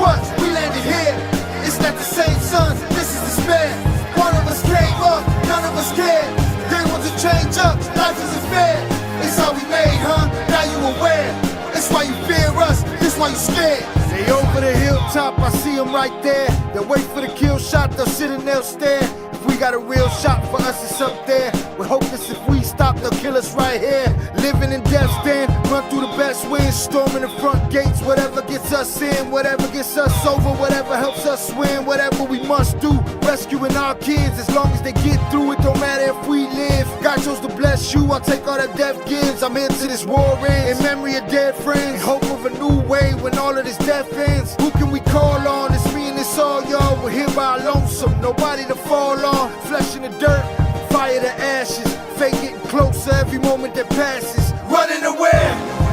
what? We landed here. It's not the same sun, this is despair. One of us came up, none of us cared. They want to change up, life isn't fair. It's how we made, huh? Now you aware. It's why you fear us, this why you scared. They over the hilltop, I see them right there. They'll wait for the kill shot, they'll sit and they'll stare. If we got a real shot for us, it's up there. We're hopeless if we stop, they'll kill us right here. Living in death's den, run through the best winds, storming the front gates. Whatever gets us in, whatever gets us over, whatever helps us win, whatever we must do. Rescuing our kids, as long as they get through it, don't matter if we live. God chose to bless you, I'll take all that death gives. I'm here till this war ends, in memory of dead friends. Hope of a new way when all of this death ends. Who can we call on? It's me and it's all y'all. We're here by our lonesome, nobody to fall on. Flesh in the dirt, fire to ashes. Fate getting closer every moment that passes. Running away,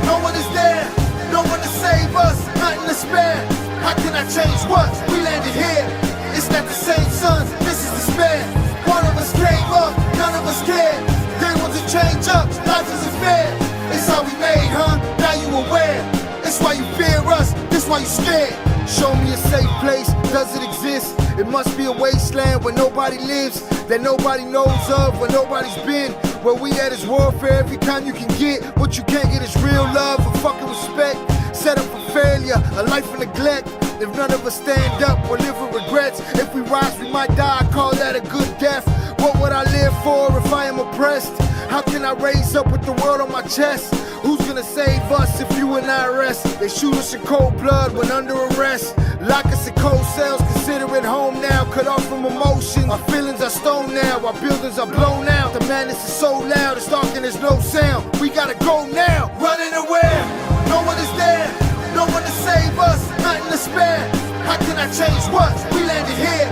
no one is there. No one to save us, nothing to spare. How can I change what? We landed here. It's not the same sun, this is despair. One of us came up, none of us cared. They want to change up, life isn't fair. It's how we made, huh? Now you aware. It's why you fear us, this why you scared. Show me a safe place, does it exist? It must be a wasteland where nobody lives, that nobody knows of, where nobody's been. Where we at is warfare, every kind you can get. What you can't get is real love and fucking respect. Set up for failure, a life of neglect. If none of us stand up, we'll live with regrets. If we rise, we might die, I call that a good death. What would I live for if I am oppressed? How can I raise up with the world on my chest? Who's gonna save us if you and I rest? They shoot us in cold blood when under arrest. Lock us in cold cells, consider it home now. Cut off from emotion, our feelings are stone now. Our buildings are blown out, the madness is so loud. It's dark and there's no sound, we gotta go now. Running away, no one is there. No one to save us, nothing to spare. How can I change what? We landed here.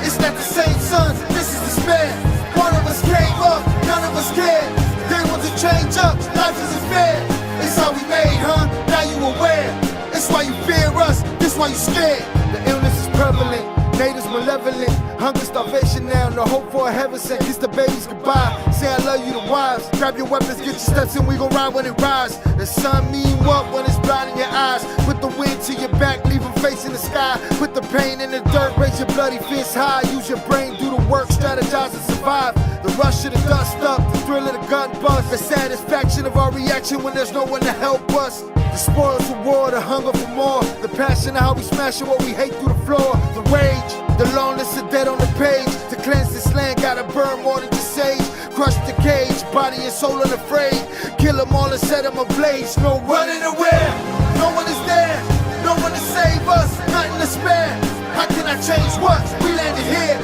It's not the same sun, this is despair. One of us came up, none of us cared. They want to change up, life isn't fair. It's how we made, huh? Now you aware. It's why you fear us, this why you scared. The illness is prevalent, natives malevolent. Hunger, starvation now, no hope for a heaven sent. Kiss the babies goodbye, say I love you to wives. Grab your weapons, get your steps in, we gon' ride when it rise. The sun mean what when it's blinding your eyes? Put the wind to your back, leave them facing the sky. Put the pain in the dirt, raise your bloody fist high. Use your brain, do the work, strategize and survive. The rush of the dust up, the thrill of the gun bust. The satisfaction of our reaction when there's no one to help us. The spoils of war, the hunger for more. The passion of how we smash what we hate through the floor. The rage, the loneliness of dead on the page. To cleanse this land, gotta burn more than just sage. Crush the cage, body and soul unafraid. Kill them all and set them ablaze. No running away, no one is there. No one to save us, nothing to spare. How can I change what? We landed here.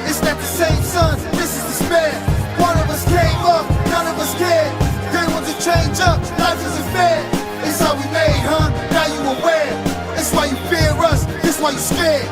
It's not the same sun, this is despair. One of us came up, none of us cared. They want to change up, life isn't fair. It's how we made, huh? Now you aware. It's why you fear us, this why you scared.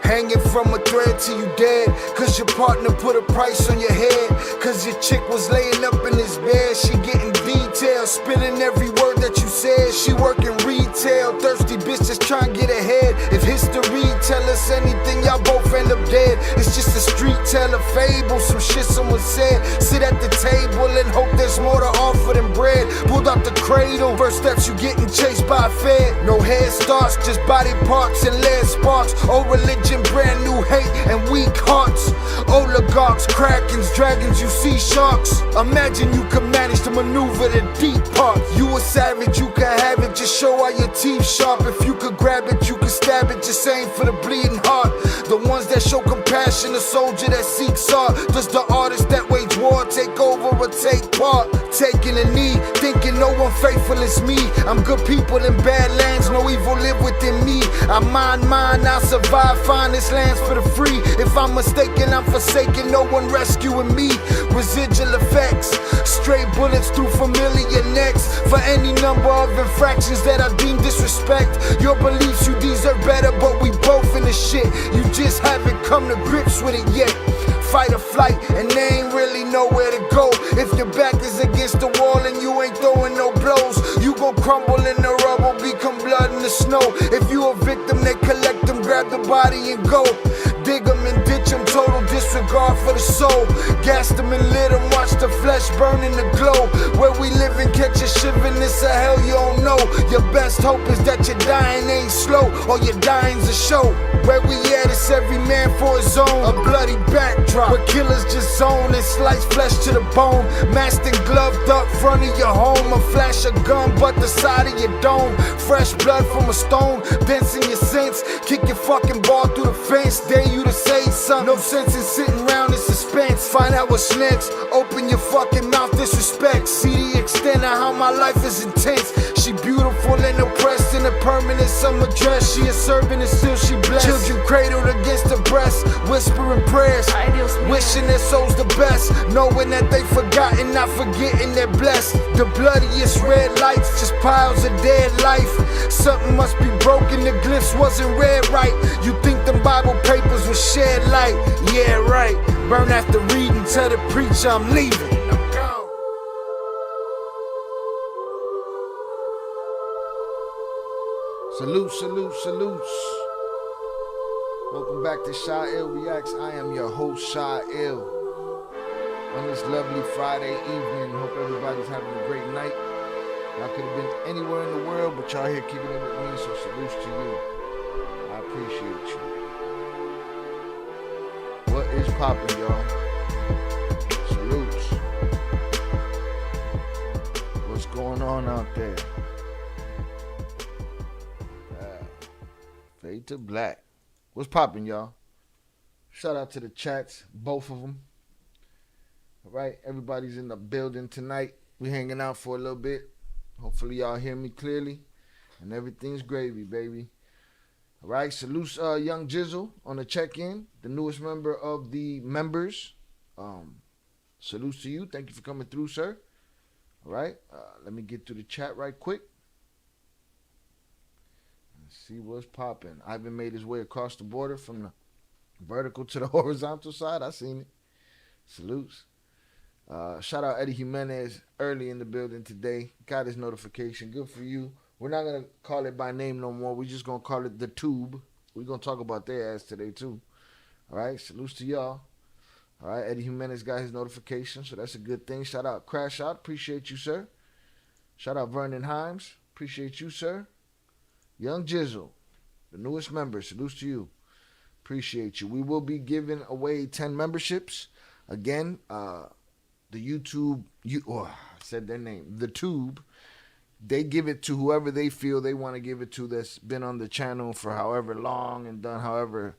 Hanging from a thread till you dead, cause your partner put a price on your head. Cause your chick was laying up in his bed, she getting details, spilling every word that you said. She working retail, thirsty bitch just trying to get ahead. If history tell us anything, y'all both end up dead. It's just a street tale, a fable, some shit someone said. Sit at the table and hope there's more to offer than bread. Pulled out the cradle, first steps you getting chased by a fed. No head starts, just body parts and lead sparks. Old religion, brand new hate and weak hearts. Oligarchs, krakens, dragons, you see sharks. Imagine you could manage to maneuver the deep part. You a savage, you can have it, just show all your teeth sharp. If you could grab it, you could stab it, just aim for the bleeding heart. The ones that show compassion, a soldier that seeks art. Does the artist that wage war take over never take part. Taking a knee, thinking no one faithful is me. I'm good people in bad lands, no evil live within me. I mind mine, I survive, find this lands for the free. If I'm mistaken, I'm forsaken, no one rescuing me. Residual effects, straight bullets through familiar necks. For any number of infractions that I deem disrespect. Your beliefs, you deserve better, but we both in the shit. You just haven't come to grips with it yet. Fight or flight, and they ain't really nowhere to go. If your back is against the wall and you ain't throwing no blows, you gon' crumble in the rubble, become blood in the snow. If you a victim, they collect them, grab the body and go. Dig them and ditch them, total disregard for the soul. Gas them and lit them, watch the flesh burn in the glow. Where we live and catch a shiver, this a hell you don't know. Your best hope is that your dying ain't slow, or your dying's a show. Where we at, it's every man for his own. A bloody backdrop, where killers just zone and slice flesh to the bone. Masked and gloved up front of your home. A flash of gun, but the side of your dome. Fresh blood from a stone, dents in your sense. Kick your fucking ball through the fence, dare you to say something. No sense in sitting around in suspense. Find out what's next, open your fucking mouth, disrespect. See the extent of how my life is intense. She beautiful and oppressed in a permanent summer dress. She a servant and still she blessed. Children cradled against her breast, whispering prayers, wishing their souls the best, knowing that they forgotten, not forgetting they're blessed. The bloodiest red lights, just piles of dead life. Something must be broken, the glyphs wasn't read right. You think them Bible papers was shed light? Yeah, right. Burn after reading, tell the preacher I'm leaving. I'm gone. Salute, salute, salutes. Welcome back to Shy Ill Reacts. I am your host, Shy Ill. On this lovely Friday evening, hope everybody's having a great night. Y'all could have been anywhere in the world, but y'all here kicking it with me, so salutes to you. I appreciate you. What is poppin', y'all? Salutes. What's going on out there? Fade to black. What's poppin', y'all? Shout out to the chats, both of them. All right, everybody's in the building tonight. We hanging out for a little bit. Hopefully y'all hear me clearly, and everything's gravy, baby. All right, salutes Young Jizzle on the check-in, the newest member of the members. Salutes to you. Thank you for coming through, sir. All right, let me get to the chat right quick. Let's see what's popping. Ivan made his way across the border from the vertical to the horizontal side. I seen it. Salutes. Shout out Eddie Jimenez early in the building today. Got his notification. Good for you. We're not going to call it by name no more. We're just going to call it the Tube. We're going to talk about their ass today too. All right. Salutes to y'all. All right. Eddie Jimenez got his notification, so that's a good thing. Shout out Crash Out. Appreciate you, sir. Shout out Vernon Himes. Appreciate you, sir. Young Jizzle, the newest member. Salutes to you. Appreciate you. We will be giving away 10 memberships. Again, the YouTube, I said their name, the Tube, they give it to whoever they feel they want to give it to that's been on the channel for however long and done however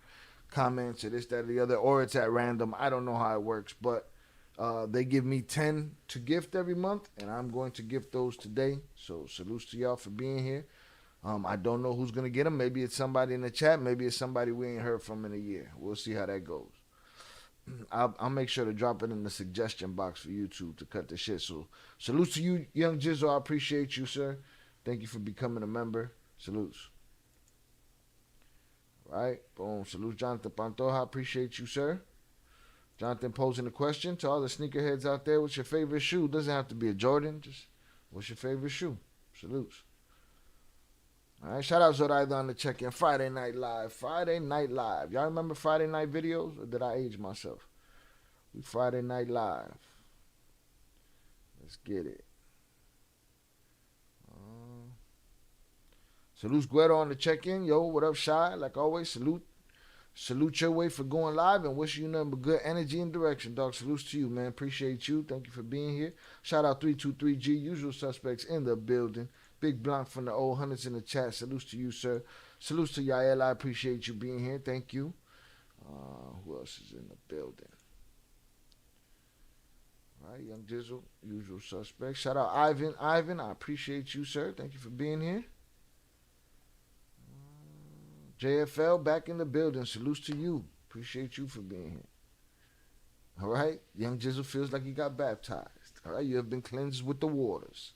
comments or this, that, or the other, or it's at random. I don't know how it works, but they give me 10 to gift every month, and I'm going to gift those today. So salutes to y'all for being here. I don't know who's going to get them. Maybe it's somebody in the chat. Maybe it's somebody we ain't heard from in a year. We'll see how that goes. I'll make sure to drop it in the suggestion box for YouTube to cut the shit. So salutes to you, Young Jizzle. I appreciate you, sir. Thank you for becoming a member. Salutes. All right. Boom. Salute Jonathan Pantoja. I appreciate you, sir. Jonathan posing a question to all the sneakerheads out there. What's your favorite shoe? Doesn't have to be a Jordan. Just what's your favorite shoe? Salutes. All right, shout out Zoraida on the check-in. Friday Night Live. Friday Night Live. Y'all remember Friday Night videos, or did I age myself? We Friday Night Live. Let's get it. Salute Guero on the check-in. Yo, what up, Shy? Like always, salute your way for going live and wish you nothing but good energy and direction, dog. Salutes to you, man. Appreciate you. Thank you for being here. Shout out 323G, usual suspects in the building. Big Blanc from the old hundreds in the chat. Salutes to you, sir. Salutes to Yael. I appreciate you being here. Thank you. Who else is in the building? All right, Young Jizzle, usual suspect. Shout out Ivan. Ivan, I appreciate you, sir. Thank you for being here. JFL back in the building. Salutes to you. Appreciate you for being here. All right, Young Jizzle feels like he got baptized. All right, you have been cleansed with the waters.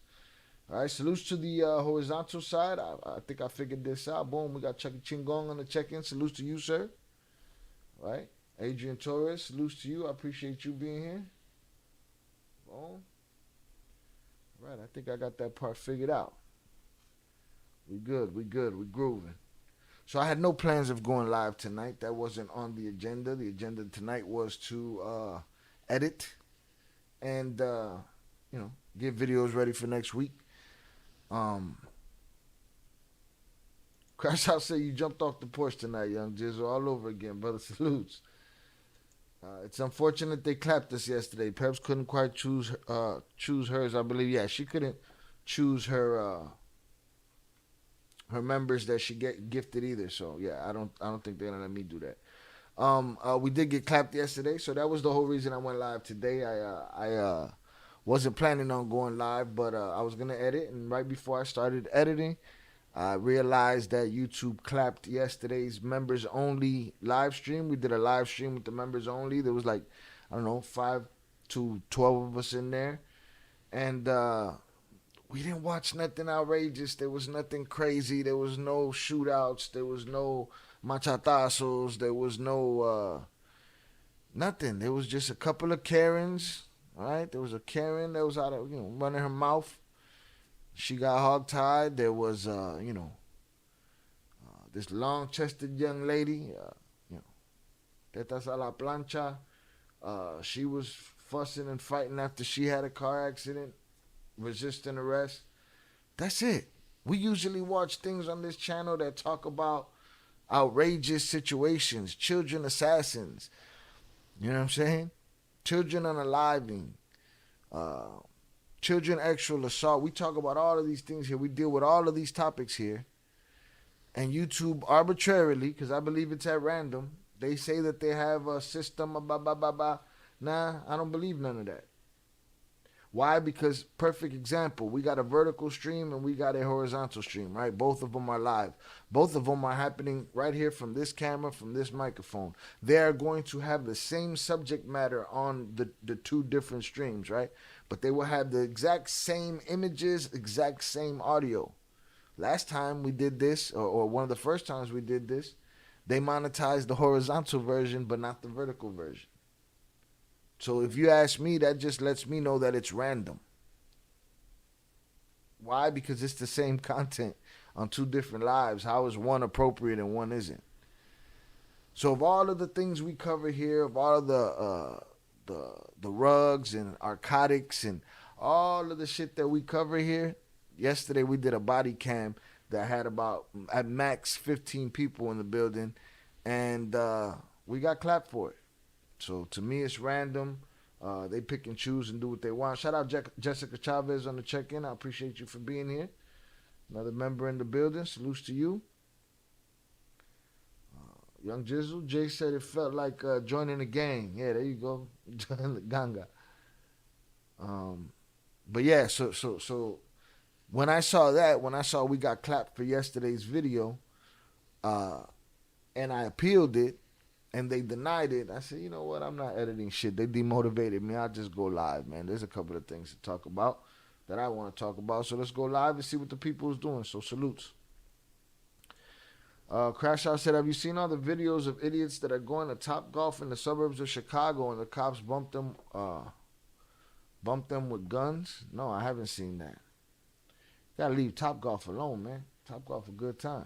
All right, salutes to the horizontal side. I think I figured this out. Boom, we got Chucky Chingong on the check-in. Salutes to you, sir. All right, Adrian Torres, salutes to you. I appreciate you being here. Boom. All right, I think I got that part figured out. We good, we grooving. So I had no plans of going live tonight. That wasn't on the agenda. The agenda tonight was to edit and get videos ready for next week. Crash House said you jumped off the porch tonight, Young Jizzle, all over again, brother. Salutes. It's unfortunate they clapped us yesterday. Peps couldn't quite choose hers, I believe. Yeah, she couldn't choose her members that she get gifted either. So yeah, I don't think they're gonna let me do that. We did get clapped yesterday, so that was the whole reason I went live today. I wasn't planning on going live, but I was gonna edit, and right before I started editing, I realized that YouTube clapped yesterday's members only live stream. We did a live stream with the members only. There was like, I don't know, 5 to 12 of us in there, and we didn't watch nothing outrageous. There was nothing crazy. There was no shootouts. There was no machatazos. There was no nothing. There was just a couple of Karens. All right, there was a Karen that was out of running her mouth. She got hog-tied. There was this long-chested young lady. Tetas a la plancha. She was fussing and fighting after she had a car accident, resisting arrest. That's it. We usually watch things on this channel that talk about outrageous situations, children assassins. You know what I'm saying? Children unaliving, children actual assault. We talk about all of these things here. We deal with all of these topics here. And YouTube arbitrarily, because I believe it's at random, they say that they have a system, blah, blah, blah, blah. Nah, I don't believe none of that. Why? Because, perfect example, we got a vertical stream and we got a horizontal stream, right? Both of them are live. Both of them are happening right here from this camera, from this microphone. They are going to have the same subject matter on the two different streams, right? But they will have the exact same images, exact same audio. Last time we did this, or one of the first times we did this, they monetized the horizontal version, but not the vertical version. So if you ask me, that just lets me know that it's random. Why? Because it's the same content on two different lives. How is one appropriate and one isn't? So of all of the things we cover here, of all of the rugs and narcotics and all of the shit that we cover here, yesterday we did a body cam that had about, at max, 15 people in the building, and we got clapped for it. So to me, it's random. They pick and choose and do what they want. Shout out Jessica Chavez on the check-in. I appreciate you for being here. Another member in the building. Salutes to you. Young Jizzle. Jay said it felt like joining a gang. Yeah, there you go. Joining the ganga. But yeah, so when I saw we got clapped for yesterday's video, and I appealed it, and they denied it, I said, you know what, I'm not editing shit. They demotivated me. I'll just go live, man. There's a couple of things to talk about that I want to talk about. So let's go live and see what the people is doing. So salutes. Crash Out said, have you seen all the videos of idiots that are going to Top Golf in the suburbs of Chicago and the cops bumped them with guns? No, I haven't seen that. Gotta leave Top Golf alone, man. Top Golf a good time.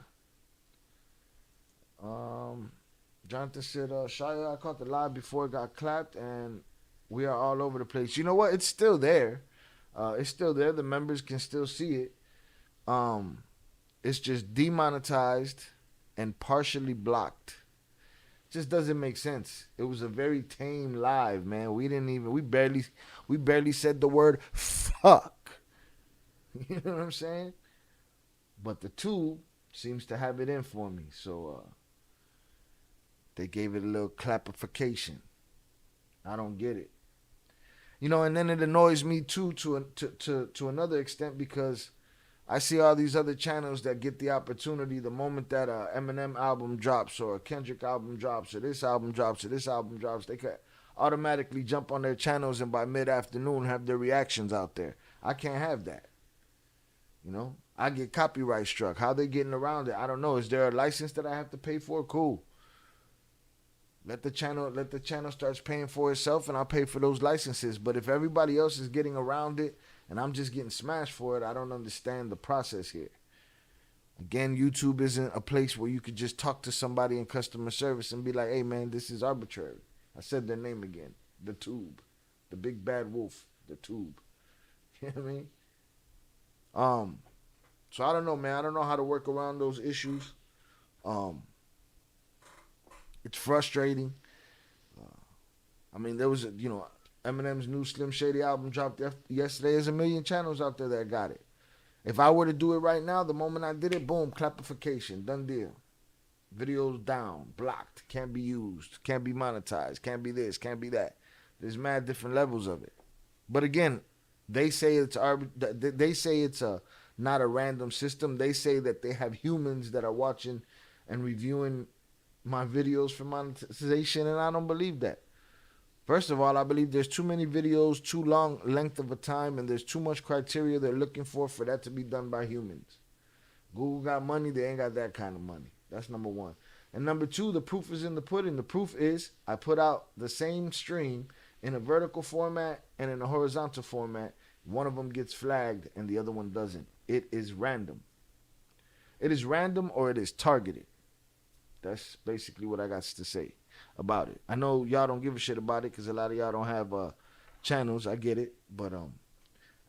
Jonathan said, Shia, I caught the live before it got clapped, and we are all over the place. You know what? It's still there. It's still there. The members can still see it. It's just demonetized and partially blocked. Just doesn't make sense. It was a very tame live, man. We barely said the word fuck. You know what I'm saying? But the two seems to have it in for me. So, they gave it a little clapification. I don't get it. You know, and then it annoys me too to another extent, because I see all these other channels that get the opportunity the moment that a Eminem album drops, or a Kendrick album drops, or this album drops, or this album drops. They could automatically jump on their channels and by mid-afternoon have their reactions out there. I can't have that. You know, I get copyright struck. How they getting around it, I don't know. Is there a license that I have to pay for? Cool. Let the channel starts paying for itself, and I'll pay for those licenses. But if everybody else is getting around it and I'm just getting smashed for it, I don't understand the process here. Again, YouTube isn't a place where you could just talk to somebody in customer service and be like, hey man, this is arbitrary. I said their name again. The Tube. The big bad wolf. The Tube. You know what I mean? So I don't know, man. I don't know how to work around those issues. It's frustrating. I mean, there was Eminem's new Slim Shady album dropped yesterday. There's a million channels out there that got it. If I were to do it right now, the moment I did it, boom, clapification, done deal. Videos down, blocked, can't be used, can't be monetized, can't be this, can't be that. There's mad different levels of it. But again, they say it's not a random system. They say that they have humans that are watching and reviewing my videos for monetization, and I don't believe that. First of all, I believe there's too many videos, too long length of a time, and there's too much criteria they're looking for that to be done by humans. Google got money, they ain't got that kind of money. That's number one. And number two, the proof is in the pudding. The proof is I put out the same stream in a vertical format and in a horizontal format. One of them gets flagged and the other one doesn't. It is random. It is random, or it is targeted. That's basically what I got to say about it. I know y'all don't give a shit about it because a lot of y'all don't have channels. I get it. But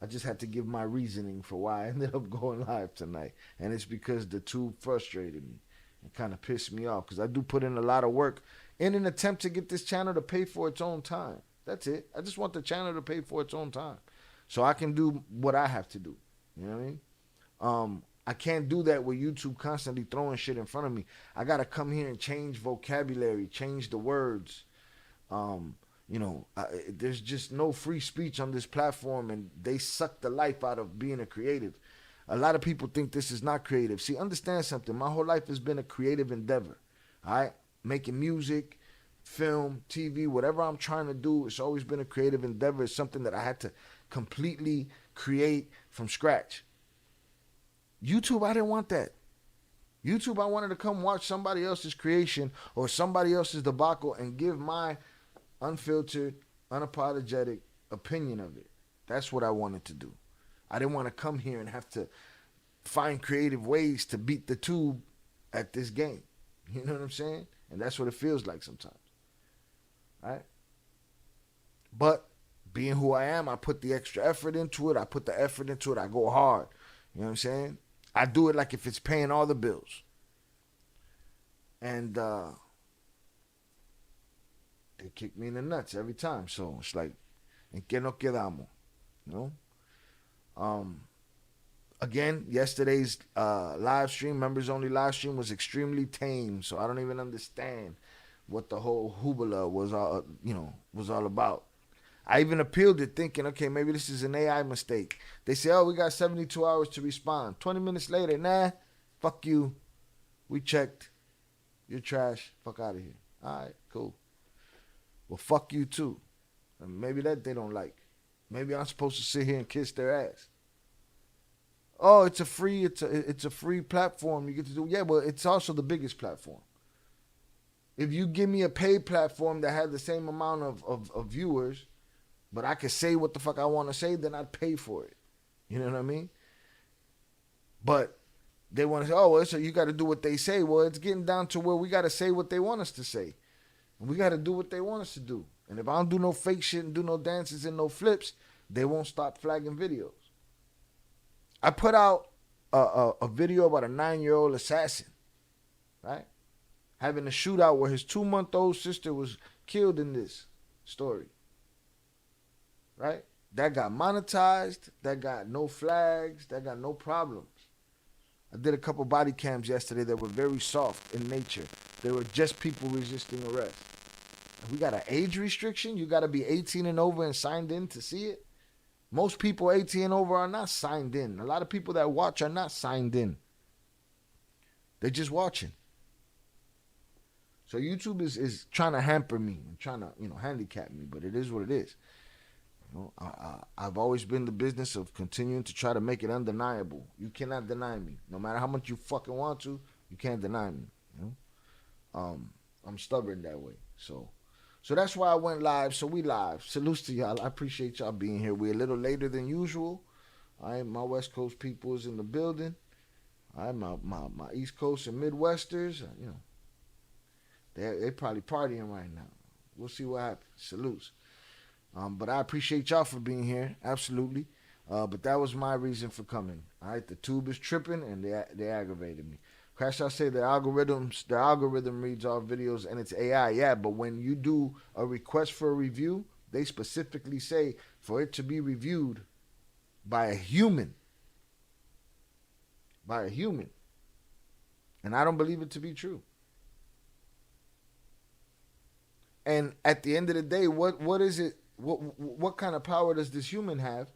I just had to give my reasoning for why I ended up going live tonight. And it's because the Tube frustrated me and kind of pissed me off, because I do put in a lot of work in an attempt to get this channel to pay for its own time. That's it. I just want the channel to pay for its own time so I can do what I have to do. You know what I mean? I can't do that with YouTube constantly throwing shit in front of me. I got to come here and change vocabulary, change the words. There's just no free speech on this platform, and they suck the life out of being a creative. A lot of people think this is not creative. See, understand something. My whole life has been a creative endeavor. All right? Making music, film, TV, whatever I'm trying to do, it's always been a creative endeavor. It's something that I had to completely create from scratch. YouTube, I didn't want that. YouTube, I wanted to come watch somebody else's creation or somebody else's debacle and give my unfiltered, unapologetic opinion of it. That's what I wanted to do. I didn't want to come here and have to find creative ways to beat the Tube at this game. You know what I'm saying? And that's what it feels like sometimes. All right? But being who I am, I put the extra effort into it. I put the effort into it. I go hard. You know what I'm saying? I do it like if it's paying all the bills. And they kick me in the nuts every time. So it's like, en que no quedamos? You know? Again, yesterday's live stream, members only live stream, was extremely tame. So I don't even understand what the whole hoobla was all about. I even appealed it thinking, okay, maybe this is an AI mistake. They say, oh, we got 72 hours to respond. 20 minutes later, nah, fuck you. We checked. You're trash. Fuck out of here. All right, cool. Well, fuck you too. And maybe that they don't like. Maybe I'm supposed to sit here and kiss their ass. Oh, it's a free platform you get to do. Yeah, but it's also the biggest platform. If you give me a paid platform that had the same amount of viewers, but I could say what the fuck I want to say, then I'd pay for it. You know what I mean? But they want to say, oh, well, so you got to do what they say. Well, it's getting down to where we got to say what they want us to say. And we got to do what they want us to do. And if I don't do no fake shit and do no dances and no flips, they won't stop flagging videos. I put out a video about a 9-year-old assassin, right? Having a shootout where his 2-month-old sister was killed in this story. Right? That got monetized. That got no flags. That got no problems. I did a couple body cams yesterday that were very soft in nature. They were just people resisting arrest. We got an age restriction. You got to be 18 and over and signed in to see it. Most people 18 and over are not signed in. A lot of people that watch are not signed in. They're just watching. So YouTube is trying to hamper me and trying to, handicap me, but it is what it is. I've always been the business of continuing to try to make it undeniable. You cannot deny me. No matter how much you fucking want to, you can't deny me. I'm stubborn that way. So that's why I went live. So we live. Salutes to y'all. I appreciate y'all being here. We're a little later than usual. My West Coast people is in the building. My East Coast and Midwesters, they probably partying right now. We'll see what happens. Salutes. But I appreciate y'all for being here. Absolutely. But that was my reason for coming. All right, the tube is tripping and they aggravated me. Crash, I say the algorithm reads all videos and it's AI. Yeah, but when you do a request for a review, they specifically say for it to be reviewed by a human. By a human. And I don't believe it to be true. And at the end of the day, what is it? What kind of power does this human have?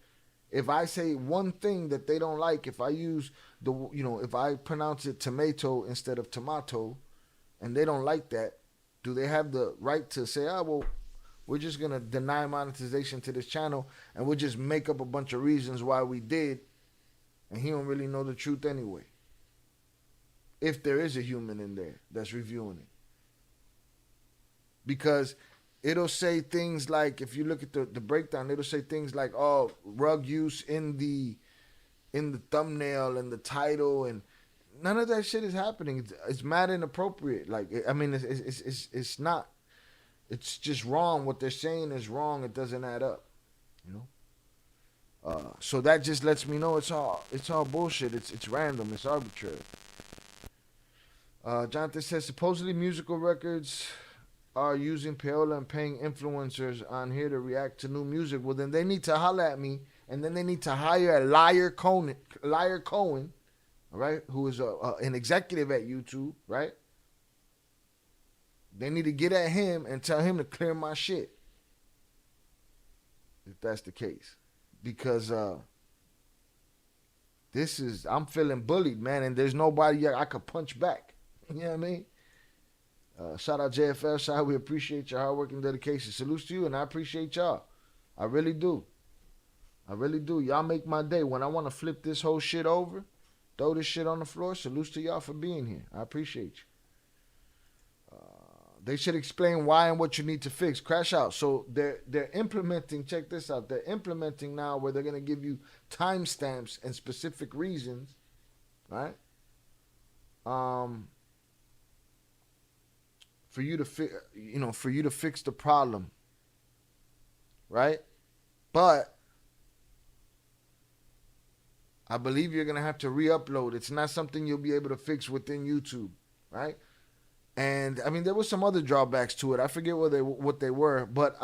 If I say one thing that they don't like, if I use if I pronounce it tomato instead of tomato, and they don't like that, do they have the right to say, we're just going to deny monetization to this channel and we'll just make up a bunch of reasons why we did, and he don't really know the truth anyway? If there is a human in there that's reviewing it. Because it'll say things like, if you look at the breakdown, it'll say things like, rug use in the thumbnail and the title, and none of that shit is happening. It's mad inappropriate. Like, I mean, it's not. It's just wrong. What they're saying is wrong. It doesn't add up. So that just lets me know it's all bullshit. It's random. It's arbitrary. Jonathan says supposedly musical records are using payola and paying influencers on here to react to new music. Well, then they need to holler at me, and then they need to hire a Liar Cohen, all right, who is an executive at YouTube, right? They need to get at him and tell him to clear my shit, if that's the case, because I'm feeling bullied, man, and there's nobody I could punch back. You know what I mean? Shout out JFL. Shout out, we appreciate your hard work and dedication. Salutes to you, and I appreciate y'all. I really do. I really do. Y'all make my day. When I want to flip this whole shit over, throw this shit on the floor, salutes to y'all for being here. I appreciate you. They should explain why and what you need to fix. Crash out. So they're implementing, check this out, they're implementing now where they're going to give you timestamps and specific reasons, right? For you to fix the problem, right? But I believe you're gonna have to re-upload. It's not something you'll be able to fix within YouTube, right? And I mean, there were some other drawbacks to it. I forget what they were, but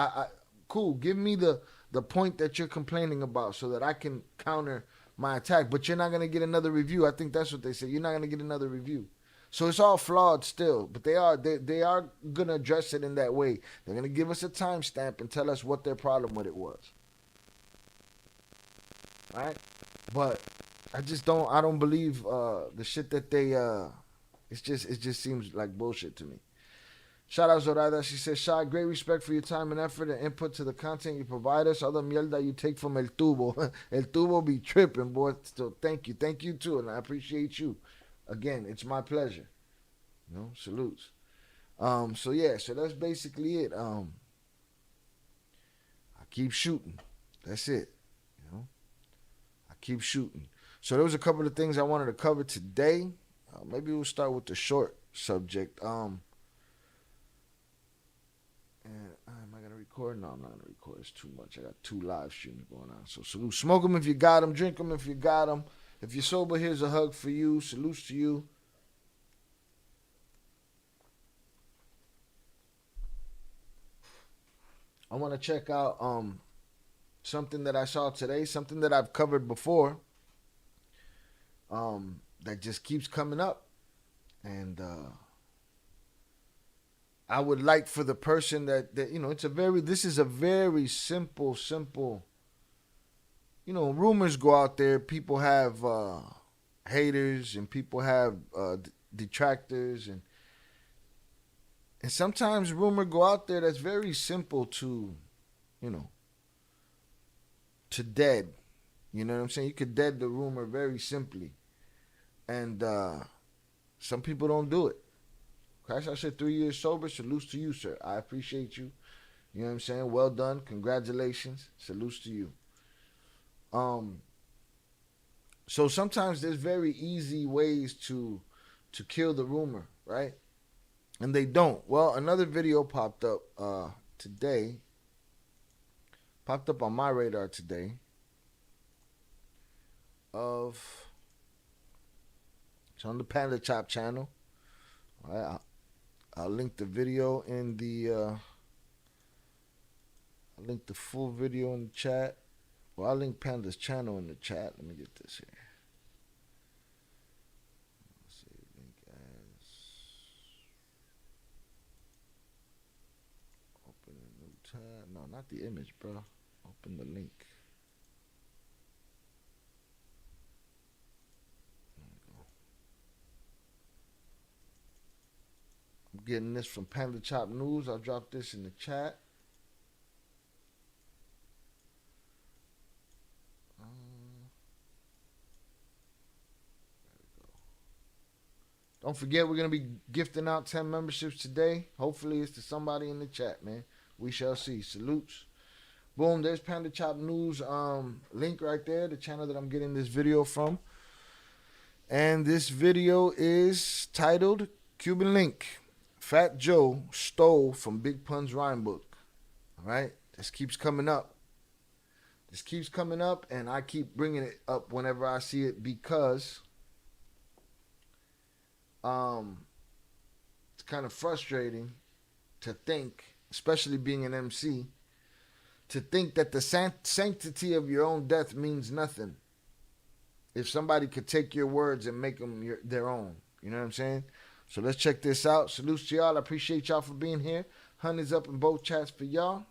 cool. Give me the point that you're complaining about so that I can counter my attack. But you're not gonna get another review. I think that's what they say. You're not gonna get another review. So it's all flawed still, but they are gonna address it in that way. They're gonna give us a timestamp and tell us what their problem with it was. Right? But I don't believe the shit that they it just seems like bullshit to me. Shout out Zorada. She says, Shai, great respect for your time and effort and input to the content you provide us. All the mierda you take from El Tubo. El Tubo be tripping, boy. So thank you. Thank you too, and I appreciate you. Again, it's my pleasure. Salutes. So that's basically it. I keep shooting. That's it. I keep shooting. So there was a couple of things I wanted to cover today. Maybe we'll start with the short subject. Am I gonna record? No, I'm not gonna record. It's too much. I got 2 live streams going on. So salute. Smoke them if you got them. Drink them if you got them. If you're sober, here's a hug for you. Salutes to you. I want to check out something that I saw today, something that I've covered before, that just keeps coming up. And I would like for the person that this is a very simple, rumors go out there. People have haters and people have detractors, and sometimes rumor go out there that's very simple to, to dead. You know what I'm saying? You could dead the rumor very simply. And some people don't do it. Crash, I said 3 years sober. Salutes to you, sir. I appreciate you. You know what I'm saying? Well done. Congratulations. Salutes to you. So sometimes there's very easy ways to kill the rumor, right? And they don't. Well, another video popped up today. Popped up on my radar today. It's on the Panda Chop channel. All right, I'll link the video in the I'll link the full video in the chat. Well, I'll link Panda's channel in the chat. Let me get this here. Let's see, link as open a new tab. No, not the image, bro. Open the link. I'm getting this from Panda Chop News. I'll drop this in the chat. Don't forget, we're going to be gifting out 10 memberships today. Hopefully it's to somebody in the chat, man. We shall see. Salutes. Boom, there's Panda Chop News link right there, the channel that I'm getting this video from. And this video is titled Cuban Link. Fat Joe stole from Big Pun's rhyme book. All right? This keeps coming up. This keeps coming up, and I keep bringing it up whenever I see it because it's kind of frustrating to think, especially being an MC, to think that the sanctity of your own death means nothing. If somebody could take your words and make them their own. You know what I'm saying? So let's check this out. Salutes to y'all. I appreciate y'all for being here. Hundreds up in both chats for y'all.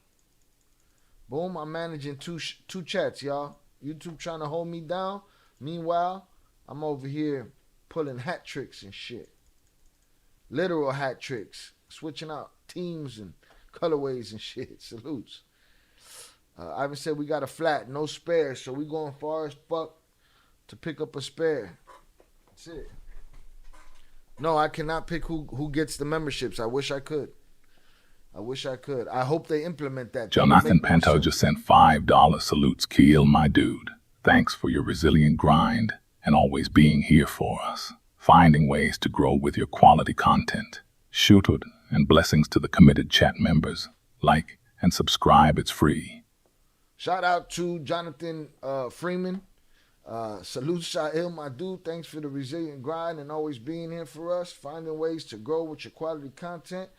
Boom. I'm managing two chats, y'all. YouTube trying to hold me down. Meanwhile, I'm over here pulling hat tricks and shit. Literal hat tricks. Switching out teams and colorways and shit. Salutes. Ivan said we got a flat, no spare, so we going far as fuck to pick up a spare. That's it. No, I cannot pick who gets the memberships. I wish I could. I wish I could. I hope they implement that. Jonathan Pinto just sent $5 salutes. Keel, my dude. Thanks for your resilient grind and always being here for us. Finding ways to grow with your quality content. Shoot it, and blessings to the committed chat members. Like and subscribe. It's free. Shout out to Jonathan Freeman. Salute Sha'il, my dude. Thanks for the resilient grind and always being here for us. Finding ways to grow with your quality content.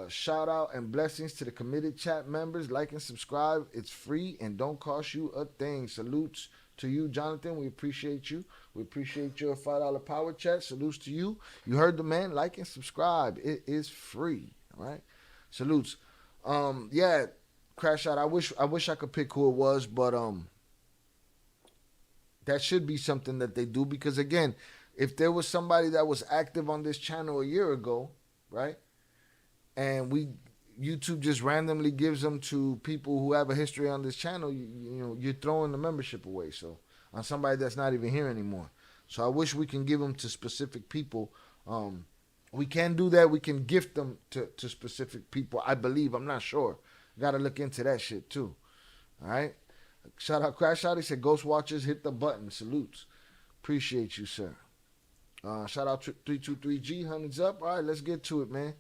Shout out and blessings to the committed chat members. Like and subscribe. It's free and don't cost you a thing. Salutes to you, Jonathan. We appreciate you. We appreciate your $5 power chat. Salutes to you. You heard the man. Like and subscribe. It is free. All right. Salutes. Yeah, Crash Out. I wish I could pick who it was, but that should be something that they do because again, if there was somebody that was active on this channel a year ago, right? And YouTube just randomly gives them to people who have a history on this channel, you're throwing the membership away. So on somebody that's not even here anymore. So I wish we can give them to specific people. We can do that. We can gift them to specific people. I believe. I'm not sure. Got to look into that shit too. All right. Shout out Crash Out. He said, Ghost Watchers, hit the button. Salutes. Appreciate you, sir. Shout out to 323G. Hundreds up. All right, let's get to it, man.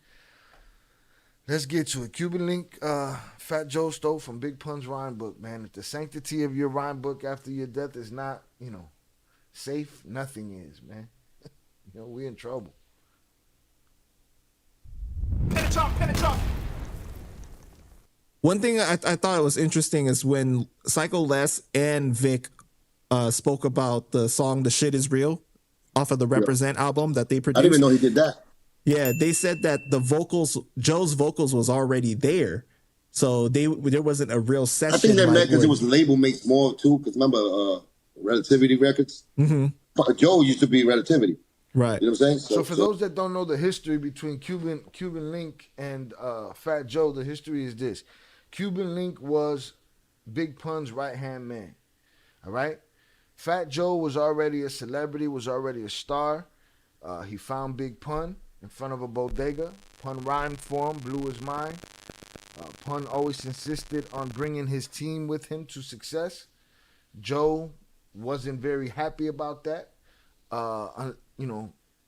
Let's get to it. Cuban Link, Fat Joe stole from Big Pun's rhyme book, man. If the sanctity of your rhyme book after your death is not, safe, nothing is, man. We in trouble. Penetrate. One thing I thought was interesting is when Psycho Les and Vic spoke about the song "The Shit Is Real" off of the Represent album that they produced. I didn't even know he did that. Yeah, they said that the vocals, Joe's vocals, was already there, so there wasn't a real I think session that like records where. it was label mates more too, because remember Relativity Records. Joe used to be Relativity. Right. You know what I'm saying? So for those that don't know the history between Cuban Link and Fat Joe, the history is this: Cuban Link was Big Pun's right hand man. All right, Fat Joe was already a celebrity, was already a star. He found Big Pun in front of a bodega. Pun rhymed for him, blew his mind. Pun always insisted on bringing his team with him to success. Joe wasn't very happy about that.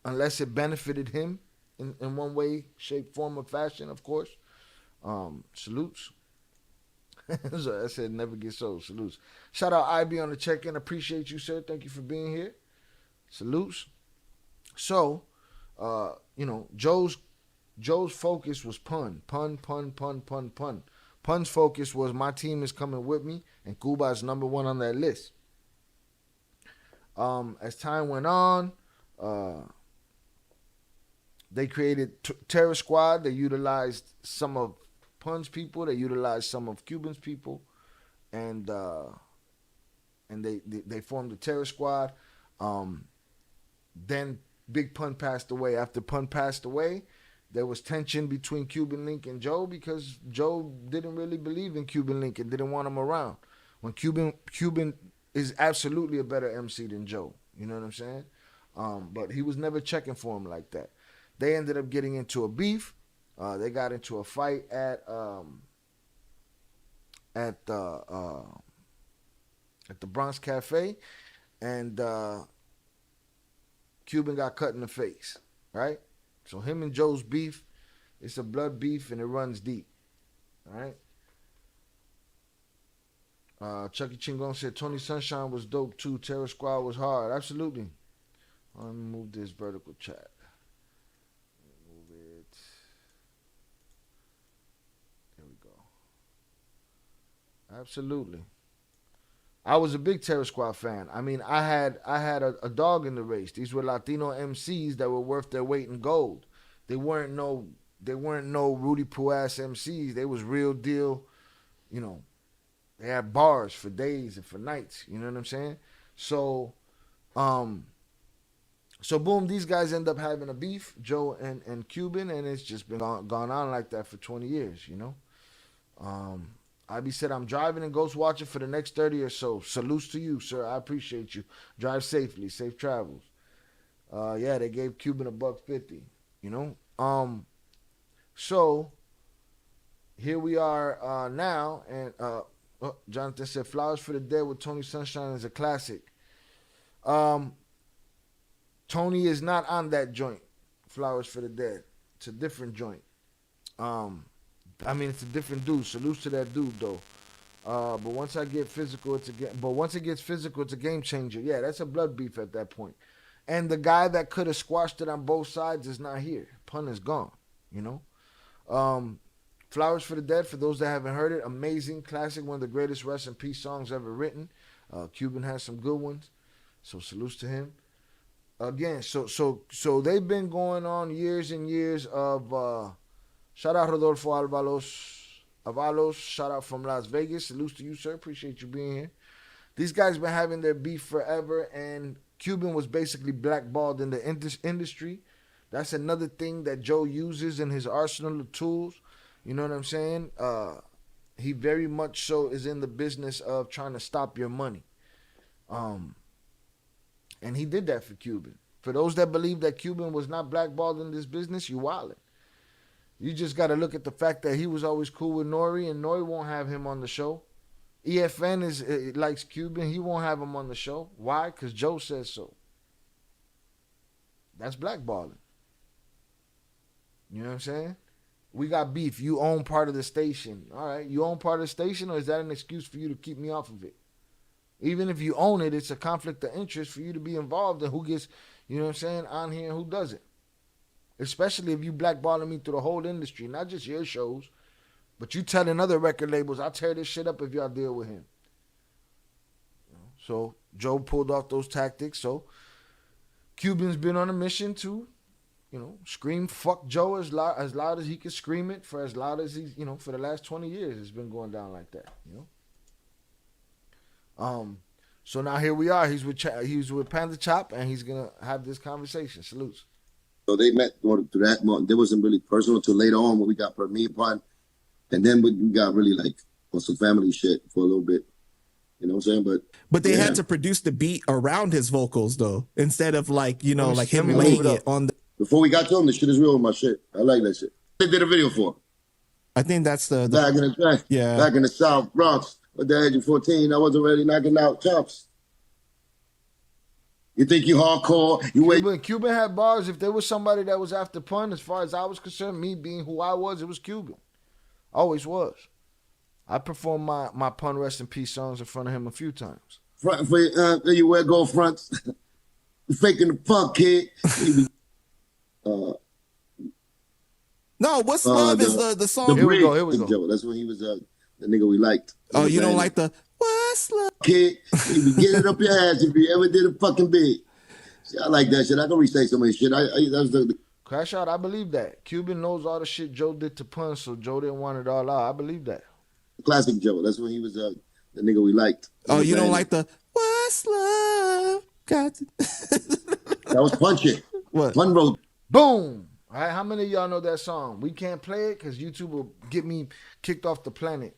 Unless it benefited him in one way, shape, form, or fashion, of course. Salutes. So I said never get sold. Salutes. Shout out IB on the check-in. Appreciate you, sir. Thank you for being here. Salutes. So, Joe's focus was Pun. Pun. Pun's focus was my team is coming with me, and Cuba is number one on that list. As time went on, they created Terror Squad. They utilized some of Pun's people. They utilized some of Cuban's people, and they formed the Terror Squad. Then Big Pun passed away. After Pun passed away, there was tension between Cuban Link and Joe because Joe didn't really believe in Cuban Link and didn't want him around. When Cuban is absolutely a better MC than Joe. You know what I'm saying? But he was never checking for him like that. They ended up getting into a beef. They got into a fight at the Bronx Cafe, and Cuban got cut in the face, right? So him and Joe's beef, it's a blood beef and it runs deep, all right? Chucky Chingon said Tony Sunshine was dope too. Terror Squad was hard. Absolutely. Let me move this vertical chat. Move it. There we go. Absolutely. I was a big Terror Squad fan. I mean, I had a dog in the race. These were Latino MCs that were worth their weight in gold. They weren't no Rudy Poo ass MCs. They was real deal, They had bars for days and for nights. You know what I'm saying? So boom, these guys end up having a beef, Joe and Cuban, and it's just been gone on like that for 20 years, IB said, I'm driving and ghost watching for the next 30 or so. Salutes to you, sir. I appreciate you. Drive safely. Safe travels. Yeah, they gave Cuban $150, So here we are now, and Jonathan said, Flowers for the Dead with Tony Sunshine is a classic. Tony is not on that joint, Flowers for the Dead. It's a different joint. It's a different dude. Salutes to that dude, though. But once it gets physical, it's a game changer. Yeah, that's a blood beef at that point. And the guy that could have squashed it on both sides is not here. Pun is gone, Flowers for the Dead, for those that haven't heard it, amazing, classic, one of the greatest rest in peace songs ever written. Cuban has some good ones, so salutes to him. Again, so they've been going on years and years of shout out Rodolfo Avalos, shout out from Las Vegas. Salutes to you, sir. Appreciate you being here. These guys been having their beef forever, and Cuban was basically blackballed in the industry. That's another thing that Joe uses in his arsenal of tools. You know what I'm saying? He very much so is in the business of trying to stop your money. And he did that for Cuban. For those that believe that Cuban was not blackballed in this business, you wildin'. You just got to look at the fact that he was always cool with Nori, and Nori won't have him on the show. EFN likes Cuban. He won't have him on the show. Why? Because Joe says so. That's blackballing. You know what I'm saying? We got beef. You own part of the station. All right. You own part of the station, or is that an excuse for you to keep me off of it? Even if you own it, it's a conflict of interest for you to be involved in who gets, on here and who doesn't. Especially if you blackballing me through the whole industry, not just your shows, but you telling other record labels, I'll tear this shit up if y'all deal with him. So Joe pulled off those tactics. So Cuban's been on a mission to scream "fuck Joe" as loud as he could scream it for as loud as he's, for the last 20 years. It's been going down like that. So now here we are. He's with Panda Chop, and he's gonna have this conversation. Salutes. So they met going through that. There wasn't really personal until later on when we got me upon, and then we got really like on some family shit for a little bit. You know what I'm saying? But they had to produce the beat around his vocals though, instead of like him laying it on the. Before we got to him, the shit is real with my shit. I like that shit. They did a video for. I think that's the back in the day. Yeah. Back in the South Bronx, at the age of 14, I was already knocking out chops. You think you hardcore? Cuban had bars. If there was somebody that was after pun, as far as I was concerned, me being who I was, it was Cuban. Always was. I performed my pun rest in peace songs in front of him a few times. Front for you wear gold fronts. Faking the funk, kid. No, What's Love is the song. Here we go. Joe. That's when he was the nigga we liked. Oh, you don't like the What's Love? Kid, you be getting up your ass if you ever did a fucking big. See, I like that shit. I can restate so much shit. That was the Crash Out, I believe that. Cuban knows all the shit Joe did to pun, so Joe didn't want it all out. I believe that. classic Joe. That's when he was the nigga we liked. Oh, you don't like the What's Love? Got to... That was Punch It. What? Pun Road. Boom. All right, how many of y'all know that song? We can't play it because YouTube will get me kicked off the planet.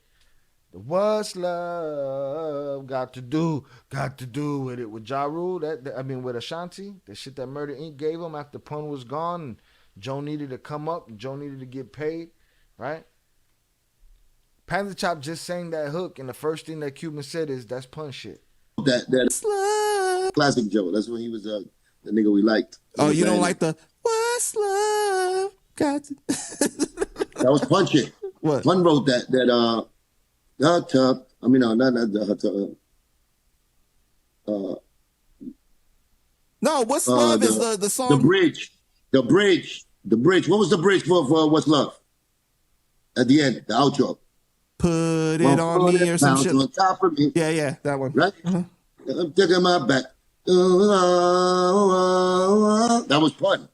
The What's Love got to do with it. With Ja Rule, with Ashanti, the shit that Murder Inc. gave him after Pun was gone, and Joe needed to come up, and Joe needed to get paid, right? Panda Chop just sang that hook, and the first thing that Cuban said is, that's Pun shit. That classic Joe. That's when he was the nigga we liked. Oh, you don't like the What's Love? Got to... That was Punch It. What? Pun wrote that hot tub. I mean, no, not the hot tub. No, What's Love is the song. The bridge. What was the bridge for What's Love? At the end, the outro. Put it on me or some shit. On top of me. Yeah, that one. Right? I'm taking my back. That was Pun.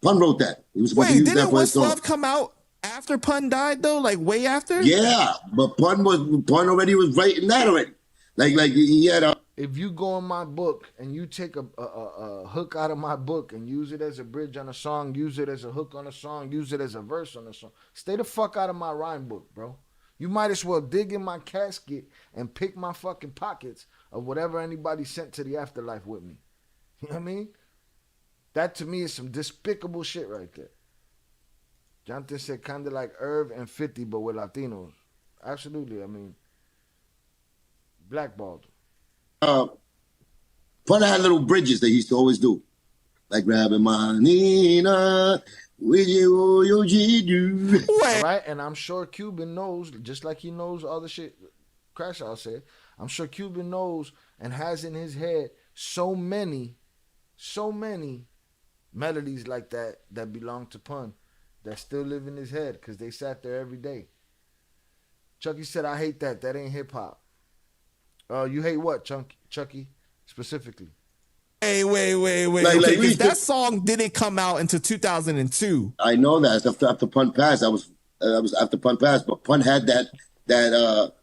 Pun wrote that. He was supposed to use that didn't for his What's song. Love come out after Pun died though? Like way after? Yeah, but Pun already was writing that already. Like he had a. If you go in my book and you take a hook out of my book and use it as a bridge on a song, use it as a hook on a song, use it as a verse on a song, stay the fuck out of my rhyme book, bro. You might as well dig in my casket and pick my fucking pockets of whatever anybody sent to the afterlife with me. You know what I mean? That to me is some despicable shit right there. Jonathan said kind of like Irv and 50, but with Latinos. Absolutely. I mean, blackballed. Pun had little bridges that he used to always do. Like grabbing my Nina, with you, do. Right? And I'm sure Cuban knows, just like he knows all the shit Crash Out said, I'm sure Cuban knows and has in his head so many melodies like that belong to Pun that still live in his head because they sat there every day. Chucky said, I hate that. That ain't hip hop. You hate what, Chucky, specifically? Hey, wait. Like, that song didn't come out until 2002. I know that. After Pun passed, I was after Pun passed, but Pun had that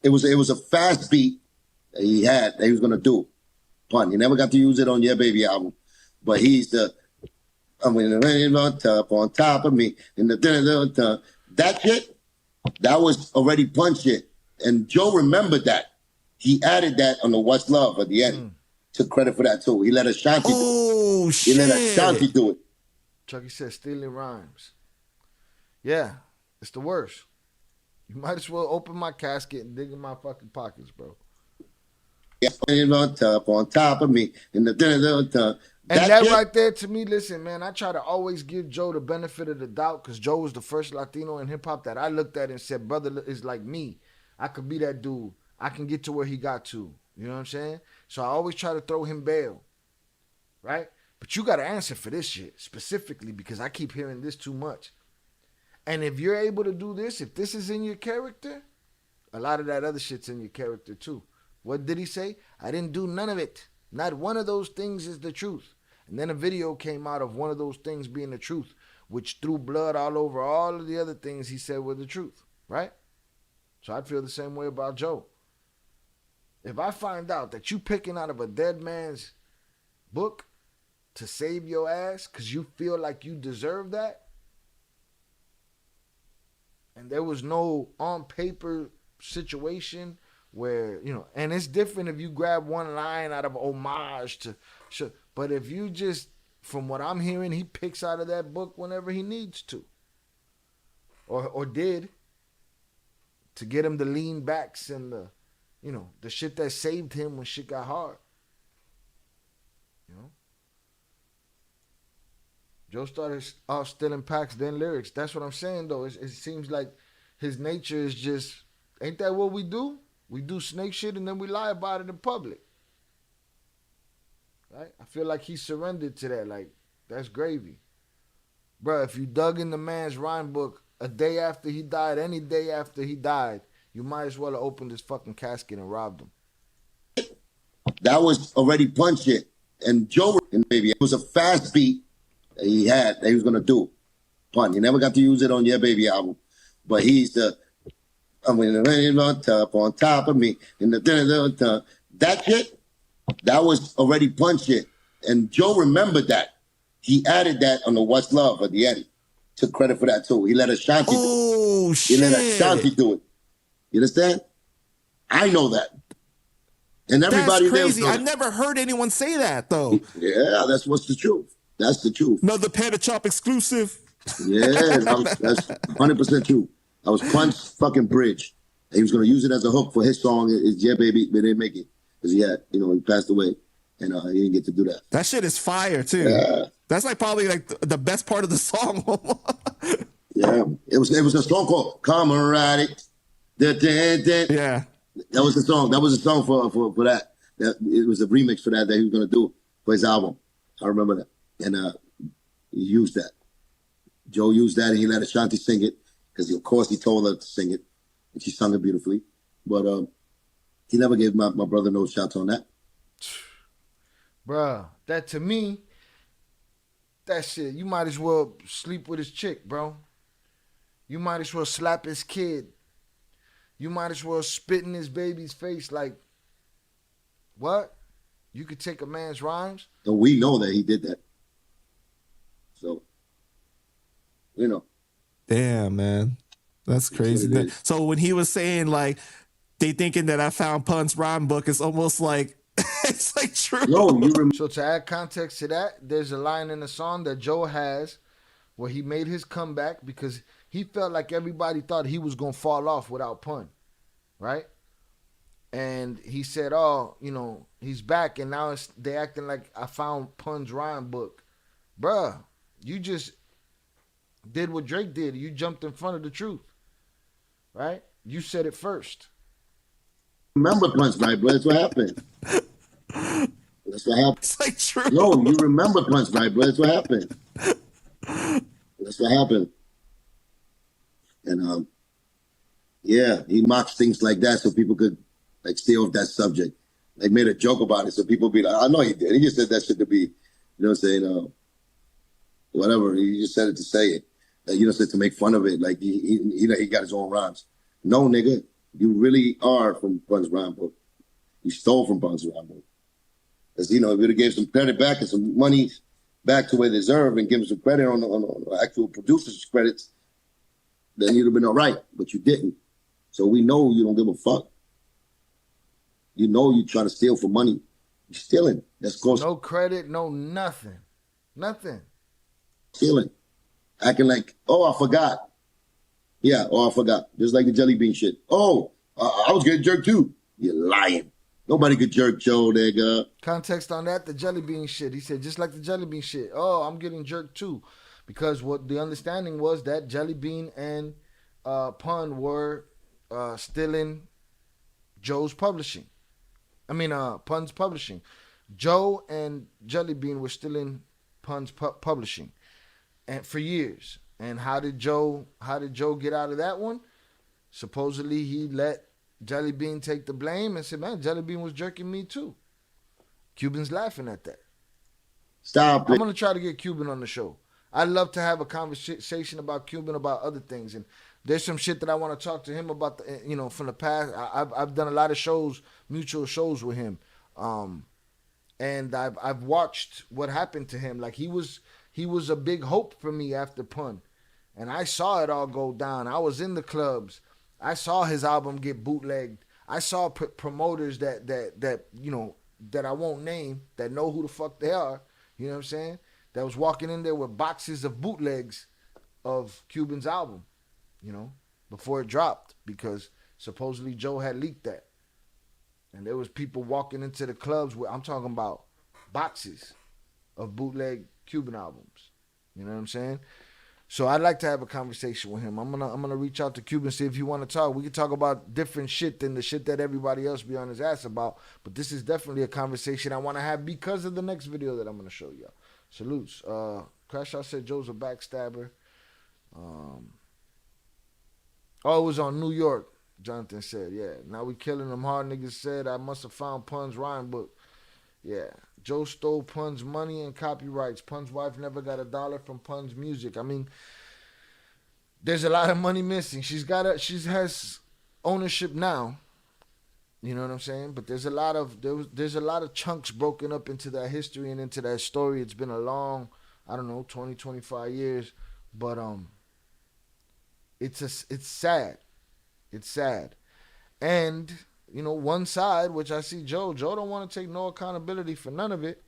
it was a fast beat that he was gonna do. Pun. He never got to use it on Yeah Baby album, but he's I'm gonna rain on top of me in the that shit. That was already Pun shit, and Joe remembered that. He added that on the What's Love at the end. Took credit for that too. He let Ashanti do it. Oh, shit. He let Ashanti do it. Chucky said stealing rhymes. Yeah, it's the worst. You might as well open my casket and dig in my fucking pockets, bro. Yeah, on top of me in the And that right there, to me, listen, man, I try to always give Joe the benefit of the doubt because Joe was the first Latino in hip-hop that I looked at and said, brother is like me. I could be that dude. I can get to where he got to. You know what I'm saying? So I always try to throw him bail, right? But you got to answer for this shit specifically because I keep hearing this too much. And if you're able to do this, if this is in your character, a lot of that other shit's in your character too. What did he say? I didn't do none of it. Not one of those things is the truth. And then a video came out of one of those things being the truth, which threw blood all over all of the other things he said were the truth, right? So I'd feel the same way about Joe. If I find out that you picking out of a dead man's book to save your ass because you feel like you deserve that, and there was no on paper situation where, you know, and it's different if you grab one line out of homage to, but if you just, from what I'm hearing, he picks out of that book whenever he needs to, or did, to get him the lean backs and the, you know, the shit that saved him when shit got hard. You know, Joe started off stealing packs, then lyrics. That's what I'm saying, though. It seems like his nature is just, ain't that what we do? We do snake shit and then we lie about it in public. Right? I feel like he surrendered to that. Like, that's gravy. Bruh, if you dug in the man's rhyme book a day after he died, any day after he died, you might as well have opened his fucking casket and robbed him. That was already punch it. And Joe, and baby, it was a fast beat that he had that he was gonna do. Pun. He never got to use it on Yeah Baby album, but he's the I'm on top of me in the that shit. That was already punch it, and Joe remembered that. He added that on the What's Love at the end. Took credit for that too. He let Ashanti do it. Shit. He let Ashanti do it. You understand? I know that. And everybody That's crazy. there. I've never heard anyone say that though. Yeah, that's what's the truth. That's the truth. Another Panda Chop exclusive. Yeah, that's 100% true. I was Punch fucking Bridge. He was going to use it as a hook for his song, It's Yeah Baby, but they didn't make it. Because he had, you know, he passed away. And he didn't get to do that. That shit is fire too. Yeah. That's like probably like the best part of the song. Yeah. It was a song called Camaraderie. Yeah. That was the song. That was the song for that. It was a remix for that he was going to do for his album. I remember that. And he used that. Joe used that and he let Ashanti sing it. Because, of course, he told her to sing it. And she sung it beautifully. But he never gave my brother no shots on that. Bruh, that to me, that shit, you might as well sleep with his chick, bro. You might as well slap his kid. You might as well spit in his baby's face. Like, what? You could take a man's rhymes? And we know that he did that. So, you know. Damn, man. That's crazy. So when he was saying, like, they thinking that I found Pun's rhyme book, it's almost like, it's like true. Yo, you remember? So to add context to that, there's a line in the song that Joe has where he made his comeback because he felt like everybody thought he was going to fall off without Pun, right? And he said, oh, you know, he's back and now they acting like I found Pun's rhyme book. Bruh, you just did what Drake did. You jumped in front of the truth, right? You said it first. Remember Punch, right, bro? That's what happened. That's what happened. It's like true. Yo, you remember Punch, right, bro? That's what happened. That's what happened. And yeah, he mocks things like that so people could like stay off that subject. Like made a joke about it so people be like, I know he did. He just said that shit to be, you know what I'm saying? Whatever. He just said it to say it. You know, said to make fun of it. Like he got his own rhymes. No, nigga, you really are from Pun's rhyme book. You stole from Pun's rhyme book. Because, you know, if you'd have gave some credit back and some money back to where they deserve and give them some credit on the actual producer's credits, then you'd have been all right. But you didn't. So we know you don't give a fuck. You know you try to steal for money. You're stealing. That's called no credit, no nothing. Nothing. Stealing. Acting like, oh, I forgot. Yeah, oh, I forgot. Just like the jelly bean shit. Oh, I was getting jerked too. You're lying. Nobody could jerk Joe, nigga. Context on that, the jelly bean shit. He said, just like the jelly bean shit. Oh, I'm getting jerked too. Because what the understanding was that Jelly Bean and Pun were stealing Joe's publishing. I mean, Pun's publishing. Joe and Jelly Bean were stealing Pun's publishing, and for years. And how did Joe get out of that one? Supposedly he let Jelly Bean take the blame and said, man, Jelly Bean was jerking me too. Cubans laughing at that. Stop I'm it. gonna try to get Cuban on the show. I'd love to have a conversation about Cuban, about other things, and there's some shit that I want to talk to him about. From the past, I've done a lot of shows, mutual shows with him, and I've watched what happened to him. Like he was a big hope for me after Pun, and I saw it all go down. I was in the clubs. I saw his album get bootlegged. I saw promoters that I won't name that know who the fuck they are. You know what I'm saying? That was walking in there with boxes of bootlegs of Cuban's album, before it dropped, because supposedly Joe had leaked that. And there was people walking into the clubs with, I'm talking about boxes of bootleg Cuban albums. You know what I'm saying? So I'd like to have a conversation with him. I'm gonna reach out to Cuban, see if you want to talk. We can talk about different shit than the shit that everybody else be on his ass about. But this is definitely a conversation I want to have because of the next video that I'm gonna show y'all. Salutes. Crash Out said Joe's a backstabber. It was on New York. Jonathan said, yeah. Now we killing them hard. Niggas said I must have found Pun's rhyme book. Yeah. Joe stole Pun's money and copyrights. Pun's wife never got $1 from Pun's music. I mean, there's a lot of money missing. She has ownership now. You know what I'm saying? But there's a lot of chunks broken up into that history and into that story. It's been a long, 20, 25 years. But it's sad. It's sad. And one side, which I see Joe don't want to take no accountability for none of it.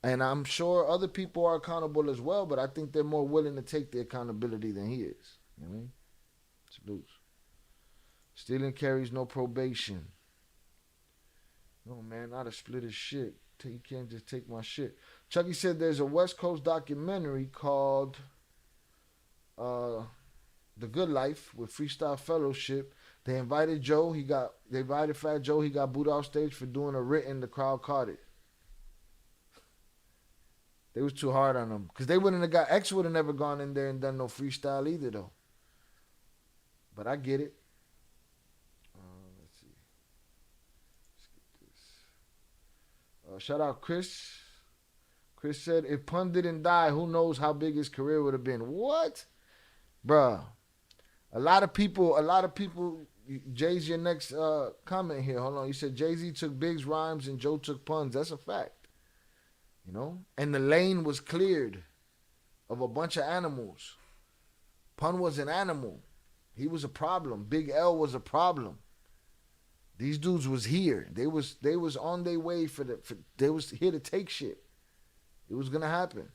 And I'm sure other people are accountable as well, but I think they're more willing to take the accountability than he is. You know what I mean? Salutes. Stealing carries no probation. No, man, not a split of shit. You can't just take my shit. Chucky said there's a West Coast documentary called The Good Life with Freestyle Fellowship. They invited Joe. They invited Fat Joe. He got booed off stage for doing a written. The crowd caught it. They was too hard on him. Because they wouldn't have got, X would have never gone in there and done no freestyle either, though. But I get it. Let's see. Let's get this. Shout out Chris. Chris said, if Pun didn't die, who knows how big his career would have been. What? Bruh. A lot of people, Jay's your next comment here. Hold on. You said Jay-Z took Big's rhymes and Joe took Pun's. That's a fact. And the lane was cleared of a bunch of animals. Pun was an animal. He was a problem. Big L was a problem. These dudes was here. They was on their way they was here to take shit. It was gonna happen.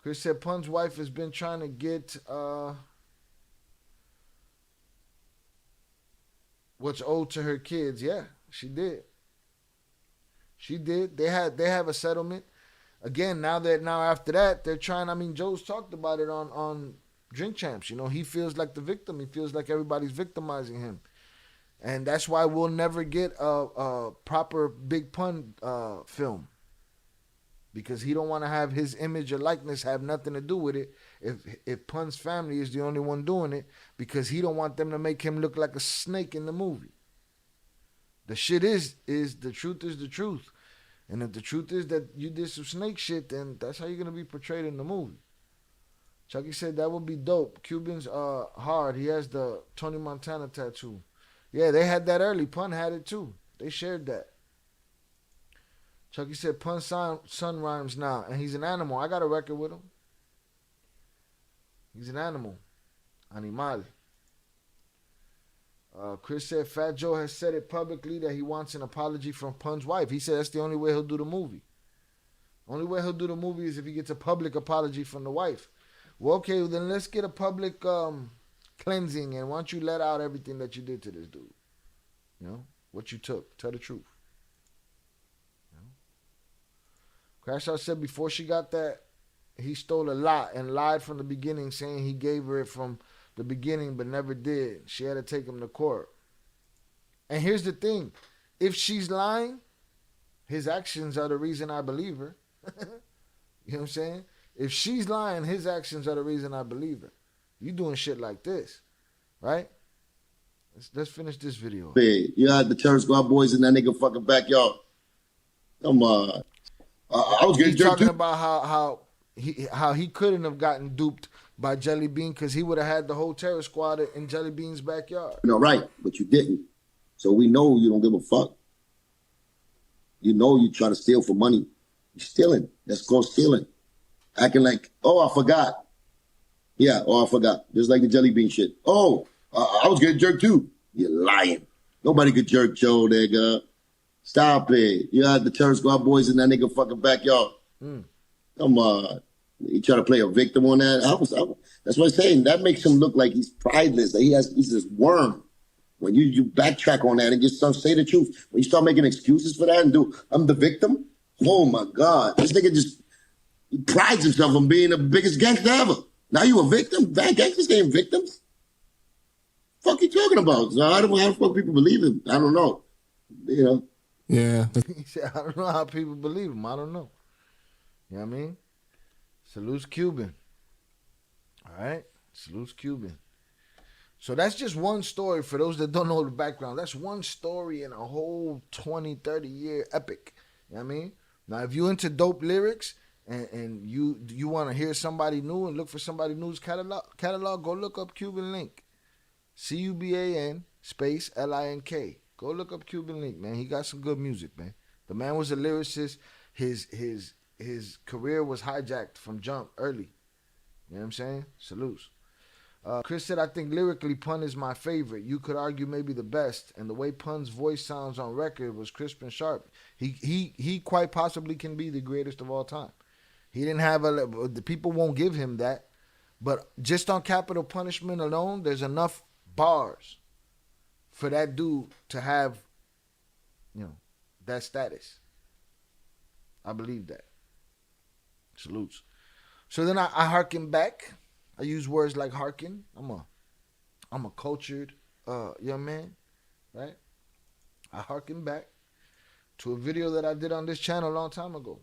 Chris said Pun's wife has been trying to get what's owed to her kids. Yeah, she did. She did. They have a settlement. Again, now after that, they're trying. Joe's talked about it on Drink Champs. He feels like the victim. He feels like everybody's victimizing him. And that's why we'll never get a proper Big Pun film. Because he don't want to have his image or likeness have nothing to do with it if Pun's family is the only one doing it, because he don't want them to make him look like a snake in the movie. The shit is the truth is the truth. And if the truth is that you did some snake shit, then that's how you're going to be portrayed in the movie. Chucky said that would be dope. Cuban's hard. He has the Tony Montana tattoo. Yeah, they had that early. Pun had it too. They shared that. Chucky said Pun's son rhymes now, and he's an animal. I got a record with him. He's an animal. Animal. Chris said Fat Joe has said it publicly that he wants an apology from Pun's wife. He said that's the only way he'll do the movie. Only way he'll do the movie is if he gets a public apology from the wife. Well, okay, then let's get a public cleansing, and why don't you let out everything that you did to this dude? What you took. Tell the truth. Crash Out said before she got that, he stole a lot and lied from the beginning, saying he gave her it from the beginning but never did. She had to take him to court. And here's the thing. If she's lying, his actions are the reason I believe her. You know what I'm saying? If she's lying, his actions are the reason I believe her. You doing shit like this, right? Let's finish this video. You had the Terror Squad boys in that nigga fucking backyard. Come on. I was getting He's jerked talking too. about how he couldn't have gotten duped by Jelly Bean because he would have had the whole terror squad in Jelly Bean's backyard. Right, but you didn't. So we know you don't give a fuck. You know you trying to steal for money. You're stealing. That's called stealing. Acting like, oh, I forgot. Yeah, oh, I forgot. Just like the Jelly Bean shit. Oh, I was getting jerked too. You're lying. Nobody could jerk Joe, nigga. Stop it. You had the terror squad boys in that nigga fucking backyard. Come on. You try to play a victim on that? That's what I'm saying. That makes him look like he's prideless. That he's this worm. When you backtrack on that and just start say the truth, when you start making excuses for that and do, I'm the victim. Oh my God, this nigga just prides himself on being the biggest gangster ever. Now you a victim? Bad gangsters ain't victims. Fuck you talking about? So how the fuck people believe him? I don't know. You know. Yeah. He said, I don't know how people believe him. I don't know. You know what I mean? Salutes Cuban. All right? Salutes Cuban. So that's just one story for those that don't know the background. That's one story in a whole 20, 30-year epic. You know what I mean? Now, if you into dope lyrics and you want to hear somebody new and look for somebody new's catalog, go look up Cuban Link. Cuban space Link. Go look up Cuban Link, man. He got some good music, man. The man was a lyricist. His career was hijacked from jump early. You know what I'm saying? Salutes. Chris said, I think lyrically Pun is my favorite. You could argue maybe the best. And the way Pun's voice sounds on record was crisp and sharp. He quite possibly can be the greatest of all time. He didn't have the people won't give him that. But just on Capital Punishment alone, there's enough bars for that dude to have, that status. I believe that. Salutes. So then I harken back. I use words like harken. I'm a cultured young man, right? I harken back to a video that I did on this channel a long time ago.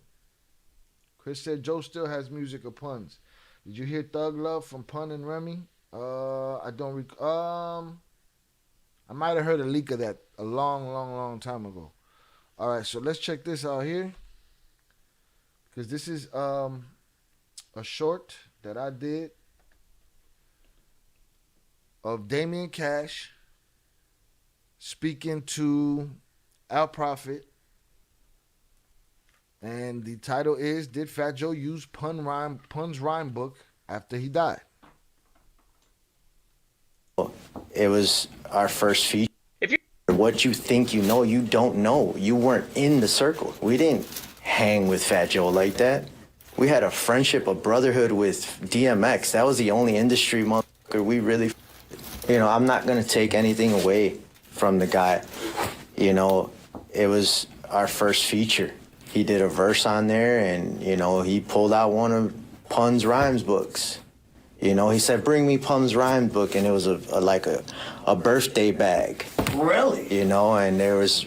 Chris said Joe still has music of puns. Did you hear Thug Love from Pun and Remy? I don't recall. I might have heard a leak of that a long time ago. All right, so let's check this out here. Because this is a short that I did of Damian Cash speaking to Al Prophet. And the title is, Did Fat Joe use Pun's rhyme book after he died? It was our first feature. What you think you know, you don't know. You weren't in the circle. We didn't hang with Fat Joe like that. We had a friendship, a brotherhood with DMX. That was the only industry motherfucker we really... I'm not going to take anything away from the guy. It was our first feature. He did a verse on there, and, he pulled out one of Pun's rhymes books. He said, bring me Pun's rhyme book, and it was a birthday bag. Really? And there was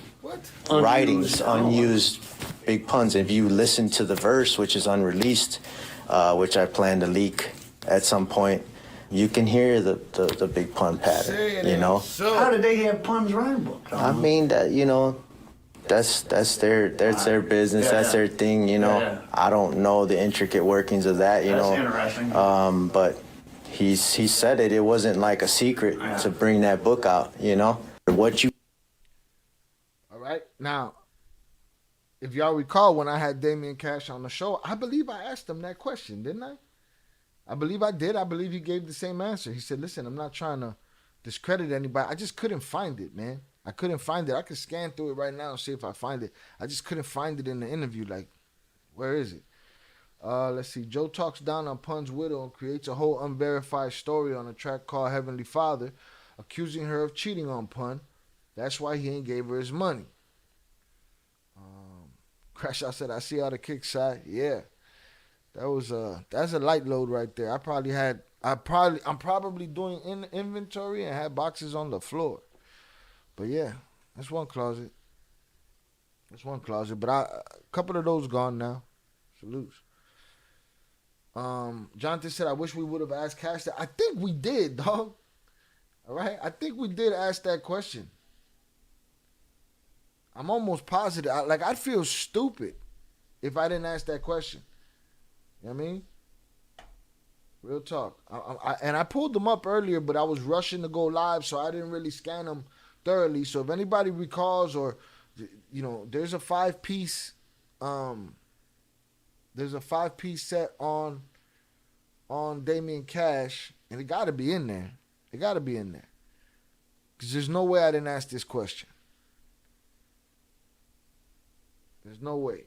writings, unused big puns. If you listen to the verse, which is unreleased, which I plan to leak at some point, you can hear the big pun pattern, How did they have Pun's rhyme book? I mean, that's their business, Yeah, that's yeah. their thing, Yeah. I don't know the intricate workings of that, That's interesting. but he said it wasn't like a secret to bring that book out, what you... All right. Now, if y'all recall, when I had Damian Cash on the show, I believe I asked him that question, didn't I? I believe I did. I believe he gave the same answer. He said, listen, I'm not trying to discredit anybody. I just couldn't find it, man. I couldn't find it. I could scan through it right now and see if I find it. I just couldn't find it in the interview. Like, where is it? Let's see. Joe talks down on Pun's widow and creates a whole unverified story on a track called Heavenly Father, accusing her of cheating on Pun. That's why he ain't gave her his money. Crash Out said, I see how the kick side. Yeah. That's a light load right there. I'm probably doing inventory and had boxes on the floor. But yeah, that's one closet. But a couple of those gone now. Salutes. Jonathan said, I wish we would have asked Cash that. I think we did, dog. All right? I think we did ask that question. I'm almost positive. I'd feel stupid if I didn't ask that question. You know what I mean? Real talk. And I pulled them up earlier, but I was rushing to go live, so I didn't really scan them thoroughly. So if anybody recalls, or you know, there's a 5-piece set on Damian Cash, and it got to be in there. It got to be in there. Because there's no way I didn't ask this question. There's no way.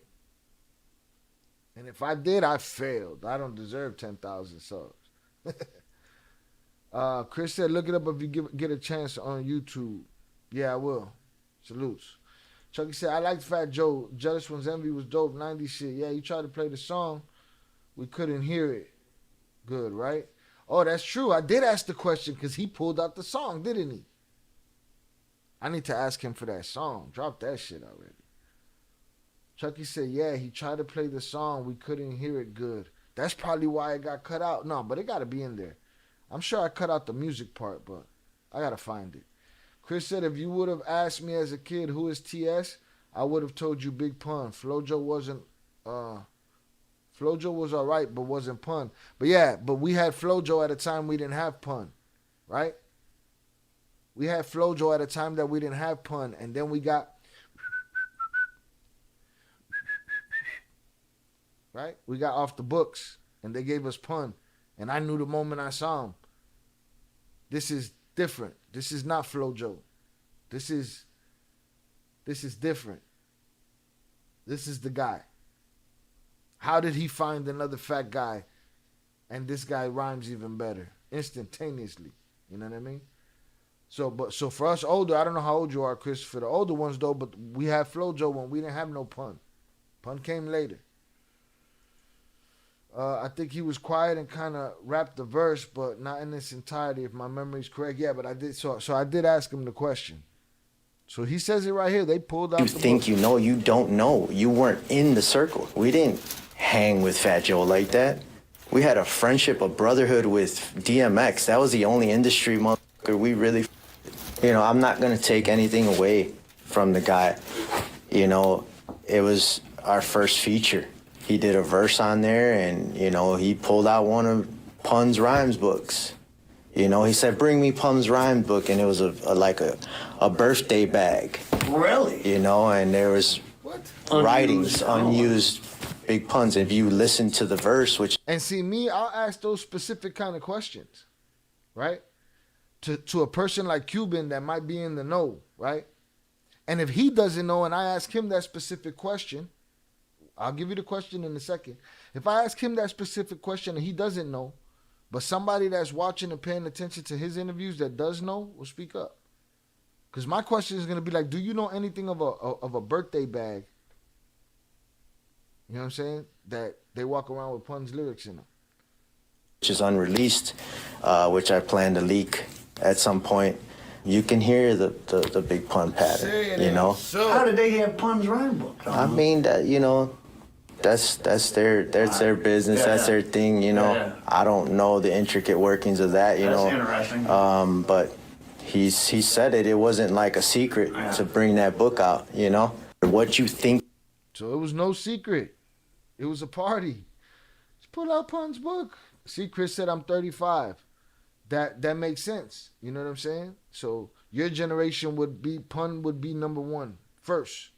And if I did, I failed. I don't deserve 10,000 subs. Chris said, look it up if you get a chance on YouTube. Yeah, I will. Salutes. Chucky said, I liked Fat Joe. Jealous One's Envy was dope. 90s shit. Yeah, he tried to play the song. We couldn't hear it. Good, right? Oh, that's true. I did ask the question because he pulled out the song, didn't he? I need to ask him for that song. Drop that shit already. Chucky said, yeah, he tried to play the song. We couldn't hear it good. That's probably why it got cut out. No, but it got to be in there. I'm sure I cut out the music part, but I got to find it. Chris said, if you would have asked me as a kid who is TS, I would have told you Big Pun. Flojo was all right, but wasn't Pun. But yeah, but we had Flojo at a time we didn't have Pun, right? We had Flojo at a time that we didn't have Pun, and then we got... Right? We got Off the Books, and they gave us Pun. And I knew the moment I saw him, this is different. This is not Flojo. This is different. This is the guy. How did he find another fat guy and this guy rhymes even better? Instantaneously. You know what I mean? So for us older, I don't know how old you are, Chris. For the older ones though, but we had Flojo when we didn't have no Pun. Pun came later. I think he was quiet and kind of rapped the verse, but not in its entirety, if my memory's correct. Yeah, but I did. So I did ask him the question. So he says it right here. They pulled out. You think you know, you don't know. You weren't in the circle. We didn't hang with Fat Joe like that. We had a friendship, a brotherhood with DMX. That was the only industry motherfucker we really. You know, I'm not gonna take anything away from the guy. You know, it was our first feature. He did a verse on there, and, you know, he pulled out one of Pun's rhymes books. You know, he said, bring me Pun's rhyme book, and it was like a birthday bag. Really? You know, and there was writings, unused Big Puns. If you listen to the verse, which... And see, me, I'll ask those specific kind of questions, right? To a person like Cuban that might be in the know, right? And if he doesn't know and I ask him that specific question... I'll give you the question in a second. If I ask him that specific question and he doesn't know, but somebody that's watching and paying attention to his interviews that does know will speak up. Because my question is going to be like, do you know anything of a birthday bag? You know what I'm saying? That they walk around with Pun's lyrics in them. Which is unreleased, which I plan to leak at some point. You can hear the Big Pun pattern, you know? How did they have Pun's rhyme book? I mean, that, you know... That's their business. Yeah. That's their thing, you know. Yeah. I don't know the intricate workings of that, you know. That's interesting. But he said it. It wasn't like a secret to bring that book out, you know. What you think? So it was no secret. It was a party. Just pull out Pun's book. See, Chris said I'm 35. That makes sense. You know what I'm saying? So your generation Pun would be number one first,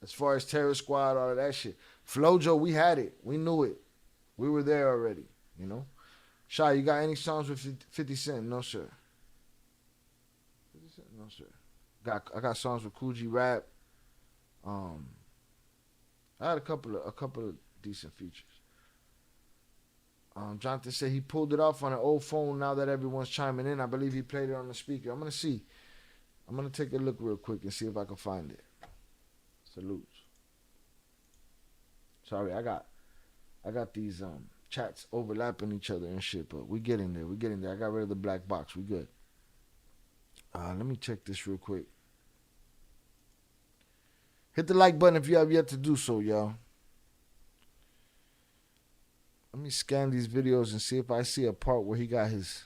as far as Terror Squad, all of that shit. Flojo, we had it. We knew it. We were there already, you know? Shy, you got any songs with 50 Cent? No, sir. 50 Cent? No, sir. I got songs with Coogee Rap. I had a couple of decent features. Jonathan said he pulled it off on an old phone now that everyone's chiming in. I believe he played it on the speaker. I'm going to see. I'm going to take a look real quick and see if I can find it. Salutes. Sorry, I got these chats overlapping each other and shit, but we getting there. I got rid of the black box. We good. Let me check this real quick. Hit the like button if you have yet to do so, y'all. Let me scan these videos and see if I see a part where he got his...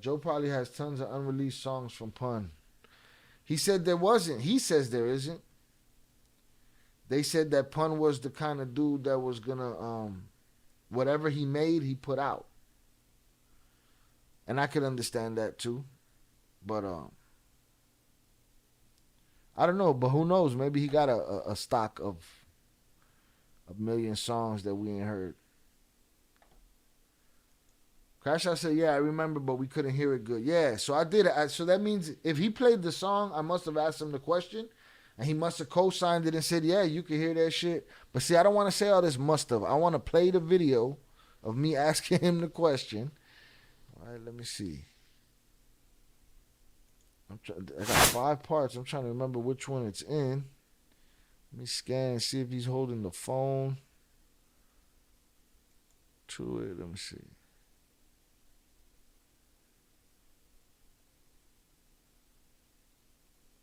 Joe probably has tons of unreleased songs from Pun. He said there wasn't. He says there isn't. they said that Pun was the kind of dude that was gonna whatever he made, he put out. And I could understand that too. But I don't know, but who knows? Maybe he got a stock of a million songs that we ain't heard. Crash Out said, yeah, I remember, but we couldn't hear it good. Yeah, so I did it. So that means if he played the song, I must have asked him the question, and he must have co-signed it and said, yeah, you can hear that shit. But see, I don't want to say all this must have. I want to play the video of me asking him the question. All right, let me see. I got 5 parts. I'm trying to remember which one it's in. Let me scan and see if he's holding the phone to it. Let me see.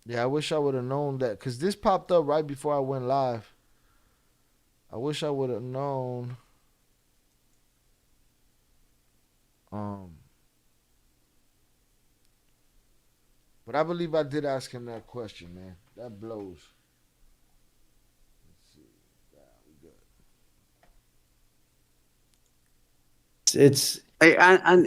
Yeah, I wish I would have known that, because this popped up right before I went live. I wish I would have known. But I believe I did ask him that question, man. That blows. Let's see. Yeah, we good. It's and on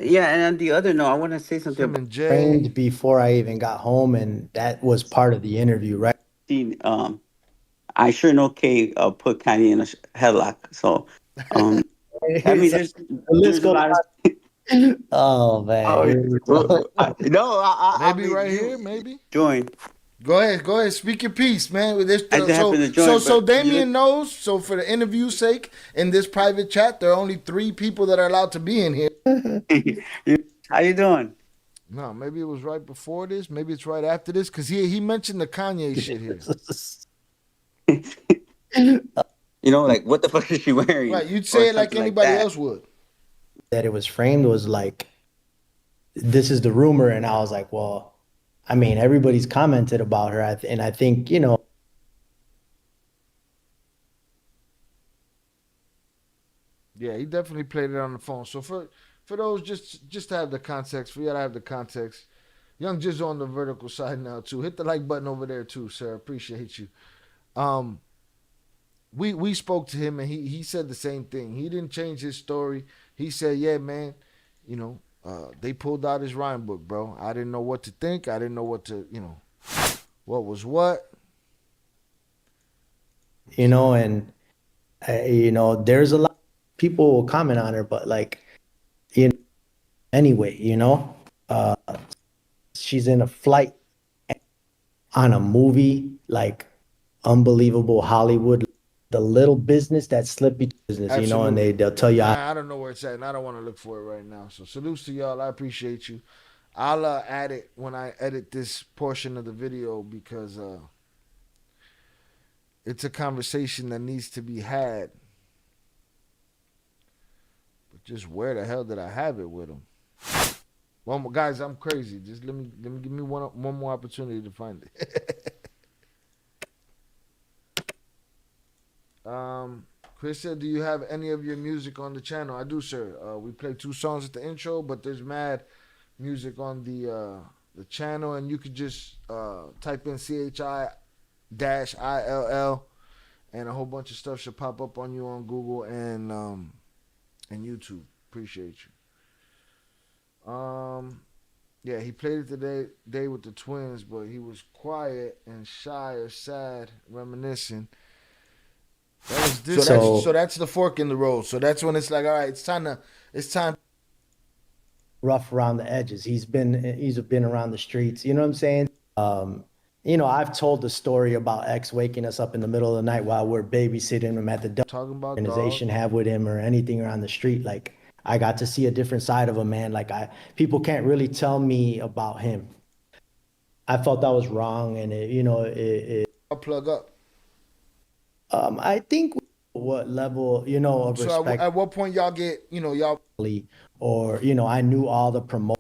the other note, I want to say something Him about and Jay. Trained before I even got home, and that was part of the interview, right? I sure know Kay put Kanye in a headlock. So I mean, there's a lot of. Oh man. Maybe right here, maybe. Join. Go ahead. Speak your piece, man. With this, I just happened to join, so but Damien knows. So for the interview's sake, in this private chat, there are only 3 people that are allowed to be in here. How you doing? No, maybe it was right before this. Maybe it's right after this, because he mentioned the Kanye shit here. Like, what the fuck is she wearing? Right, you'd say it like anybody else would. That it was framed was like, this is the rumor, and I was like, well, I mean, everybody's commented about her, and I think, Yeah, he definitely played it on the phone. So for those, just to have the context, for y'all to have the context, Young Jizz on the vertical side now too. Hit the like button over there too, sir. Appreciate you. We spoke to him, and he said the same thing. He didn't change his story. He said, yeah, man, they pulled out his rhyme book, bro. I didn't know what to think. I didn't know what to, what was what. and there's a lot of people will comment on her, but like, anyway, she's in a flight on a movie, like unbelievable Hollywood, the little business that slipped between business, Absolutely. and they'll tell you. I don't know where it's at, and I don't want to look for it right now. So salutes to y'all. I appreciate you. I'll add it when I edit this portion of the video, because it's a conversation that needs to be had. But just where the hell did I have it with him? Well, guys, I'm crazy. Just let me give me one more opportunity to find it. Chris said, do you have any of your music on the channel? I do, sir. We play 2 songs at the intro, but there's mad music on the channel, and you could just type in CHI-ILL, and a whole bunch of stuff should pop up on you on Google and YouTube. Appreciate you. Yeah, he played it today with the twins, but he was quiet and shy or sad, reminiscing. So that's the fork in the road. So that's when it's like, all right, it's time. Rough around the edges. He's been around the streets. You know what I'm saying? I've told the story about X waking us up in the middle of the night while we're babysitting him at the Talking about organization have with him or anything around the street. Like, I got to see a different side of him, man. Like, people can't really tell me about him. I felt that was wrong, and I'll plug up. I think what level, of respect. So at what point y'all get, y'all, or I knew all the promote.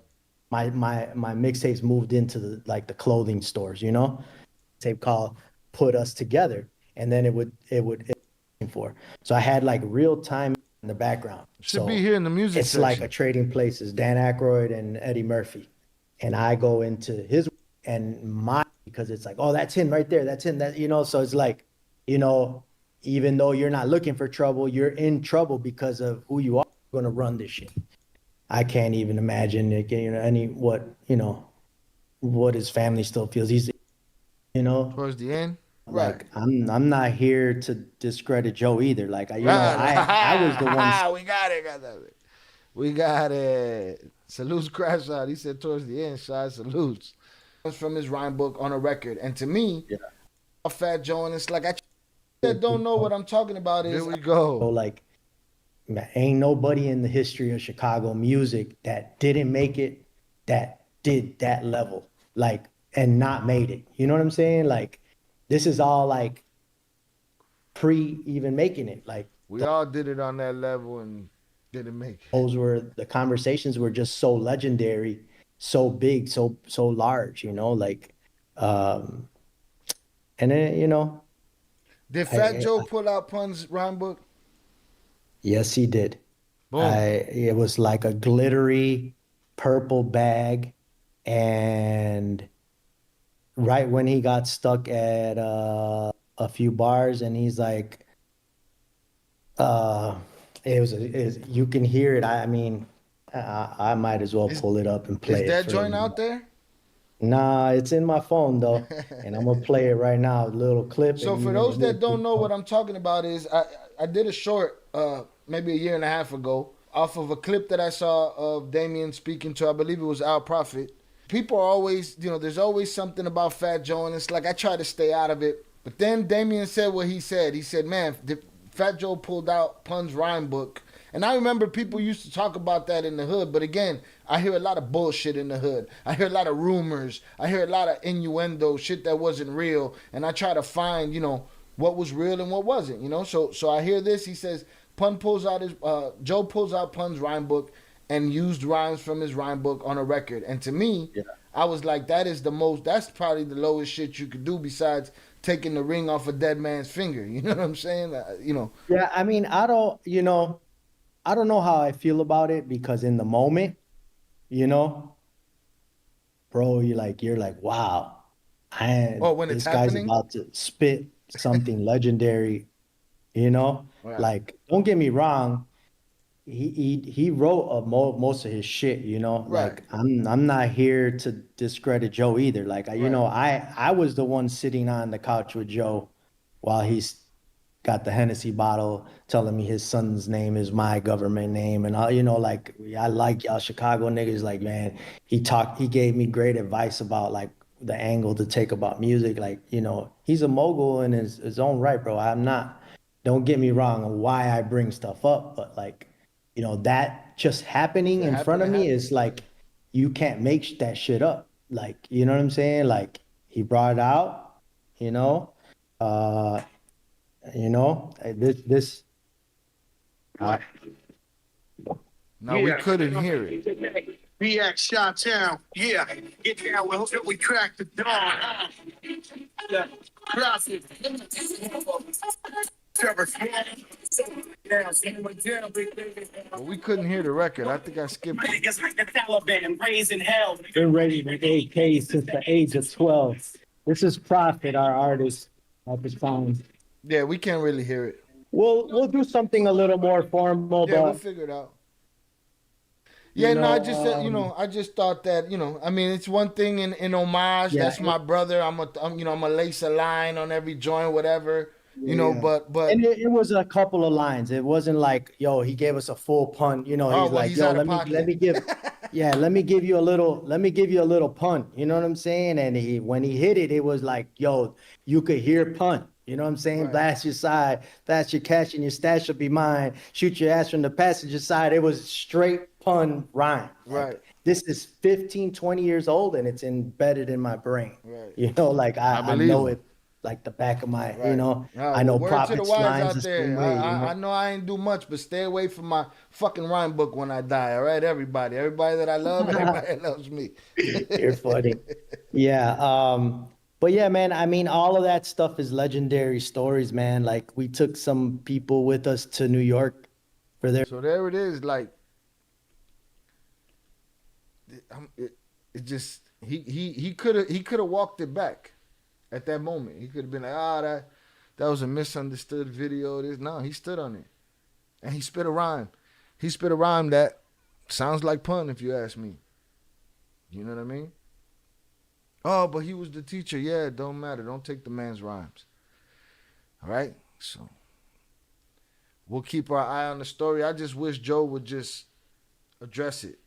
My mixtapes moved into the clothing stores, tape called Put Us Together, and then it would for. So I had like real time in the background. Should be here in the music It's section. like a trading places, Dan Aykroyd and Eddie Murphy, and I go into his and my, because it's like, oh, that's him right there, that's him, so it's like, even though you're not looking for trouble, you're in trouble because of who you are. Going to run this shit. I can't even imagine what his family still feels. He's, Towards the end, right? like I'm not here to discredit Joe either. Like I was the one. Right. We got it. We got it. Salutes crash out. He said towards the end, shy salutes. Comes from his rhyme book on a record, and to me, Fat Joe, and it's like I that don't know what I'm talking about is. Here we So go. like, man, ain't nobody in the history of Chicago music that didn't make it, that did that level, like, and not made it. You know what I'm saying? Like, this is all like pre even making it. Like, We all did it on that level and didn't make it. those were the conversations were just so legendary, so big, so large. Like, um, and then Did Fat Joe pull out Pun's rhyme book? yes, he did. Boom. It was like a glittery purple bag, and right when he got stuck at a few bars, and he's like, you can hear it. I mean, I might as well pull it up and play Is it that for joint you. out there? Nah, it's in my phone though, and I'm gonna play it right now. A little clip. So and for you're gonna those hear that don't know what it. I'm talking about is I did a short maybe a year and a half ago off of a clip that I saw of Damien speaking to, I believe it was Al Prophet. People are always, there's always something about Fat Joe, and it's like I try to stay out of it. But then Damien said what he said. He said, man, Fat Joe pulled out Pun's rhyme book. And I remember people used to talk about that in the hood. But again, I hear a lot of bullshit in the hood. I hear a lot of rumors. I hear a lot of innuendo, shit that wasn't real. And I try to find, what was real and what wasn't, So I hear this. He says, Joe pulls out Pun's rhyme book and used rhymes from his rhyme book on a record. And to me, I was like, that's probably the lowest shit you could do besides taking the ring off a dead man's finger. You know what I'm saying? Yeah, I mean, I don't know how I feel about it because in the moment, you know, bro, you're like, wow, when it's this guy's happening? about to spit something legendary, you know? Right. Like, don't get me wrong, he wrote most of his shit, Right. Like I'm not here to discredit Joe either. Like I was the one sitting on the couch with Joe while he's got the Hennessy bottle telling me his son's name is my government name. And I, like I like y'all Chicago niggas. Like, man, he gave me great advice about like the angle to take about music. Like, he's a mogul in his own right, bro. Don't get me wrong on why I bring stuff up, but like, that just happening in front of me is like, you can't make that shit up. Like, you know what I'm saying? Like he brought it out, uh, this. No, we couldn't hear it. BX Shot Town, yeah. Get down, we cracked the dawn. Yeah. Gracias. Well, we couldn't hear the record. I think I skipped it. Been ready to AK since the age of 12. This is Prophet, our artist at the time. Yeah, we can't really hear it. We'll do something a little more formal, Yeah, we'll but figure it out. Yeah, I just said, I just thought that, I mean, it's one thing in homage. Yeah, That's my brother. I'm a lace a line on every joint, whatever. But and it was a couple of lines. It wasn't like, yo, he gave us a full pun. He's like, he's yo, out of let me give you a little pun. You know what I'm saying? And when he hit it, it was like, yo, you could hear pun. You know what I'm saying? Right. Blast your side, blast your cash, and your stash will be mine. Shoot your ass from the passenger side. It was straight pun rhyme. Right. Like, this is 15, 20 years old, and it's embedded in my brain. Right. Like I know it like the back of my, I know word to the Prophet's wise lines out the there. same way. I know I ain't do much, but stay away from my fucking rhyme book when I die. All right, everybody that I love, everybody that loves me. You're funny. Yeah. But yeah, man, I mean, all of that stuff is legendary stories, man. Like we took some people with us to New York for their. So there it is. Like, it just he could have walked it back at that moment. He could have been like, that was a misunderstood video. No, he stood on it. And he spit a rhyme. He spit a rhyme that sounds like pun, if you ask me. You know what I mean? Oh, but he was the teacher. Yeah, it don't matter. Don't take the man's rhymes. All right? So we'll keep our eye on the story. I just wish Joe would just address it.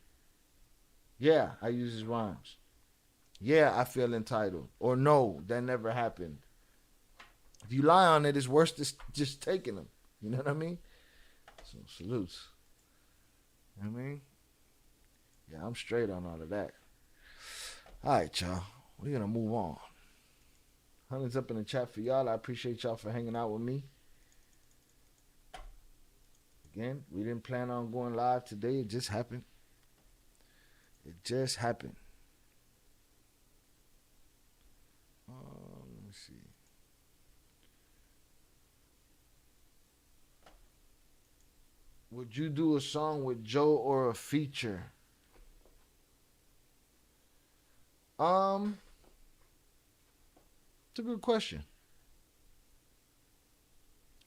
Yeah, I use his rhymes. Yeah, I feel entitled. Or no, that never happened. If you lie on it, it's worse than just taking them. You know what I mean? So salutes. You know what I mean? Yeah, I'm straight on all of that. All right, y'all. We're going to move on. Hundreds up in the chat for y'all. I appreciate y'all for hanging out with me. Again, we didn't plan on going live today. It just happened. It just happened. Let me see. Would you do a song with Joe or a feature? It's a good question.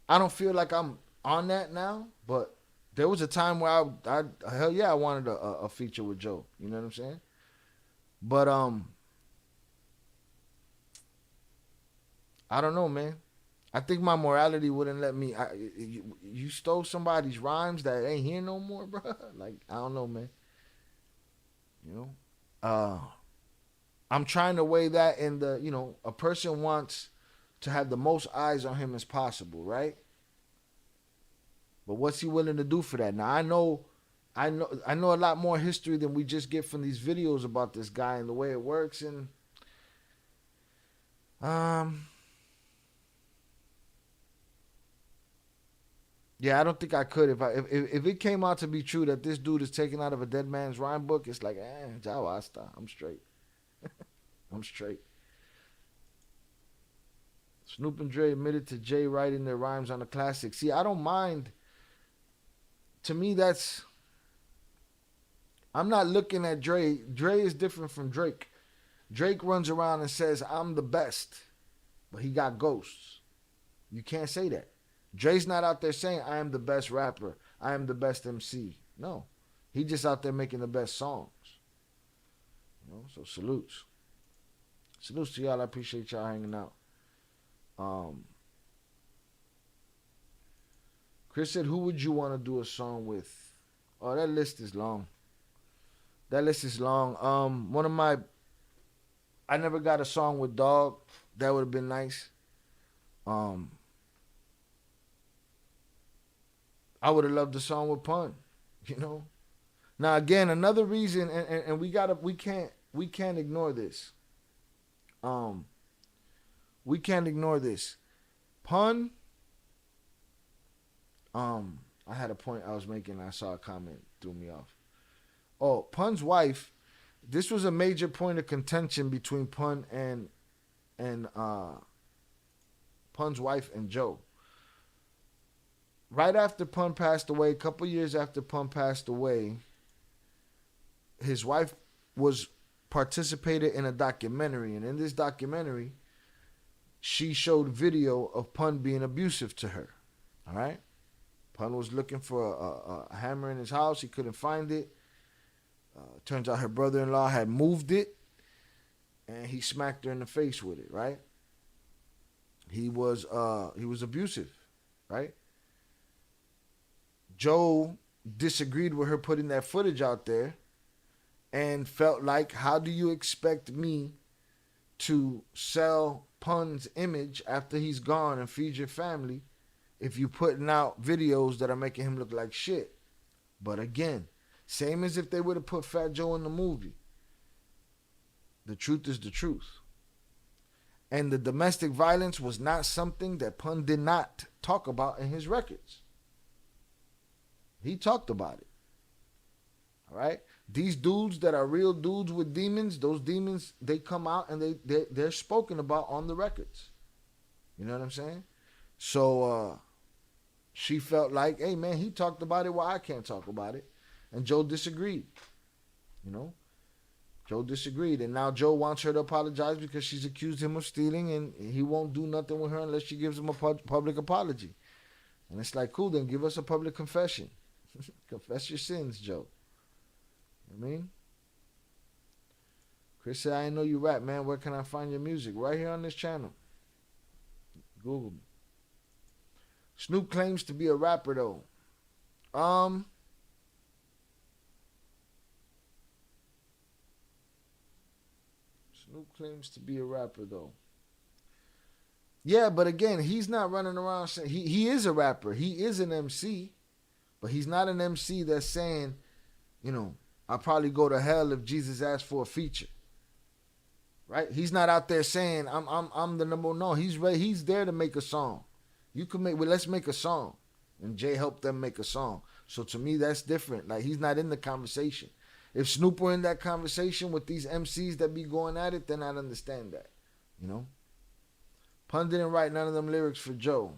I don't feel like I'm on that now, but there was a time where I hell yeah, I wanted a feature with Joe. You know what I'm saying? But I don't know, man. I think my morality wouldn't let me. You stole somebody's rhymes that ain't here no more, bro. Like, I don't know, man. You know, I'm trying to weigh that in the, a person wants to have the most eyes on him as possible, right? But what's he willing to do for that? Now I know a lot more history than we just get from these videos about this guy and the way it works, and yeah, I don't think I could. If it came out to be true that this dude is taken out of a dead man's rhyme book, it's like, Jawasta, I'm straight. I'm straight. Snoop and Dre admitted to Jay writing their rhymes on a classic. See, I don't mind. To me, I'm not looking at Dre. Dre is different from Drake. Drake runs around and says, I'm the best, but he got ghosts. You can't say that. Dre's not out there saying, I am the best rapper. I am the best MC. No. He just out there making the best songs. So salutes. Salutes to y'all. I appreciate y'all hanging out. Chris said, who would you want to do a song with? Oh, that list is long. I never got a song with Dog. That would have been nice. I would have loved a song with Pun. Now again, another reason, and we can't ignore this. We can't ignore this. Pun. I had a point I was making. I saw a comment, threw me off. Oh, Pun's wife. This was a major point of contention between Pun and Pun's wife and Joe. Right after Pun passed away, a couple years after Pun passed away, his wife was participated in a documentary, and in this documentary, she showed video of Pun being abusive to her. All right, Pun was looking for a hammer in his house. He couldn't find it. Turns out her brother-in-law had moved it, and he smacked her in the face with it. Right? He was abusive. Right? Joe disagreed with her putting that footage out there and felt like, how do you expect me to sell Pun's image after he's gone and feed your family if you putting out videos that are making him look like shit? But again, same as if they would have put Fat Joe in the movie. The truth is the truth. And the domestic violence was not something that Pun did not talk about in his records. He talked about it. All right? These dudes that are real dudes with demons, those demons, they come out and they're spoken about on the records. You know what I'm saying? So she felt like, hey, man, he talked about it while I can't talk about it. And Joe disagreed. Joe disagreed, and now Joe wants her to apologize because she's accused him of stealing, and he won't do nothing with her unless she gives him a public apology. And it's like, cool, then give us a public confession. Confess your sins, Joe. You know what I mean? Chris said, I didn't know you rap, man. Where can I find your music? Right here on this channel. Google me. Snoop claims to be a rapper, though. Snoop claims to be a rapper, though. Yeah, but again, he's not running around saying he is a rapper. He is an MC, but he's not an MC that's saying, you know, I'll probably go to hell if Jesus asked for a feature. Right? He's not out there saying I'm the number one. No, he's there to make a song. You can make, well, let's make a song. And Jay helped them make a song. So to me, that's different. Like, he's not in the conversation. If Snoop were in that conversation with these MCs that be going at it, then I'd understand that. You know? Pun didn't write none of them lyrics for Joe.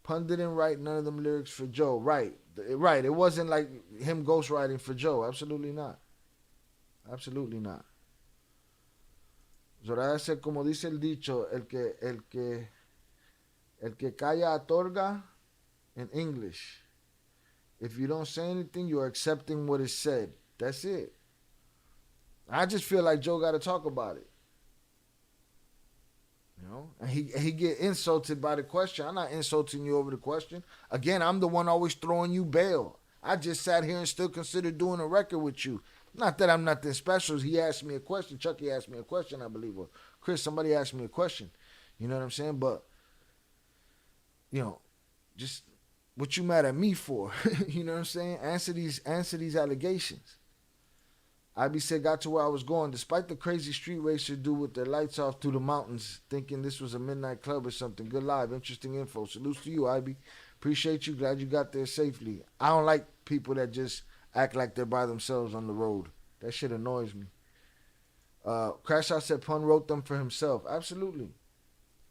Pun didn't write none of them lyrics for Joe. Right. Right. It wasn't like him ghostwriting for Joe. Absolutely not. Absolutely not. Zoraya said, como dice el dicho, el que calla otorga, in English. If you don't say anything, you're accepting what is said. That's it. I just feel like Joe got to talk about it. You know, and he get insulted by the question. I'm not insulting you over the question. Again, I'm the one always throwing you bail. I just sat here and still consider doing a record with you. Not that I'm nothing special. He asked me a question. Chucky asked me a question, I believe. Or Chris, somebody asked me a question. You know what I'm saying? But, you know, just what you mad at me for? You know what I'm saying? Answer these allegations. IB said, got to where I was going. Despite the crazy street racers do with their lights off through the mountains, thinking this was a midnight club or something. Good live. Interesting info. Salutes to you, IB. Appreciate you. Glad you got there safely. I don't like people that just act like they're by themselves on the road. That shit annoys me. Crash Out said Pun wrote them for himself. Absolutely.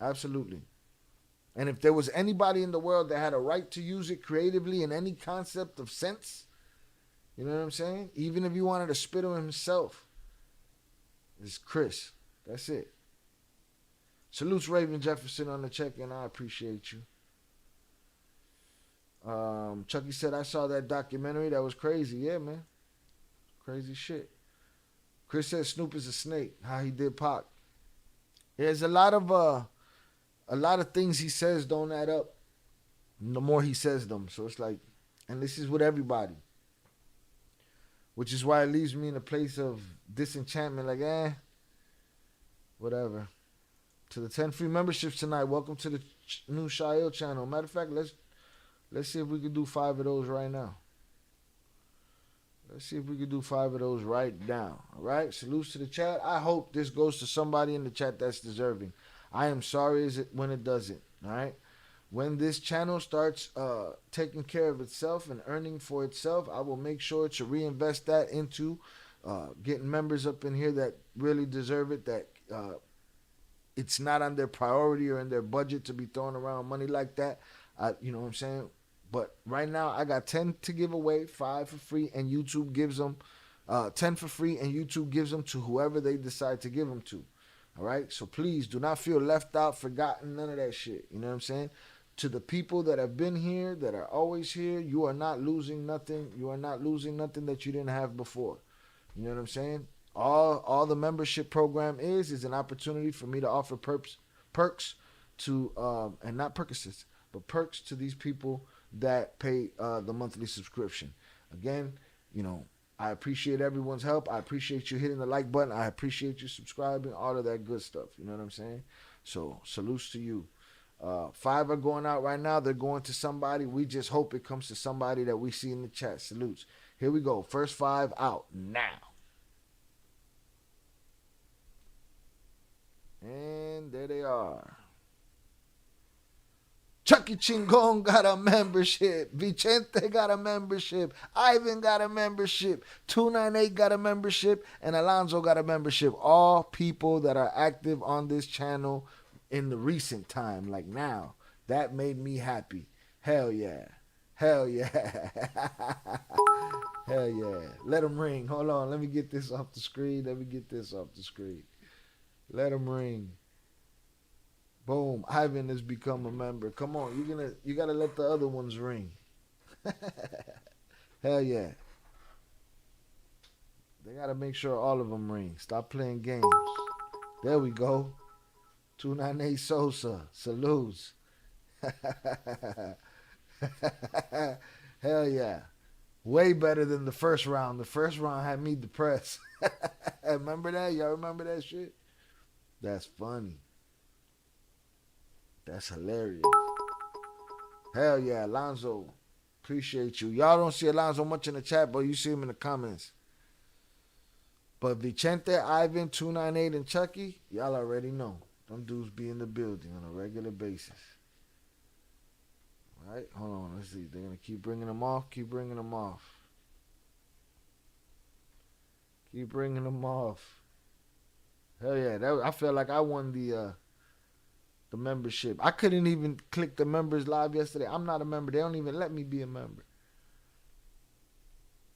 Absolutely. And if there was anybody in the world that had a right to use it creatively in any concept of sense, you know what I'm saying? Even if you wanted to spit on himself, it's Chris. That's it. Salutes Raven Jefferson on the check-in. I appreciate you. Chucky said, I saw that documentary. That was crazy. Yeah, man. Crazy shit. Chris said Snoop is a snake. How he did Pac. There's a lot of things he says don't add up. The more he says them. So it's like, and this is with everybody. Which is why it leaves me in a place of disenchantment. Like, whatever. To the 10 free memberships tonight. Welcome to the new Shail channel. Matter of fact, let's see if we can do 5 of those right now. Let's see if we can do 5 of those right now. All right? Salutes to the chat. I hope this goes to somebody in the chat that's deserving. I am sorry when it doesn't. All right? When this channel starts taking care of itself and earning for itself, I will make sure to reinvest that into getting members up in here that really deserve it, that it's not on their priority or in their budget to be throwing around money like that. You know what I'm saying? But right now, I got 10 to give away, 5 for free, and YouTube gives them 10 for free, and YouTube gives them to whoever they decide to give them to. All right? So please do not feel left out, forgotten, none of that shit. You know what I'm saying? To the people that have been here, that are always here, you are not losing nothing. You are not losing nothing that you didn't have before. You know what I'm saying? All the membership program is an opportunity for me to offer perks to, and not Percocets, but perks to these people that pay the monthly subscription. Again, you know, I appreciate everyone's help. I appreciate you hitting the like button. I appreciate you subscribing, all of that good stuff. You know what I'm saying? So salutes to you. 5 are going out right now. They're going to somebody. We just hope it comes to somebody that we see in the chat. Salutes. Here we go. First 5 out now. And there they are. Chucky Chingon got a membership. Vicente got a membership. Ivan got a membership. 298 got a membership. And Alonzo got a membership. All people that are active on this channel in the recent time, like now. That made me happy. Hell yeah. Hell yeah. Hell yeah. Let them ring. Hold on. Let me get this off the screen. Let them ring. Boom. Ivan has become a member. Come on. You gotta let the other ones ring. Hell yeah. They gotta make sure all of them ring. Stop playing games. There we go. 298 Sosa. Salutes. Hell yeah. Way better than the first round. The first round had me depressed. Remember that? Y'all remember that shit? That's funny. That's hilarious. Hell yeah, Alonzo. Appreciate you. Y'all don't see Alonzo much in the chat, but you see him in the comments. But Vicente, Ivan, 298, and Chucky, y'all already know. Them dudes be in the building on a regular basis. All right, hold on. Let's see. They're going to keep bringing them off. Keep bringing them off. Hell yeah. I felt like I won the membership. I couldn't even click the members live yesterday. I'm not a member. They don't even let me be a member.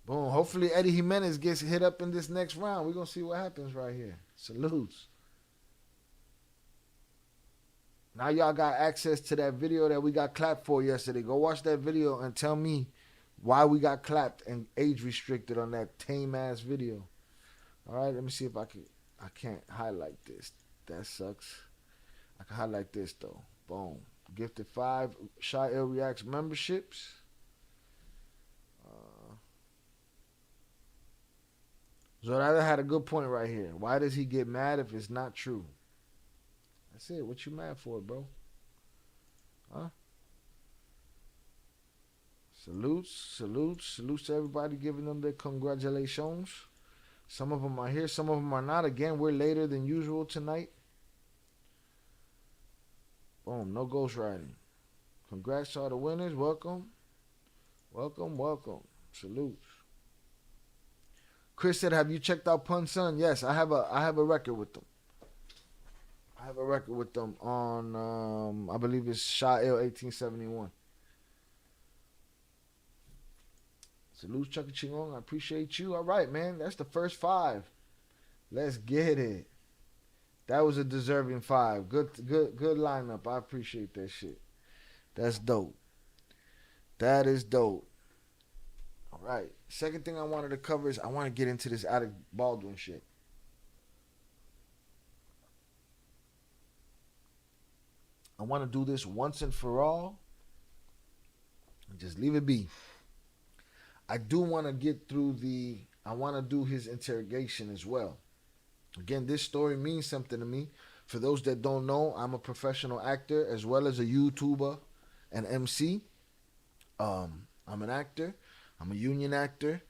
Boom. Hopefully Eddie Jimenez gets hit up in this next round. We're going to see what happens right here. Salutes. Now y'all got access to that video that we got clapped for yesterday. Go watch that video and tell me why we got clapped and age restricted on that tame ass video. All right, let me see if I can't highlight this. That sucks. I can highlight this though. Boom. Gifted 5 Shy Ill Reacts memberships. Zorada had a good point right here. Why does he get mad if it's not true? That's it. What you mad for, bro? Huh? Salutes to everybody, giving them their congratulations. Some of them are here, some of them are not. Again, we're later than usual tonight. Boom, no ghostwriting. Congrats to all the winners. Welcome. Salutes. Chris said, "Have you checked out Pun Sun?" Yes, I have a record with them. On I believe it's Shy L 1871. Salute Chucky Chingong. I appreciate you. All right, man. That's the first 5. Let's get it. That was a deserving 5. Good lineup. I appreciate that shit. That's dope. That is dope. All right. Second thing I wanted to cover is I want to get into this Alec Baldwin shit. I want to do this once and for all and just leave it be. I do want to get through I want to do his interrogation as well. Again, this story means something to me. For those that don't know, I'm a professional actor as well as a YouTuber and MC. I'm an actor. I'm a union actor.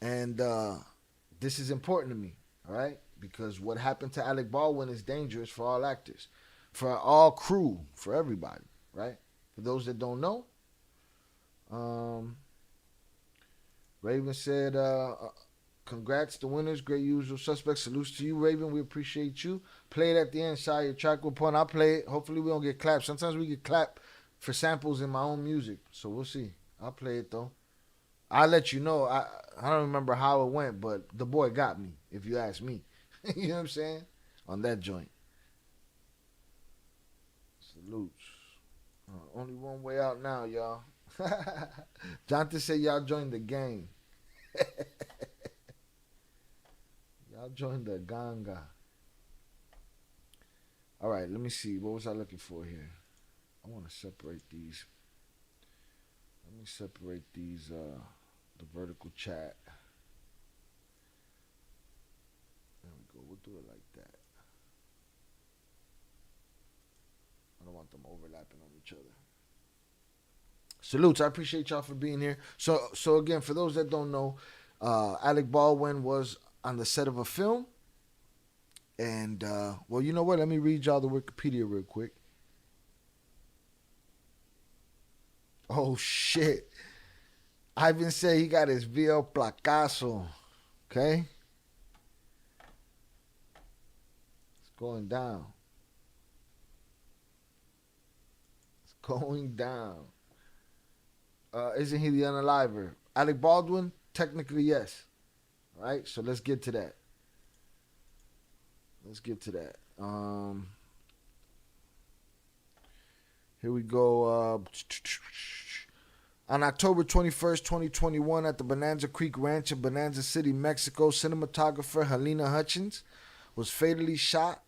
And this is important to me, all right? Because what happened to Alec Baldwin is dangerous for all actors, for all crew, for everybody, right? For those that don't know, Raven said, congrats to winners, great usual suspects. Salutes to you, Raven. We appreciate you. Play it at the end, Shy. Your track will point. I'll play it. Hopefully we don't get clapped. Sometimes we get clapped for samples in my own music. So we'll see. I'll play it though. I'll let you know. I don't remember how it went, but the boy got me, if you ask me. You know what I'm saying? On that joint. Salutes. Only one way out now, y'all. Jonathan said y'all joined the gang. Y'all joined the ganga. All right, let me see. What was I looking for here? I want to separate these. Let me separate these, the vertical chat. There we go. We'll do it like that. I don't want them overlapping on each other. Salutes. I appreciate y'all for being here. So again, for those that don't know, Alec Baldwin was on the set of a film. And, well, you know what? Let me read y'all the Wikipedia real quick. Oh, shit. Ivan said he got his VL Placazo. Okay? It's going down. It's going down. Isn't he the unaliver? Alec Baldwin, technically yes. All right, so let's get to that. Here we go. On October 21st, 2021, at the Bonanza Creek Ranch in Bonanza City, Mexico, cinematographer Helena Hutchins was fatally shot,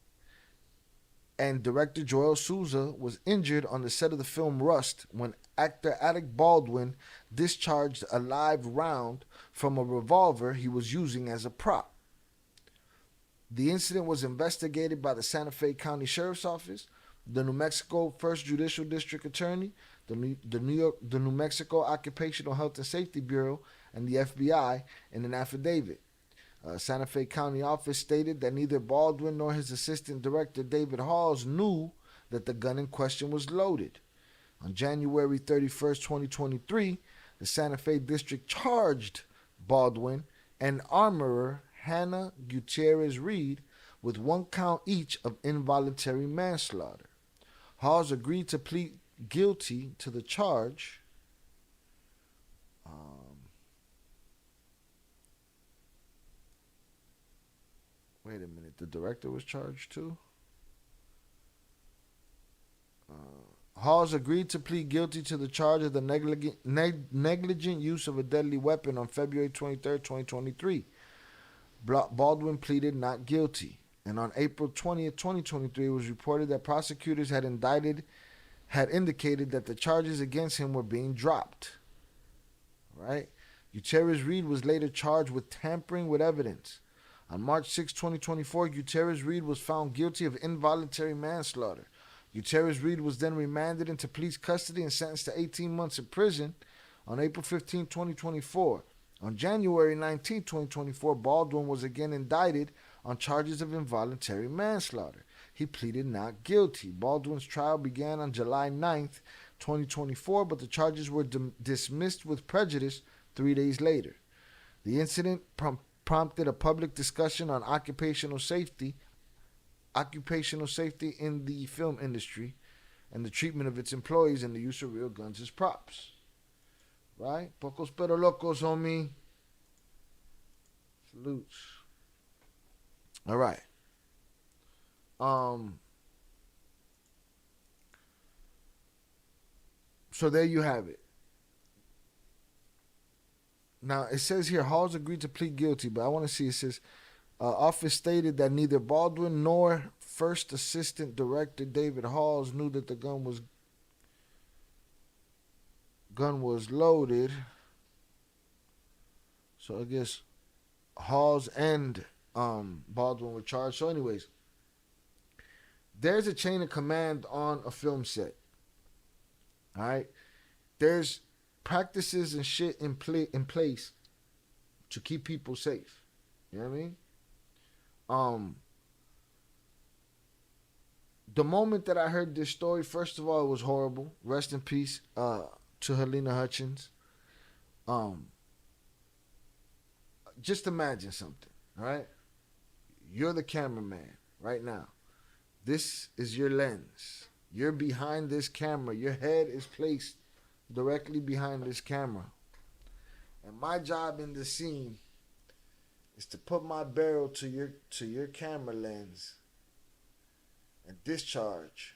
and director Joel Souza was injured on the set of the film Rust when actor Alec Baldwin discharged a live round from a revolver he was using as a prop. The incident was investigated by the Santa Fe County Sheriff's Office, the New Mexico First Judicial District Attorney, the New Mexico Occupational Health and Safety Bureau, and the FBI in an affidavit. Santa Fe County office stated that neither Baldwin nor his assistant director David Halls knew that the gun in question was loaded. On January 31st, 2023, the Santa Fe District charged Baldwin and armorer Hannah Gutierrez Reed with 1 count each of involuntary manslaughter. Halls agreed to plead guilty to the charge. Wait a minute, the director was charged too? Halls agreed to plead guilty to the charge of the negligent use of a deadly weapon on February 23rd, 2023. Baldwin pleaded not guilty. And on April 20th, 2023, it was reported that prosecutors had indicated that the charges against him were being dropped. Right? Gutierrez Reed was later charged with tampering with evidence. On March 6, 2024, Gutierrez Reed was found guilty of involuntary manslaughter. Gutierrez Reed was then remanded into police custody and sentenced to 18 months in prison on April 15, 2024. On January 19, 2024, Baldwin was again indicted on charges of involuntary manslaughter. He pleaded not guilty. Baldwin's trial began on July 9th, 2024, but the charges were dismissed with prejudice 3 days later. The incident prompted a public discussion on occupational safety in the film industry and the treatment of its employees and the use of real guns as props. Right? Pocos pero locos, homie. Salutes. All right. So there you have it. Now, it says here, Halls agreed to plead guilty, but I want to see, it says, office stated that neither Baldwin nor first assistant director David Halls knew that the gun was loaded. So I guess Halls and Baldwin were charged. So anyways, there's a chain of command on a film set. All right? There's practices and shit in place to keep people safe. You know what I mean? The moment that I heard this story, first of all, it was horrible. Rest in peace to Helena Hutchins. Just imagine something, all right? You're the cameraman right now. This is your lens. You're behind this camera. Your head is placed directly behind this camera. And my job in the scene is to put my barrel to your camera lens and discharge,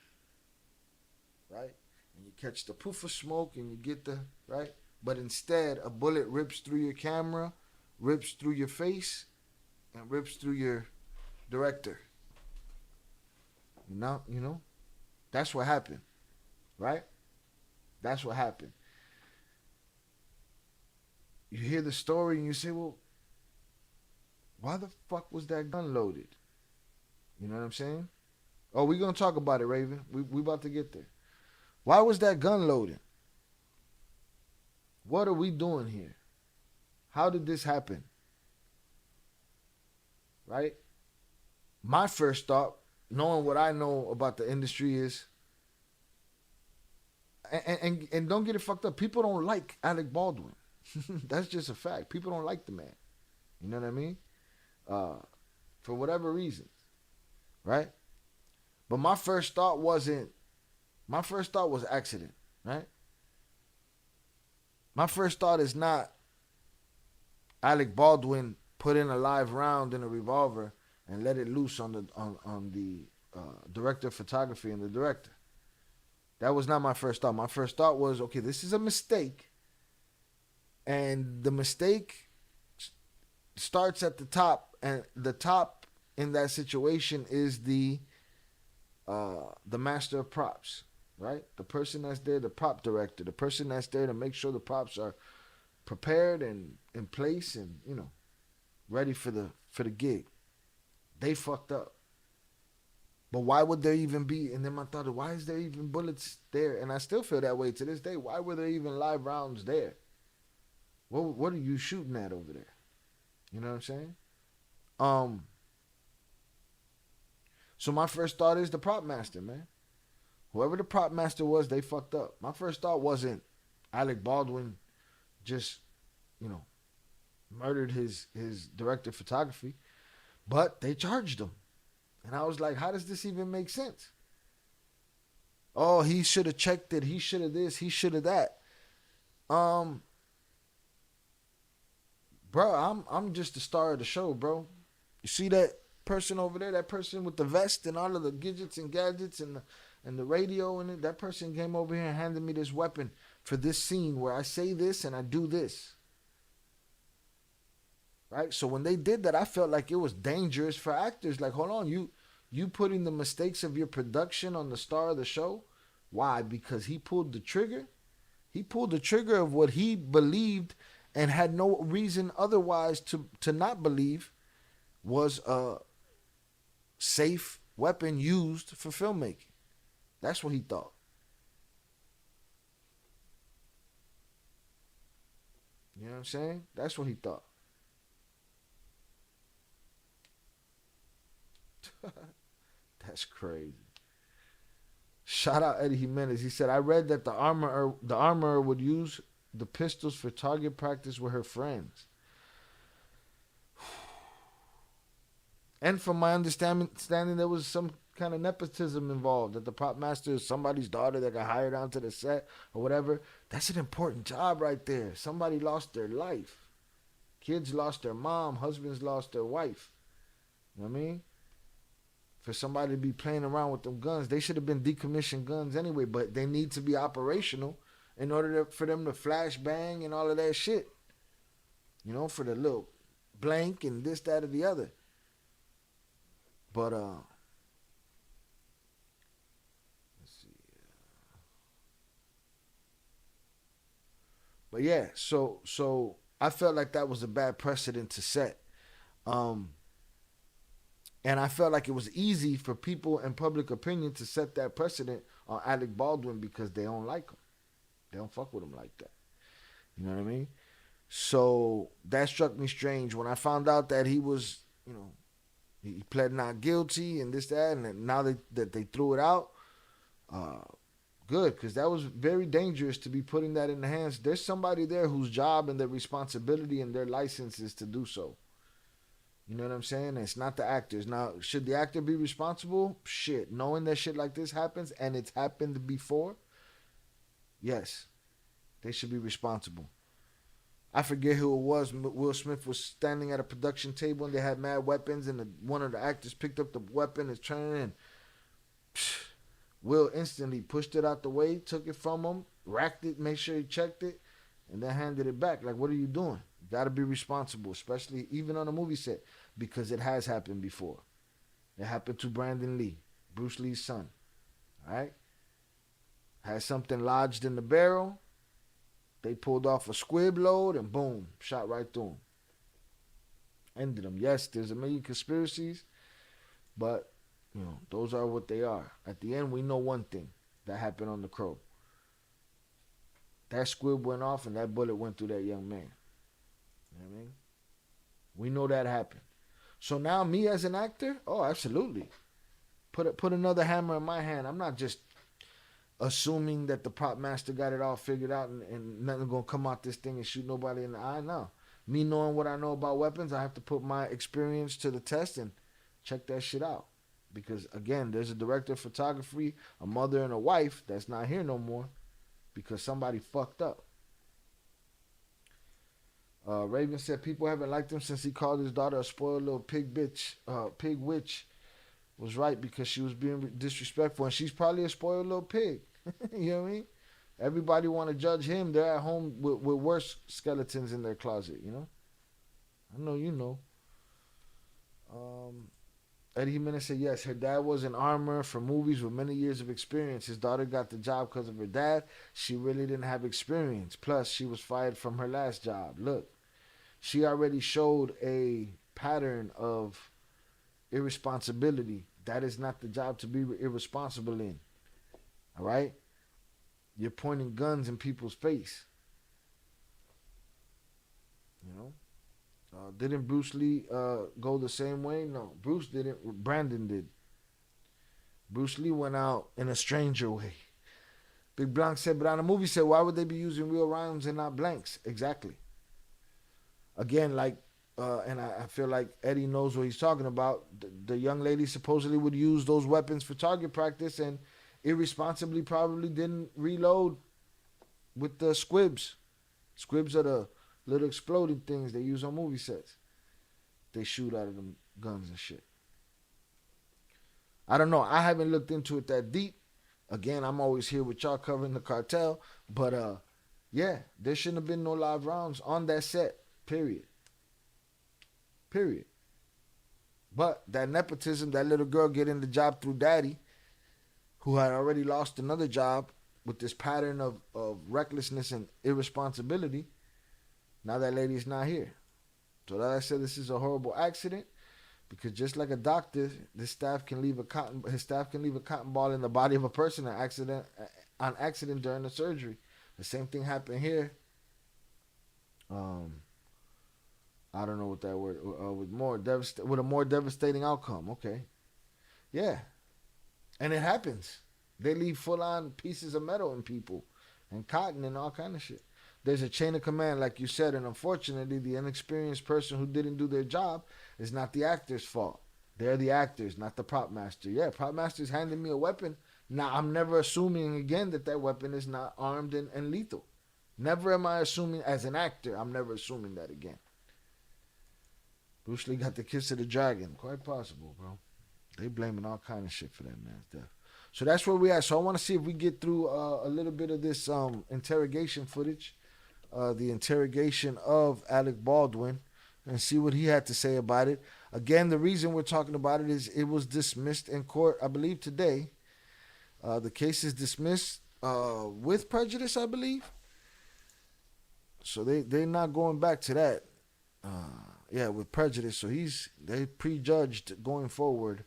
right? And you catch the poof of smoke and you get the, right? But instead, a bullet rips through your camera, rips through your face, and rips through your director. You know, that's what happened, right? That's what happened. You hear the story and you say, well, why the fuck was that gun loaded? You know what I'm saying? Oh, we're going to talk about it, Raven. We about to get there. Why was that gun loaded? What are we doing here? How did this happen? Right? My first thought, knowing what I know about the industry, is, and don't get it fucked up, people don't like Alec Baldwin. That's just a fact. People don't like the man. You know what I mean? For whatever reasons. Right? But my first thought was accident. Right? my first thought is not Alec Baldwin put in a live round in a revolver and let it loose on the director of photography and the director. That was not my first thought. My first thought was, okay, this is a mistake, and the mistake starts at the top, and the top in that situation is the master of props, right? The person that's there, the prop director, the person that's there to make sure the props are prepared and in place and, you know, ready for the gig. They fucked up. But why would there even be, and then my thought, why is there even bullets there? And I still feel that way to this day. Why were there even live rounds there? What are you shooting at over there? You know what I'm saying? So my first thought is the prop master, man. Whoever the prop master was, they fucked up. My first thought wasn't Alec Baldwin just, you know, murdered his director of photography, but they charged him. And I was like, how does this even make sense? Oh, he should have checked it. He should have this. He should have that. Bro, I'm just the star of the show, bro. You see that person over there? That person with the vest and all of the gadgets and the radio and it. That person came over here and handed me this weapon for this scene where I say this and I do this. Right? So when they did that, I felt like it was dangerous for actors. Like, hold on, you putting the mistakes of your production on the star of the show? Why? Because he pulled the trigger? He pulled the trigger of what he believed and had no reason otherwise to not believe was a safe weapon used for filmmaking. That's what he thought. You know what I'm saying? That's what he thought. That's crazy. Shout out Eddie Jimenez. He said, I read that the armorer would use the pistols for target practice with her friends. And from my understanding, there was some kind of nepotism involved, that the prop master is somebody's daughter that got hired onto the set or whatever. That's an important job right there. Somebody lost their life. Kids lost their mom. Husbands lost their wife. You know what I mean? For somebody to be playing around with them guns, they should have been decommissioned guns anyway, but they need to be operational in order for them to flash bang and all of that shit. You know, for the little blank and this, that, or the other. But, let's see. But yeah, so I felt like that was a bad precedent to set. And I felt like it was easy for people in public opinion to set that precedent on Alec Baldwin because they don't like him. They don't fuck with him like that. You know what I mean? So that struck me strange when I found out that he was, you know, he pled not guilty and this, that, and now that they threw it out, good, because that was very dangerous to be putting that in the hands. There's somebody there whose job and their responsibility and their license is to do so. You know what I'm saying? It's not the actors. Now, should the actor be responsible? Shit. Knowing that shit like this happens and it's happened before, yes, they should be responsible. I forget who it was. Will Smith was standing at a production table and they had mad weapons and one of the actors picked up the weapon and turned it in. Will instantly pushed it out the way, took it from him, racked it, made sure he checked it, and then handed it back. Like, what are you doing? You got to be responsible, especially even on a movie set, because it has happened before. It happened to Brandon Lee, Bruce Lee's son. All right? Had something lodged in the barrel. They pulled off a squib load and boom, shot right through him. Ended him. Yes, there's a million conspiracies, but, you know, those are what they are. At the end, we know one thing that happened on The Crow. That squib went off and that bullet went through that young man. You know what I mean? We know that happened. So now me as an actor, oh, absolutely. Put another hammer in my hand. I'm not just assuming that the prop master got it all figured out and nothing gonna come out this thing and shoot nobody in the eye. No. Me knowing what I know about weapons, I have to put my experience to the test and check that shit out. Because again, there's a director of photography, a mother and a wife that's not here no more because somebody fucked up. Raven said people haven't liked him since he called his daughter a spoiled little pig bitch, pig witch. Was right because she was being disrespectful, and she's probably a spoiled little pig. You know what I mean? Everybody want to judge him. They're at home with worse skeletons in their closet. You know. I know you know. Eddie Jimenez said yes. Her dad was an armor for movies with many years of experience. His daughter got the job because of her dad. She really didn't have experience. Plus, she was fired from her last job. Look, she already showed a pattern of irresponsibility. That is not the job to be irresponsible in. All right? You're pointing guns in people's face. You know? Didn't Bruce Lee go the same way? No, Bruce didn't. Brandon did. Bruce Lee went out in a stranger way. Big Blanc said, but on a movie said, why would they be using real rounds and not blanks? Exactly. Again, like, and I feel like Eddie knows what he's talking about. The young lady supposedly would use those weapons for target practice and irresponsibly probably didn't reload with the squibs. Squibs are the little exploding things they use on movie sets. They shoot out of them guns and shit. I don't know. I haven't looked into it that deep. Again, I'm always here with y'all covering the cartel. But, yeah, there shouldn't have been no live rounds on that set. Period. Period. But that nepotism, that little girl getting the job through daddy, who had already lost another job with this pattern of recklessness and irresponsibility, now that lady's not here. So like I said, this is a horrible accident because just like a doctor, his staff can leave a cotton ball in the body of a person on accident during the surgery. The same thing happened here. I don't know what that word with a more devastating outcome. Okay, yeah, and it happens. They leave full on pieces of metal in people, and cotton and all kind of shit. There's a chain of command, like you said, and unfortunately, the inexperienced person who didn't do their job is not the actor's fault. They're the actors, not the prop master. Yeah, prop master's handing me a weapon. Now I'm never assuming again that weapon is not armed and lethal. Never am I assuming as an actor. I'm never assuming that again. Bruce Lee got the kiss of the dragon. Quite possible, bro. They blaming all kind of shit for that man's death. So that's where we at. So I want to see if we get through a little bit of this interrogation footage, the interrogation of Alec Baldwin, and see what he had to say about it. Again, the reason we're talking about it is it was dismissed in court, I believe, today. The case is dismissed with prejudice, I believe. So they're not going back to that. Yeah, with prejudice. So they prejudged going forward.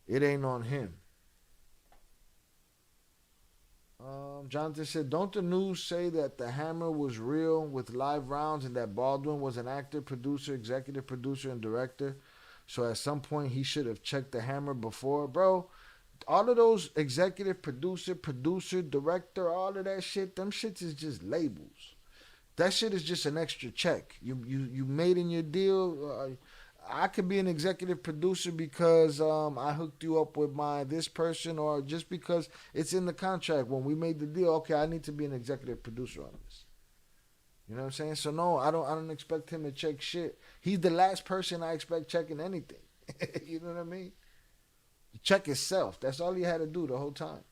It ain't on him. Jonathan said, don't the news say that the hammer was real with live rounds and that Baldwin was an actor, producer, executive producer, and director? So at some point he should have checked the hammer before. Bro, all of those executive producer, director, all of that shit, them shits is just labels. That shit is just an extra check. You made in your deal. I could be an executive producer because I hooked you up with this person, or just because it's in the contract when we made the deal. Okay, I need to be an executive producer on this. You know what I'm saying? So no, I don't expect him to check shit. He's the last person I expect checking anything. You know what I mean? Check himself. That's all he had to do the whole time.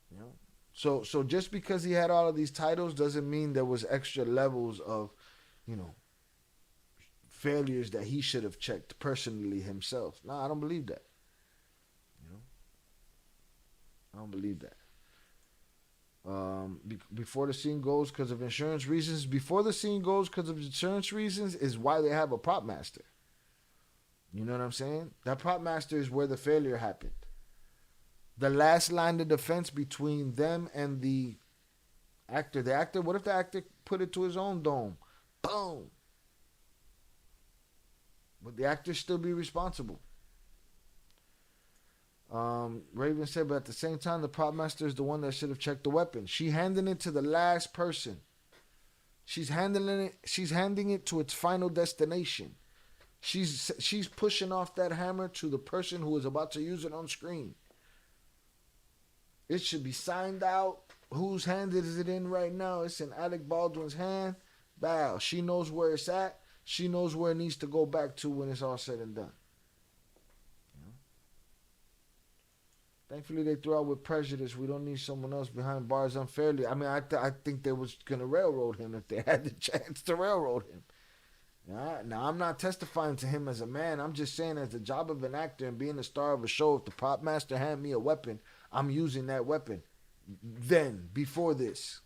You know. So just because he had all of these titles doesn't mean there was extra levels of, failures that he should have checked personally himself. No, I don't believe that. I don't believe that. Before the scene goes because of insurance reasons. Before the scene goes because of insurance reasons is why they have a prop master. You know what I'm saying? That prop master is where the failure happened. The last line of defense between them and the actor. The actor, what if the actor put it to his own dome? Boom. Would the actor still be responsible? Raven said, but at the same time, the prop master is the one that should have checked the weapon. She handing it to the last person. She's handing it to its final destination. She's pushing off that hammer to the person who is about to use it on screen. It should be signed out. Whose hand is it in right now? It's in Alec Baldwin's hand. Bow. She knows where it's at. She knows where it needs to go back to when it's all said and done. Thankfully, they threw out with prejudice. We don't need someone else behind bars unfairly. I mean, I think they was going to railroad him if they had the chance to railroad him. Now, I'm not testifying to him as a man. I'm just saying as the job of an actor and being the star of a show, if the prop master hand me a weapon, I'm using that weapon. Then, before this.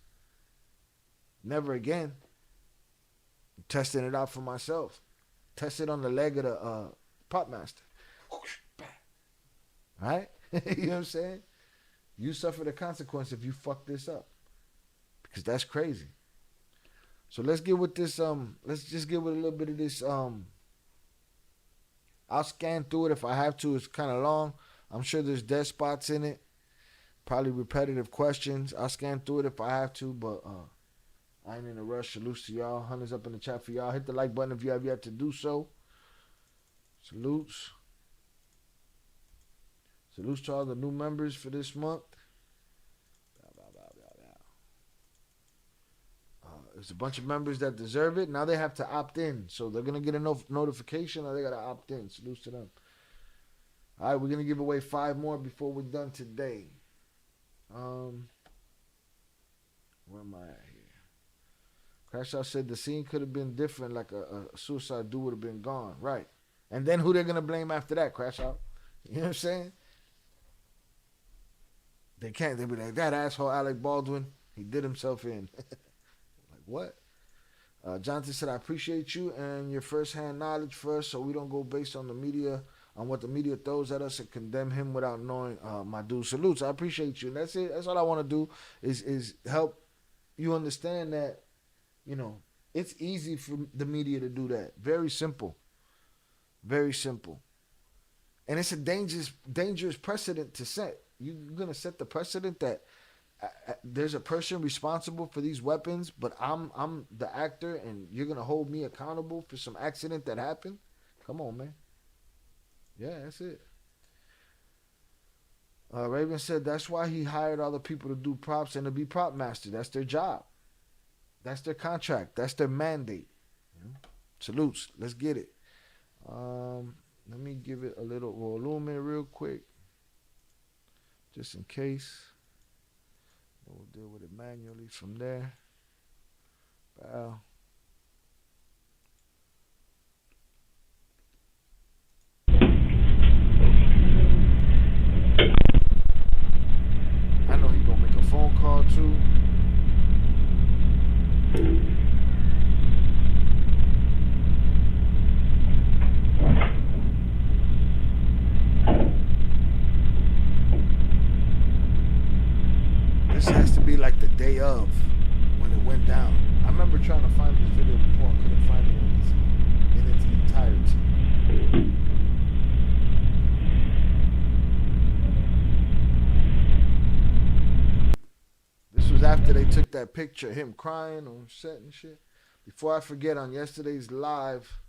Never again. I'm testing it out for myself. Test it on the leg of the prop master. Right? You know what I'm saying? You suffer the consequence if you fuck this up. Because that's crazy. So let's get with this, let's just get with a little bit of this, I'll scan through it if I have to. It's kind of long. I'm sure there's dead spots in it. Probably repetitive questions. I'll scan through it if I have to, but I ain't in a rush. Salutes to y'all. Hunters up in the chat for y'all. Hit the like button if you have yet to do so. Salutes. Salutes to all the new members for this month. There's a bunch of members that deserve it. Now they have to opt in. So they're going to get a notification or they got to opt in. Salutes to them. All right, we're going to give away 5 more before we're done today. Where am I at here? Crash Out said the scene could have been different, like a suicide dude would have been gone. Right. And then who they're going to blame after that, Crash Out? You know what I'm saying? They can't. They'll be like, that asshole Alec Baldwin, he did himself in. Like, what? Jonathan said, I appreciate you and your first-hand knowledge first, so we don't go based on the media, on what the media throws at us and condemn him without knowing. My dude, salutes. I appreciate you. And that's it. That's all I want to do is help you understand that, you know, it's easy for the media to do that. Very simple. Very simple. And it's a dangerous precedent to set. You're going to set the precedent that there's a person responsible for these weapons, but I'm the actor and you're going to hold me accountable for some accident that happened? Come on, man. Yeah, that's it. Raven said that's why he hired all the people to do props and to be prop master. That's their job. That's their contract. That's their mandate. You know? Salutes. Let's get it. Let me give it a little volume real quick. Just in case. We'll deal with it manually from there. Bow. I know he's gonna make a phone call too. This has to be like the day of when it went down. I remember trying to find this video before and couldn't find it in its entirety. This was after they took that picture of him crying on set and shit. Before I forget, on yesterday's live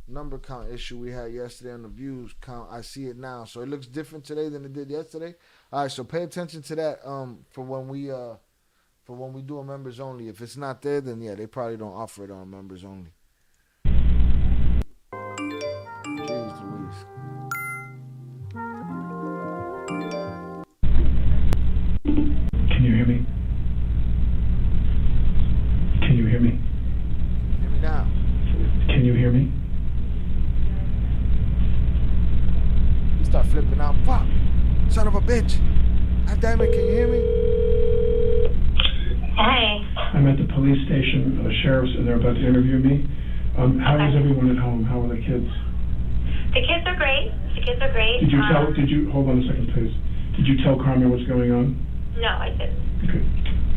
number count issue we had yesterday on the views count, I see it now. So it looks different today than it did yesterday. All right, so pay attention to that for when we do a members only. If it's not there, then yeah, they probably don't offer it on members only. Jeez Louise. Can you hear me? Can you hear me? Hear me now. Can you hear me? You start flipping out. Fuck! Son of a bitch! God damn it, can you hear me? Hey. I'm at the police station. Sheriffs, and they're about to interview me. How is everyone at home? How are the kids? The kids are great. Did you, hold on a second, please. Did you tell Carmen what's going on? No, I didn't. Okay.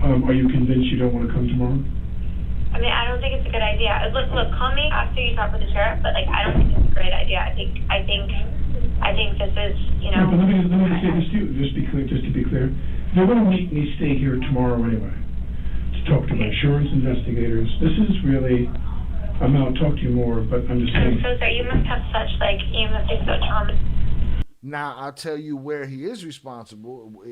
Are you convinced you don't want to come tomorrow? I mean, I don't think it's a good idea. Look, call me after you talk with the sheriff, but, like, I don't think it's a great idea. I think this is, you know. Yeah, but let me say this to you, just to be clear. They're going to make me stay here tomorrow anyway to talk to my insurance investigators. This is really, I'll talk to you more, but I'm just saying. I'm so sorry. You must be so traumatized. Now I'll tell you where he is responsible.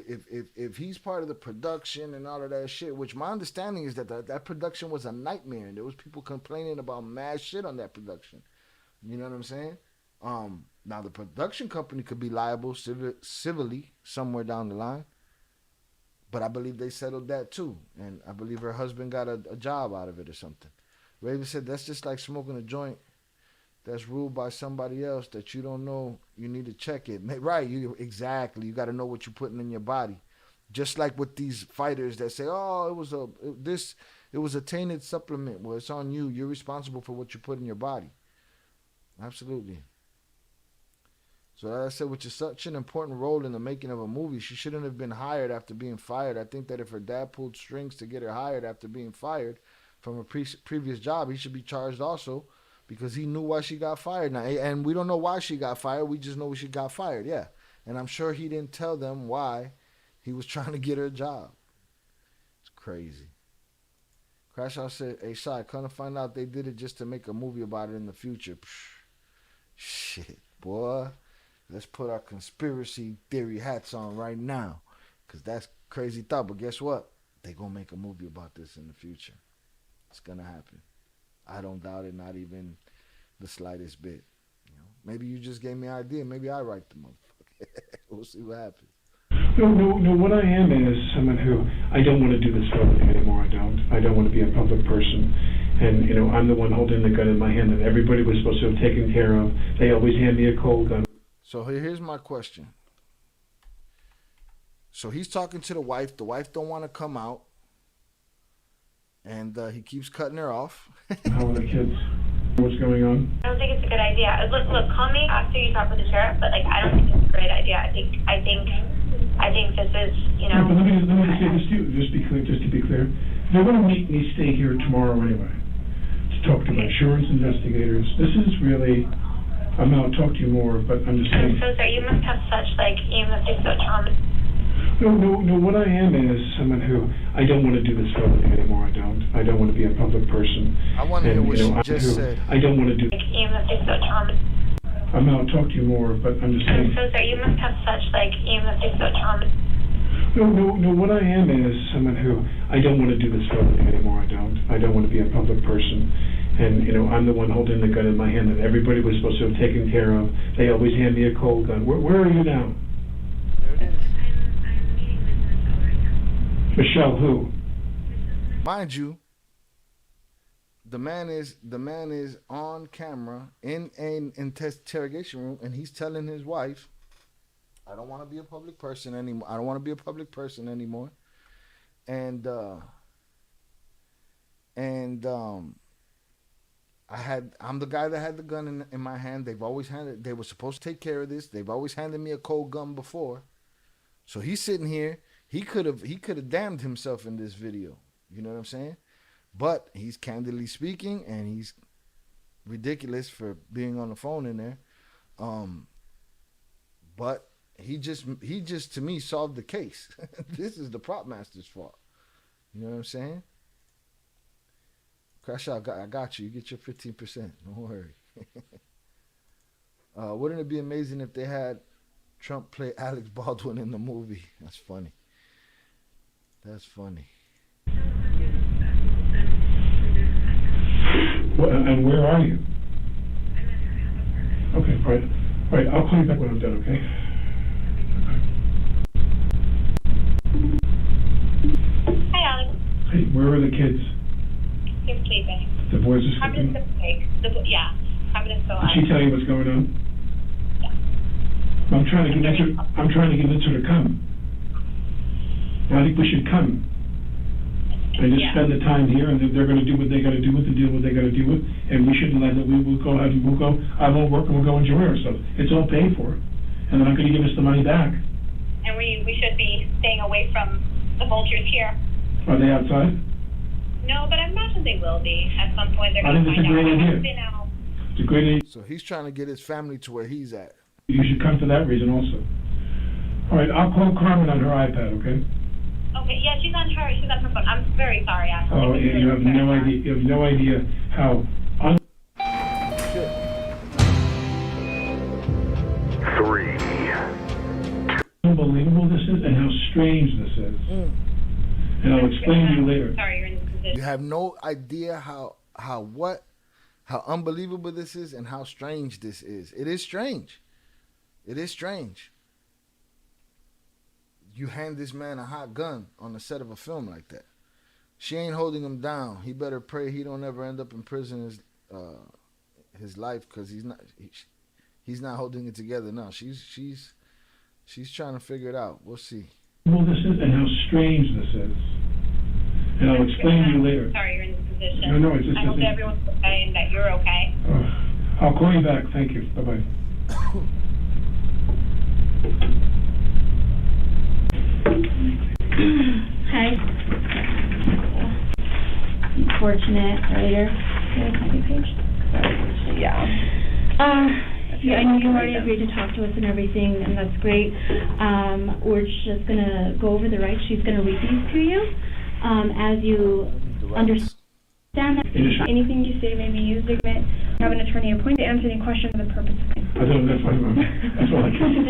If he's part of the production and all of that shit, which my understanding is that production was a nightmare, and there was people complaining about mad shit on that production. You know what I'm saying? Now the production company could be liable civilly somewhere down the line, but I believe they settled that too, and I believe her husband got a job out of it or something. Raven said that's just like smoking a joint that's ruled by somebody else that you don't know. You need to check it. Right, exactly. You got to know what you're putting in your body. Just like with these fighters that say, "Oh, it was a tainted supplement." Well, it's on you. You're responsible for what you put in your body. Absolutely. So as I said, which is such an important role in the making of a movie, she shouldn't have been hired after being fired. I think that if her dad pulled strings to get her hired after being fired from a previous job, he should be charged also, because he knew why she got fired. Now, and we don't know why she got fired. We just know she got fired, yeah. And I'm sure he didn't tell them why he was trying to get her a job. It's crazy. Crash Out said, "Hey, Shy, come to find out they did it just to make a movie about it in the future." Psh, shit, boy. Let's put our conspiracy theory hats on right now, because that's crazy thought. But guess what? They going to make a movie about this in the future. It's going to happen. I don't doubt it, not even the slightest bit. You know, maybe you just gave me an idea. Maybe I write the motherfucker. We'll see what happens. No, what I am is someone who, I don't want to do this for a living anymore. I don't want to be a public person. And, I'm the one holding the gun in my hand that everybody was supposed to have taken care of. They always hand me a cold gun. So here's my question. So he's talking to the wife. The wife don't want to come out. And he keeps cutting her off. How are the kids? What's going on? I don't think it's a good idea. Look, call me after you talk with the sheriff, but I don't think it's a great idea. I think this is, Right, but let me just say this to you, just to be clear. They're going to make me stay here tomorrow anyway to talk to my insurance investigators. This is really, I'm going to talk to you more, but I'm just saying. I'm so sorry. You must have such, you must be so traumatized. No, what I am is someone who, I don't want to do this for a living anymore. I don't want to be a public person. I want to hear what she just said. I don't want to do. You must be so traumatized. I'm going to talk to you more, but I'm just saying. I'm so sorry. You must have such, you must be so traumatized. No, what I am is someone who, I don't want to do this for a living anymore. I don't want to be a public person. And, I'm the one holding the gun in my hand that everybody was supposed to have taken care of. They always hand me a cold gun. Where are you now? There it is. I'm meeting with Michelle right now. Michelle, who? Mind you, the man is on camera in an interrogation room, and he's telling his wife, "I don't want to be a public person anymore. I don't want to be a public person anymore." And I'm the guy that had the gun in my hand. They were supposed to take care of this. They've always handed me a cold gun before. So he's sitting here. He could have damned himself in this video. You know what I'm saying? But he's candidly speaking, and he's ridiculous for being on the phone in there. But he just to me solved the case. This is the prop master's fault. You know what I'm saying? Crash Out, I got you. You get your 15%. Don't worry. Wouldn't it be amazing if they had Trump play Alec Baldwin in the movie? That's funny. That's funny. Well, and where are you? Okay, right. I'll call you back when I'm done, okay? Hi, Alec. Hey, where are the kids? He's sleeping. The boys are Carmen sleeping? is awake. Yeah, Carmen is still Did she tell you what's going on? Yeah. I'm trying to convince her to come. I think we should come. And just spend the time here, and they're going to do what they got to do with, and deal with what they got to deal with, and we shouldn't let that. We'll go. I won't work, and we'll go enjoy ourselves. It's all paid for, and they're not going to give us the money back. And we should be staying away from the vultures here. Are they outside? No, but I imagine they will be at some point. They're I going to think it's a find out. great idea. It's a great idea. So he's trying to get his family to where he's at. You should come for that reason also. All right, I'll call Carmen on her iPad, okay? Okay, yeah, she's on her phone. I'm very sorry, actually. Oh, yeah, you have no idea. You have no idea how. Shit. 3, this is. And I'll explain to you later. Sorry, you're in this position. You have no idea how unbelievable this is and how strange this is. It is strange. It is strange. You hand this man a hot gun on the set of a film like that. She ain't holding him down. He better pray he don't ever end up in prison his life, because he's not holding it together now. She's trying to figure it out. We'll see. Well, this is and how strange this is. And I'll explain to you later. Sorry, you're in this position. No, it's just. I hope everyone's okay and that you're okay. I'll call you back. Thank you. Bye bye. Hi. Unfortunate later. Yeah. I know you already agreed to talk to us and everything, and that's great. We're just gonna go over the rights. She's gonna read these to you. As you understand that, anything you say may be used against. Have an attorney appointed to answer any questions for the purpose of I don't, that's fine. That's all I can.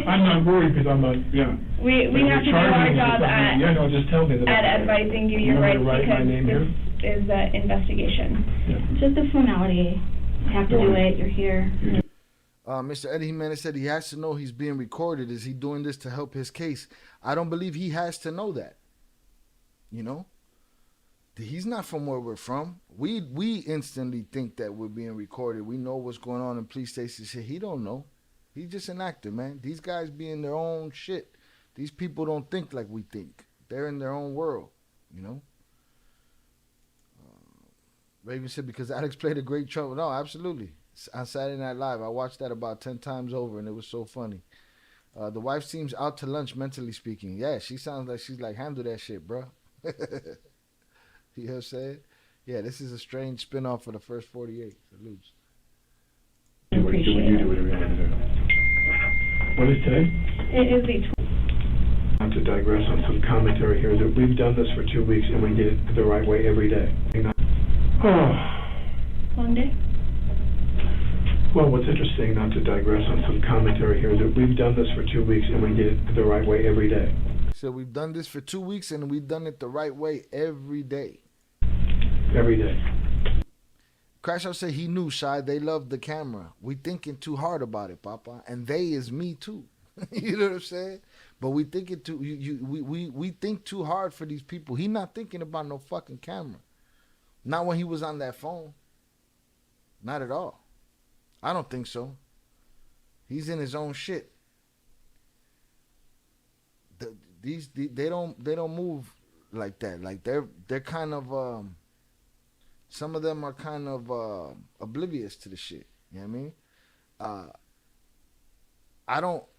I'm not worried because I'm not, yeah. We have to do our job Yeah, no, just tell me that. at advising you your rights write my because name here? this is an investigation. Yeah. Just a formality. You have to do it. You're here. Mr. Eddie Jimenez said he has to know he's being recorded. Is he doing this to help his case? I don't believe he has to know that. You know? He's not from where we're from. We instantly think that we're being recorded. We know what's going on in police stations. He don't know. He's just an actor, man. These guys be in their own shit. These people don't think like we think. They're in their own world, you know? Raven said, because Alex played a great Trump. No, absolutely. On Saturday Night Live, I watched that about 10 times over, and it was so funny. The wife seems out to lunch, mentally speaking. Yeah, she sounds like she's like, handle that shit, bro. You know what I'm saying? Yeah, this is a strange spin-off for the first 48. Salutes. Do what you do, whatever you want to do. What is today? It is the Not to digress on some commentary here, that we've done this for 2 weeks and we did it the right way every day. Oh. long day. Well, what's interesting, not to digress on some commentary here, that we've done this for 2 weeks and we did it the right way every day. So we've done this for 2 weeks and we've done it the right way every day. Every day. Crash Out said he knew, Shy. They loved the camera. We thinking too hard about it, Papa. And they is me too. You know what I'm saying? But we thinking too. We think too hard for these people. He not thinking about no fucking camera. Not when he was on that phone. Not at all. I don't think so. He's in his own shit. They don't move like that. Like they're kind of some of them are kind of oblivious to the shit. You know what I mean?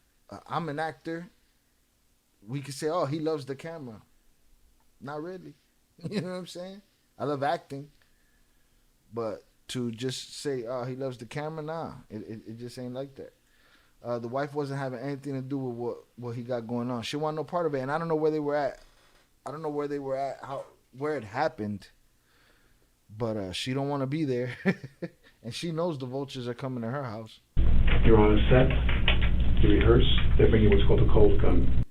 I'm an actor. We could say, oh, he loves the camera. Not really. You know what I'm saying? I love acting. But to just say, oh, he loves the camera, nah. It just ain't like that. The wife wasn't having anything to do with what he got going on. She wanted no part of it. And I don't know where they were at. Where it happened. But she don't want to be there. And she knows the vultures are coming to her house. You're on a set. You rehearse. They bring you what's called a cold gun.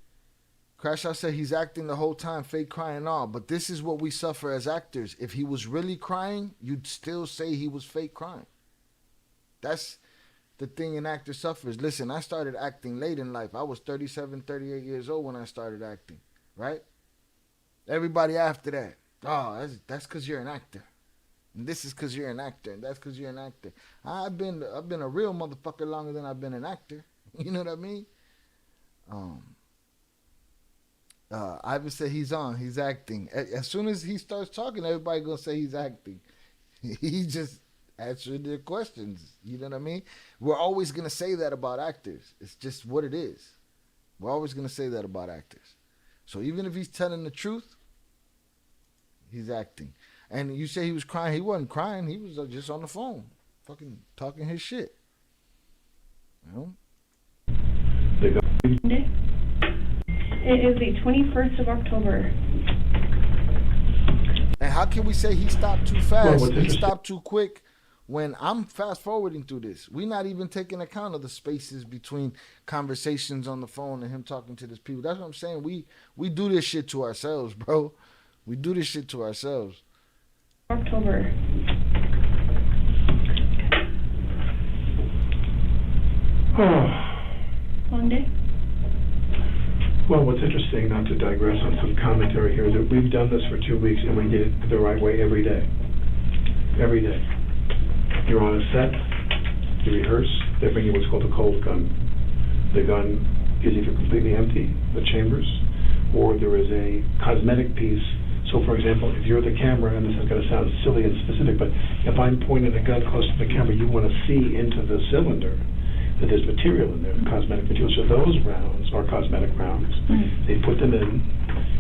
Crash Out said he's acting the whole time, fake crying and all. But this is what we suffer as actors. If he was really crying, you'd still say he was fake crying. That's the thing an actor suffers. Listen, I started acting late in life. I was 37, 38 years old when I started acting, right? Everybody after that, oh, that's because you're an actor. And this is because you're an actor. And that's because you're an actor. I've been a real motherfucker longer than I've been an actor. You know what I mean? Ivan said he's acting. As soon as he starts talking, everybody gonna say he's acting. He just answered their questions. You know what I mean? We're always gonna say that about actors. It's just what it is. We're always gonna say that about actors. So even if he's telling the truth, he's acting. And you say he was crying. He wasn't crying. He was just on the phone, fucking talking his shit. You know? It is the 21st of October. And how can we say he stopped too fast? He stopped too quick when I'm fast forwarding through this, we're not even taking account of the spaces between conversations on the phone and him talking to this people. That's what I'm saying. We do this shit to ourselves, bro. We do this shit to ourselves. October. Long day? Well, what's interesting, not to digress on some commentary here, is that we've done this for 2 weeks and we did it the right way every day. Every day. You're on a set, you rehearse, they bring you what's called a cold gun. The gun is either completely empty, the chambers, or there is a cosmetic piece. So, for example, if you're the camera, and this is going to sound silly and specific, but if I'm pointing the gun close to the camera, you want to see into the cylinder that there's material in there, cosmetic material. So those rounds are cosmetic rounds. They put them in,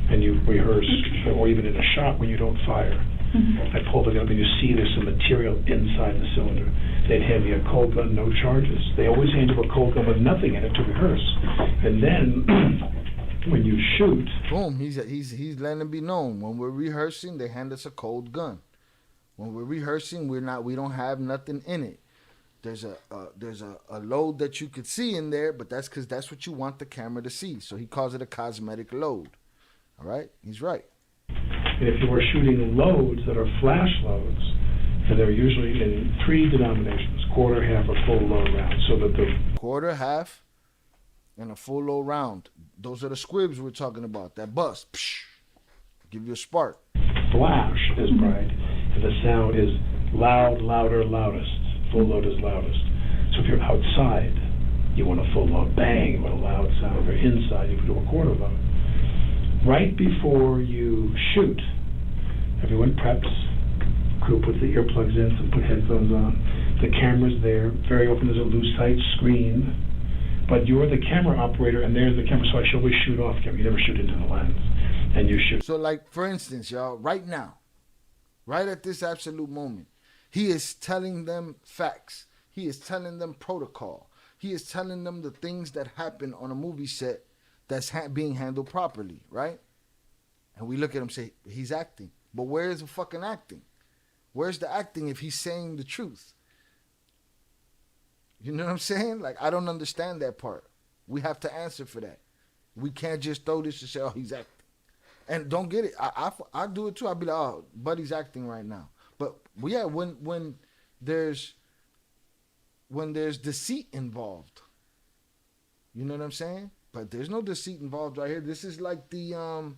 and you rehearse, or even in a shot when you don't fire. I pull the gun, and you see there's some material inside the cylinder. They'd hand me a cold gun, no charges. They always hand you a cold gun with nothing in it to rehearse. And then, when you shoot... Boom, he's letting it be known. When we're rehearsing, they hand us a cold gun. When we're rehearsing, we don't have nothing in it. There's a load that you could see in there, but that's because that's what you want the camera to see. So he calls it a cosmetic load. All right? He's right. And if you are shooting loads that are flash loads, and they're usually in 3 denominations, quarter, half, or full load round, so that the... Quarter, half, and a full load round. Those are the squibs we're talking about. That bust. Psh, give you a spark. Flash is bright, and the sound is loud, louder, loudest. Full load is loudest. So if you're outside, you want a full load. Bang, you want a loud sound. If you're inside, you do a quarter load. Right before you shoot, everyone preps. Crew puts the earplugs in, some put headphones on. The camera's there. Very often there's a loose, tight screen. But you're the camera operator, and there's the camera, so I should always shoot off camera. You never shoot into the lens. And you shoot. So, like, for instance, y'all, right now, right at this absolute moment, he is telling them facts. He is telling them protocol. He is telling them the things that happen on a movie set that's being handled properly, right? And we look at him and say, he's acting. But where's the fucking acting? Where's the acting if he's saying the truth? You know what I'm saying? Like, I don't understand that part. We have to answer for that. We can't just throw this and say, oh, he's acting. And don't get it. I do it too. I'll be like, oh, buddy's acting right now. But yeah, when there's deceit involved, you know what I'm saying? But there's no deceit involved right here. This is like the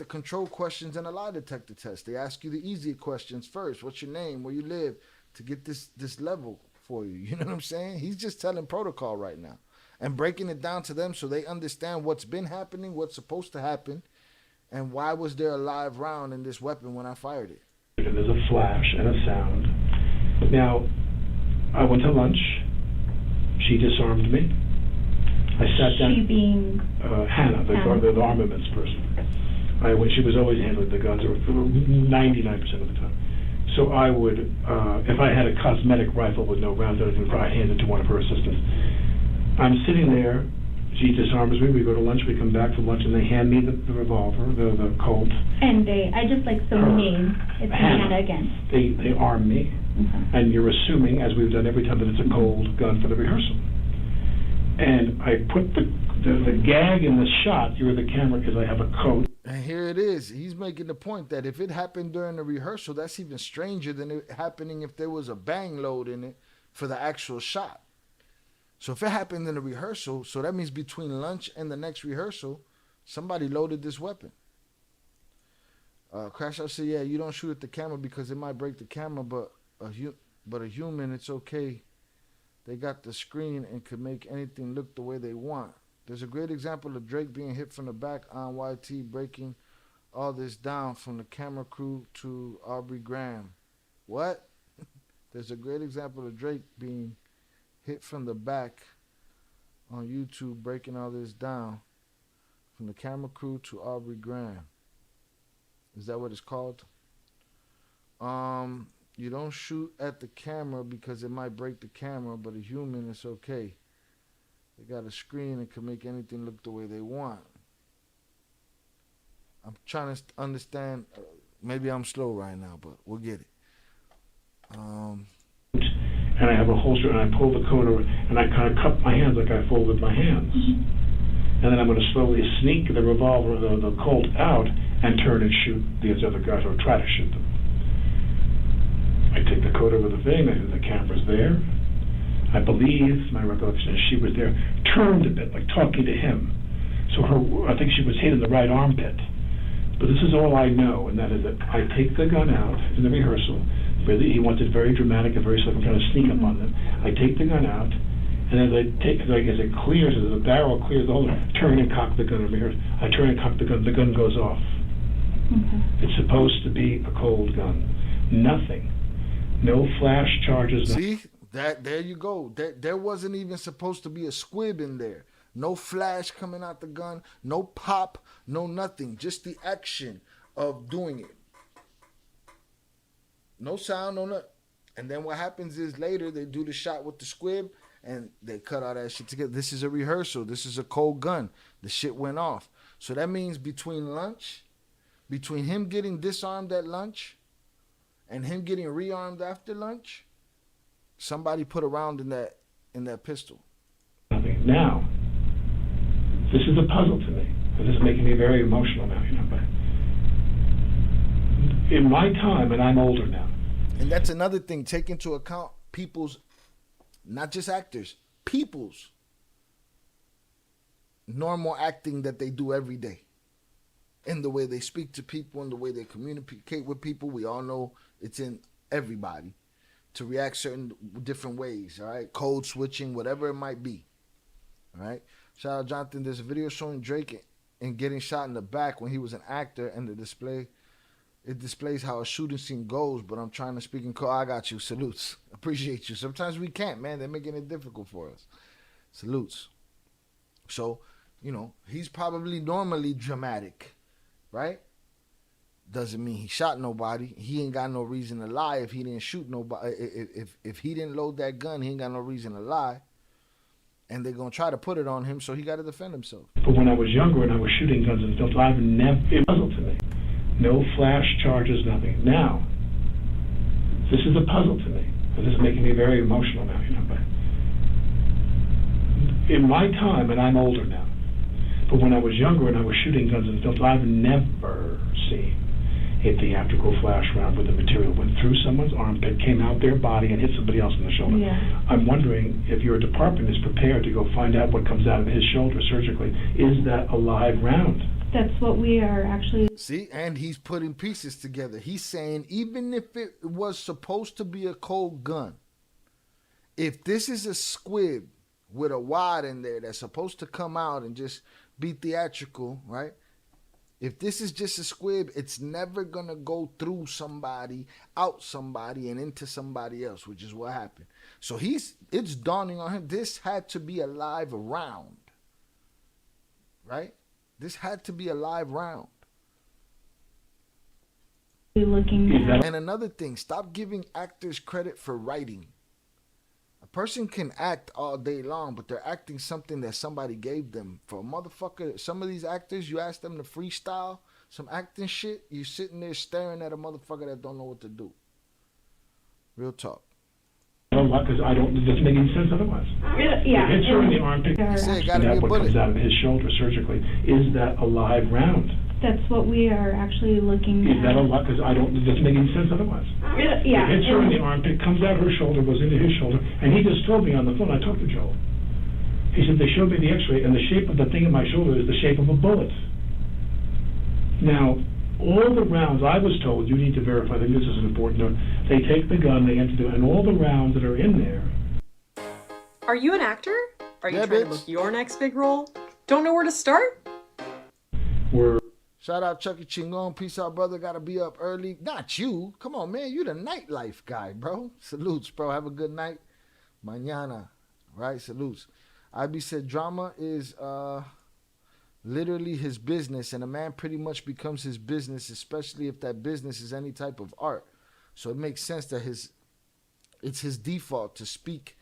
control questions in a lie detector test. They ask you the easy questions first. What's your name? Where you live? To get this level for you. You know what I'm saying? He's just telling protocol right now and breaking it down to them so they understand what's been happening, what's supposed to happen, and why was there a live round in this weapon when I fired it. And there's a flash and a sound. Now, I went to lunch. She disarmed me. I sat down. She being Hannah, the armaments person. She was always handling the guns 99% of the time. So I would, if I had a cosmetic rifle with no rounds, I'd hand it to one of her assistants. I'm sitting there. She disarms me. We go to lunch. We come back from lunch, and they hand me the revolver, the Colt. And I just like the name. It's Hannah again. They arm me, and you're assuming, as we've done every time, that it's a cold gun for the rehearsal. And I put the gag in the shot. You're the camera because I have a coat. And here it is. He's making the point that if it happened during the rehearsal, that's even stranger than it happening if there was a bang load in it for the actual shot. So if it happened in the rehearsal, so that means between lunch and the next rehearsal, somebody loaded this weapon. Crash Out said, yeah, you don't shoot at the camera because it might break the camera, but a human, it's okay. They got the screen and could make anything look the way they want. There's a great example of Drake being hit from the back on YT, breaking all this down from the camera crew to Aubrey Graham. What? There's a great example of Drake being hit from the back on YouTube, breaking all this down from the camera crew to Aubrey Graham. Is that what it's called? You don't shoot at the camera because it might break the camera, but a human, it's okay. They got a screen and can make anything look the way they want. I'm trying to understand. Maybe I'm slow right now, but we'll get it. And I have a holster, and I pull the coat over, and I kind of cup my hands like I folded my hands. And then I'm going to slowly sneak the revolver, the Colt out, and turn and shoot these other guys, or try to shoot them. I take the coat over the thing, the camera's there. I believe, my recollection is she was there, turned a bit, like talking to him. So I think she was hit in the right armpit. But this is all I know, and that is that I take the gun out in the rehearsal. Really, he wants it very dramatic and very slow, kind of sneak up on them. I take the gun out, and as I take, like as it clears, as the barrel clears the hole, turn and cock the gun over here. I turn and cock the gun goes off. Okay. It's supposed to be a cold gun. Nothing. No flash charges. See? There you go. There wasn't even supposed to be a squib in there. No flash coming out the gun, no pop, no nothing. Just the action of doing it. No sound, no nothing. And then what happens is later they do the shot with the squib and they cut all that shit together. This is a rehearsal. This is a cold gun. The shit went off. So that means between him getting disarmed at lunch and him getting rearmed after lunch, somebody put a round in that pistol. Now, this is a puzzle to me. This is making me very emotional now, you know. But in my time, and I'm older now. And that's another thing. Take into account people's, not just actors, people's normal acting that they do every day. In the way they speak to people, in the way they communicate with people. We all know it's in everybody to react certain different ways, all right? Code switching, whatever it might be, all right? Shout out Jonathan. There's a video showing Drake and getting shot in the back when he was an actor, and it displays how a shooting scene goes, but I'm trying to speak in code. I got you. Salutes. Appreciate you. Sometimes we can't, man. They're making it difficult for us. Salutes. So, you know, he's probably normally dramatic, right? Doesn't mean he shot nobody. He ain't got no reason to lie if he didn't shoot nobody. If he didn't load that gun, he ain't got no reason to lie. And they're going to try to put it on him, so he got to defend himself. But when I was younger and I was shooting guns and films, I've never, it puzzled to me. No flash charges, nothing. Now, this is a puzzle to me. And this is making me very emotional now, you know. But in my time, and I'm older now, but when I was younger and I was shooting guns and films, I've never seen a theatrical flash round where the material went through someone's armpit, came out their body, and hit somebody else in the shoulder. Yeah. I'm wondering if your department is prepared to go find out what comes out of his shoulder surgically. Is that a live round? That's what we are actually... See, and he's putting pieces together. He's saying even if it was supposed to be a cold gun, if this is a squib with a wad in there that's supposed to come out and just be theatrical, right? If this is just a squib, it's never going to go through somebody, out somebody, and into somebody else, which is what happened. So it's dawning on him, this had to be a live round, right? This had to be a live round. And another thing, stop giving actors credit for writing. A person can act all day long, but they're acting something that somebody gave them. For a motherfucker, some of these actors, you ask them to freestyle some acting shit, you sitting there staring at a motherfucker that don't know what to do. Real talk. Because I don't, it doesn't make any sense otherwise. Yeah. It's in the armpit. You say it gotta be a what bullet. comes out of his shoulder surgically. Is that a live round? That's what we are actually looking Is that at. a lot? Because I don't, it doesn't make any sense otherwise. Yeah. It's in the armpit, comes out her shoulder, goes into his shoulder, and he just told me on the phone, I talked to Joel. He said, they showed me the x-ray, and the shape of the thing in my shoulder is the shape of a bullet. Now, all the rounds, I was told, you need to verify, I think this is an important note, they take the gun, they enter and all the rounds that are in there. Are you an actor? Are you Yeah, trying bitch. to book your next big role? Don't know where to start? Were Shout out Chucky Chingon. Peace out, brother. Gotta be up early. Not you. Come on, man. You the nightlife guy, bro. Salutes, bro. Have a good night. Mañana. Right? Salutes. IB said drama is literally his business, and a man pretty much becomes his business, especially if that business is any type of art. So it makes sense that it's his default to speak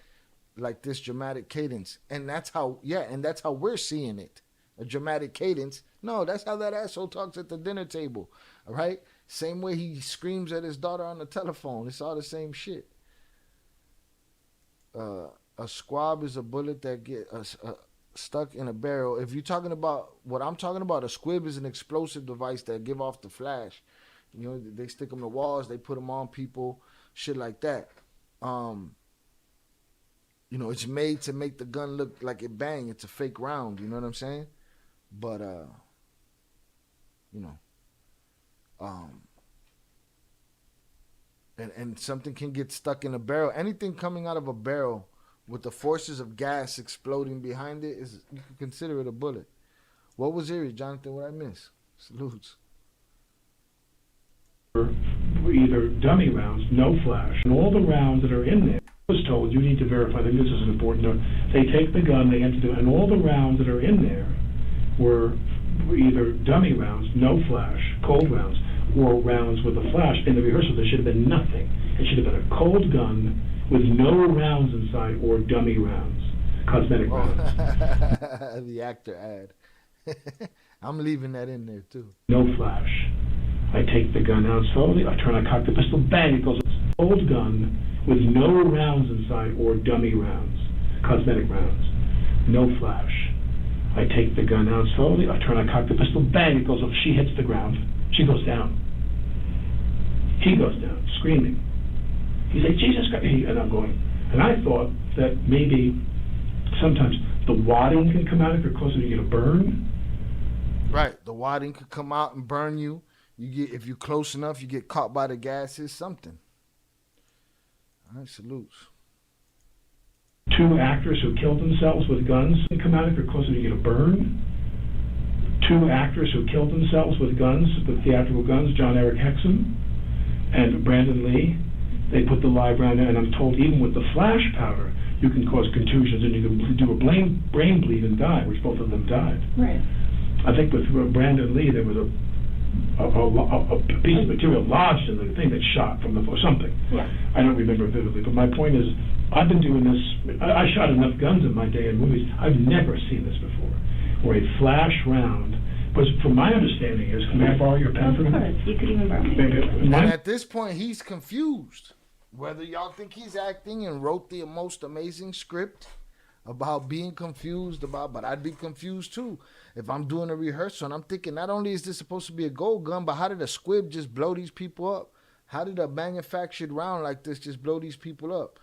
like this dramatic cadence. And that's how we're seeing it. A dramatic cadence. No, that's how that asshole talks at the dinner table. All right? Same way he screams at his daughter on the telephone. It's all the same shit. A squab is a bullet that get stuck in a barrel. If you're talking about what I'm talking about, a squib is an explosive device that give off the flash. You know, they stick them to walls, they put them on people, shit like that. You know, it's made to make the gun look like it bang. It's a fake round. You know what I'm saying? But you know, and something can get stuck in a barrel. Anything coming out of a barrel with the forces of gas exploding behind it is, you can consider it a bullet. What was it, Jonathan? What I miss? Salutes. Were either dummy rounds, no flash, and all the rounds that are in there. I was told you need to verify. I think this is important. They take the gun, they enter, and all the rounds that are in there were either dummy rounds, no flash, cold rounds, or rounds with a flash. In the rehearsal, there should have been nothing. It should have been a cold gun with no rounds inside or dummy rounds, cosmetic rounds. The actor ad. I'm leaving that in there too. No flash. I take the gun out slowly. I turn, I cock the pistol. Bang! It goes. Cold gun with no rounds inside or dummy rounds, cosmetic rounds. No flash. I take the gun out slowly. I turn, I cock the pistol. Bang! It goes off. She hits the ground. She goes down. He goes down, screaming. He's like, Jesus Christ. And I'm going. And I thought that maybe sometimes the wadding can come out if you're closer, you get a burn. Right. The wadding could come out and burn you. You get, if you're close enough, you get caught by the gases, something. All right, salutes. 2 actors who killed themselves with guns can come out if you're closer, you get a burn. 2 actors who killed themselves with guns, with theatrical guns, John Eric Hexum and Brandon Lee. They put the live round in, and I'm told even with the flash powder, you can cause contusions and you can do a brain bleed and die, which both of them died. Right. I think with Brandon Lee, there was a piece of material lodged in the thing that shot from the or something. Yeah. I don't remember vividly, but my point is, I've been doing this. I shot enough guns in my day in movies. I've never seen this before, where a flash round. But from my understanding is, can I borrow your pen for a minute? Of course, you could even borrow And at this point, he's confused. Whether y'all think he's acting and wrote the most amazing script about being confused about, but I'd be confused too if I'm doing a rehearsal and I'm thinking, not only is this supposed to be a gold gun, but how did a squib just blow these people up? How did a manufactured round like this just blow these people up?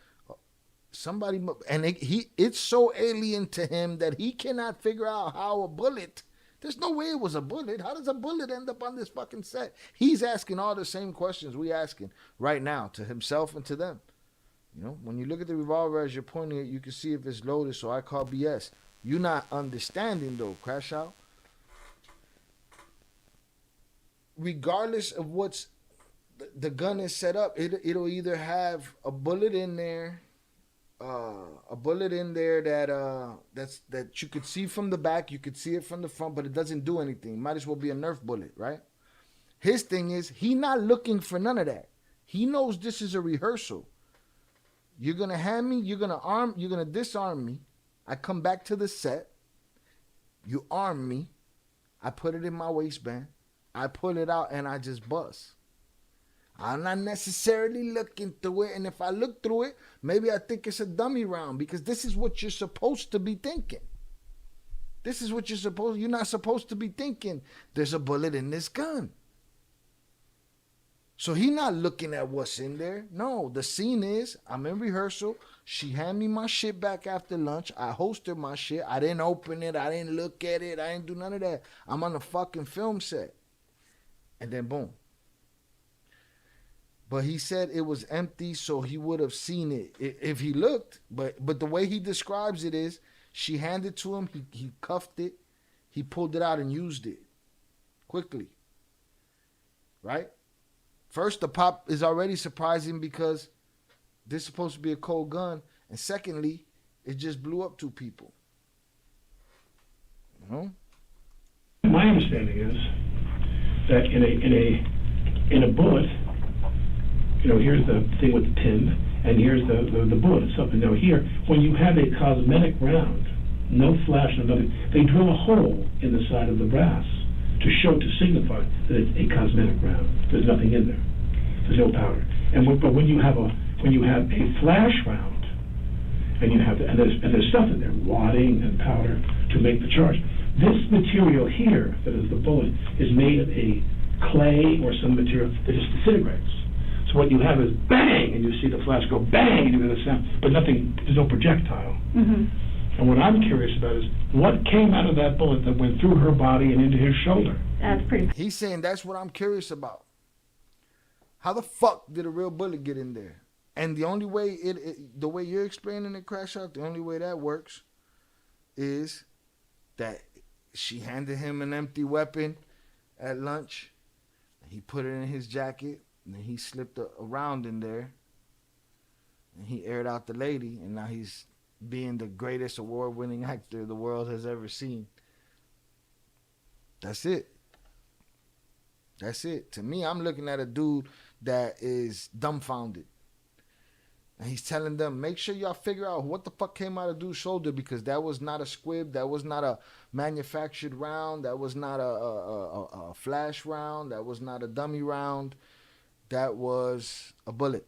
Somebody, and it's so alien to him that he cannot figure out how a bullet. There's no way it was a bullet. How does a bullet end up on this fucking set? He's asking all the same questions we asking right now to himself and to them. You know, when you look at the revolver as you're pointing it, you can see if it's loaded, so I call BS. You're not understanding, though, Crash Out. Regardless of what's the gun is set up, it'll either have a bullet in there, that you could see from the back, you could see it from the front, but it doesn't do anything. Might as well be a Nerf bullet, right? His thing is, he not looking for none of that. He knows this is a rehearsal. You're going to hand me, you're going to disarm me. I come back to the set. You arm me. I put it in my waistband. I pull it out and I just bust. I'm not necessarily looking through it. And if I look through it, maybe I think it's a dummy round because this is what you're supposed to be thinking. This is what you're not supposed to be thinking. There's a bullet in this gun. So he not looking at what's in there. No, the scene is, I'm in rehearsal. She hand me my shit back after lunch. I hosted my shit. I didn't open it. I didn't look at it. I didn't do none of that. I'm on the fucking film set. And then boom. But he said it was empty, so he would have seen it if he looked. But the way he describes it is, she handed it to him. He cuffed it. He pulled it out and used it quickly. Right? First, the pop is already surprising because this is supposed to be a cold gun. And secondly, it just blew up 2 people. You know? My understanding is that in a bullet, you know, here's the thing with the pin, and here's the bullet itself. And now here, when you have a cosmetic round, no flash, no nothing, they drill a hole in the side of the brass to show, to signify that it's a cosmetic round. There's nothing in there. There's no powder. But when you have a flash round, and there's stuff in there, wadding and powder to make the charge. This material here, that is the bullet, is made of a clay or some material that just disintegrates. So what you have is bang, and you see the flash go bang, and you get a sound, but nothing. There's no projectile. And what I'm curious about is what came out of that bullet that went through her body and into his shoulder. That's pretty. He's saying that's what I'm curious about. How the fuck did a real bullet get in there? And the only way the way you're explaining it, Crash Out, the only way that works is that she handed him an empty weapon at lunch. And he put it in his jacket, and then he slipped a round in there, and he aired out the lady, and now he's being the greatest award-winning actor the world has ever seen. That's it. That's it. To me, I'm looking at a dude that is dumbfounded. And he's telling them, make sure y'all figure out what the fuck came out of dude's shoulder, because that was not a squib. That was not a manufactured round. That was not a flash round. That was not a dummy round. That was a bullet.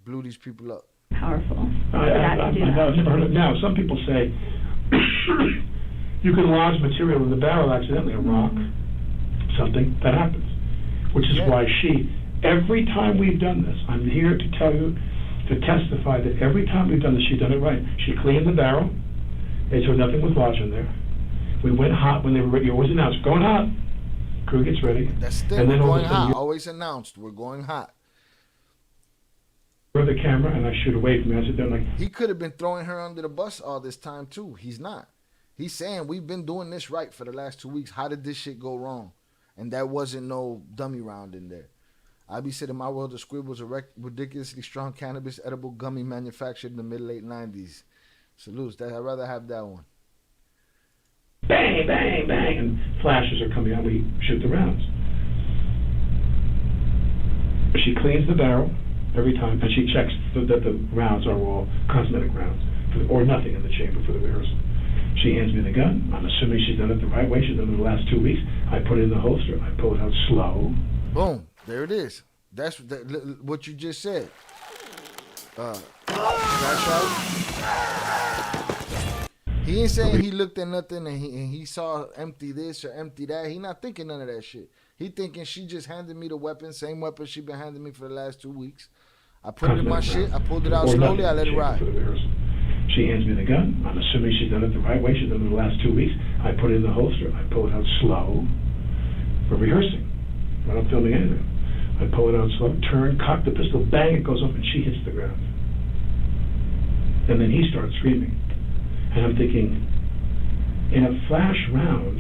Blew these people up. Powerful. I've never heard of it. Now, some people say you can lodge material in the barrel accidentally, a rock, something. That happens. Which is why every time we've done this, I'm here to tell you, to testify that every time we've done this, she's done it right. She cleaned the barrel, made sure nothing was lodged in there. We went hot when they were ready. You always announce, going hot. Crew gets ready. That's still, and we're then going hot. Always announced, we're going hot. For the camera, and I shoot away from me. I sit there like, he could have been throwing her under the bus all this time too. He's not. He's saying we've been doing this right for the last 2 weeks. How did this shit go wrong? And that wasn't no dummy round in there. IB said, in my world, the squib was a ridiculously strong cannabis edible gummy manufactured in the mid-late 90s. Salutes. I'd rather have that one. Bang, bang, bang, and flashes are coming out. We shoot the rounds. She cleans the barrel every time, and she checks that the rounds are all cosmetic rounds, or nothing in the chamber for the rehearsal. She hands me the gun. I'm assuming she's done it the right way. She's done it the last 2 weeks. I put it in the holster. I pull it out slow. Boom. There it is. That's what you just said. He ain't saying he looked at nothing and he saw empty this or empty that. He not thinking none of that shit. He thinking she just handed me the weapon, same weapon she been handing me for the last 2 weeks. I put it in my shit. I pulled it out slowly. I let it ride. She hands me the gun. I'm assuming she's done it the right way. She's done it the last 2 weeks. I put it in the holster. I pull it out slow. We're rehearsing. We're not filming anything. I pull it out slow, turn, cock the pistol, bang, it goes off, and she hits the ground. And then he starts screaming. And I'm thinking, in a flash round,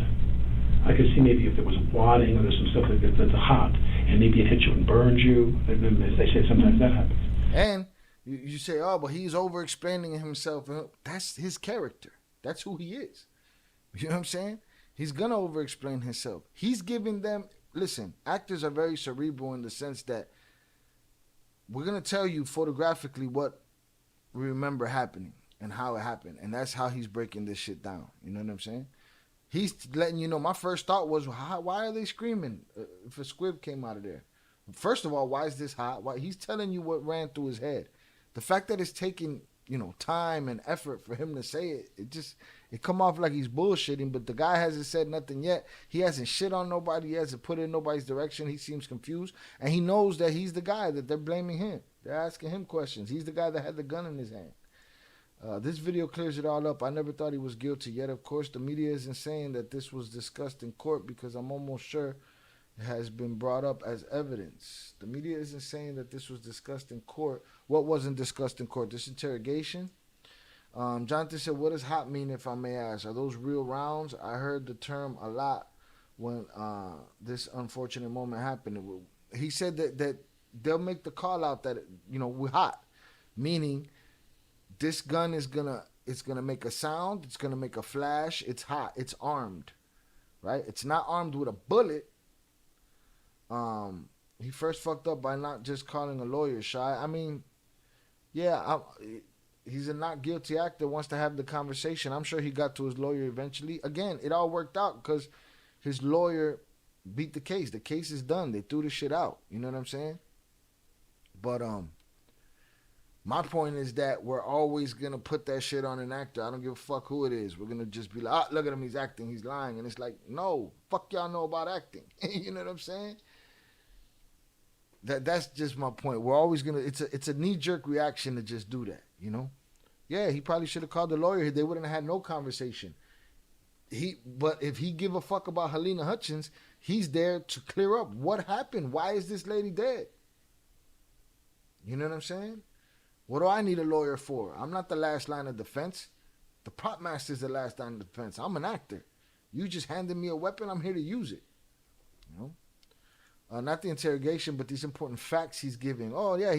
I could see maybe if there was wadding or there's some stuff that's hot, and maybe it hits you and burns you. As they say, sometimes that happens. And you say, oh, but he's over-explaining himself. That's his character. That's who he is. You know what I'm saying? He's going to over-explain himself. He's giving them... Listen, actors are very cerebral in the sense that we're going to tell you photographically what we remember happening and how it happened. And that's how he's breaking this shit down. You know what I'm saying? He's letting you know. My first thought was, why are they screaming if a squib came out of there? First of all, why is this hot? Why? He's telling you what ran through his head. The fact that it's taking, time and effort for him to say it, it come off like he's bullshitting, but the guy hasn't said nothing yet. He hasn't shit on nobody. He hasn't put in nobody's direction. He seems confused, and he knows that he's the guy that they're blaming him. They're asking him questions. He's the guy that had the gun in his hand. This video clears it all up. I never thought he was guilty yet. Of course, the media isn't saying that this was discussed in court because I'm almost sure it has been brought up as evidence. The media isn't saying that this was discussed in court. What wasn't discussed in court? This interrogation? Jonathan said, what does hot mean, if I may ask? Are those real rounds? I heard the term a lot when this unfortunate moment happened. He said that they'll make the call out that, we're hot. Meaning, this gun is gonna make a sound. It's gonna make a flash. It's hot. It's armed. Right? It's not armed with a bullet. He first fucked up by not just calling a lawyer shy. I mean, yeah, he's a not guilty actor, wants to have the conversation. I'm sure he got to his lawyer eventually. Again, it all worked out because his lawyer beat the case. The case is done. They threw the shit out. You know what I'm saying? But my point is that we're always gonna put that shit on an actor. I don't give a fuck who it is. We're gonna just be like, look at him, he's acting, he's lying. And it's like, no, fuck y'all know about acting. You know what I'm saying? That's just my point. We're always gonna, it's a knee-jerk reaction to just do that, you know? Yeah, he probably should have called the lawyer. They wouldn't have had no conversation. But if he give a fuck about Helena Hutchins, he's there to clear up what happened. Why is this lady dead? You know what I'm saying? What do I need a lawyer for? I'm not the last line of defense. The prop master is the last line of defense. I'm an actor. You just handed me a weapon. I'm here to use it. You know, not the interrogation, but these important facts he's giving. Oh yeah,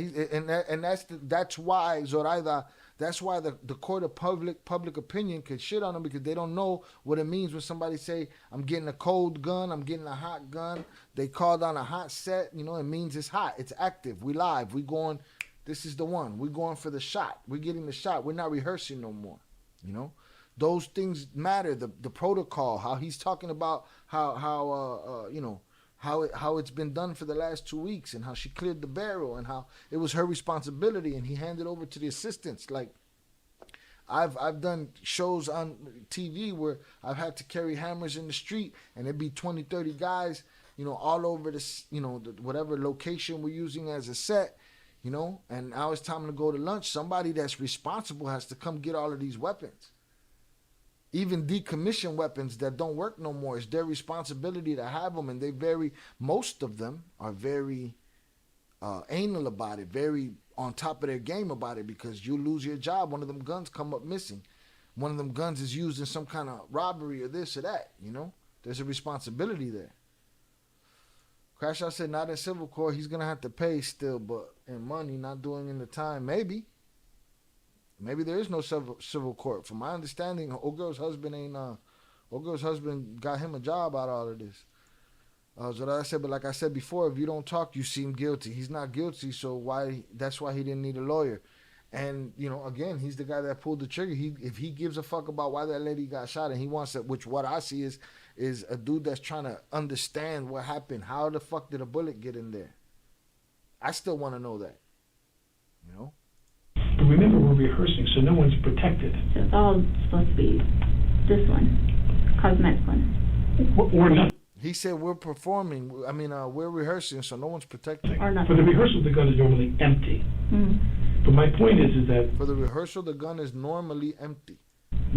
that's why Zoraida. That's why the court of public opinion could shit on him, because they don't know what it means when somebody say, I'm getting a cold gun, I'm getting a hot gun. They called on a hot set. You know, it means it's hot. It's active. We live. We going. This is the one. We're going for the shot. We're getting the shot. We're not rehearsing no more. You know, those things matter. The protocol, how he's talking about how you know, how it's been done for the last 2 weeks, and how she cleared the barrel, and how it was her responsibility, and he handed over to the assistants. Like, I've done shows on TV where I've had to carry hammers in the street, and it'd be 20, 30 guys, you know, all over this, you know, whatever location we're using as a set. You know, and now it's time to go to lunch. Somebody that's responsible has to come get all of these weapons. Even decommissioned weapons that don't work no more. It's their responsibility to have them, and most of them are very anal about it, very on top of their game about it, because you lose your job. One of them guns come up missing. One of them guns is used in some kind of robbery or this or that, you know. There's a responsibility there. Crash Out said, not in civil court. He's going to have to pay still, but in money, not doing in the time. Maybe there is no civil court. From my understanding, old girl's husband got him a job out of all of this. So I said, but like I said before, if you don't talk, you seem guilty. He's not guilty, so that's why he didn't need a lawyer. And, you know, again, he's the guy that pulled the trigger. If he gives a fuck about why that lady got shot, and he wants to, which what I see is a dude that's trying to understand what happened. How the fuck did a bullet get in there? I still want to know that. You know? But remember, we're rehearsing, so no one's protected. So it's all supposed to be this one, cosmetic one. Or not. He said we're performing. I mean, we're rehearsing, so no one's protected. Or not. For the rehearsal, the gun is normally empty. Mm-hmm. But my point is that for the rehearsal, the gun is normally empty.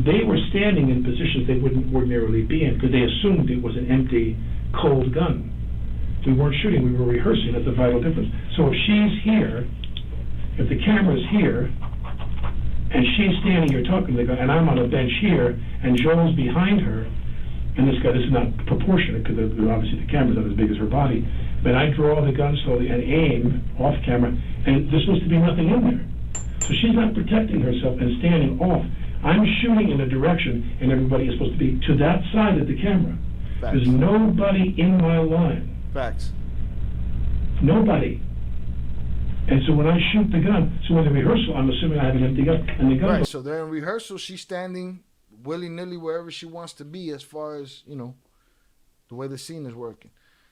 They were standing in positions they wouldn't ordinarily be in, because they assumed it was an empty, cold gun. We weren't shooting, we were rehearsing. That's a vital difference. So if she's here, if the camera's here, and she's standing here talking to the gun, and I'm on a bench here, and Joel's behind her, and this is not proportionate, because obviously the camera's not as big as her body, but I draw the gun slowly and aim off camera, and there's supposed to be nothing in there. So she's not protecting herself and standing off. I'm shooting in a direction, and everybody is supposed to be to that side of the camera. Facts. There's nobody in my line. Facts. Nobody. And so when I shoot the gun, so in the rehearsal, I'm assuming I have an empty gun, and the gun. Right. So they're in rehearsal. She's standing willy-nilly wherever she wants to be, as far as, you know, the way the scene is working.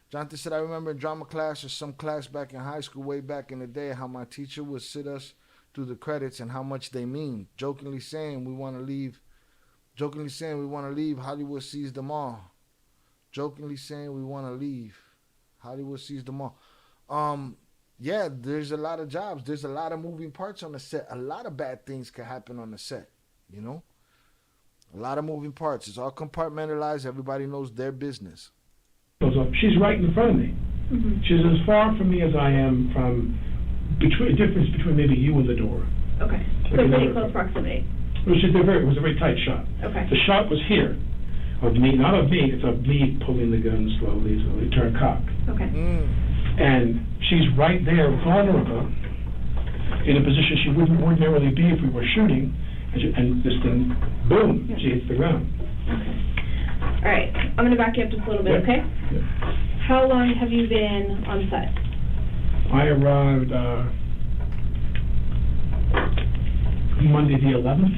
Jonathan said, I remember in drama class or some class back in high school, way back in the day, how my teacher would sit us through the credits and how much they mean. Jokingly saying we want to leave. Hollywood sees them all. Jokingly saying we want to leave. Hollywood sees them all. Yeah, there's a lot of jobs. There's a lot of moving parts on the set. A lot of bad things can happen on the set, you know? A lot of moving parts. It's all compartmentalized. Everybody knows their business. She's right in front of me. Mm-hmm. She's as far from me as I am from difference between maybe you and the door. Okay. So pretty close proximity. It was a very tight shot. Okay. The shot was here, of me, not of me. It's of me pulling the gun slowly, turn cock. Okay. And she's right there, vulnerable, in a position she wouldn't ordinarily be if we were shooting. And this thing, boom, she hits the ground. Okay. All right. I'm going to back you up just a little bit, okay? Yeah. How long have you been on set? I arrived Monday the 11th.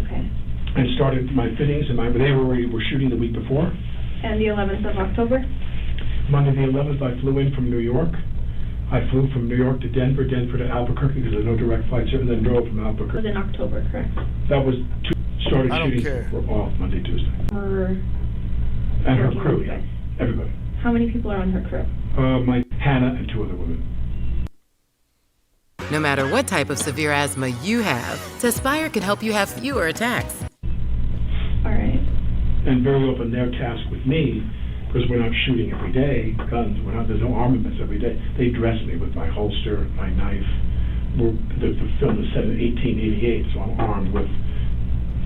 Okay. And started my fittings, and they were shooting the week before. And the 11th of October? Monday the 11th, I flew in from New York. I flew from New York to Denver, Denver to Albuquerque, because there's no direct flights here, and then drove from It was Albuquerque. in October, correct? That was started I don't shooting care. for off Monday, Tuesday. And her working crew, with you yeah, guys. everybody. How many people are on her crew? My Hannah and 2 other women. No matter what type of severe asthma you have, Tespire can help you have fewer attacks. All right. And very often they're tasked with me, because we're not shooting every day, guns, there's no armaments every day. They dress me with my holster, my knife. The film is set in 1888, so I'm armed with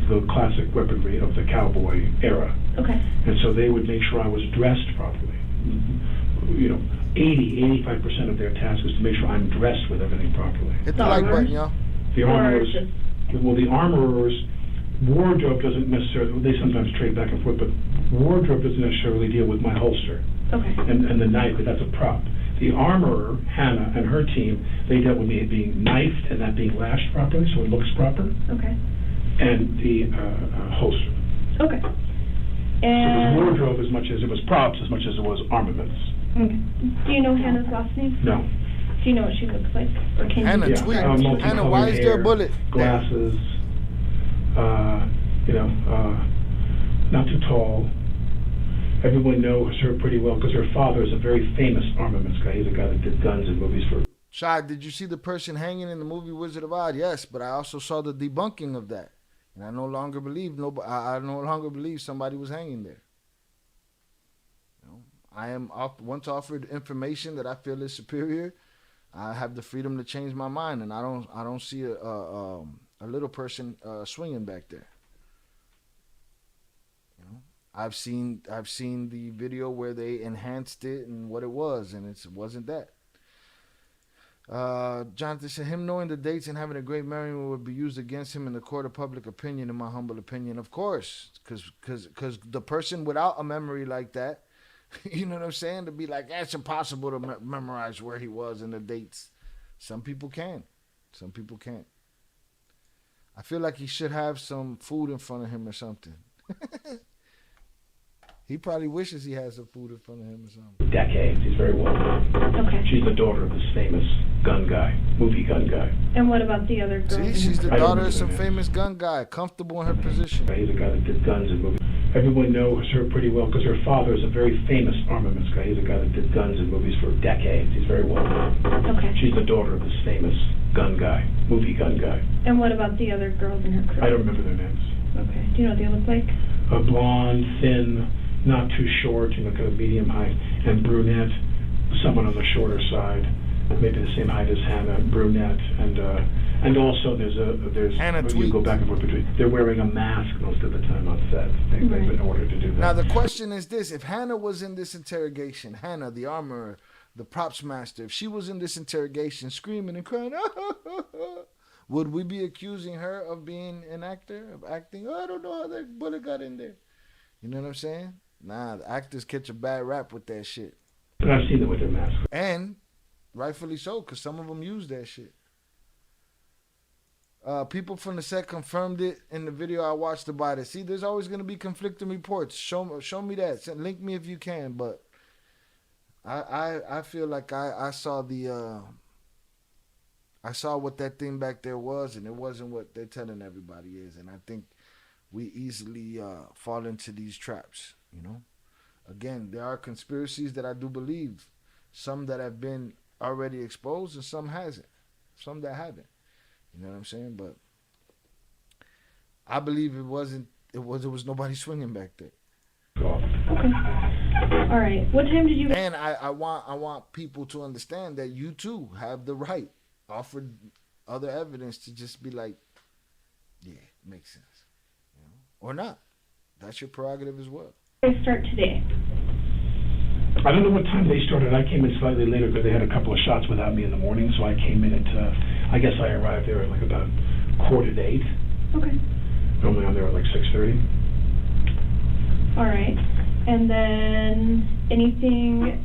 the classic weaponry of the cowboy era. Okay. And so they would make sure I was dressed properly. 85% of their task is to make sure I'm dressed with everything properly. Hit the like button, y'all. The Or armorers, just- well, the armorers, wardrobe doesn't necessarily, they sometimes trade back and forth, but wardrobe doesn't necessarily deal with my holster Okay. and the knife, because that's a prop. The armorer, Hannah, and her team, they dealt with me being knifed and that being lashed properly, so it looks proper, Okay. and the holster. Okay. So it was And wardrobe as much as it was props, as much as it was armaments. okay. Do you know Hannah's last name? No. Do you know what she looks like? Or can Hannah, you tweet. describe her? Hannah, why is there a bullet? Glasses, not too tall. Everyone knows her pretty well because her father is a very famous armaments guy. He's a guy that did guns in movies for. Shad, did you see the person hanging in the movie Wizard of Oz? Yes, but I also saw the debunking of that, and I no longer believe I no longer believe somebody was hanging there. I am once offered information that I feel is superior, I have the freedom to change my mind, and I don't see a little person swinging back there. I've seen the video where they enhanced it and what it was, and it wasn't that. Jonathan said, him knowing the dates and having a great memory would be used against him in the court of public opinion, in my humble opinion. Of course, because the person without a memory like that, you know what I'm saying, to be like, it's impossible to memorize where he was and the dates. Some people can. Some people can't. I feel like he should have some food in front of him or something. He probably wishes he had some food in front of him or something. Decades. He's very well known. Okay. She's the daughter of this famous gun guy, movie gun guy. And what about the other girls? See, she's the daughter of some famous gun guy, comfortable in her position. He's a guy that did guns in movies. Everyone knows her pretty well because her father is a very famous armaments guy. He's a guy that did guns in movies for decades. He's very well known. Okay. She's the daughter of this famous gun guy, movie gun guy. And what about the other girls in her crew? I don't remember their names. Okay. Do you know what they look like? A blonde, thin, not too short, kind of medium height, and brunette, someone on the shorter side, maybe the same height as Hannah, brunette, and also there's Hannah you Tweet. go back and forth between. They're wearing a mask most of the time on set. They've been ordered to do that. Now the question is this: if Hannah was in this interrogation, Hannah, the armorer, the props master, if she was in this interrogation screaming and crying, would we be accusing her of being an actor, of acting? I don't know how that bullet got in there. You know what I'm saying? Nah, the actors catch a bad rap with that shit. But I've seen them with their masks. And rightfully so, because some of them use that shit. People from the set confirmed it in the video I watched about it. See, there's always going to be conflicting reports. Show me that. Link me if you can. But I feel like I saw I saw what that thing back there was, and it wasn't what they're telling everybody is. And I think we easily fall into these traps, you know. Again, there are conspiracies that I do believe, some that have been already exposed and some hasn't, some that haven't. You know what I'm saying? But I believe it was nobody swinging back there. Okay. All right. What time did you? And I want people to understand that you too have the right, offered other evidence, to just be like, yeah, it makes sense. Or not. That's your prerogative as well. They start today. I don't know what time they started. I came in slightly later because they had a couple of shots without me in the morning, so I came in at, I guess I arrived there at like about 7:45. Okay. Normally I'm there at like 6:30. All right. And then anything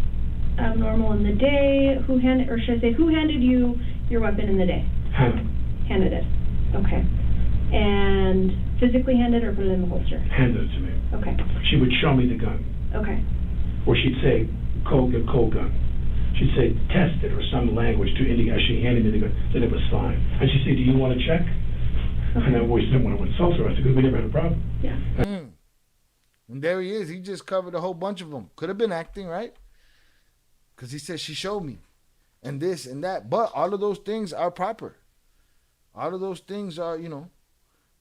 abnormal in the day? Who handed you your weapon in the day? Hannah. Handed it. Okay. And physically handed or put it in the holster? Handed it to me. Okay. She would show me the gun. Okay. Or she'd say, cold gun. She'd say, test it, or some language to indicate, she handed me the gun, that it was fine. And she'd say, do you want to check? Okay. And I always didn't want to insult her, I said, because we never had a problem. Yeah. And there he is. He just covered a whole bunch of them. Could have been acting, right? Because he said, she showed me. And this and that. But all of those things are proper. All of those things are, you know,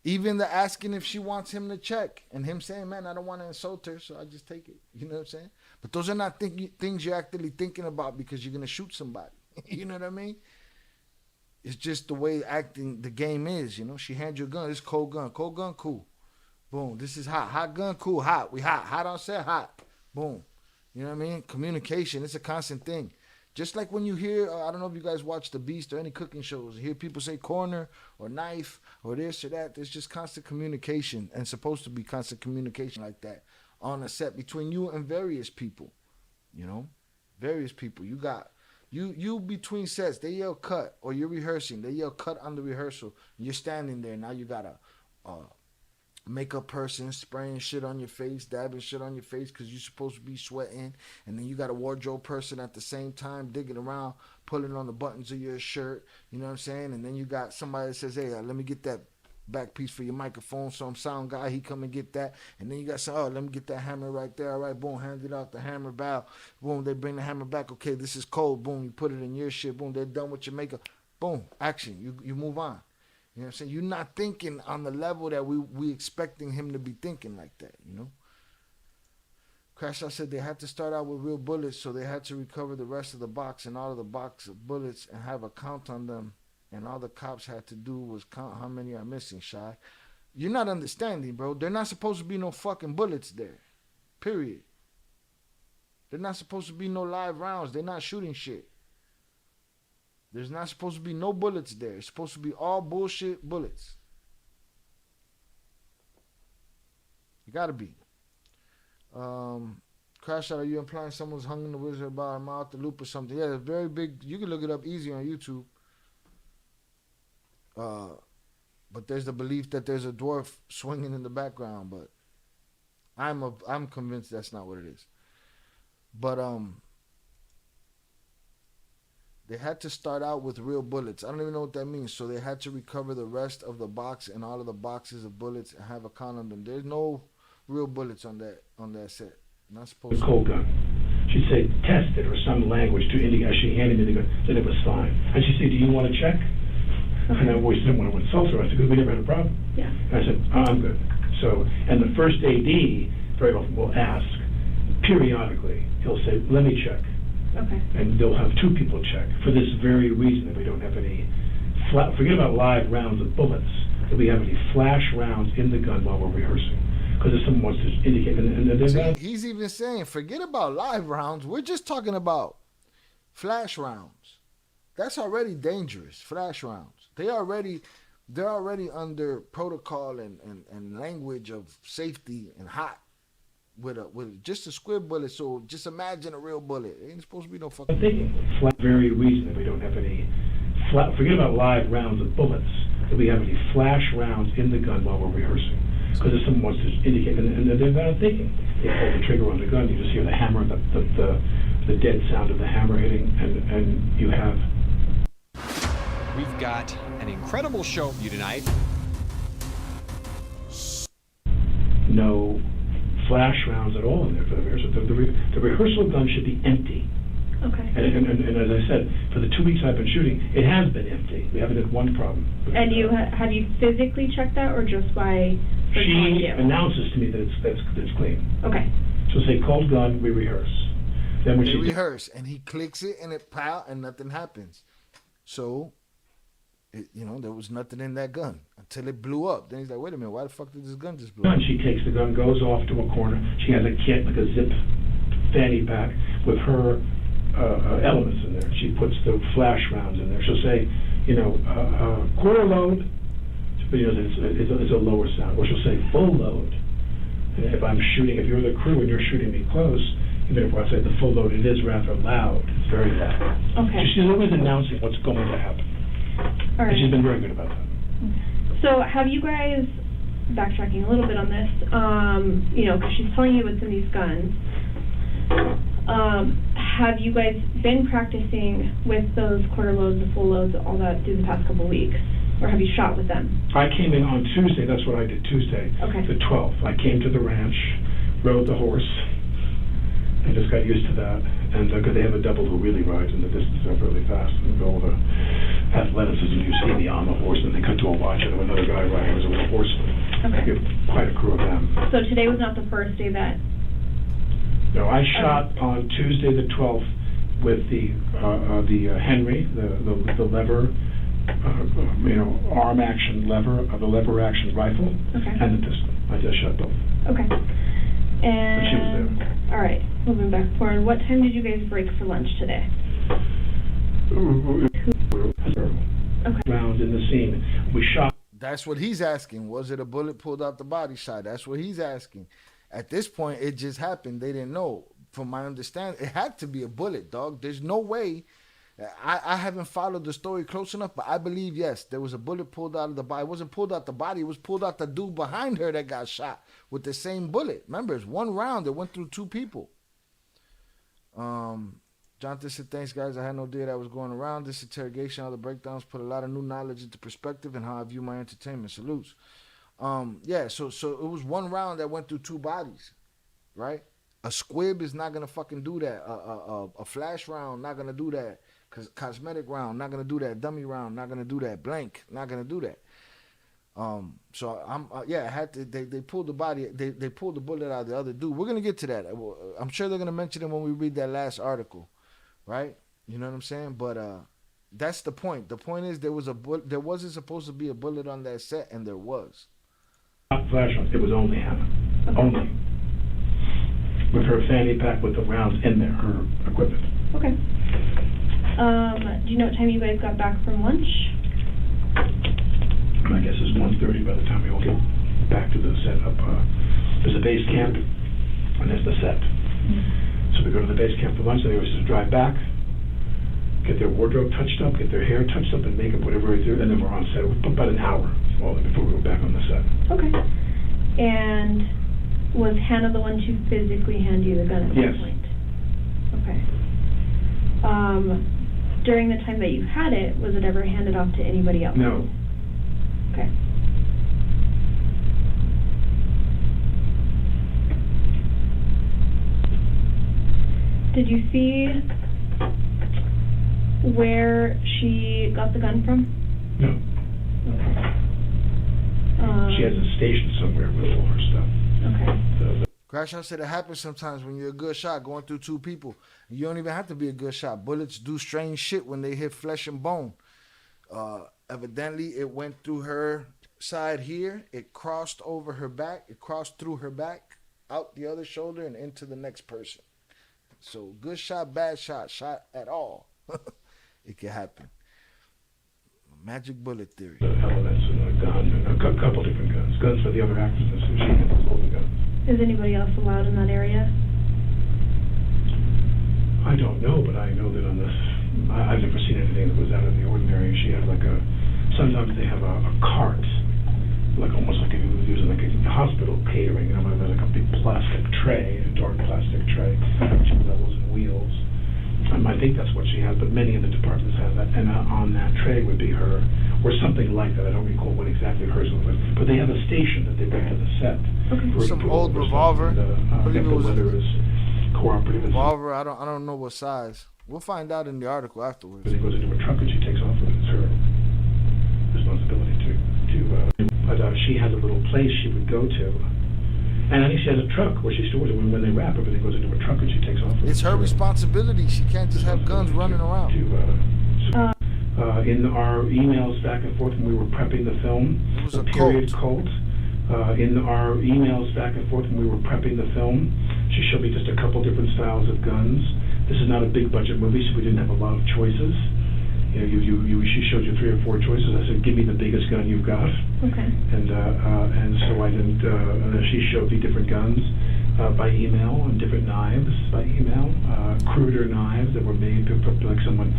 even the asking if she wants him to check. And him saying, man, I don't want to insult her, so I just take it. You know what I'm saying? But those are not things you're actively thinking about because you're going to shoot somebody. You know what I mean? It's just the way acting the game is, you know. She hands you a gun. It's cold gun. Cold gun, cool. Boom. This is hot. Hot gun, cool. Hot. We hot. Hot on set, hot. Boom. You know what I mean? Communication. It's a constant thing. Just like when you hear, I don't know if you guys watch The Beast or any cooking shows, you hear people say corner or knife or this or that. There's just constant communication, and supposed to be constant communication like that on a set between you and various people. You know? Various people. You got, you between sets, they yell cut, or you're rehearsing, they yell cut on the rehearsal. You're standing there, now you got a makeup person spraying shit on your face, dabbing shit on your face because you're supposed to be sweating, and then you got a wardrobe person at the same time digging around, pulling on the buttons of your shirt, you know what I'm saying? And then you got somebody that says, hey, let me get that back piece for your microphone. Some sound guy, he come and get that. And then you got some, let me get that hammer right there. All right, boom, hand it out, the hammer bow. Boom, they bring the hammer back. Okay, this is cold. Boom, you put it in your shit. Boom, they're done with your makeup. Boom, action. You move on. You know what I'm saying? You're not thinking on the level that we expecting him to be thinking like that, you know? Crash Out said they had to start out with real bullets, so they had to recover the rest of the box and all of the box of bullets and have a count on them. And all the cops had to do was count how many are missing, Shy. You're not understanding, bro. They're not supposed to be no fucking bullets there. Period. They're not supposed to be no live rounds. They're not shooting shit. There's not supposed to be no bullets there. It's supposed to be all bullshit bullets. You gotta be. Crash Out, are you implying someone's hung in the wizard about a mouth, the loop or something? Yeah, it's very big. You can look it up easy on YouTube. But there's the belief that there's a dwarf swinging in the background, but I'm convinced that's not what it is. But they had to start out with real bullets. I don't even know what that means. So they had to recover the rest of the box and all of the boxes of bullets and have a count on them. There's no real bullets on that set. Not supposed to. Cold gun. She'd say, test it, or some language to indicate, she handed me the gun, that it was fine. And she'd say, do you want to check? Okay. And I always didn't want to insult her. I said, because we never had a problem. Yeah. And I said, I'm good. So, and the first AD very often will ask, periodically, he'll say, let me check. Okay. And they'll have two people check for this very reason, that we don't have any, forget about live rounds of bullets, that we have any flash rounds in the gun while we're rehearsing. Because if someone wants to indicate, and he's even saying, forget about live rounds. We're just talking about flash rounds. That's already dangerous. Flash rounds. They're already under protocol and language of safety and hot with just a square bullet. So just imagine a real bullet. It ain't supposed to be no fucking. I'm thinking, very reason that we don't have any, forget about live rounds of bullets, that we have any flash rounds in the gun while we're rehearsing. Because if someone wants to indicate, and they're not thinking, they pull the trigger on the gun, you just hear the hammer, the dead sound of the hammer hitting, and you have. We've got an incredible show for you tonight. No flash rounds at all in there for the rehearsal. The rehearsal gun should be empty. Okay. And as I said, for the 2 weeks I've been shooting, it has been empty. We haven't had one problem. And you have you physically checked that, or just by? She announces to me that it's clean. Okay. She'll say, cold gun, we rehearse. Then when they rehearse, and he clicks it, and it pow, and nothing happens. So, there was nothing in that gun until it blew up. Then he's like, wait a minute, why the fuck did this gun just blow up? She takes the gun, goes off to a corner. She has a kit, like a zip fanny pack, with her elements in there. She puts the flash rounds in there. She'll say, quarter load. But it's a lower sound. Or she'll say full load. And if I'm shooting, if you're the crew and you're shooting me close, even if I say the full load, it is rather loud. It's very loud. Okay. She's always announcing what's going to happen. All right. And she's been very good about that. So have you guys, backtracking a little bit on this, because she's telling you what's in these guns, Have you guys been practicing with those quarter loads, the full loads, all that through the past couple weeks? Or have you shot with them? I came in on Tuesday. That's what I did Tuesday, the 12th. I came to the ranch, rode the horse, and just got used to that. And because they have a double who really rides in the distance up really fast, and all the athleticism you see me on the horse, and they cut to a watch and another guy riding as a little horseman. I get quite a crew of them. So today was not the first day that... No, I shot on Tuesday the 12th with the Henry, the lever, arm action lever, the lever action rifle, and the pistol. I just shot both. Okay. And she was there. All right, moving back forward. What time did you guys break for lunch today? Round in the scene. We shot. That's what he's asking. Was it a bullet pulled out the body shot? That's what he's asking. At this point, it just happened. They didn't know. From my understanding, it had to be a bullet, dog. There's no way. I haven't followed the story close enough, but I believe, yes, there was a bullet pulled out of the body. It wasn't pulled out the body. It was pulled out the dude behind her that got shot with the same bullet. Remember, it's one round that went through two people. Jonathan said, thanks, guys. I had no idea that was going around. This interrogation, all the breakdowns put a lot of new knowledge into perspective and how I view my entertainment. Salutes. Yeah, so it was one round that went through two bodies, right? A squib is not going to fucking do that. A flash round, not going to do that. Cosmetic round, not gonna do that. Dummy round, not gonna do that. Blank, not gonna do that. So I'm I had to. They pulled the body. They pulled the bullet out of the other dude. We're gonna get to that. I'm sure they're gonna mention it when we read that last article, right? You know what I'm saying? But that's the point. The point is there wasn't supposed to be a bullet on that set, and there was. Not flash round. It was only Hannah. Only. With her fanny pack with the rounds in there, her equipment. Okay. Do you know what time you guys got back from lunch? My guess is 1:30 by the time we all get back to the set up. There's a base camp, and there's the set. So we go to the base camp for lunch, and they always just drive back, get their wardrobe touched up, get their hair touched up and makeup, whatever we do, and then we're on set. About an hour before we go back on the set. Okay. And was Hannah the one to physically hand you the gun at Yes. that point? Okay. During the time that you had it, was it ever handed off to anybody else? No. Okay. Did you see where she got the gun from? No. Okay. She has a station somewhere with all her stuff. Okay. Crash Out said it happens sometimes when you're a good shot going through two people. You don't even have to be a good shot. Bullets do strange shit when they hit flesh and bone. Evidently, it went through her side here. It crossed over her back. It crossed through her back, out the other shoulder, and into the next person. So good shot, bad shot, shot at all. It can happen. Magic bullet theory. Elements and a gun, and a couple different guns. Guns for the other actresses. So she handles all the guns. Is anybody else allowed in that area? I don't know, but I know that on this, I've never seen anything that was out of the ordinary. She had like sometimes they have a cart, like almost like if you were using like a hospital catering, you know, there's like a big plastic tray, a dark plastic tray, two levels and wheels. I think that's what she has, but many of the departments have that, and on that tray would be her, or something like that. I don't recall what exactly hers was, but they have a station that they bring to the set. Okay. Some old revolver. I believe the weather is cooperative. Revolver. I don't know what size. We'll find out in the article afterwards. He goes into a truck and she takes off with it. It's her responsibility to but she has a little place she would go to. And I think she has a truck where she stores it. When they wrap, everything goes into a truck and she takes off with it. It's her responsibility. She can't just have guns running around. In our emails back and forth when we were prepping the film, the period cult. In our emails back and forth when we were prepping the film, she showed me just a couple different styles of guns. This is not a big budget movie, so we didn't have a lot of choices. You know, she showed you 3 or 4 choices. I said, give me the biggest gun you've got. Okay. And so I didn't. She showed me different guns by email and different knives by email, cruder knives that were made like someone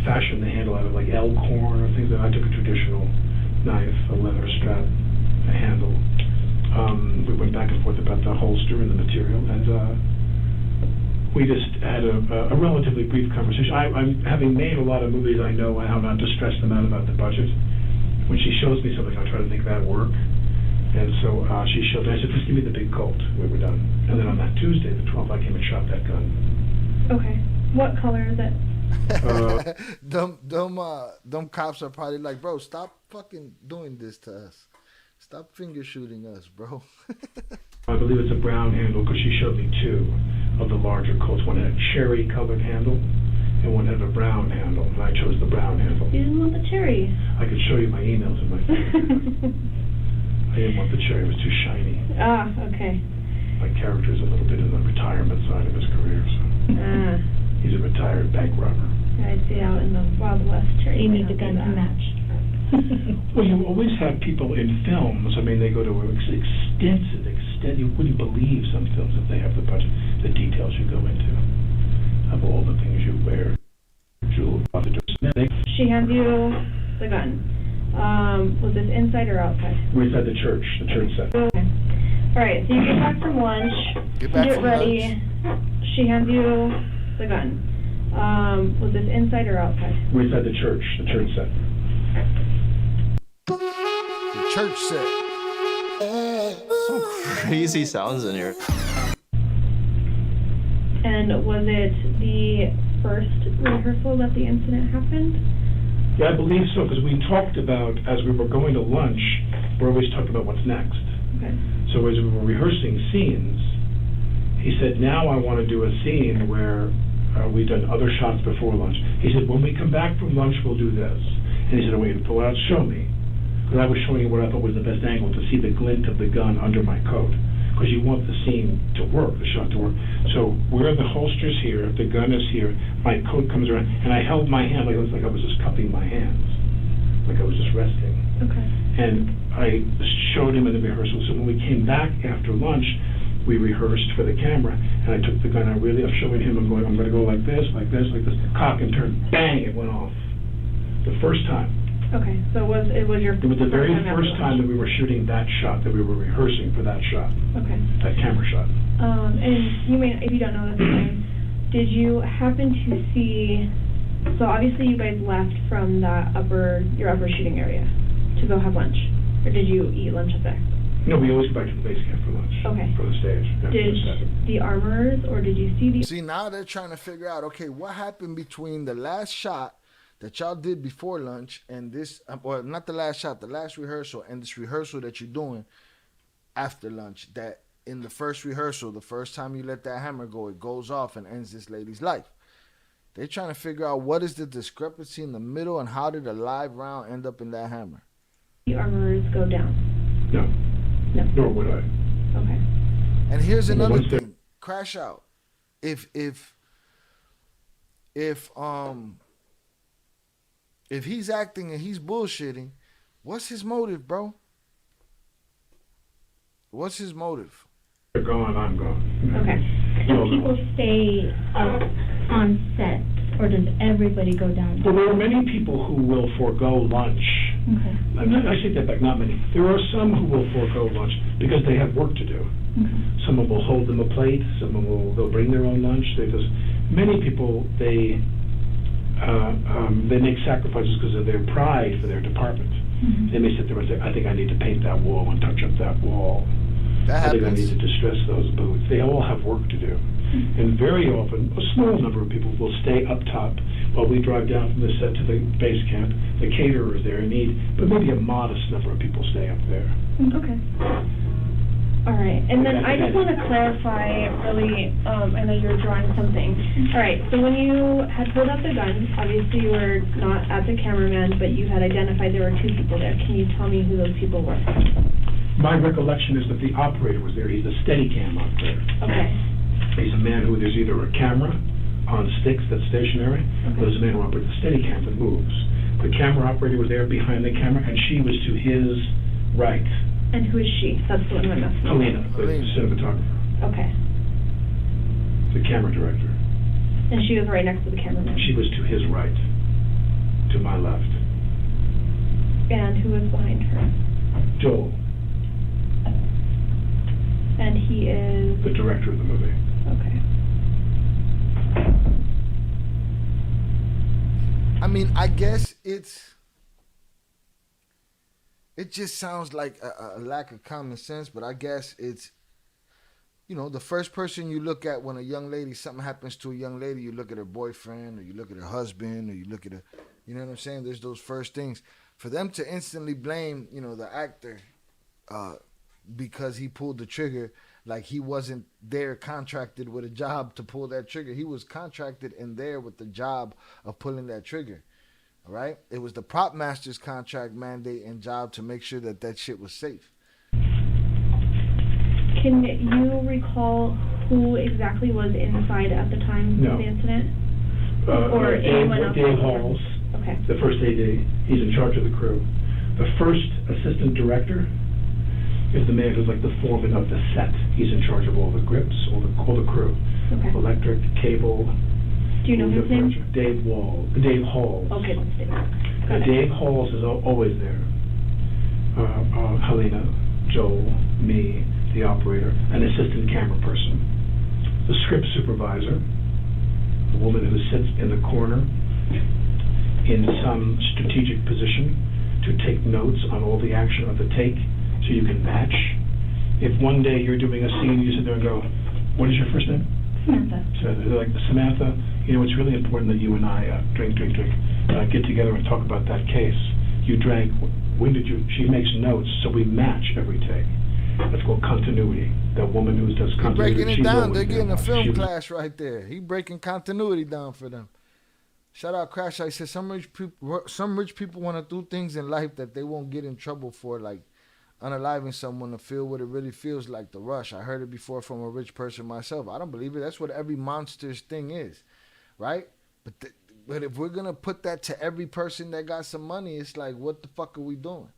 fashioned the handle out of like elkhorn or things. I took a traditional knife, a leather strap, a handle. We went back and forth about the holster and the material, and we just had a relatively brief conversation. I'm having made a lot of movies, I know how not to stress them out about the budget. When she shows me something, I try to make that work. And so she showed me, I said, just give me the big Colt. We were done. And then on that Tuesday, the 12th, I came and shot that gun. Okay. What color is it? Them cops are probably like, bro, stop fucking doing this to us. Stop finger shooting us, bro. I believe it's a brown handle because she showed me two of the larger Colts. One had a cherry-colored handle, and one had a brown handle, and I chose the brown handle. You didn't want the cherry. I could show you my emails in my phone. I didn't want the cherry. It was too shiny. Ah, okay. My character's a little bit in the retirement side of his career, so he's a retired bank robber. I'd say out in the Wild West cherry. You need the gun to match. Well, you always have people in films. I mean, they go to extensive. You wouldn't believe some films if they have the budget, the details you go into, of all the things you wear, jewels, She hands you the gun. Was this inside or outside? We're inside the church set. Okay. All right, so you get back from lunch. Get ready. She hands you the gun. Was this inside or outside? We're inside the church set. The church set. Some crazy sounds in here. And was it the first rehearsal that the incident happened? Yeah, I believe so, because we talked about, as we were going to lunch, we always talked about what's next. Okay. So as we were rehearsing scenes, he said, now I want to do a scene where we've done other shots before lunch. He said, when we come back from lunch, we'll do this. And he said, wait, pull out, show me. Because I was showing you what I thought was the best angle to see the glint of the gun under my coat. Because you want the scene to work, the shot to work. So where the holster's here, the gun is here, my coat comes around, and I held my hand like it was like I was just cupping my hands, like I was just resting. Okay. And I showed him in the rehearsal. So when we came back after lunch, we rehearsed for the camera, and I took the gun. I'm showing him. I'm going to go like this, like this, like this. Cock and turn. Bang! It went off. The first time. Okay, so it was your. It was the very first time that we were shooting that shot, that we were rehearsing for that shot. Okay. That camera shot. And you may, if you don't know this, did you happen to see? So obviously you guys left from your upper shooting area to go have lunch, or did you eat lunch up there? No, we always go back to the base camp for lunch. Okay. For the stage. Did the armorers, or did you see the? See, now they're trying to figure out, okay, what happened between the last shot that y'all did before lunch and this, or not the last shot, the last rehearsal, and this rehearsal that you're doing after lunch, that in the first rehearsal, the first time you let that hammer go, it goes off and ends this lady's life. They're trying to figure out what is the discrepancy in the middle and how did a live round end up in that hammer. The armorers go down. No. No. Nor would I. Okay. And here's another thing. Crash out. If he's acting and he's bullshitting, what's his motive, bro? What's his motive? They're gone, I'm gone. Okay. Do people stay up on set, or does everybody go down? Well, there are many people who will forego lunch. Okay. I take that back, not many. There are some who will forego lunch because they have work to do. Okay. Someone will hold them a plate. Someone will go bring their own lunch. Many people, they make sacrifices because of their pride for their department. Mm-hmm. They may sit there and say, I think I need to paint that wall and touch up that wall. I think I need to distress those boots. They all have work to do. Mm-hmm. And very often, a small number of people will stay up top while we drive down from the set to the base camp. The caterer is there in need, but maybe a modest number of people stay up there. Okay. All right, and then I just want to clarify, really, I know you were drawing something. All right, so when you had pulled out the gun, obviously you were not at the cameraman, but you had identified there were two people there. Can you tell me who those people were? My recollection is that the operator was there. He's a Steadicam operator. Okay. He's a man who, there's either a camera on sticks that's stationary, or there's a man who operates a Steadicam that moves. The camera operator was there behind the camera, and she was to his right. And who is she? That's the one I'm asking. Helena, the cinematographer. Okay. The camera director. And she was right next to the cameraman. She was to his right, to my left. And who was behind her? Joel. And he is? The director of the movie. Okay. I mean, I guess it just sounds like a lack of common sense, but I guess it's, you know, the first person you look at when a young lady, something happens to a young lady, you look at her boyfriend, or you look at her husband, or you look at her, you know what I'm saying? There's those first things. For them to instantly blame, you know, the actor because he pulled the trigger, like he wasn't there contracted with a job to pull that trigger. He was contracted in there with the job of pulling that trigger. All right? It was the prop master's contract, mandate, and job to make sure that that shit was safe. Can you recall who exactly was inside at the time of the incident? Or anyone else? Dave Halls, Okay. the first AD. He's in charge of the crew. The first assistant director is the man who's like the foreman of the set. He's in charge of all the grips, all the crew. Okay. Electric, cable. Do you know his name? Dave Halls. Okay, let's see. Dave Halls is always there. Helena, Joel, me, the operator, an assistant camera person, the script supervisor, a woman who sits in the corner in some strategic position to take notes on all the action of the take so you can match. If one day you're doing a scene, you sit there and go, what is your first name? Samantha. So they're like, Samantha, you know, it's really important that you and I get together and talk about that case. You drank, when did you, she makes notes, so we match every take. That's called continuity. That woman who does continuity. Breaking it down, they're getting a film class right there. He breaking continuity down for them. Shout out Crash. I said some rich people want to do things in life that they won't get in trouble for, like unaliving someone to feel what it really feels like, the rush. I heard it before from a rich person myself. I don't believe it. That's what every monster's thing is, right? But if we're going to put that to every person that got some money, it's like, what the fuck are we doing?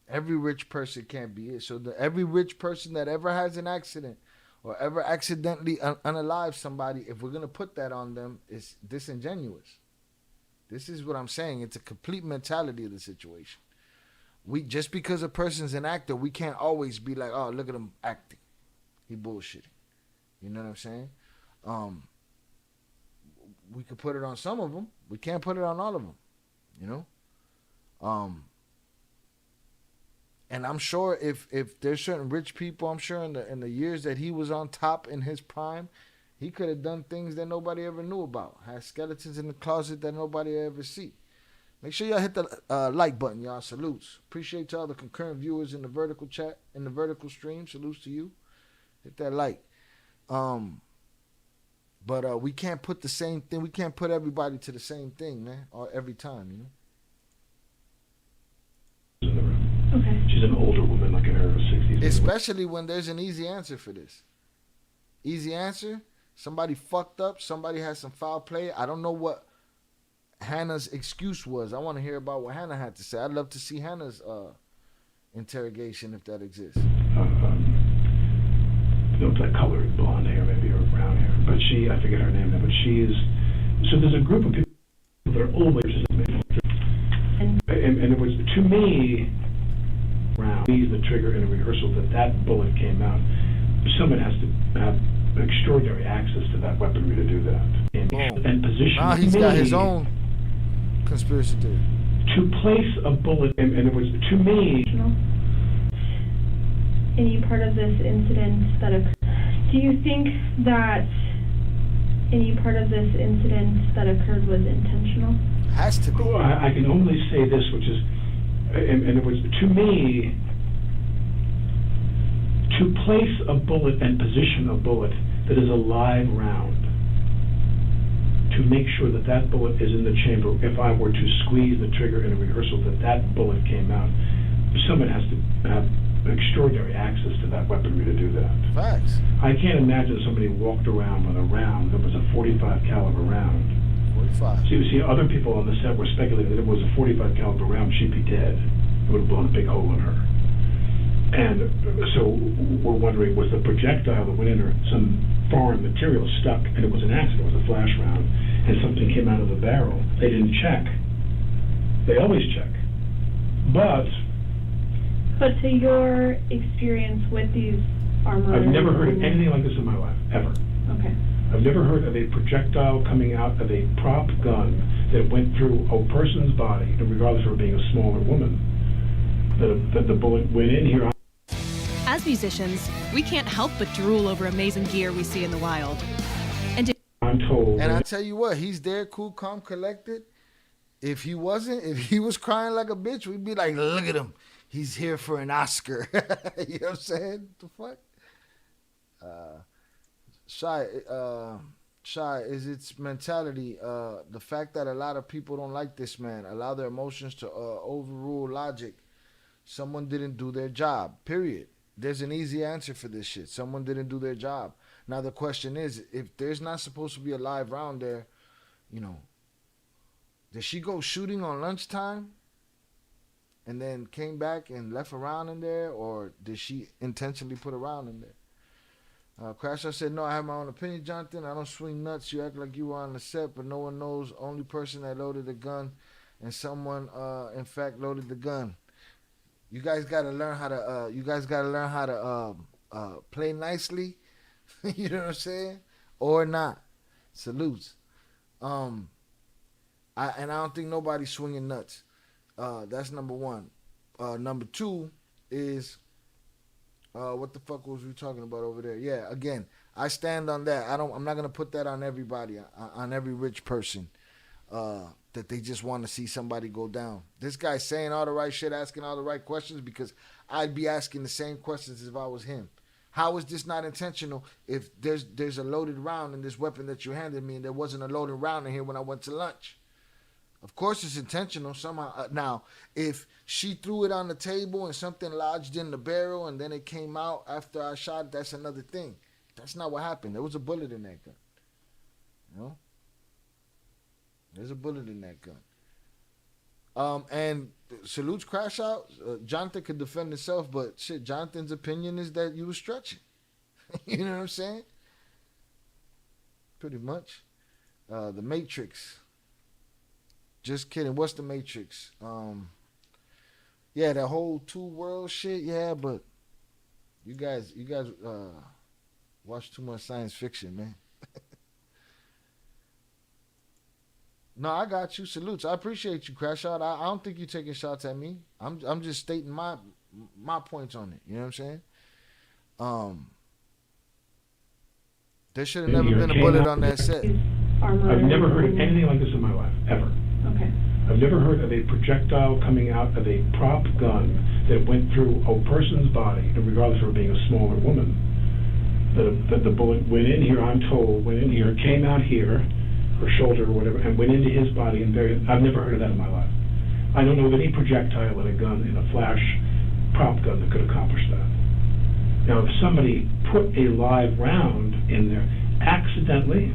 Every rich person can't be it. So every rich person that ever has an accident or ever accidentally unalive somebody, if we're going to put that on them, it's disingenuous. This is what I'm saying. It's a complete mentality of the situation. Just because a person's an actor, we can't always be like, oh, look at him acting. He bullshitting. You know what I'm saying? We could put it on some of them. We can't put it on all of them. You know? And I'm sure if there's certain rich people, I'm sure in the years that he was on top in his prime, he could have done things that nobody ever knew about. Had skeletons in the closet that nobody ever see. Make sure y'all hit the like button, y'all. Salutes. Appreciate y'all, the concurrent viewers in the vertical chat, in the vertical stream. Salutes to you. Hit that like. But we can't put the same thing. We can't put everybody to the same thing, man, or every time, you know. Okay. She's an older woman, like in her 60s. Especially when there's an easy answer for this. Easy answer? Somebody fucked up. Somebody had some foul play. I don't know what Hannah's excuse was. I want to hear about what Hannah had to say. I'd love to see Hannah's interrogation if that exists. Like colored blonde hair, maybe, or brown hair. But I forget her name now, but so there's a group of people that are older. And it was, to me, squeeze the trigger in a rehearsal that bullet came out. Someone has to have extraordinary access to that weaponry to do that. And position. Now he's got his own conspiracy theory. To place a bullet, and it was, to me. Any part of this incident that occurred, do you think that any part of this incident that occurred was intentional? Has to be. Oh, I can only say this, which is, and it was, to me, to place a bullet and position a bullet that is a live round, to make sure that bullet is in the chamber, if I were to squeeze the trigger in a rehearsal that bullet came out, someone has to have extraordinary access to that weaponry to do that. Facts. I can't imagine somebody walked around with a round that was a 45 caliber round. 45. So you see, other people on the set were speculating that if it was a 45 caliber round, she'd be dead. It would have blown a big hole in her. And so we're wondering, was the projectile that went in her some foreign material stuck, and it was an accident, it was a flash round, and something came out of the barrel. They didn't check. They always check. But to your experience with these armor... I've never heard of anything like this in my life, ever. Okay. I've never heard of a projectile coming out of a prop gun that went through a person's body, regardless of her being a smaller woman, that the bullet went in here. As musicians, we can't help but drool over amazing gear we see in the wild. And I'm told. And I tell you what, he's there, cool, calm, collected. If he wasn't, if he was crying like a bitch, we'd be like, look at him. He's here for an Oscar. You know what I'm saying? The fuck? Shy is its mentality. The fact that a lot of people don't like this man, allow their emotions to overrule logic. Someone didn't do their job, period. There's an easy answer for this shit. Someone didn't do their job. Now the question is, if there's not supposed to be a live round there, you know, did she go shooting on lunchtime and then came back and left a round in there, or did she intentionally put a round in there? Crasher said, no, I have my own opinion, Jonathan. I don't swing nuts. You act like you were on the set, but no one knows. Only person that loaded the gun, and someone, in fact, loaded the gun. You guys gotta learn how to. Play nicely. You know what I'm saying? Or not. Salutes. I don't think nobody's swinging nuts. That's number one. Number two is. What the fuck was we talking about over there? Yeah, again, I stand on that. I'm not gonna put that on everybody, on every rich person, that they just want to see somebody go down. This guy's saying all the right shit, asking all the right questions, because I'd be asking the same questions if I was him. How is this not intentional if there's a loaded round in this weapon that you handed me, and there wasn't a loaded round in here when I went to lunch? Of course it's intentional somehow. Now, if she threw it on the table and something lodged in the barrel and then it came out after I shot it, that's another thing. That's not what happened. There was a bullet in that gun. You know? There's a bullet in that gun. And salutes Crash Out. Jonathan could defend himself, but shit, Jonathan's opinion is that you were stretching. You know what I'm saying? Pretty much. The Matrix. Just kidding. What's the Matrix? Yeah, that whole two world shit. Yeah, but you guys watch too much science fiction, man. No, I got you. Salutes. I appreciate you, Crash Out. I don't think you're taking shots at me. I'm just stating my points on it. You know what I'm saying? There should have never been a bullet on that set. I've never heard of anything like this in my life, ever. Okay. I've never heard of a projectile coming out of a prop gun that went through a person's body, regardless of her being a smaller woman. That the bullet went in here, I'm told, went in here, came out here, her shoulder or whatever, and went into his body and buried. I've never heard of that in my life. I don't know of any projectile in a gun, in a flash prop gun, that could accomplish that. Now, if somebody put a live round in there accidentally,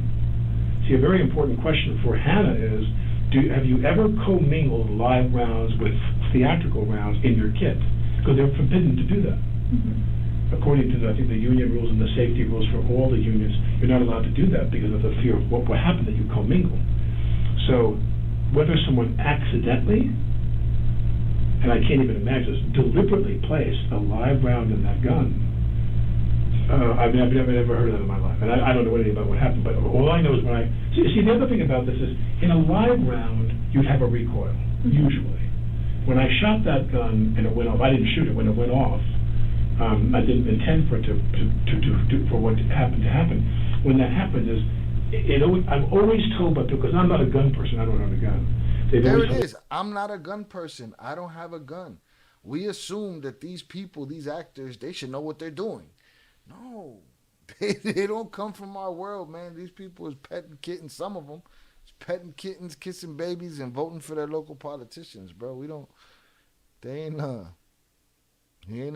see, a very important question for Hannah is, have you ever commingled live rounds with theatrical rounds in your kit? Because they're forbidden to do that. Mm-hmm. According to, I think, the union rules and the safety rules for all the unions, you're not allowed to do that because of the fear of what will happen that you commingle. So whether someone accidentally, and I can't even imagine this, deliberately placed a live round in that gun, I've never heard of that in my life, and I don't know anything about what happened. But all I know is when I see the other thing about this is, in a live round you'd have a recoil usually. When I shot that gun and it went off, I didn't shoot it when it went off. I didn't intend for it for what happened to happen. When that happens, I'm always told, but because I'm not a gun person, I don't have a gun. There it is. I'm not a gun person. I don't have a gun. We assume that these people, these actors, they should know what they're doing. No, they don't come from our world, man. These people is petting kittens. Some of them is petting kittens, kissing babies, and voting for their local politicians, bro. He ain't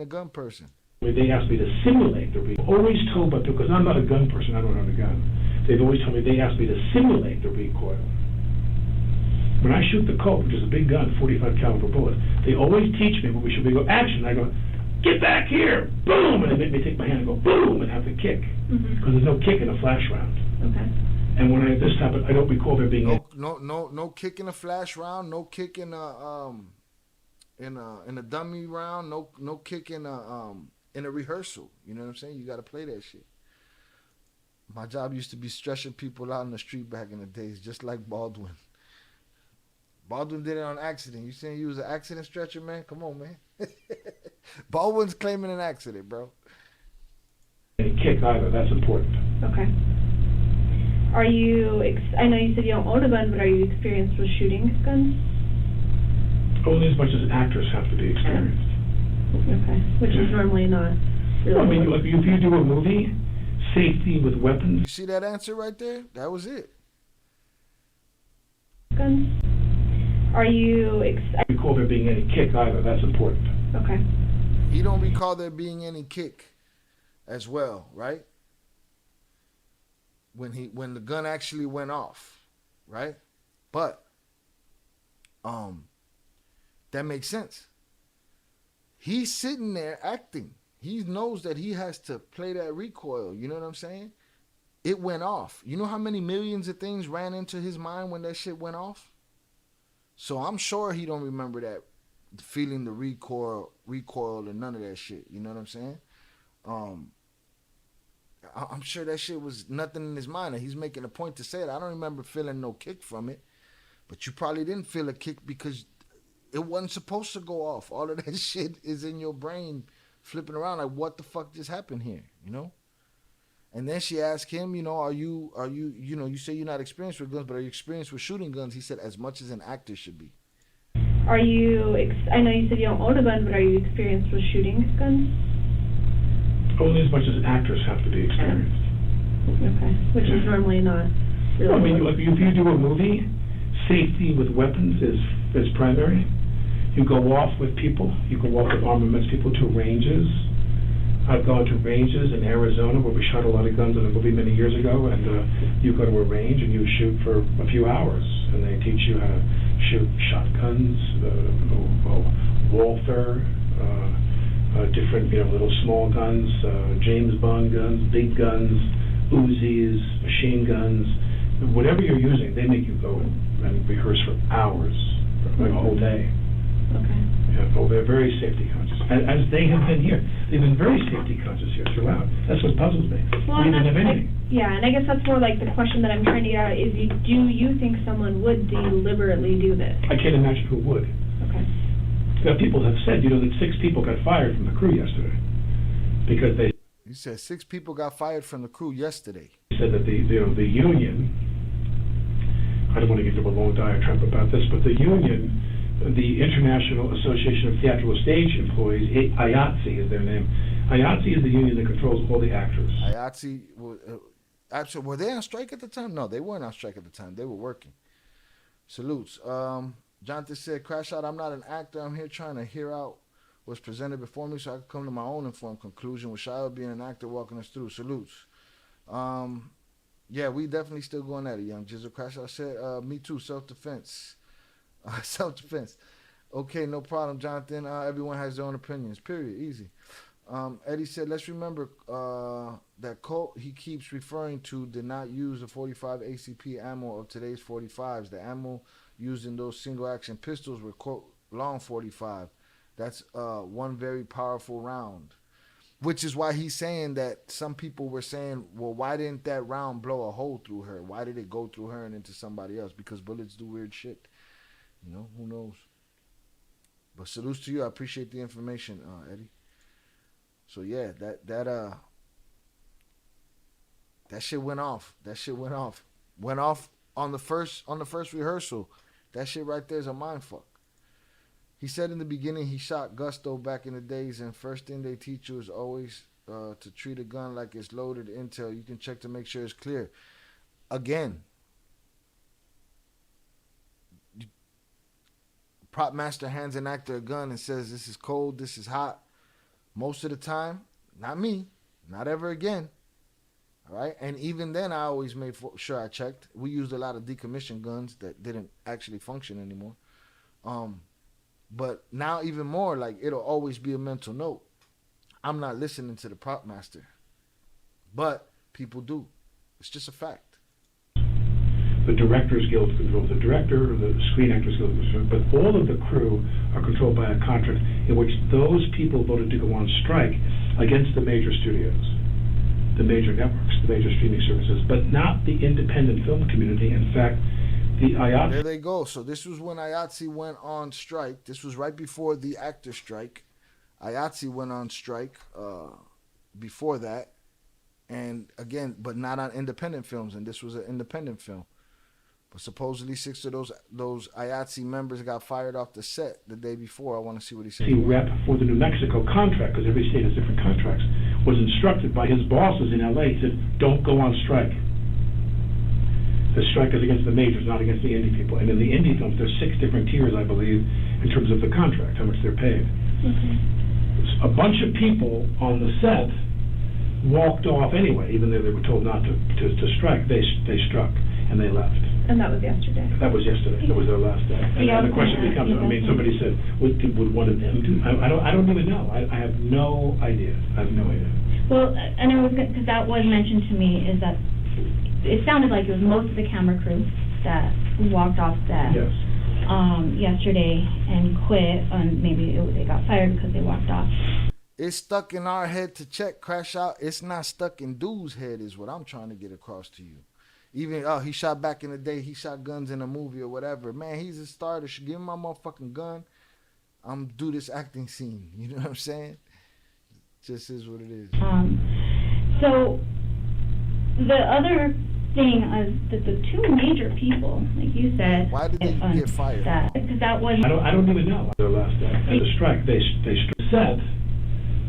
a gun person. They asked me to simulate the recoil. Always told, but because I'm not a gun person, I don't have a gun. They've always told me they asked me to simulate the recoil. When I shoot the Colt, which is a big gun, 45 caliber bullet, they always teach me when we should be go action. I go, get back here, boom, and they make me take my hand and go boom and have the kick, because there's no kick in a flash round. Okay. And when this happened, I don't recall there being no kick in a flash round, no kick in a dummy round, no kick in a rehearsal. You know what I'm saying? You got to play that shit. My job used to be stretching people out in the street back in the days, just like Baldwin. Baldwin did it on accident. You saying you was an accident stretcher, man? Come on, man. Baldwin's claiming an accident, bro. Any kick either. That's important. Okay. Are you, I know you said you don't own a gun, but are you experienced with shooting guns? Only as much as actors have to be experienced. Okay. Which is normally not really. I mean, like, if you do a movie, safety with weapons. You see that answer right there? That was it. Guns? Are you recall there being any kick either. That's important. Okay. He don't recall there being any kick as well, right? When the gun actually went off, right? But that makes sense. He's sitting there acting. He knows that he has to play that recoil. You know what I'm saying? It went off. You know how many millions of things ran into his mind when that shit went off? So I'm sure he don't remember that, feeling the recoil and none of that shit. You know what I'm saying? I'm sure that shit was nothing in his mind. And he's making a point to say it. I don't remember feeling no kick from it. But you probably didn't feel a kick because it wasn't supposed to go off. All of that shit is in your brain flipping around like, what the fuck just happened here? You know? And then she asked him, you know, are you, you know, you say you're not experienced with guns, but are you experienced with shooting guns? He said, as much as an actor should be. Are you, I know you said you don't own a gun, but are you experienced with shooting guns? Only as much as actors have to be experienced. Okay. Which is normally not really. I mean, like, if you do a movie, safety with weapons is primary. You go off with people. You go off with armaments people to ranges. I've gone to ranges in Arizona where we shot a lot of guns in a movie many years ago, and you go to a range and you shoot for a few hours, and they teach you how to shoot shotguns, Walther, different, you know, little small guns, James Bond guns, big guns, Uzis, machine guns, whatever you're using. They make you go and rehearse for hours, like a whole day. Okay. Yeah, oh, they're very safety conscious, as they have been here. They've been very safety conscious here throughout. That's what puzzles me. Well, We didn't have anything. yeah, and I guess that's more like the question that I'm trying to get at is, do you think someone would deliberately do this? I can't imagine who would. Okay. Now, people have said, you know, that 6 people got fired from the crew yesterday because they He said 6 people got fired from the crew yesterday. said that the union. I don't want to get into a long diatribe about this, but the union, the International Association of Theatrical Stage Employees, IATSE is their name. IATSE is the union that controls all the actors. IATSE, actually, were they on strike at the time? No, they weren't on strike at the time. They were working. Salutes. Jonathan said, crash out, I'm not an actor. I'm here trying to hear out what's presented before me so I can come to my own informed conclusion with Shia being an actor walking us through. Salutes. Yeah, we definitely still going at it, young Jizzle. Crash out said, me too, self-defense. Self-defense. Okay, no problem, Jonathan. Everyone has their own opinions. Period. Easy. Eddie said, let's remember that Colt he keeps referring to did not use the 45 ACP ammo of today's 45s. The ammo used in those single-action pistols were, quote, long 45. That's one very powerful round. Which is why he's saying that some people were saying, well, why didn't that round blow a hole through her? Why did it go through her and into somebody else? Because bullets do weird shit. You know, who knows? But salutes to you. I appreciate the information, Eddie. So yeah, that shit went off. That shit went off. Went off on the first rehearsal. That shit right there is a mindfuck. He said in the beginning he shot Gusto back in the days, and first thing they teach you is always to treat a gun like it's loaded intel. You can check to make sure it's clear. Again, prop master hands an actor a gun and says, this is cold, this is hot. Most of the time, not me, not ever again. All right, and even then I always made sure I checked. We used a lot of decommissioned guns that didn't actually function anymore. But now even more, like, it'll always be a mental note. I'm not listening to the prop master. But people do. It's just a fact. The Directors Guild controls the director, the Screen Actors Guild controls, but all of the crew are controlled by a contract in which those people voted to go on strike against the major studios. the major networks, the major streaming services, but not the independent film community. In fact, the IATSE. There they go. So this was when IATSE went on strike. This was right before the actor strike. IATSE went on strike before that. And again, but not on independent films. And this was an independent film. But supposedly 6 of those IATSE members got fired off the set the day before. I want to see what he said. The rep for the New Mexico contract, because every state has different contracts, was instructed by his bosses in LA. He said, don't go on strike. The strike is against the majors, not against the indie people. And in the indie films, there's 6 different tiers, I believe, in terms of the contract, how much they're paid. Okay. A bunch of people on the set walked off anyway, even though they were told not to strike. They struck, and they left. And that was yesterday. That was yesterday. That was their last day. And the question becomes, I mean, somebody said, would one of them do? I don't even know. I have no idea. I have no idea. Well, and it was good, because that was mentioned to me, is that it sounded like it was most of the camera crew that walked off set yesterday and quit, and maybe they got fired because they walked off. It's stuck in our head to check Crash Out. It's not stuck in dude's head is what I'm trying to get across to you. Even, he shot back in the day. He shot guns in a movie or whatever. Man, he's a star. Give him my motherfucking gun. I'm do this acting scene. You know what I'm saying? Just is what it is. So the other thing is that the 2 major people, like you said, why did they get fired? Because that was. I don't even know their last day. And the strike, they said,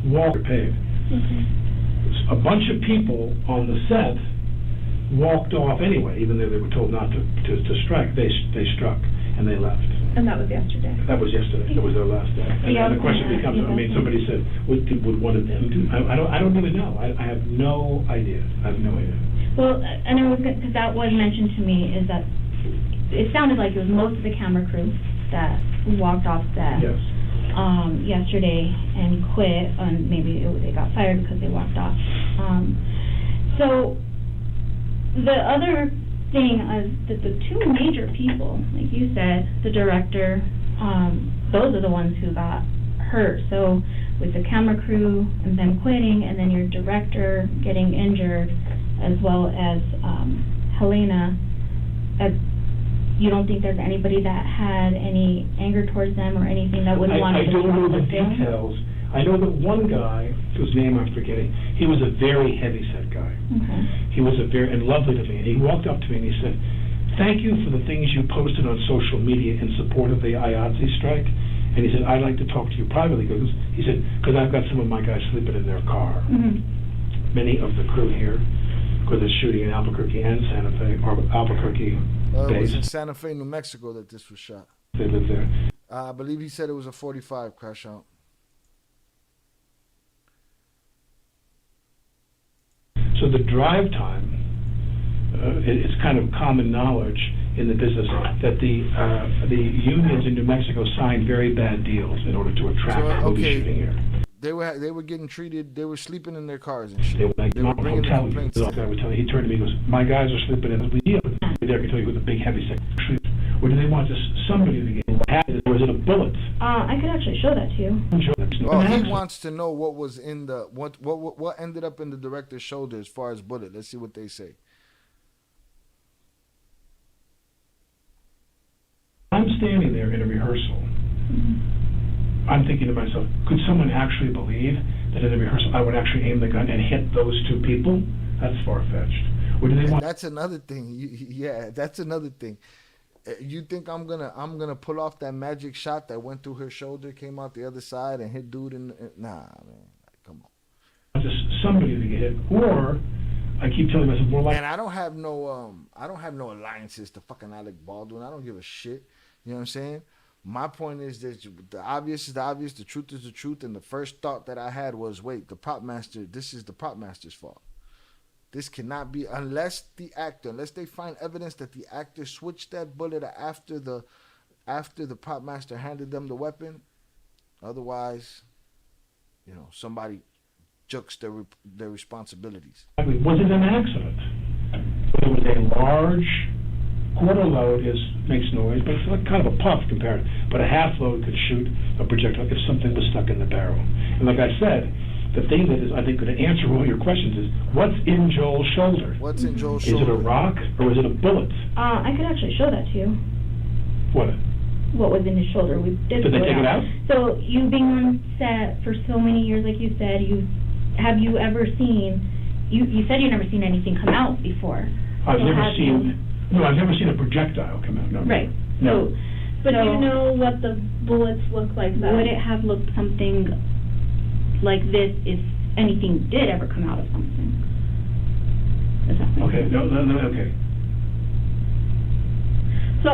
Walter paid. Okay. A bunch of people on the set walked off anyway, even though they were told not to strike. They struck, and they left. And that was yesterday. That was yesterday. That was their last day. And the question becomes, I mean, somebody said, would one of them do? I don't even know. I have no idea. I have no idea. Well, and it was good, because that was mentioned to me, is that it sounded like it was most of the camera crew that walked off set yesterday and quit, and maybe they got fired because they walked off. So the other thing is that the 2 major people, like you said, the director, those are the ones who got hurt. So with the camera crew and them quitting, and then your director getting injured, as well as Helena, you don't think there's anybody that had any anger towards them or anything that wouldn't want to? I don't know the details. I know that one guy, whose name I'm forgetting, he was a very heavy-set guy. Okay. He was and lovely to me. And he walked up to me and he said, thank you for the things you posted on social media in support of the IATSE strike. And he said, I'd like to talk to you privately. He said, because I've got some of my guys sleeping in their car. Mm-hmm. Many of the crew here, because it's shooting in Albuquerque and Santa Fe, or Albuquerque it was in Santa Fe, New Mexico that this was shot. They live there. I believe he said it was a 45 Crash Out. So the drive time, it's kind of common knowledge in the business that the unions in New Mexico signed very bad deals in order to attract movie shooting here. They were getting treated. They were sleeping in their cars and shit. They were bringing the complaints. He turned to me and goes, "My guys are sleeping in the deal." There, I can tell you who the big heavy set. Or do they want just somebody to get? What happened? Or was it a bullet? I could actually show that to you. Oh, he wants to know what was in the what ended up in the director's shoulder as far as bullet. Let's see what they say. I'm standing there in a rehearsal. I'm thinking to myself, could someone actually believe that in a rehearsal I would actually aim the gun and hit those 2 people? That's far-fetched. Or do they want? That's another thing. Yeah, that's another thing. You think I'm gonna pull off that magic shot that went through her shoulder, came out the other side, and hit dude nah, man, come on. Just somebody to get hit, or I keep telling myself more like. And I don't have no alliances to fucking Alec Baldwin. I don't give a shit. You know what I'm saying? My point is that the obvious is the obvious, the truth is the truth, and the first thought that I had was, wait, this is the prop master's fault. This cannot be, unless they find evidence that the actor switched that bullet after the prop master handed them the weapon. Otherwise, somebody jukes their responsibilities. Was it an accident? It was a large quarter load makes noise, but it's like kind of a puff compared. But a half load could shoot a projectile if something was stuck in the barrel. And like I said, The thing that is, I think, going to answer all your questions is, what's in Joel's shoulder? What's in Joel's Is it shoulder? a rock or is it a bullet? I could actually show that to you. What? What was in his shoulder? We did Did they pull take it out? So you being on set for so many years, like you said, have you ever seen? You said you've never seen anything come out before. I've So never have seen. No, I've never seen a projectile come out. No. Right. No. But do you know what the bullets look like? Would it have looked something like this if anything did ever come out of something? Okay. No. Okay. So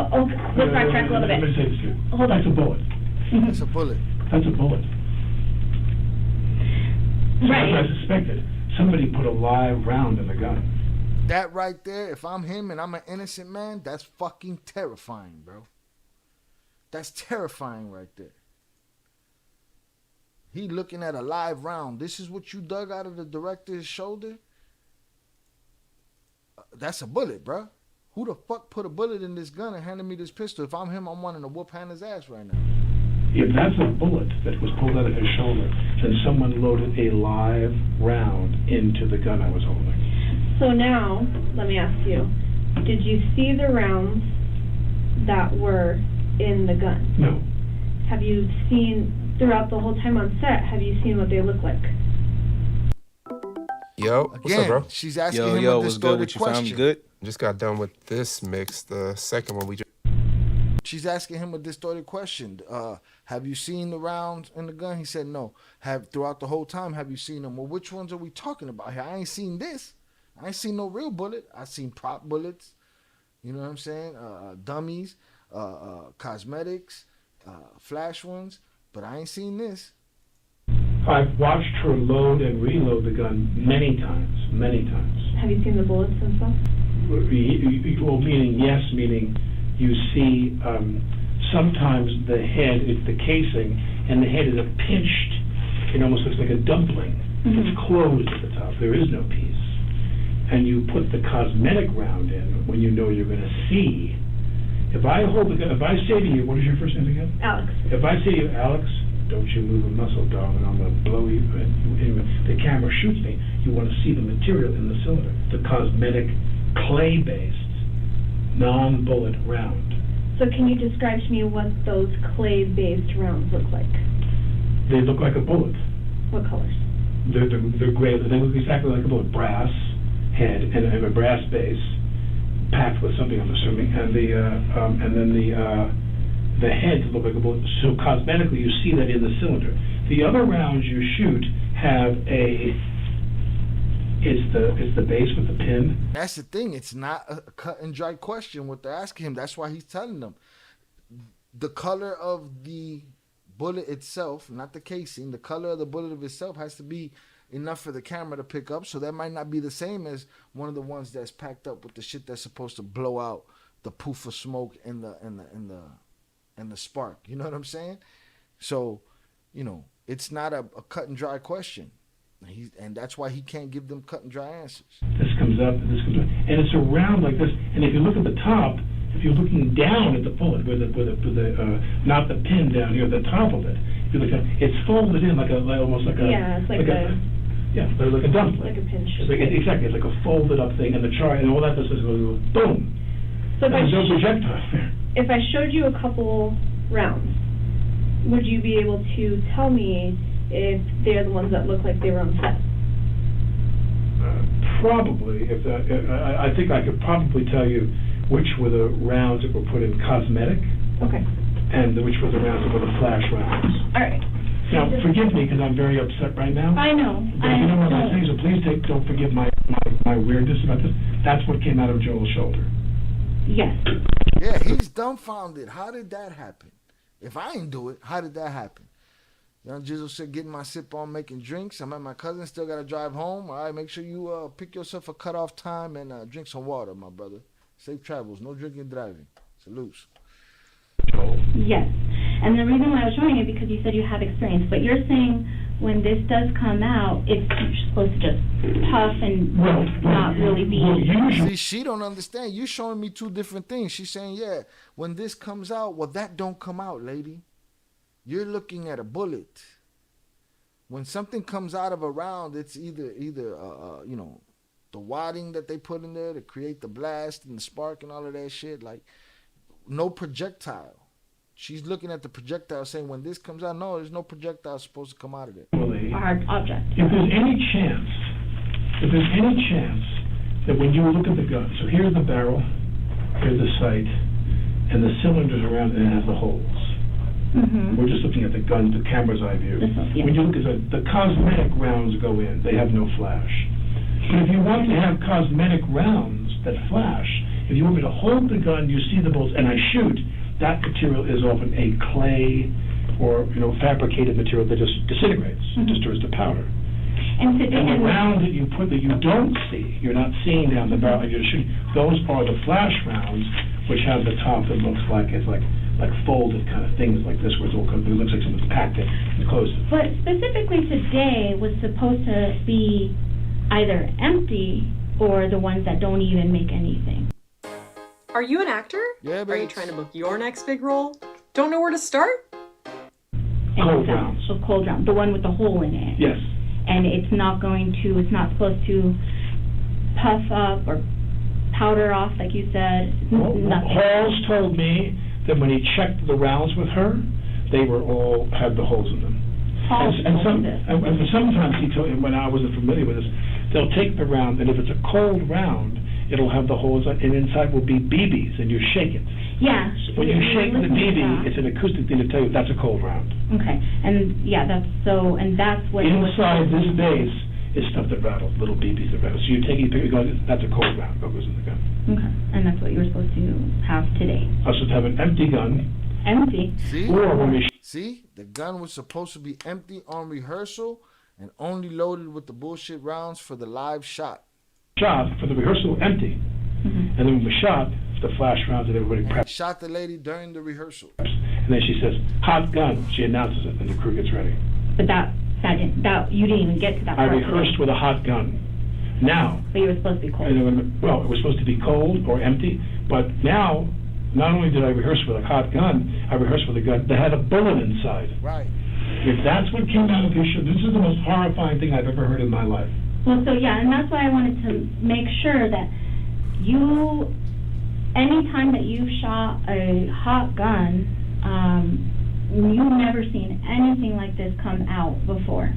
let's backtrack a little bit. Let me say this here. Hold on. That's a bullet. That's a bullet. That's a bullet. So Right. as I suspected, somebody put a live round in the gun. That right there, if I'm him and I'm an innocent man, that's fucking terrifying, bro. That's terrifying right there. He looking at a live round. This is what you dug out of the director's shoulder? That's a bullet, bro. Who the fuck put a bullet in this gun and handed me this pistol? If I'm him, I'm wanting to whoop Hannah's ass right now. If that's a bullet that was pulled out of his shoulder, then someone loaded a live round into the gun I was holding. So now, let me ask you, did you see the rounds that were in the gun? No. Have you seen, throughout the whole time on set, have you seen what they look like? Yo, what's up, bro? She's asking him a distorted question. Good? Just got done with this mix, the second one we just... She's asking him a distorted question. Have you seen the rounds in the gun? He said no. Throughout the whole time, have you seen them? Well, which ones are we talking about here? I ain't seen this. I ain't seen no real bullet. I seen prop bullets. You know what I'm saying? Dummies, cosmetics, flash ones. But I ain't seen this. I've watched her load and reload the gun many times. Have you seen the bullets and stuff? Well, meaning yes, meaning you see sometimes the head, it's the casing, and the head is a pinched, it almost looks like a dumpling. It's closed at the top. There is no piece. And you put the cosmetic round in when you know you're going to see. If I hold the gun, if I say to you, what is your first name again? Alex. If I say to you, Alex, don't you move a muscle, darling, I'm going to blow you. Anyway, the camera shoots me. You want to see the material in the cylinder, the cosmetic, clay-based, non-bullet round. So can you describe to me what those clay-based rounds look like? They look like a bullet. What colors? They're gray. They look exactly like a bullet. Brass head and a brass base, packed with something, I'm assuming, and then the heads look like a bullet. So cosmetically, you see that in the cylinder. The other rounds you shoot have it's the base with the pin. That's the thing. It's not a cut and dry question what they're asking him. That's why he's telling them. The color of the bullet itself, not the casing, the color of the bullet of itself has to be enough for the camera to pick up. So that might not be the same as one of the ones that's packed up with the shit that's supposed to blow out the poof of smoke and the spark. You know what I'm saying? So, it's not a cut and dry question. And that's why he can't give them cut and dry answers. This comes up, and this comes up, and it's a round like this. And if you look at the top, if you're looking down at the bullet, with the not the pin down here, the top of it, if you look at it's folded in almost like a it's like a dumpling, like a pinch. Exactly, it's like a folded up thing, and the chart and all that just goes boom. So there's no projectile there. If I showed you a couple rounds, would you be able to tell me if they're the ones that look like they were on set? Probably. I think I could probably tell you which were the rounds that were put in cosmetic. Okay. And which were the rounds that were the flash rounds. All right. Now, forgive me because I'm very upset right now. I know. But you know what I'm saying, so please don't forgive my weirdness about this. That's what came out of Joel's shoulder. Yes. Yeah, he's dumbfounded. How did that happen? If I ain't do it, how did that happen? Young Jizzle said, getting my sip on, making drinks. I'm at my cousin, still got to drive home. All right, make sure you pick yourself a cutoff time and drink some water, my brother. Safe travels. No drinking and driving. Salutes. Yes. And the reason why I was showing it because you said you have experience, but you're saying when this does come out, it's supposed to just puff and not really be. See, she don't understand. You showing me two different things. She's saying, yeah, when this comes out, well, that don't come out, lady. You're looking at a bullet. when something comes out of a round, it's either you know, the wadding that they put in there to create the blast and the spark and all of that shit. Like, no projectile. She's looking at the projectile saying, when this comes out, no, there's no projectile supposed to come out of it. A hard object. If there's any chance that when you look at the gun, so here's the barrel, here's the sight, and the cylinders around it, and it has the holes. Mm-hmm. We're just looking at the gun, the camera's eye view. Yeah. When you look at the cosmetic rounds go in, they have no flash. But if you want to have cosmetic rounds that flash, if you want me to hold the gun, you see the bullets, and I shoot, that material is often a clay or, you know, fabricated material that just disintegrates, destroys the powder. And the round that you put that you don't see, you're not seeing down the barrel, you're shooting, those are the flash rounds, which have the top that looks like it's like folded kind of things like this, where it looks like someone's packed it and closed it. But specifically today was supposed to be either empty or the ones that don't even make anything. Are you an actor? Yeah, Are you trying to book your next big role? Don't know where to start? Cold rounds. So cold round, the one with the hole in it. Yes. And it's not supposed to puff up or powder off, like you said. Nothing. Halls told me that when he checked the rounds with her, they were all had the holes in them. And sometimes he told me, when I wasn't familiar with this, they'll take the round, and if it's a cold round, it'll have the holes, and inside will be BBs, and you shake it. Yeah. When you shake the BB, it's an acoustic thing to tell you that's a cold round. Okay, and yeah, that's what. Inside this base is stuff that rattles, little BBs that rattle. So you take it, pick it, go, that's a cold round, goes in the gun. Okay, and that's what you were supposed to have today. I was supposed to have an empty gun. Empty. See? Or when we See? The gun was supposed to be empty on rehearsal and only loaded with the bullshit rounds for the live shot. Shot for the rehearsal empty. And then when we shot, the flash rounds and everybody prepped. Shot the lady during the rehearsal. And then she says, hot gun. She announces it, and the crew gets ready. But you didn't even get to that part. I rehearsed with a hot gun. Now. But you were supposed to be cold. Well, it was supposed to be cold or empty, but now, not only did I rehearse with a hot gun, I rehearsed with a gun that had a bullet inside. Right. If that's what came out of this show, this is the most horrifying thing I've ever heard in my life. Well, so yeah, and that's why I wanted to make sure that anytime that you've shot a hot gun, you've never seen anything like this come out before.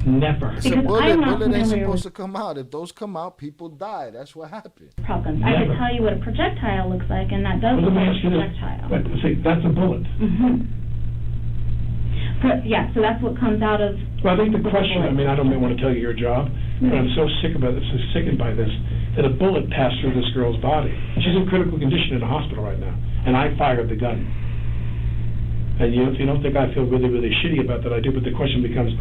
Never. It's a bullet ain't supposed to come out. If those come out, people die. That's what happened. Problems. I can tell you what a projectile looks like, and that does look like a projectile. But see, that's a bullet. Yeah, so that's what comes out of. Well, I think the question. I mean, I don't want to tell you your job, but I'm so sickened by this, that a bullet passed through this girl's body. She's in critical condition in a hospital right now, and I fired the gun. And you don't think I feel really, really shitty about that, I do, but the question becomes,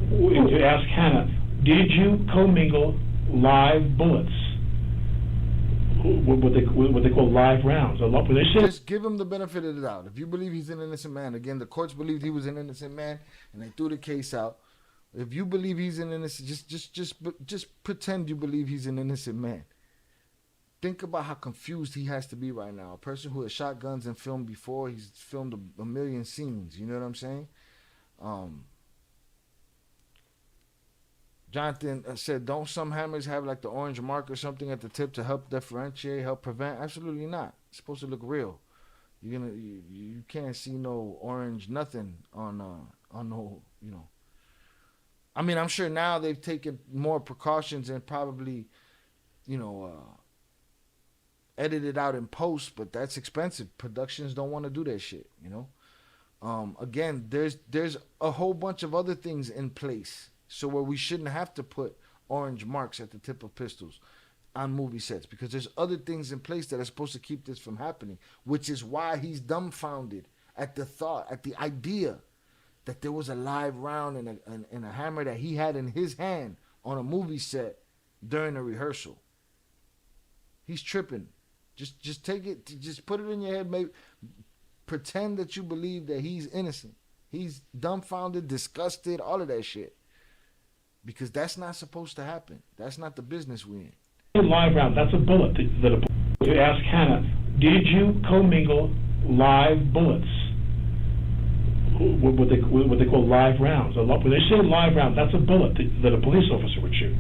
to ask Hannah, did you commingle live bullets? What they call live rounds? Just give him the benefit of the doubt. If you believe he's an innocent man, again, the courts believed he was an innocent man, and they threw the case out. If you believe he's an innocent, just pretend you believe he's an innocent man. Think about how confused he has to be right now. A person who has shot guns and filmed before, he's filmed a million scenes. You know what I'm saying? Jonathan said, don't some hammers have like the orange mark or something at the tip to help differentiate, help prevent? Absolutely not. It's supposed to look real. You can't see no orange nothing on no, you know. I mean, I'm sure now they've taken more precautions and probably, you know, edited out in post, but that's expensive. Productions don't want to do that shit, you know. Again, there's a whole bunch of other things in place. So where we shouldn't have to put orange marks at the tip of pistols on movie sets, because there's other things in place that are supposed to keep this from happening, which is why he's dumbfounded at the thought, at the idea that there was a live round and a hammer that he had in his hand on a movie set during a rehearsal. He's tripping. Just take it, just put it in your head, maybe pretend that you believe that he's innocent. He's dumbfounded, disgusted, all of that shit. Because that's not supposed to happen. That's not the business we're in. Live round, that's a bullet. To ask Hannah, did you commingle live bullets? what they call live rounds. When they say live rounds, that's a bullet that a police officer would shoot.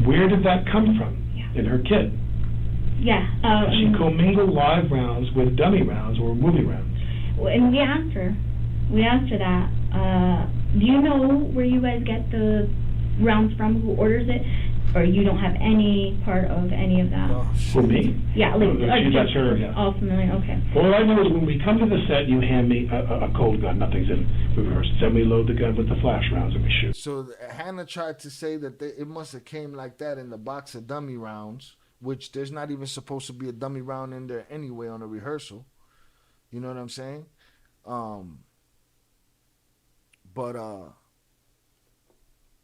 Where did that come from in her kit? Yeah. She commingled live rounds with dummy rounds or movie rounds. And we asked her that. Do you know where you guys get the rounds from? Who orders it? Or you don't have any part of any of that? For me? Yeah, like that's her. Yeah. All familiar. Okay. All I know is when we come to the set, you hand me a cold gun. Nothing's in reverse. Then we load the gun with the flash rounds and we shoot. So Hannah tried to say that it must have came like that in the box of dummy rounds, which there's not even supposed to be a dummy round in there anyway on a rehearsal. You know what I'm saying? But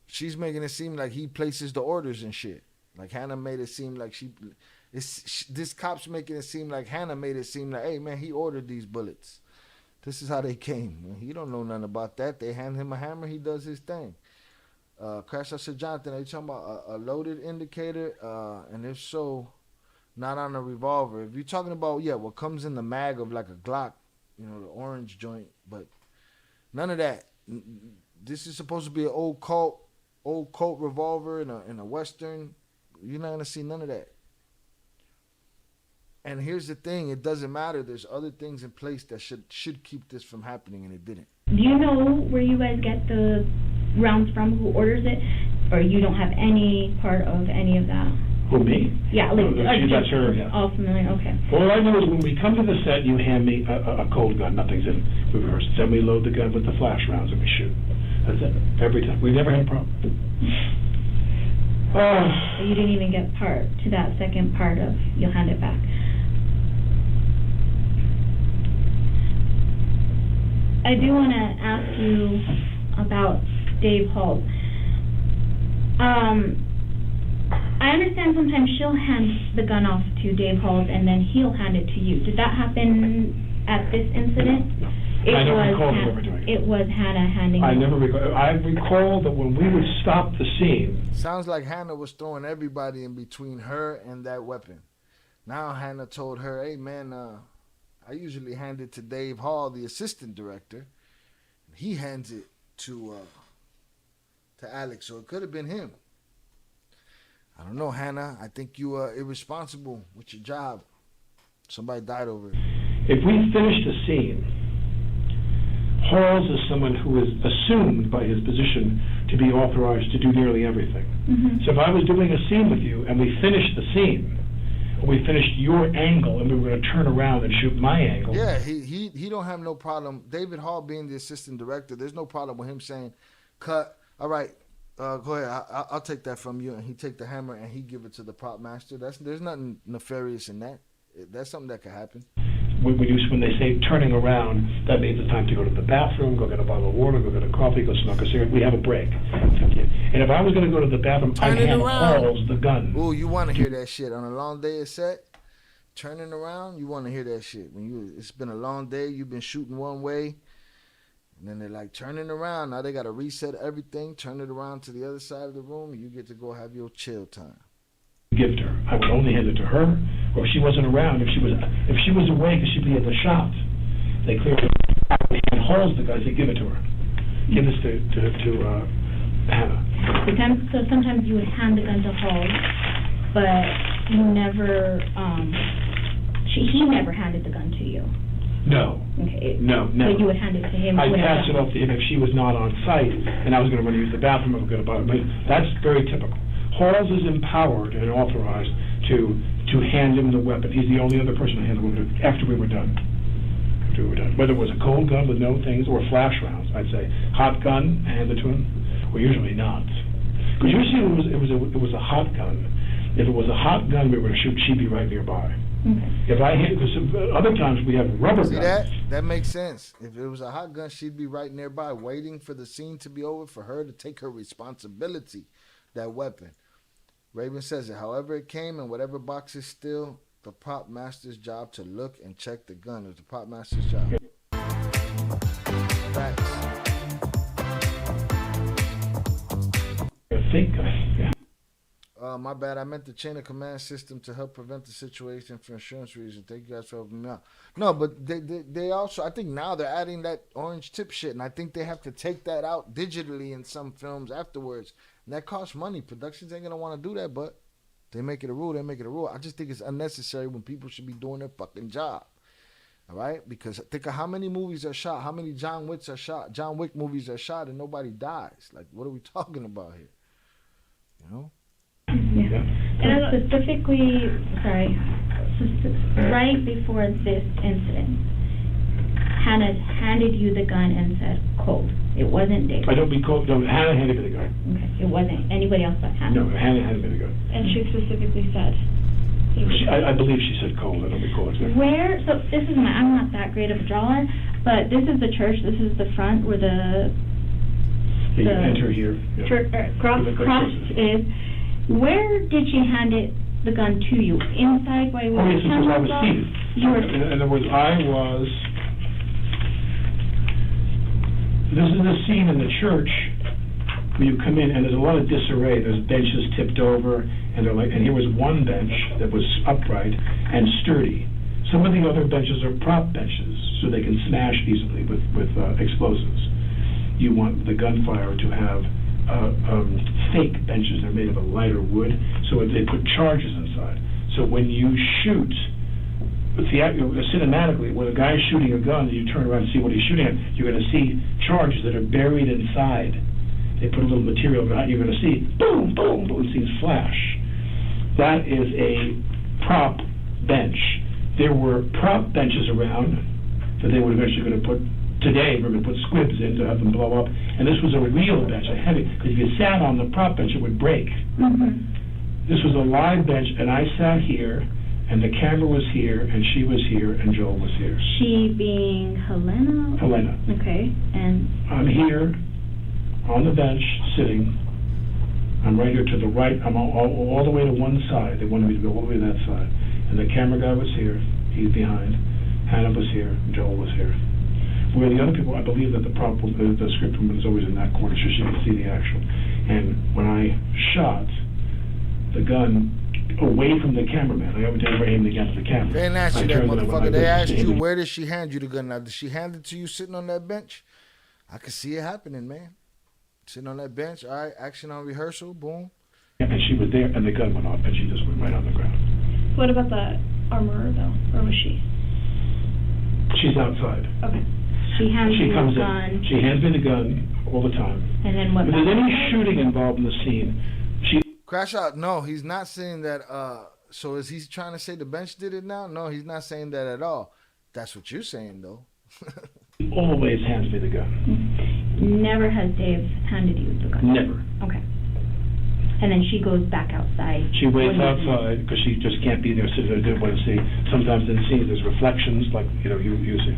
she's making it seem like he places the orders and shit. Like Hannah made it seem like this cop's making it seem like Hannah made it seem like, hey man, he ordered these bullets. This is how they came. He don't know nothing about that. They hand him a hammer, he does his thing. Crash, I said, Jonathan, are you talking about a loaded indicator? And if so, not on a revolver. If you're talking about, what comes in the mag of like a Glock, the orange joint, but none of that. This is supposed to be an old Colt revolver in a Western. You're not gonna see none of that. And here's the thing: it doesn't matter. There's other things in place that should keep this from happening, and it didn't. Do you know where you guys get the rounds from? Who orders it? Or you don't have any part of any of that? Who, me? Yeah, that's her. Yeah. All familiar. Okay. All I know is when we come to the set, you hand me a cold gun. Nothing's in reverse. Then we load the gun with the flash rounds and we shoot. That's it. Every time. We've never had a problem. You didn't even get to that second part of you'll hand it back. I do want to ask you about Dave Hall. I understand sometimes she'll hand the gun off to Dave Halls and then he'll hand it to you. Did that happen at this incident? No. I never recall him ever doing it. It was Hannah handing I it. never recall. I recall that when we would stop the scene. Sounds like Hannah was throwing everybody in between her and that weapon. Now Hannah told her, hey man, I usually hand it to Dave Hall, the assistant director. He hands it to Alec, so it could have been him. I don't know, Hannah. I think you are irresponsible with your job. Somebody died over it. If we finish the scene, Halls is someone who is assumed by his position to be authorized to do nearly everything. So if I was doing a scene with you and we finished the scene, or we finished your angle and we were going to turn around and shoot my angle. Yeah, he don't have no problem. David Hall being the assistant director, there's no problem with him saying, cut, all right, go ahead, I'll take that from you. And he take the hammer and he give it to the prop master. There's nothing nefarious in that. That's something that could happen. When they say turning around, that means it's time to go to the bathroom, go get a bottle of water, go get a coffee, go smoke a cigarette. We have a break. And if I was going to go to the bathroom, I'd hand Halls the gun. Oh, you want to hear that shit on a long day of set? Turning around, you want to hear that shit. It's been a long day, you've been shooting one way, and then they're like turning around. Now they got to reset everything, turn it around to the other side of the room, and you get to go have your chill time. Gift her. I would only hand it to her, or if she wasn't around, if she was away because she'd be at the shop, they clearly hand Halls the gun, they give it to her. Give this to Hannah. So sometimes you would hand the gun to Halls, but you never, he never handed the gun to you. No. Okay. No, never. So you would hand it to him. I'd pass it off to him if she was not on site and I was going to run to use the bathroom. I was going to buy it. But that's very typical. Halls is empowered and authorized to hand him the weapon. He's the only other person to hand the weapon after we were done. Whether it was a cold gun with no things or flash rounds, I'd say hot gun, hand it to him. Well, usually not, because usually it was a hot gun. If it was a hot gun we were going to shoot, she'd be right nearby. If I hit, because other times we have rubber guns. See that makes sense. If it was a hot gun, she'd be right nearby, waiting for the scene to be over for her to take her responsibility. That weapon. Raven says it. However it came in whatever box is still the prop master's job to look and check the gun. It's the prop master's job. Facts. A fake gun. Yeah. My bad. I meant the chain of command system to help prevent the situation for insurance reasons. Thank you guys for helping me out. No, but they also, I think now they're adding that orange tip shit, and I think they have to take that out digitally in some films afterwards. And that costs money. Productions ain't gonna want to do that, but they make it a rule. They make it a rule. I just think it's unnecessary when people should be doing their fucking job. All right, because think of how many movies are shot, how many John Wick movies are shot, and nobody dies. Like, what are we talking about here? You know? Yeah. And specifically, right before this incident, Hannah handed you the gun and said, "Cold." It wasn't Dave. I don't be cold. No, Hannah handed me the gun. Okay, it wasn't anybody else but Hannah. No, Hannah handed me the gun. And she specifically said. I believe she said cold. I don't recall exactly. Where? So this is I'm not that great of a drawer, but this is the church. This is the front where the you enter here. Yeah. Church, cross is. Where did she hand it the gun to you? Inside where you were? Yes, because I was seated. You were. In other words, I was. This is the scene in the church where you come in and there's a lot of disarray. There's benches tipped over. And here was one bench that was upright and sturdy. Some of the other benches are prop benches, so they can smash easily with explosives. You want the gunfire to have fake benches. They're made of a lighter wood, so they put charges inside. So when you shoot, cinematically, when a guy's shooting a gun and you turn around and see what he's shooting at, you're going to see charges that are buried inside. They put a little material behind. You're going to see boom, boom, boom. See flash. That is a prop bench. There were prop benches around that they were eventually going to put, today we're going to put squibs in to have them blow up. And this was a real bench, a heavy, because if you sat on the prop bench, it would break. Mm-hmm. This was a live bench, and I sat here, and the camera was here, and she was here, and Joel was here. She being Helena? Helena. Okay, and? I'm here on the bench, sitting. I'm right here to the right. I'm all the way to one side. They wanted me to go all the way to that side. And the camera guy was here. He's behind. Hannah was here. Joel was here. Where the other people, I believe that the script woman is always in that corner so she can see the action. And when I shot the gun away from the cameraman, I would never aim the gun at the camera. They didn't ask you that, motherfucker. They asked you, where did she hand you the gun? Now, did she hand it to you sitting on that bench? I could see it happening, man. Sitting on that bench, all right, action on rehearsal, boom. And she was there, and the gun went off, and she just went right on the ground. What about the armorer, though? Or was she? She's outside. Okay. She hands me the gun. She hands me the gun all the time. And then what? If there's any shooting involved in the scene, Crash Out, no, he's not saying that, so is he trying to say the bench did it now? No, he's not saying that at all. That's what you're saying, though. Always hands me the gun. Never has Dave handed you the gun? Never. Okay. And then she goes back outside. She waits outside because she just can't be there sitting there doing what I see. Sometimes in the scenes there's reflections like, you see.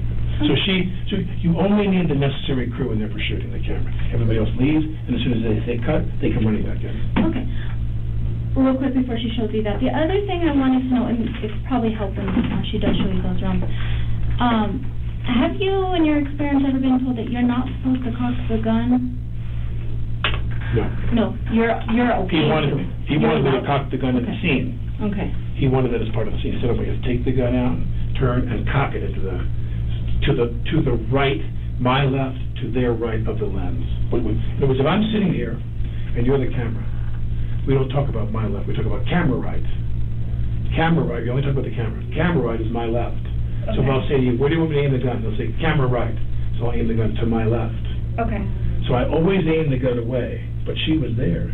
So you only need the necessary crew in there for shooting the camera. Everybody else leaves, and as soon as they say cut, they come running back in. Okay. Real quick before she shows you that. The other thing I wanted to know, and it's probably helping she does show you those rounds. Have you, in your experience, ever been told that you're not supposed to cock the gun? No. No, you're okay. He wanted me to cock the gun in the scene. Okay. He wanted that as part of the scene. He said, "I'm going to take the gun out, turn, and cock it into to the right, my left, to their right of the lens." In other words, if I'm sitting here and you're the camera, we don't talk about my left. We talk about camera right. Camera right. We only talk about the camera. Camera right is my left. Okay. So if I'll say to you, "Where do you want me to aim the gun?" They'll say, "Camera right." So I'll aim the gun to my left. Okay. So I always aim the gun away, but she was there.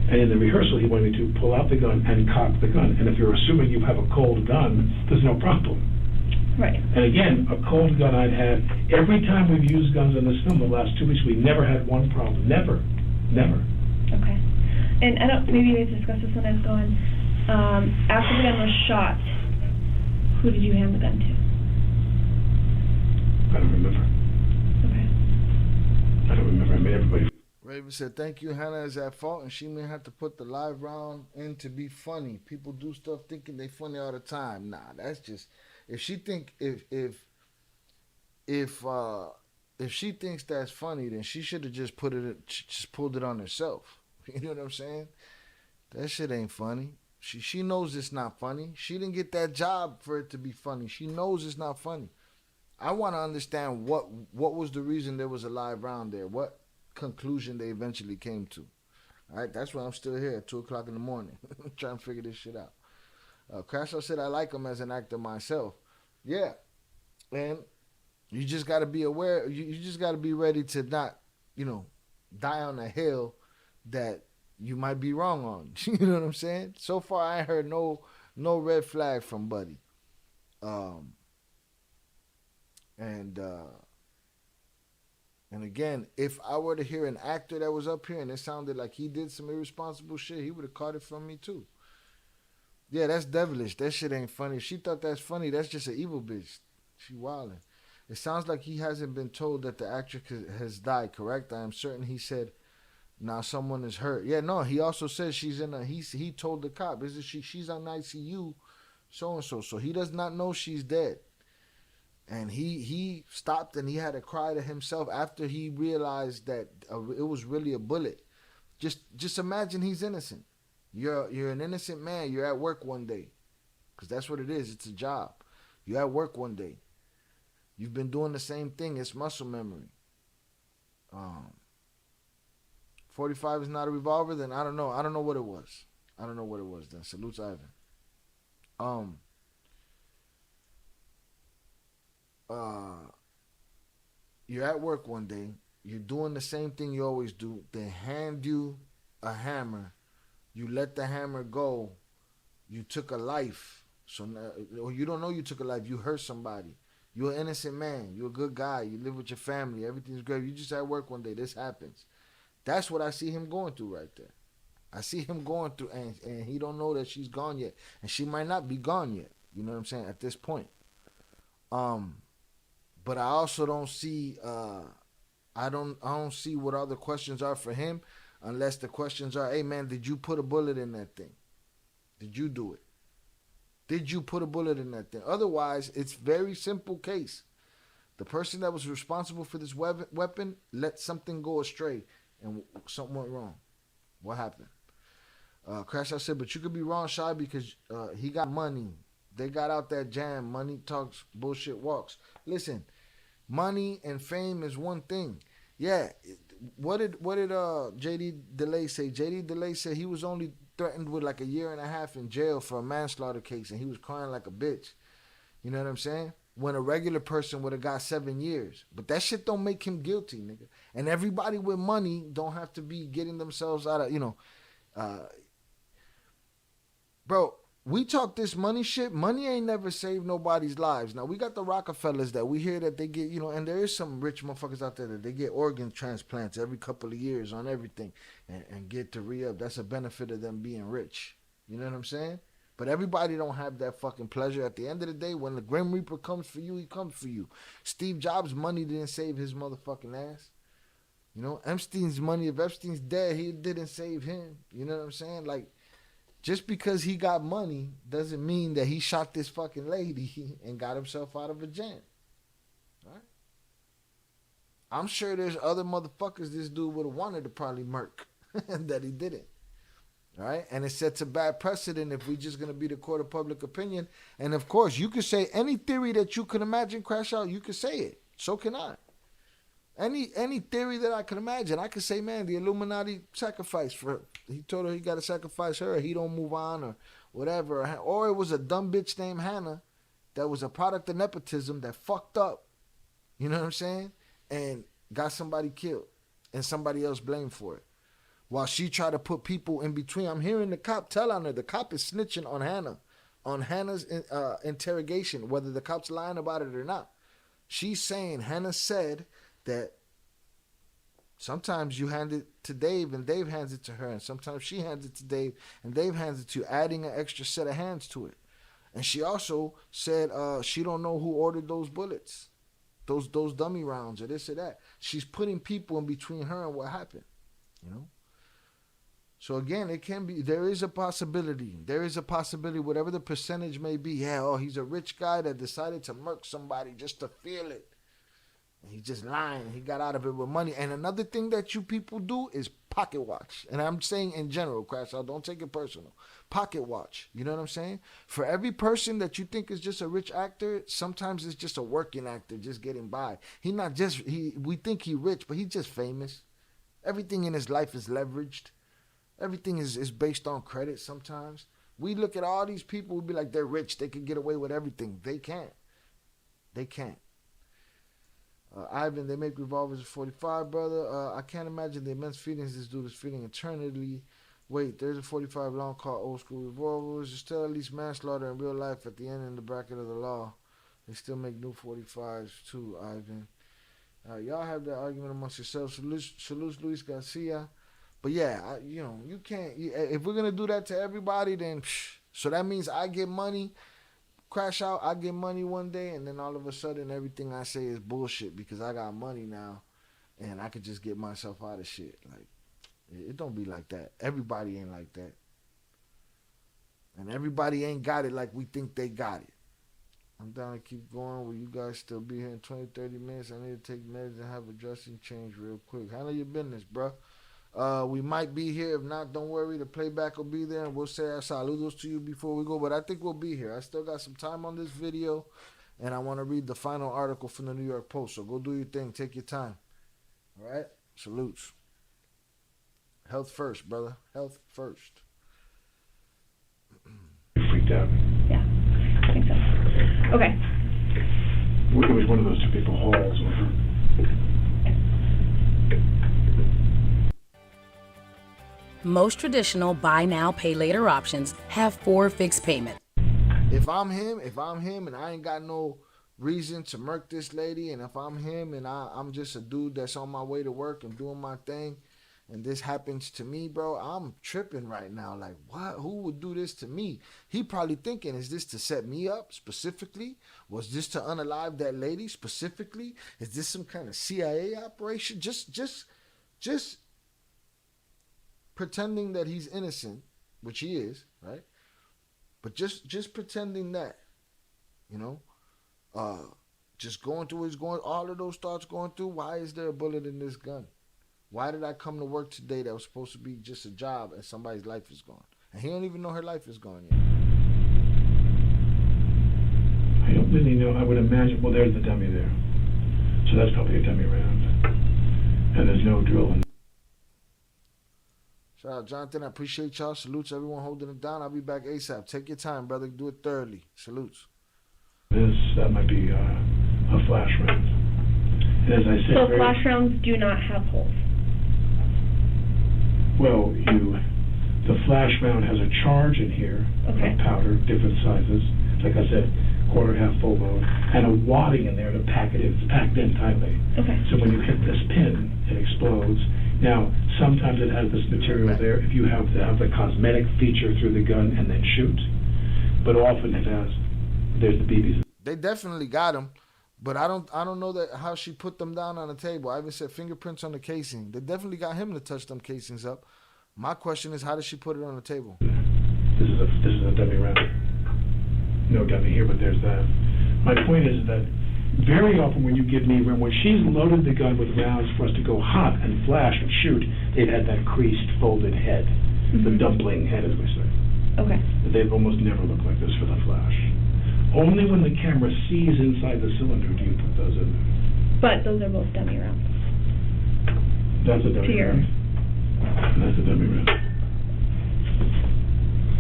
And in the rehearsal, he wanted me to pull out the gun and cock the gun. And if you're assuming you have a cold gun, there's no problem. Right. And again, a cold gun I'd had. Every time we've used guns in this film the last 2 weeks, we never had one problem. Never. Never. Okay. And I don't, maybe we discussed this when I was going, after the gun was shot, who did you hand the gun to? I don't remember. Okay. I don't remember. I made everybody. Raven said, "Thank you, Hannah is at fault, and she may have to put the live round in to be funny. People do stuff thinking they funny all the time. Nah, that's just if she thinks that's funny, then she should have just pulled it on herself. You know what I'm saying? That shit ain't funny. She knows it's not funny. She didn't get that job for it to be funny. She knows it's not funny. I want to understand what was the reason there was a live round there. What conclusion they eventually came to. All right, that's why I'm still here at 2:00 in the morning trying to figure this shit out. Crash Out said I like him as an actor myself. Yeah, and you just got to be aware. You just got to be ready to not, die on a hill that you might be wrong on. You know what I'm saying? So far, I ain't heard no red flag from Buddy. And again, if I were to hear an actor that was up here and it sounded like he did some irresponsible shit, he would have caught it from me too. Yeah, that's devilish. That shit ain't funny. If she thought that's funny, that's just an evil bitch. She wildin'. It sounds like he hasn't been told that the actress has died, correct? I am certain he said, now someone is hurt. Yeah, no, he also says she's in a, he told the cop, isn't she's on ICU, so-and-so. So he does not know she's dead. And he stopped and he had to cry to himself after he realized that it was really a bullet. Just imagine he's innocent. You're an innocent man. You're at work one day, because that's what it is. It's a job. You're at work one day. You've been doing the same thing. It's muscle memory. 45 is not a revolver. Then I don't know. I don't know what it was. I don't know what it was. Then salutes Ivan. You're at work one day. You're doing the same thing you always do. They hand you a hammer. You let the hammer go. You took a life. So now, or you don't know you took a life. You hurt somebody. You're an innocent man. You're a good guy. You live with your family. Everything's great. You just at work one day. This happens. That's what I see him going through right there. I see him going through, and he don't know that she's gone yet, and she might not be gone yet. You know what I'm saying? At this point. But I also don't see. I don't see what other questions are for him, unless the questions are, hey man, did you put a bullet in that thing? Did you do it? Did you put a bullet in that thing? Otherwise, it's very simple case. The person that was responsible for this weapon let something go astray and something went wrong. What happened? Crash Out said, but you could be wrong, Shy, because he got money. They got out that jam. Money talks, bullshit walks. Listen, money and fame is one thing. Yeah. What did JD DeLay say? JD DeLay said he was only threatened with like 1.5 years in jail for a manslaughter case, and he was crying like a bitch. You know what I'm saying? When a regular person would have got 7 years. But that shit don't make him guilty, nigga. And everybody with money don't have to be getting themselves out of, bro, we talk this money shit. Money ain't never saved nobody's lives. Now, we got the Rockefellers that we hear that they get, and there is some rich motherfuckers out there that they get organ transplants every couple of years on everything and get to re-up. That's a benefit of them being rich. You know what I'm saying? But everybody don't have that fucking pleasure. At the end of the day, when the Grim Reaper comes for you, he comes for you. Steve Jobs' money didn't save his motherfucking ass. Epstein's money, if Epstein's dead, he didn't save him. You know what I'm saying? Like, just because he got money doesn't mean that he shot this fucking lady and got himself out of a jam. Right? I'm sure there's other motherfuckers this dude would have wanted to probably murk that he didn't. All right? And it sets a bad precedent if we're just going to be the court of public opinion. And of course, you could say any theory that you can imagine, Crash Out, you could say it. So can I. Any theory that I can imagine, I could say, man, the Illuminati sacrificed for her. He told her he got to sacrifice her, or he don't move on, or whatever. Or it was a dumb bitch named Hannah that was a product of nepotism that fucked up. You know what I'm saying? And got somebody killed and somebody else blamed for it. While she tried to put people in between. I'm hearing the cop tell on her. The cop is snitching on Hannah. On Hannah's interrogation, whether the cop's lying about it or not. She's saying, Hannah said that sometimes you hand it to Dave and Dave hands it to her, and sometimes she hands it to Dave and Dave hands it to you, adding an extra set of hands to it. And she also said she don't know who ordered those bullets, those dummy rounds, or this or that. She's putting people in between her and what happened, So again, there is a possibility, whatever the percentage may be. Yeah, he's a rich guy that decided to murk somebody just to feel it. And he's just lying. He got out of it with money. And another thing that you people do is pocket watch. And I'm saying in general, Crash Out, don't take it personal. Pocket watch. You know what I'm saying? For every person that you think is just a rich actor, sometimes it's just a working actor just getting by. We think he rich, but he's just famous. Everything in his life is leveraged. Everything is based on credit sometimes. We look at all these people, we be like, they're rich. They can get away with everything. They can't. They can't. Ivan, they make revolvers at 45, brother. I can't imagine the immense feelings this dude is feeling internally. Wait, there's a 45 long called old school revolvers. There's still at least manslaughter in real life at the end in the bracket of the law. They still make new 45s too, Ivan. Y'all have that argument amongst yourselves. Salute Luis Garcia. But yeah, you can't. If we're gonna do that to everybody, then so that means I get money. Crash Out, I get money one day, and then all of a sudden everything I say is bullshit because I got money now, and I could just get myself out of shit. Like, it don't be like that. Everybody ain't like that, and everybody ain't got it like we think they got it. I'm down to keep going. Will you guys still be here in 20, 30 minutes? I need to take meds and have a dressing change real quick. Handle your business, bro. We might be here. If not, don't worry. The playback will be there, and we'll say our saludos to you before we go. But I think we'll be here. I still got some time on this video, and I want to read the final article from the New York Post. So go do your thing. Take your time. All right? Salutes. Health first, brother. Health first. Freaked out. Yeah, I think so. Okay. It was one of those two people halls over. Most traditional buy now, pay later options have 4 fixed payments. If I'm him and I ain't got no reason to murk this lady, and if I'm him and I'm just a dude that's on my way to work and doing my thing, and this happens to me, bro, I'm tripping right now. Like, what? Who would do this to me? He probably thinking, is this to set me up specifically? Was this to unalive that lady specifically? Is this some kind of CIA operation? Just pretending that he's innocent, which he is, right? But just pretending that, just going through all of those thoughts going through. Why is there a bullet in this gun? Why did I come to work today that was supposed to be just a job and somebody's life is gone? And he don't even know her life is gone yet. I don't really know. I would imagine, well, there's the dummy there. So that's probably a dummy round. And there's no drill in. Shout out, Jonathan. I appreciate y'all. Salutes everyone holding it down. I'll be back ASAP. Take your time, brother. Do it thoroughly. Salutes. That might be a flash round. And as I said, so flash rounds do not have holes. Well, the flash round has a charge in here of powder, different sizes. Like I said, quarter, half, full load, and a wadding in there to pack it in. It's packed in tightly. Okay. So when you hit this pin, it explodes. Now, sometimes it has this material there if you have to have the cosmetic feature through the gun and then shoot. But often it has. There's the BBs. They definitely got him, but I don't know that how she put them down on the table. I even said fingerprints on the casing. They definitely got him to touch them casings up. My question is, how did she put it on the table? This is a dummy round. No dummy here, but there's that. My point is that very often when you give me, when she's loaded the gun with rounds for us to go hot and flash and shoot, they've had that creased, folded head, the dumpling head, as we say. Okay. They've almost never looked like this for the flash. Only when the camera sees inside the cylinder do you put those in there. But those are both dummy rounds. That's a dummy round. That's a dummy round.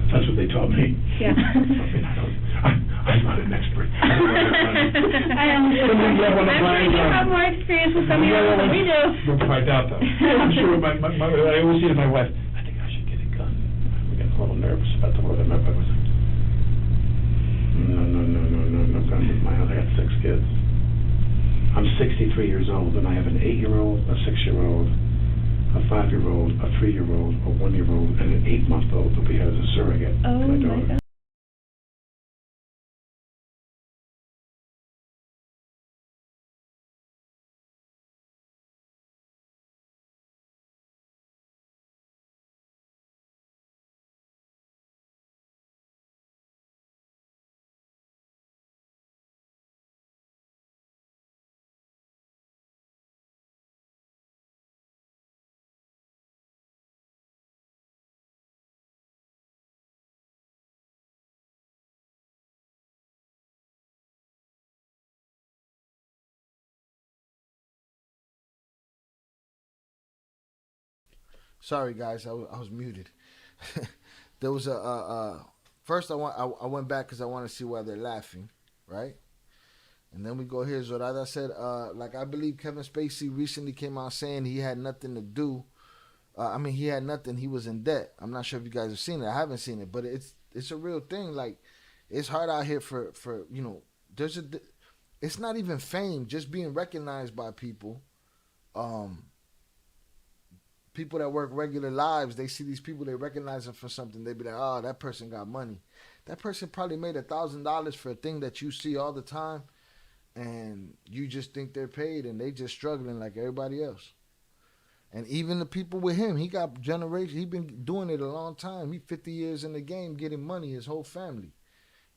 That's what they taught me. Yeah. I'm not an expert. I am sure you have more experience with dummy rounds than we do. I doubt that. I'm sure I always say to my wife, I think I should get a gun. I'm getting a little nervous about the word I'm up with. No guns in my house. I got 6 kids. I'm 63 years old, and I have an 8-year-old, a 6-year-old, a 5-year-old, a 3-year-old, a 1-year-old, and an 8-month-old that we had as a surrogate. Oh my God. Sorry, guys, I was muted. There was first I went back because I want to see why they're laughing, right? And then we go here. Zorada said, like, I believe Kevin Spacey recently came out saying he had nothing to do. He had nothing. He was in debt. I'm not sure if you guys have seen it. I haven't seen it, but it's a real thing. Like, it's hard out here for it's not even fame, just being recognized by people. People that work regular lives, they see these people, they recognize them for something. They be like, oh, that person got money. That person probably made $1,000 for a thing that you see all the time, and you just think they're paid, and they just struggling like everybody else. And even the people with him, he got generations. He been doing it a long time. He 50 years in the game, getting money, his whole family.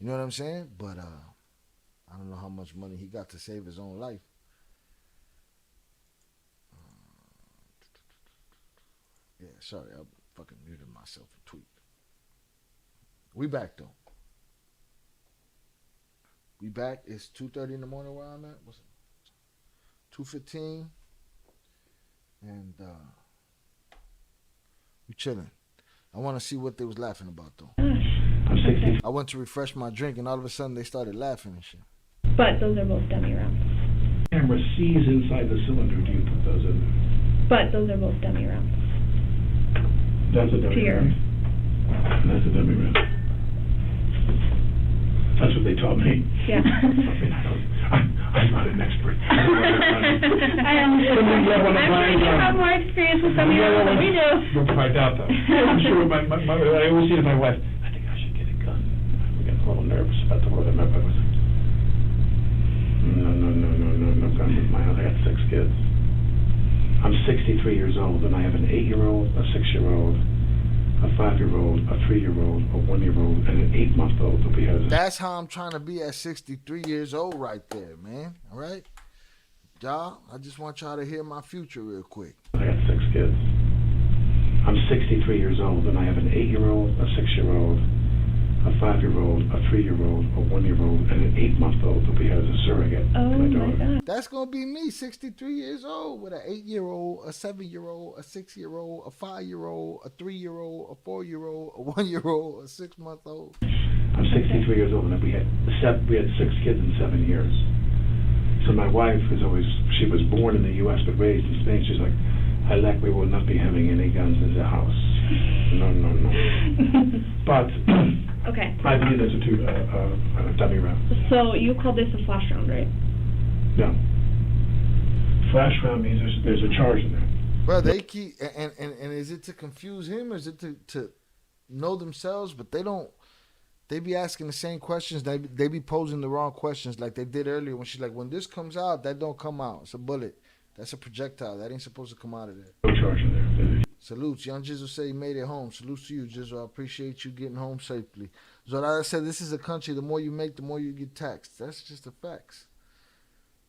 You know what I'm saying? But I don't know how much money he got to save his own life. Yeah, sorry, I fucking muted myself a tweet. We back though. We back. It's 2:30 in the morning where I'm at. What's it? 2:15. And we chilling. I want to see what they was laughing about though. I'm 60. I went to refresh my drink and all of a sudden they started laughing and shit. But those are both dummy rounds. Camera sees inside the cylinder. Do you put those in there? But those are both dummy rounds. That's a dummy round. That's a dummy round. That's what they taught me. Yeah. I'm not an expert. I understand. I'm sure you have more experience with dummy rounds than we do. I doubt that. I'm sure I always say to my wife, I think I should get a gun. We get a little nervous about the word. I was like, no gun with my house. I got 6 kids. I'm 63 years old, and I have an 8-year-old, a 6-year-old, a 5-year-old, a 3-year-old, a 1-year-old, and an 8-month-old that we have. That's how I'm trying to be at 63 years old right there, man. All right? Y'all, I just want y'all to hear my future real quick. I got 6 kids. I'm 63 years old, and I have an 8-year-old, a 6-year-old, a 5-year-old, a 3-year-old, a 1-year-old, and an 8-month-old that we have as a surrogate. Oh my daughter. God. That's going to be me, 63 years old, with an 8-year-old, a 7-year-old, a 6-year-old, a 5-year-old, a 3-year-old, a 4-year-old, a 1-year-old, a 6-month-old. I'm 63 years old, and we had 6 kids in 7 years. So my wife she was born in the U.S. but raised in Spain. She's like, Alec, we will not be having any guns in the house. No. But okay. I believe that's a dummy round. So you call this a flash round, right? No. Flash round means there's a charge in there. Well, they keep and is it to confuse him or is it to know themselves? But they don't. They be asking the same questions. They be posing the wrong questions like they did earlier when she's like, when this comes out, that don't come out. It's a bullet. That's a projectile. That ain't supposed to come out of there. No charge in there. Salutes. Young Jizzle said he made it home. Salutes to you, Jizzle. I appreciate you getting home safely. Zorada said this is a country, the more you make, the more you get taxed. That's just the facts.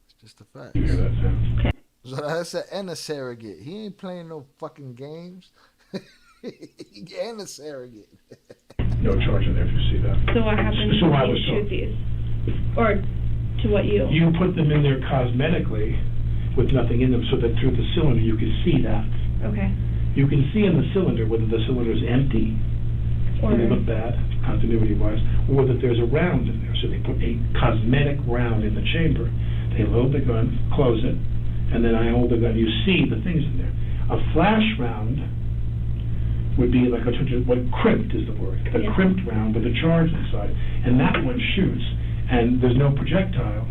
It's just the facts. You hear that sound? Okay. Zorada said, and a surrogate. He ain't playing no fucking games. And a surrogate. No charge in there if you see that. So what happens So I when was you shoot told. these? Or to what you? You put them in there cosmetically with nothing in them so that through the cylinder you can see that. Okay. You can see in the cylinder whether the cylinder is empty, or they look bad, continuity-wise, or that there's a round in there. So they put a cosmetic round in the chamber. They load the gun, close it, and then I hold the gun. You see the things in there. A flash round would be like what crimped is the word, a crimped round with a charge inside, and that one shoots, and there's no projectile.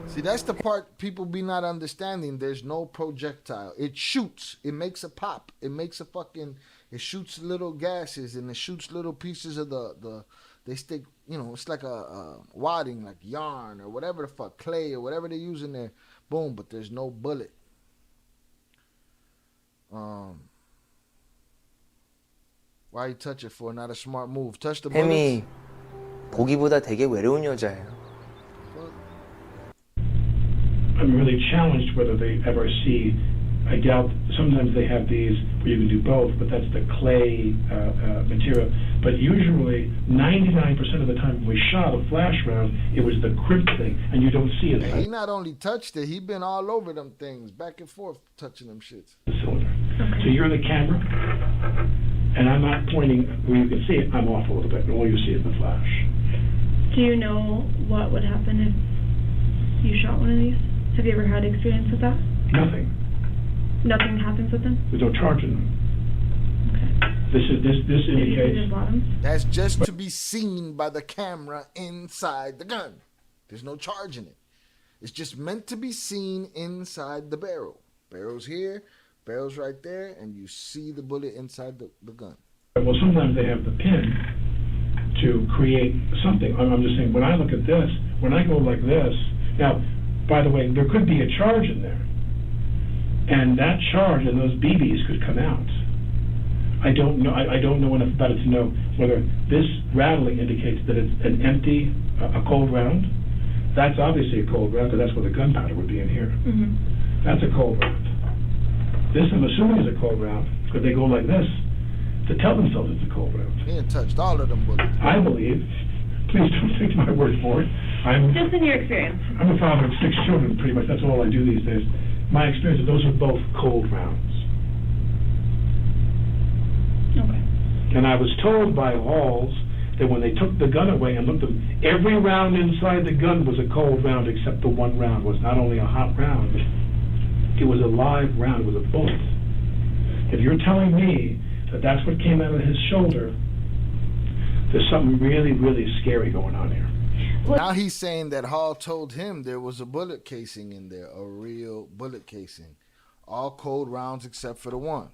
See, that's the part people be not understanding. There's no projectile. It shoots. It makes a pop. It makes a fucking. It shoots little gases and it shoots little pieces of they stick. You know, it's like a wadding, like yarn or whatever the fuck, clay or whatever they use in there. Boom, but there's no bullet. Why you touch it for? Not a smart move. Touch the bullets. 햄이 보기보다 되게 외로운 여자예요. I'm really challenged whether they ever see. I doubt. Sometimes they have these where you can do both, but that's the clay material. But usually, 99% of the time when we shot a flash round, it was the crimp thing, and you don't see it. And he not only touched it, he been all over them things, back and forth, touching them shits. The cylinder. Okay. So you're the camera, and I'm not pointing where you can see it. I'm off a little bit, and all you see is the flash. Do you know what would happen if you shot one of these? Have you ever had experience with that? Nothing. Nothing happens with them? There's no charge in them. This indicates. That's just to be seen by the camera inside the gun. There's no charge in it. It's just meant to be seen inside the barrel. Barrel's here, barrel's right there, and you see the bullet inside the gun. Well, sometimes they have the pin to create something. I'm just saying, when I look at this, when I go like this, now, by the way, there could be a charge in there. And that charge and those BBs could come out. I don't know enough about it to know whether this rattling indicates that it's an empty, a cold round. That's obviously a cold round because that's where the gunpowder would be in here. Mm-hmm. That's a cold round. This, I'm assuming, is a cold round because they go like this to tell themselves it's a cold round. He had touched all of them bullets. I believe, please don't take my word for it. Just in your experience. I'm a father of 6 children, pretty much. That's all I do these days. My experience is those are both cold rounds. Okay. And I was told by Halls that when they took the gun away and looked at them, every round inside the gun was a cold round except the one round was not only a hot round, it was a live round, it was a bullet. If you're telling me that that's what came out of his shoulder, there's something really, really scary going on here. Now he's saying that Hall told him there was a bullet casing in there, a real bullet casing. All cold rounds except for the one.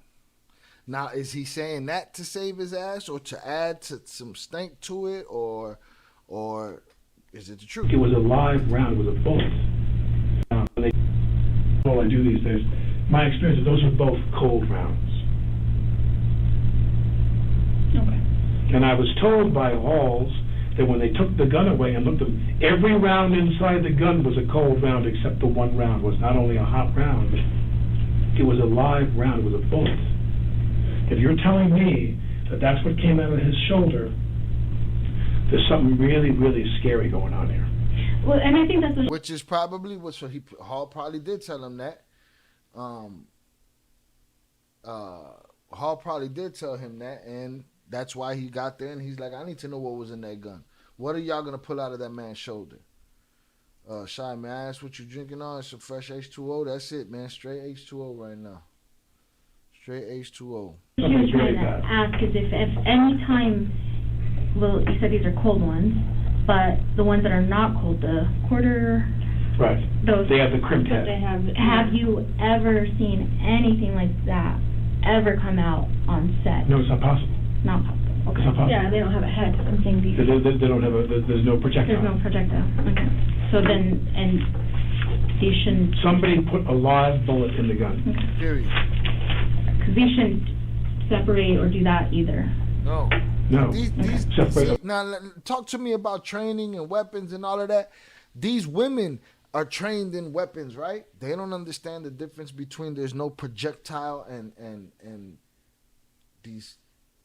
Now, is he saying that to save his ass or to add some stank to it, or is it the truth? It was a live round, it was a bullet. All I do these days, my experience is those are both cold rounds. Okay. And I was told by Halls that when they took the gun away and looked at them, every round inside the gun was a cold round except the one round was not only a hot round, it was a live round, it was a bullet. If you're telling me that that's what came out of his shoulder, there's something really, really scary going on here. Well, and I think that's which is probably what Hall probably did tell him that. Hall probably did tell him that, and that's why he got there. And he's like, I need to know what was in that gun. What are y'all gonna pull out of that man's shoulder? Shy, may I ask what you drinking on? It's some fresh H2O. That's it, man. Straight H2O right now. Straight H2O. What he was trying to ask is if any time, well, you said these are cold ones, but the ones that are not cold, the quarter, right? Those they have the crimped head. Have you ever seen anything like that ever come out on set? No, it's not possible. Not possible. Okay. It's not possible. Yeah, they don't have a head. I'm saying these. They don't have there's no projectile. There's no projectile. Okay. So then, and these shouldn't. Somebody put a live bullet in the gun. Okay. Period. Because these shouldn't separate or do that either. No. No. Now, talk to me about training and weapons and all of that. These women are trained in weapons, right? They don't understand the difference between there's no projectile and these,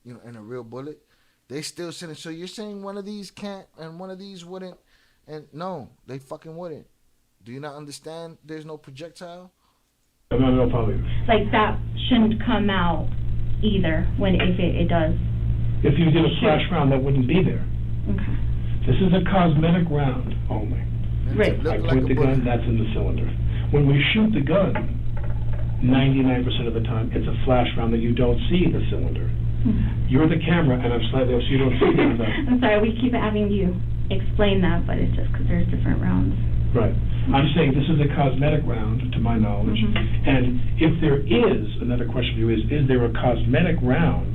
you know, and a real bullet. They still sitting. So you're saying one of these can't and one of these wouldn't? And no, they fucking wouldn't. Do you not understand there's no projectile? No problem. Like that shouldn't come out either when if it does. If you did a flash round, that wouldn't be there. Okay. This is a cosmetic round only. Right. I point the gun, that's in the cylinder. When we shoot the gun, 99% of the time, it's a flash round that you don't see the cylinder. Mm-hmm. You're the camera, and I'm slightly off, so you don't see the I'm sorry, we keep having you explain that, but it's just because there's different rounds. Right. I'm saying this is a cosmetic round, to my knowledge. Mm-hmm. And if there is, another question for you is there a cosmetic round?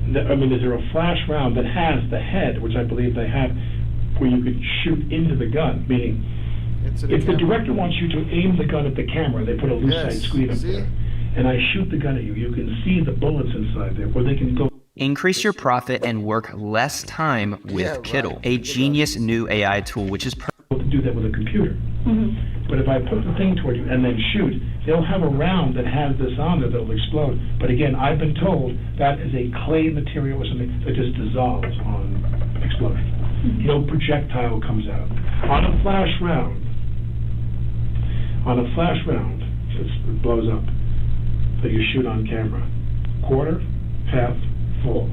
Is there a flash round that has the head, which I believe they have, where you could shoot into the gun? Meaning, if the director wants you to aim the gun at the camera, they put a lucite screen up there, and I shoot the gun at you, you can see the bullets inside there, where they can go. Increase your profit and work less time with Kittle, a genius new AI tool, which is to do that with a computer. Mm-hmm. But if I put the thing toward you and then shoot, they'll have a round that has this on there that'll explode. But again, I've been told that is a clay material or something that just dissolves on explosion. Mm-hmm. No projectile comes out. On a flash round, it blows up. that you shoot on camera, quarter, half, full.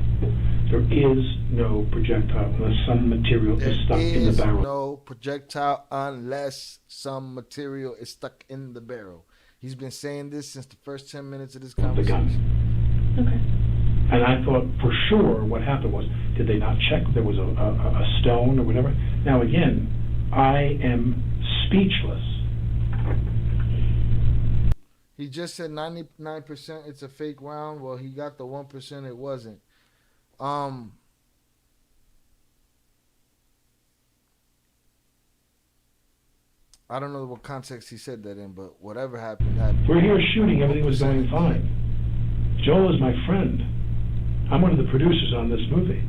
There is no projectile unless some material is stuck in the barrel. No projectile unless some material is stuck in the barrel. He's been saying this since the first 10 minutes of this conversation. Okay. And I thought for sure what happened was, did they not check if there was a stone or whatever? Now again, I am speechless. He just said 99% it's a fake round. Well, he got the 1% it wasn't. I don't know what context he said that in, but whatever happened. We're here shooting, everything was going fine. Joel is my friend. I'm one of the producers on this movie.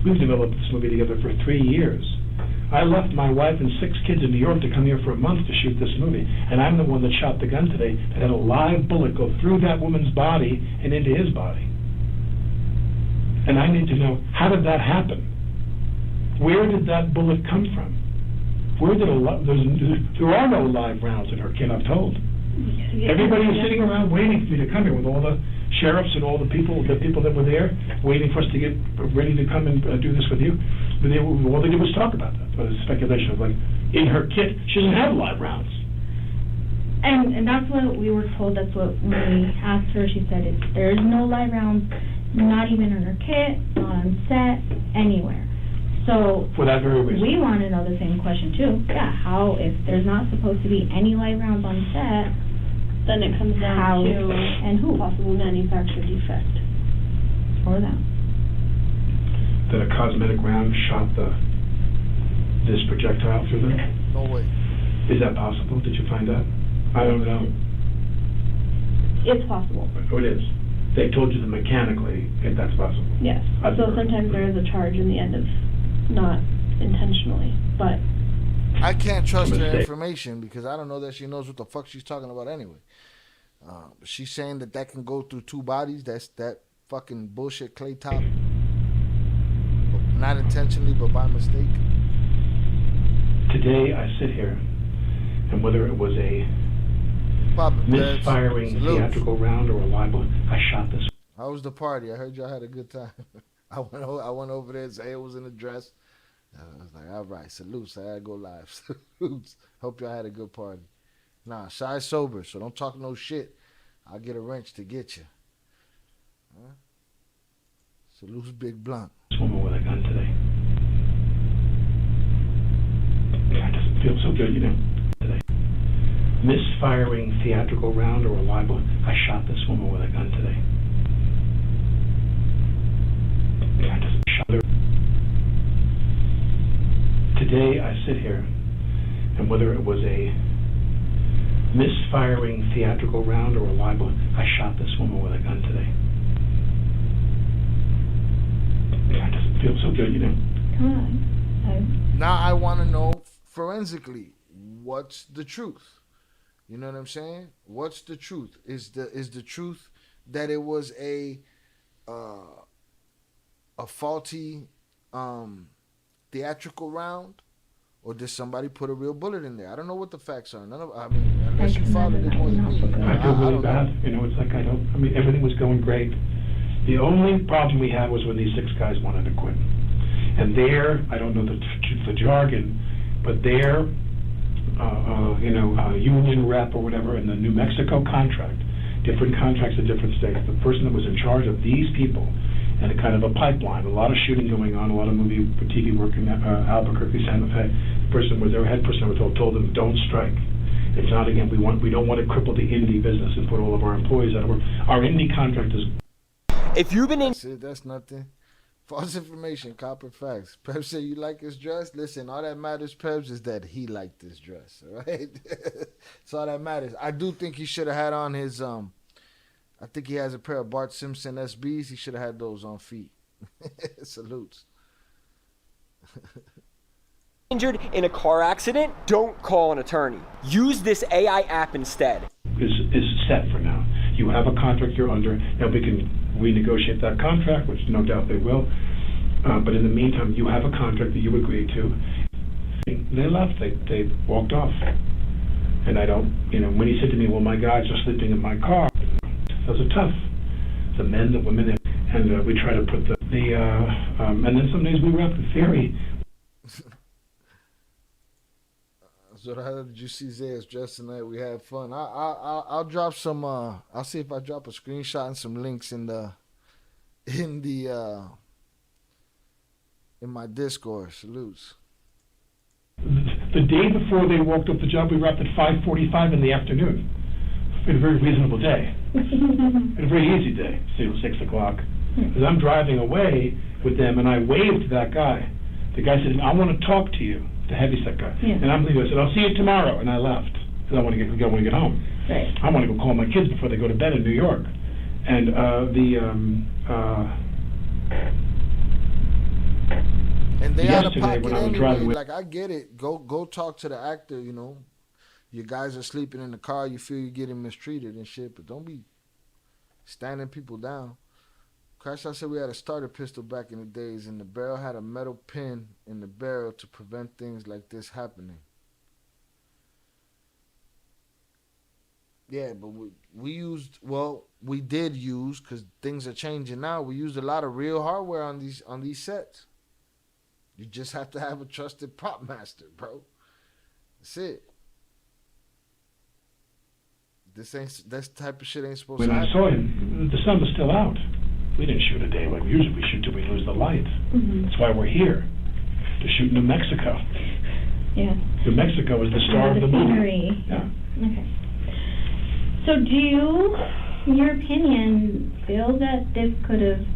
We've developed this movie together for 3 years. I left my wife and 6 kids in New York to come here for a month to shoot this movie, and I'm the one that shot the gun today that had a live bullet go through that woman's body and into his body. And I need to know, how did that happen? Where did that bullet come from? Where did there are no live rounds in her kit, I'm told. Everybody is sitting around waiting for me to come here with all the sheriffs and all the people that were there, waiting for us to get ready to come and do this with you. But all they did was talk about that. But it's speculation of like, in her kit, she doesn't have live rounds. And that's what we were told. That's what when we asked her, she said there's no live rounds, not even in her kit, not on set, anywhere. So for that very reason, we want to know the same question too. Yeah, how, if there's not supposed to be any live rounds on set, then it comes down how to and who possible manufacturer defect for them. That a cosmetic round shot this projectile through them? No way. Is that possible? Did you find out? I don't know. It's possible. Oh, it is. They told you that mechanically if that's possible. Yes. So sometimes there is a charge in the end of not intentionally, but I can't trust her information because I don't know that she knows what the fuck she's talking about anyway. She's saying that can go through 2 bodies. That's that fucking bullshit clay top. Not intentionally, but by mistake. Today I sit here, and whether it was a misfiring theatrical round or a live one, I shot this. How was the party? I heard y'all had a good time. I went over there and said it was in a dress. I was like, all right, salutes. I had to go live. Salutes. Hope y'all had a good party. Nah, Shy's sober, so don't talk no shit. I'll get a wrench to get you. Huh? Salutes Big Blunt. This woman with a gun today. God, doesn't feel so good, you know, today. Misfiring theatrical round or a live one. I shot this woman with a gun today. God, doesn't shot her. Today I sit here, and whether it was a misfiring theatrical round or a live one, I shot this woman with a gun today. God, doesn't feel so good, you know. Come on. Now I want to know forensically, what's the truth? You know what I'm saying? What's the truth? Is the truth that it was a faulty theatrical round, or did somebody put a real bullet in there? I don't know what the facts are. Unless you followed it more than me. I feel really bad. You know, it's like everything was going great. The only problem we had was when these 6 guys wanted to quit. And there, I don't know the jargon, but their union rep or whatever in the New Mexico contract, different contracts in different states, the person that was in charge of these people and a kind of a pipeline, a lot of shooting going on, a lot of movie TV work in Albuquerque, Santa Fe. The person was their head person. I was told them, don't strike. It's not again. We don't want to cripple the indie business and put all of our employees out of work. Our indie contract is. If you've been in, that's nothing. False information, copper facts. Peb said you like his dress. Listen, all that matters, Pebs, is that he liked this dress. All right, that's all that matters. I do think he should have had on his I think he has a pair of Bart Simpson SBs. He should have had those on feet. Salutes. injured in a car accident, don't call an attorney. Use this AI app instead. Is set for now. You have a contract you're under. Now we can renegotiate that contract, which no doubt they will. But in the meantime, you have a contract that you agreed to. They left. They walked off. And I don't, when he said to me, well, my guys are sleeping in my car. Those are tough. The men, the women, and we try to put and then some days we wrap the theory. So how did you see Zayas dressed tonight? We had fun. I'll drop some. I'll see if I drop a screenshot and some links in my Discord. Salutes. The day before they walked up the job, we wrapped at 5:45 in the afternoon. We had a very reasonable day. A very easy day. Say it was 6 o'clock. As I'm driving away with them, and I waved to that guy. The guy said, "I want to talk to you." The heavyset guy. Yeah. And I'm leaving. I said, "I'll see you tomorrow," and I left because I want to get home. Right. I want to go call my kids before they go to bed in New York. And and they out of yesterday pocket when I was anyway. driving with, Like I get it. Go talk to the actor. You know, your guys are sleeping in the car. You feel you're getting mistreated and shit, but don't be standing people down. Crash, I said we had a starter pistol back in the days, and the barrel had a metal pin in the barrel to prevent things like this happening. Yeah, but we did use, because things are changing now, we used a lot of real hardware on these sets. You just have to have a trusted prop master, bro. That's it. This type of shit ain't supposed when to happen. I saw him, the sun was still out. We didn't shoot a day like we usually shoot till we lose the light. Mm-hmm. That's why we're here, to shoot New Mexico. Yeah. New Mexico is the star of the scenery. movie. Yeah. Okay. So do you, in your opinion, feel that this could have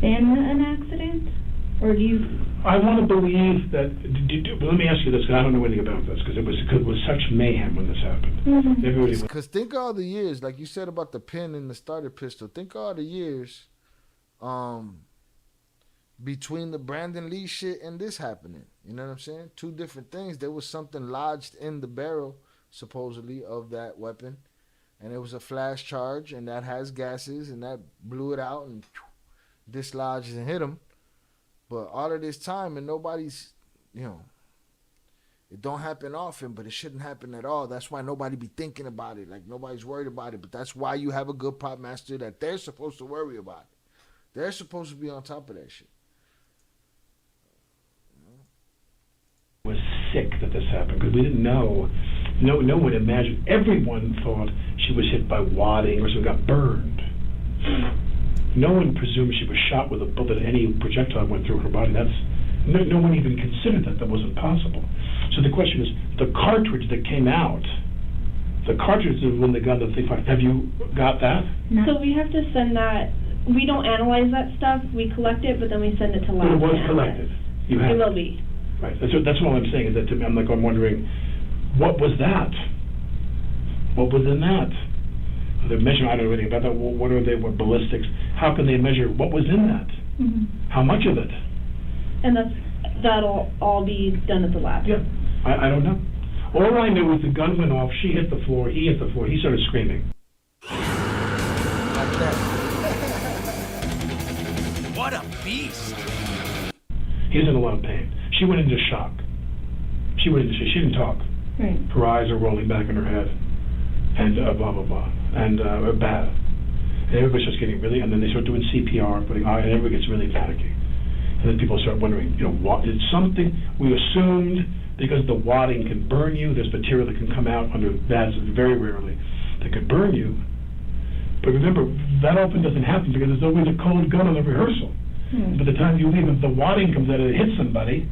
been an accident? Or do you... I want to believe that, but let me ask you this, because I don't know anything about this, because it was such mayhem when this happened. Mm-hmm. Because think of all the years, like you said about the pin and the starter pistol, think of all the years between the Brandon Lee shit and this happening. You know what I'm saying? Two different things. There was something lodged in the barrel, supposedly, of that weapon, and it was a flash charge, and that has gases, and that blew it out and dislodged and hit him. But all of this time, and nobody's, it don't happen often, but it shouldn't happen at all. That's why nobody be thinking about it. Like, nobody's worried about it. But that's why you have a good prop master that they're supposed to worry about it. They're supposed to be on top of that shit. Was sick that this happened, because we didn't know. No one imagined. Everyone thought she was hit by wadding or something, got burned. No one presumed she was shot with a bullet. Any projectile went through her body. No one even considered that wasn't possible. So the question is, the cartridge that came out, the cartridge is when they got the thing. Have you got that? No. So we have to send that. We don't analyze that stuff. We collect it, but then we send it to lab. It was collected. You have it will be. Right. That's all I'm saying. Is that to me, I'm wondering, what was that? What was in that? The measure, I don't know anything about that. What are they? What ballistics? How can they measure what was in that? Mm-hmm. How much of it? And that'll all be done at the lab. Yeah, I don't know. All I knew was the gun went off. She hit the floor. He hit the floor. He started screaming. Like that. What a beast! He's in a lot of pain. She went into shock. She didn't talk. Right. Her eyes are rolling back in her head, and blah blah blah, and bad. And everybody starts getting really, and then they start doing CPR, and everybody gets really panicky. And then people start wondering, what is something we assumed, because the wadding can burn you. There's material that can come out under that, very rarely, that could burn you. But remember, that often doesn't happen because there's always a cold gun on the rehearsal. By the time you leave, if the wadding comes out and it hits somebody,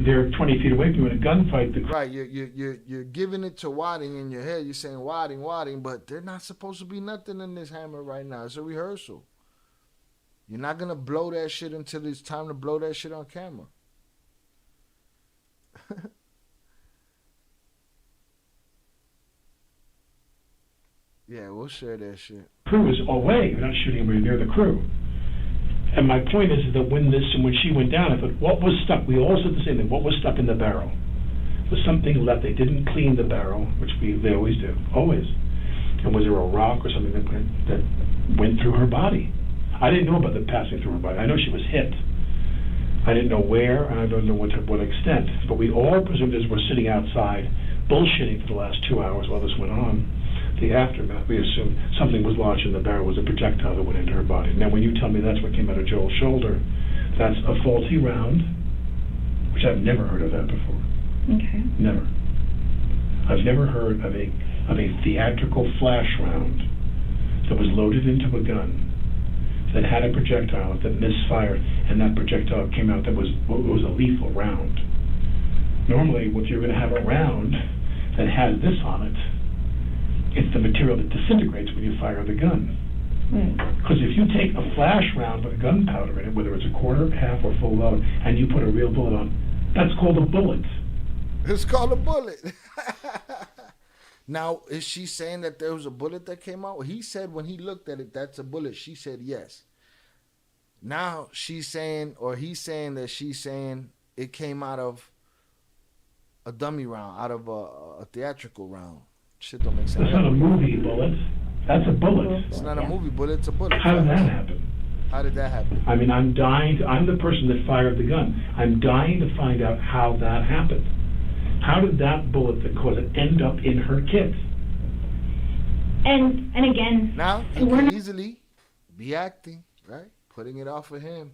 they're 20 feet away from you in a gunfight. Right, you're giving it to wadding in your head. You're saying wadding, but they're not supposed to be nothing in this hammer right now. It's a rehearsal. You're not gonna blow that shit until it's time to blow that shit on camera. Yeah, we'll share that shit. Crew is away. We're not shooting anybody near the crew. And my point is that when she went down, I thought, what was stuck? We all said the same thing. What was stuck in the barrel? Was something left? They didn't clean the barrel, which they always do, always. And was there a rock or something that went through her body? I didn't know about the passing through her body. I know she was hit. I didn't know where, and I don't know to what extent. But we all presumed, as we're sitting outside bullshitting for the last 2 hours while this went on, the aftermath, we assumed something was lodged in the barrel, was a projectile that went into her body. Now, when you tell me that's what came out of Joel's shoulder, that's a faulty round, which I've never heard of that before. Okay. Never. I've never heard of a theatrical flash round that was loaded into a gun that had a projectile that misfired, and that projectile came out that was a lethal round. Normally, if you're going to have a round that has this on it, it's the material that disintegrates when you fire the gun. Because if you take a flash round with gunpowder in it, whether it's a quarter, half, or full load, and you put a real bullet on, that's called a bullet. It's called a bullet. Now, is she saying that there was a bullet that came out? He said when he looked at it, that's a bullet. She said yes. Now she's saying, or he's saying that she's saying it came out of a dummy round, out of a theatrical round. Shit don't make sense. That's not a movie bullet. That's a bullet. It's not a movie bullet, it's a bullet. How did that happen? How did that happen? I mean, I'm the person that fired the gun. I'm dying to find out how that happened. How did that bullet that caused it end up in her kit? And again, now he can easily be acting, right? Putting it off of him,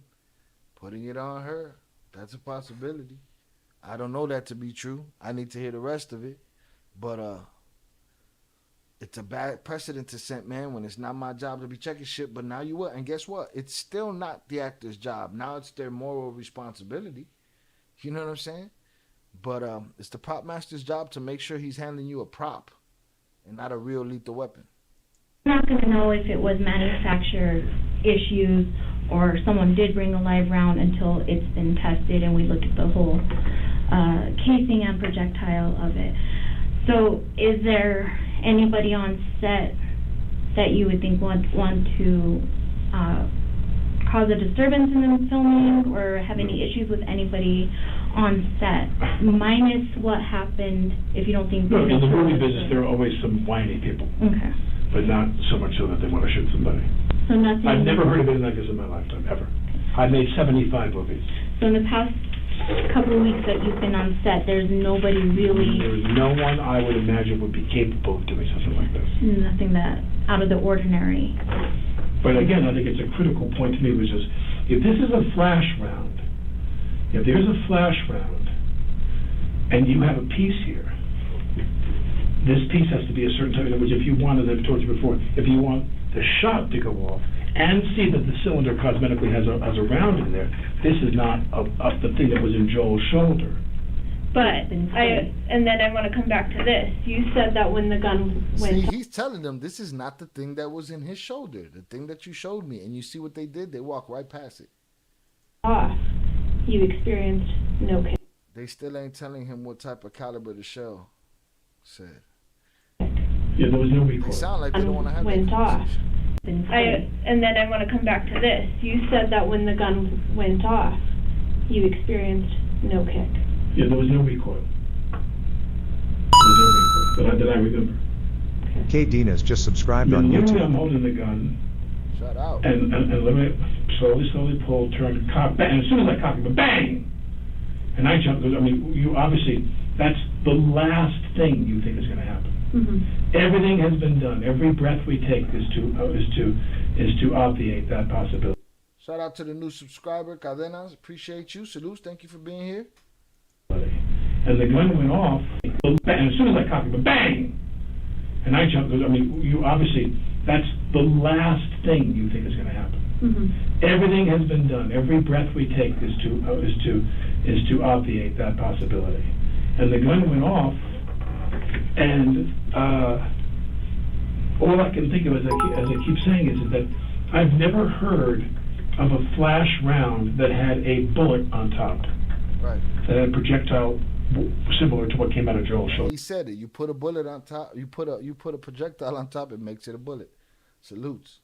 putting it on her. That's a possibility. I don't know that to be true. I need to hear the rest of it. But it's a bad precedent to set, man, when it's not my job to be checking shit, but now you will. And guess what? It's still not the actor's job. Now it's their moral responsibility. You know what I'm saying? But it's the prop master's job to make sure he's handing you a prop and not a real lethal weapon. I'm not going to know if it was manufacturer issues or someone did bring a live round until it's been tested and we look at the whole casing and projectile of it. So is there anybody on set that you would think want to cause a disturbance in the filming or have any issues with anybody on set, minus what happened, if you don't think... No, in the movie business, there are always some whiny people. Okay. But not so much so that they want to shoot somebody. So nothing... I've never heard of anything like this in my lifetime, ever. I've made 75 movies. So in the past couple of weeks that you've been on set, there's nobody really... There's no one I would imagine would be capable of doing something like this. Nothing that out of the ordinary. But again, I think it's a critical point to me, which is, if this is a flash round, if there's a flash round, and you have a piece here, this piece has to be a certain type, in other words, if you want, as I've told you before, if you want the shot to go off, and see that the cylinder cosmetically has a round in there, this is not the thing that was in Joel's shoulder. But and then I want to come back to this. You said that when the gun went... See, he's telling them this is not the thing that was in his shoulder. The thing that you showed me. And you see what they did? They walked right past it. Off, you experienced no pain. They still ain't telling him what type of caliber the shell said. Yeah, there was no recoil. They sound like they don't want to have went that off. And then I want to come back to this. You said that when the gun went off, you experienced no kick. Yeah, there was no recoil. That I remember. K. Dina's just subscribed on literally, YouTube. I'm holding the gun. Shut out. And let me slowly pull, turn, cock, bang. And as soon as I cock it, bang! And I jump. I mean, you obviously, that's the last thing you think is going to happen. Mm-hmm. Everything has been done. Every breath we take is to obviate that possibility. Shout out to the new subscriber, Cadenas. Appreciate you. Salutes. Thank you for being here. And the gun went off, and as soon as I cocked it, bang! And I jumped. I mean, you obviously, that's the last thing you think is going to happen. Mm-hmm. Everything has been done. Every breath we take is to obviate that possibility. And the gun went off, and all I can think of, as I keep saying, is that I've never heard of a flash round that had a bullet on top. Right. That had a projectile similar to what came out of Joel's shoulder. He said it. You put a bullet on top. You put a projectile on top. It makes it a bullet. Salutes.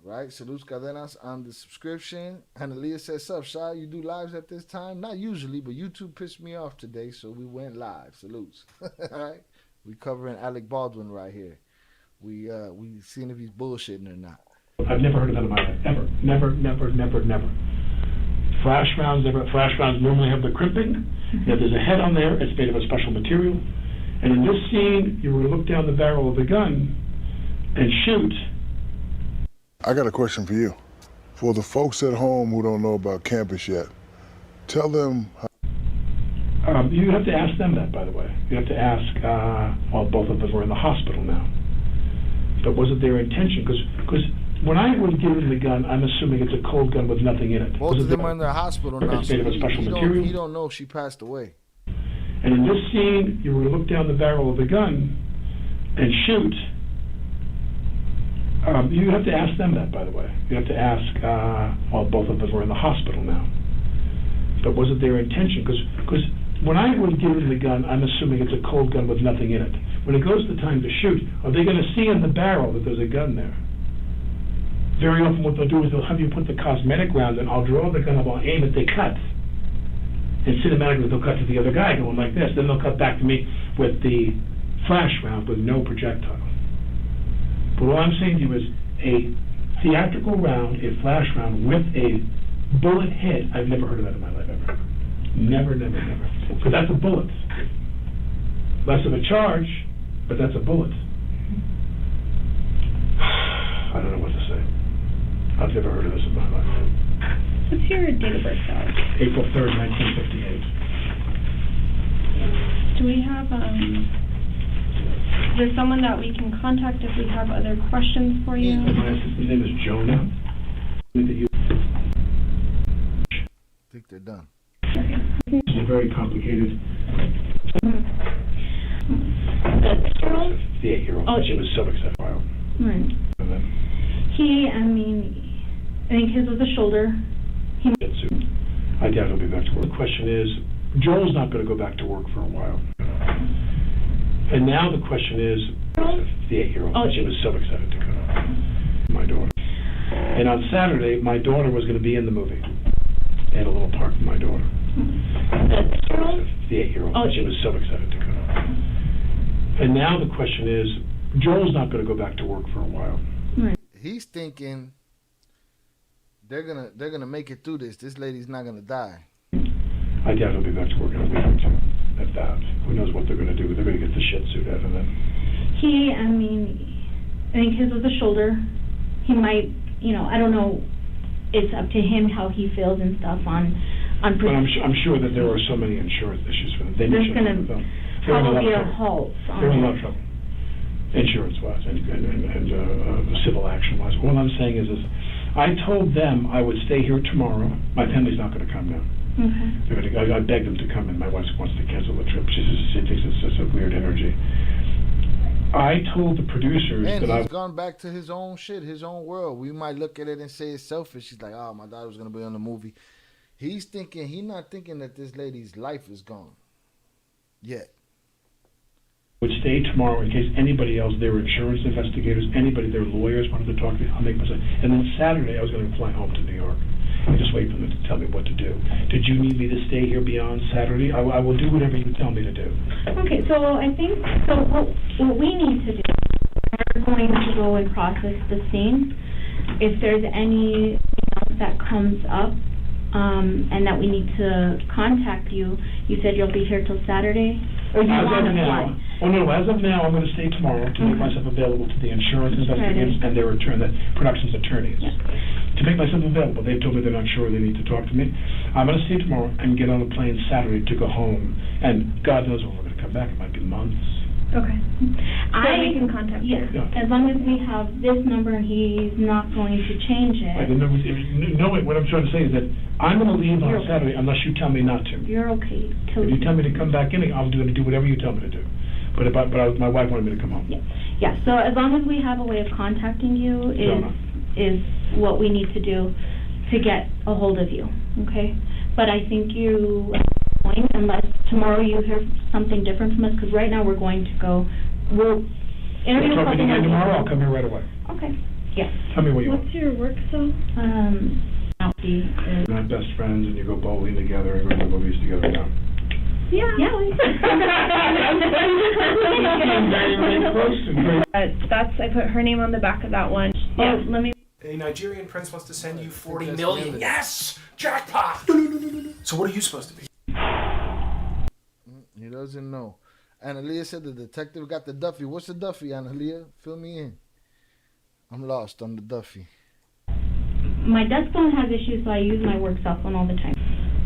Right. Salutes Cadenas on the subscription. Analia says, "Sup, Shy? You do lives at this time? Not usually, but YouTube pissed me off today, so we went live. Salutes. All right. We covering Alec Baldwin right here. We seeing if he's bullshitting or not. I've never heard of that in my life. Ever. Never. Flash rounds normally have the crimping. If there's a head on there, it's made of a special material. And in this scene, you were to look down the barrel of the gun and shoot. I got a question for you. For the folks at home who don't know about campus yet, tell them. You have to ask them that, by the way. You have to ask, well, both of them were in the hospital now. But was it their intention? Because when I would give them the gun, I'm assuming it's a cold gun with nothing in it. Both of them are in the hospital now. It's made of a special material. He don't know she passed away. And in this scene, you were to look down the barrel of the gun and shoot. You have to ask them that, by the way. You have to ask, well, both of them were in the hospital now. But was it their intention? Because when I would give them the gun, I'm assuming it's a cold gun with nothing in it. When it goes to time to shoot, are they going to see in the barrel that there's a gun there? Very often what they'll do is they'll have you put the cosmetic round and I'll draw the gun up, I'll aim it, they cut. And cinematically they'll cut to the other guy going like this. Then they'll cut back to me with the flash round with no projectile. But all I'm saying to you is a theatrical round, a flash round with a bullet head. I've never heard of that in my life ever. Never, never, never. Because that's a bullet. Less of a charge, but that's a bullet. I don't know what to say. I've never heard of this in my life. What's your date of birth, Alec? April 3rd, 1958. Do we have, is there someone that we can contact if we have other questions for you? My assistant's name is Jonah. I think they're done. This is a very complicated. The 6-year-old? The 8-year-old. Oh, she was so excited. Wow. Right. And then I think his was a shoulder. I doubt he'll be back to work. The question is, Joel's not going to go back to work for a while. And now the question is, the 8-year-old. She was so excited to go. My daughter. And on Saturday, my daughter was going to be in the movie. They had a little part for my daughter. The 6-year-old? The 8-year-old. She was so excited to go. And now the question is, Joel's not going to go back to work for a while. He's thinking they're gonna make it through this. This lady's not gonna die. I doubt he'll be back to work in a week or two. At that, who knows what they're gonna do? But they're gonna get the shit suit out of them. I think his was a shoulder. He might, I don't know. It's up to him how he feels and stuff on. But I'm sure that there are so many insurance issues for them. There's gonna probably be a halt. They're in a lot of trouble. Insurance-wise and civil action-wise. All I'm saying is I told them I would stay here tomorrow. My family's not going to come now. Okay. I begged them to come, and my wife wants to cancel the trip. She thinks it's just a weird energy. I told the producers and that he's gone back to his own shit, his own world. We might look at it and say it's selfish. He's like, oh, my daughter was going to be on the movie. He's not thinking that this lady's life is gone yet. Would stay tomorrow in case anybody else, their insurance investigators, anybody, their lawyers wanted to talk to me. I'll make myself. And then Saturday, I was going to fly home to New York and just wait for them to tell me what to do. Did you need me to stay here beyond Saturday? I will do whatever you tell me to do. Okay, so I think what we need to do, we're going to go and process the scene. If there's anything else that comes up and that we need to contact you, you said you'll be here till Saturday? Or you want to fly? Oh, no, as of now, I'm going to stay tomorrow to make myself available to the insurance investigators and their the production's attorneys. Yeah. To make myself available. They've told me they're not sure they need to talk to me. I'm going to stay tomorrow and get on a plane Saturday to go home. And God knows when we're going to come back. It might be months. Okay. So we can contact you. Yeah. As long as we have this number and he's not going to change it. Right, what I'm trying to say is that I'm going to leave on Saturday unless you tell me not to. You're okay. If you tell me to come back in, I'm going to do whatever you tell me to do. But my wife wanted me to come home. Yeah. So as long as we have a way of contacting you is what we need to do to get a hold of you. Okay. But I think you going unless tomorrow you hear something different from us, because right now we're going to go. We'll interview talk to me again tomorrow. I'll come here right away. Okay. Yeah. Tell me what you want. What's your work so? We're not best friends, and you go bowling together and go to movies together now. Yeah. That's I put her name on the back of that one. Yeah. Let me. A Nigerian prince wants to send you 40 million. Yes! Jackpot! So what are you supposed to be? He doesn't know. Analia said the detective got the Duffy. What's the Duffy, Analia? Fill me in. I'm lost on the Duffy. My desk phone has issues, so I use my work cell phone all the time.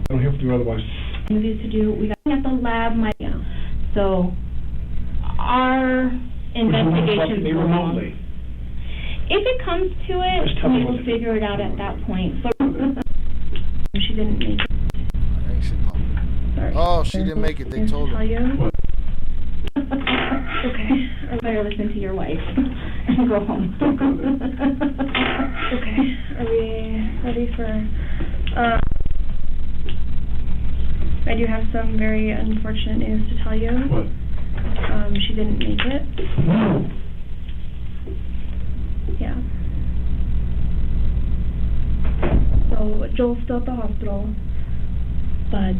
I don't have to do otherwise. Interviews to do. We got at the lab. So our investigation's going on. If it comes to it, we will figure it out at that point. But she didn't make it. Sorry. Oh, she didn't make it. They told her. Okay. Or better listen to your wife and go home. Okay. Are we ready for... I do have some very unfortunate news to tell you. What? She didn't make it. Yeah. So Joel's still at the hospital, but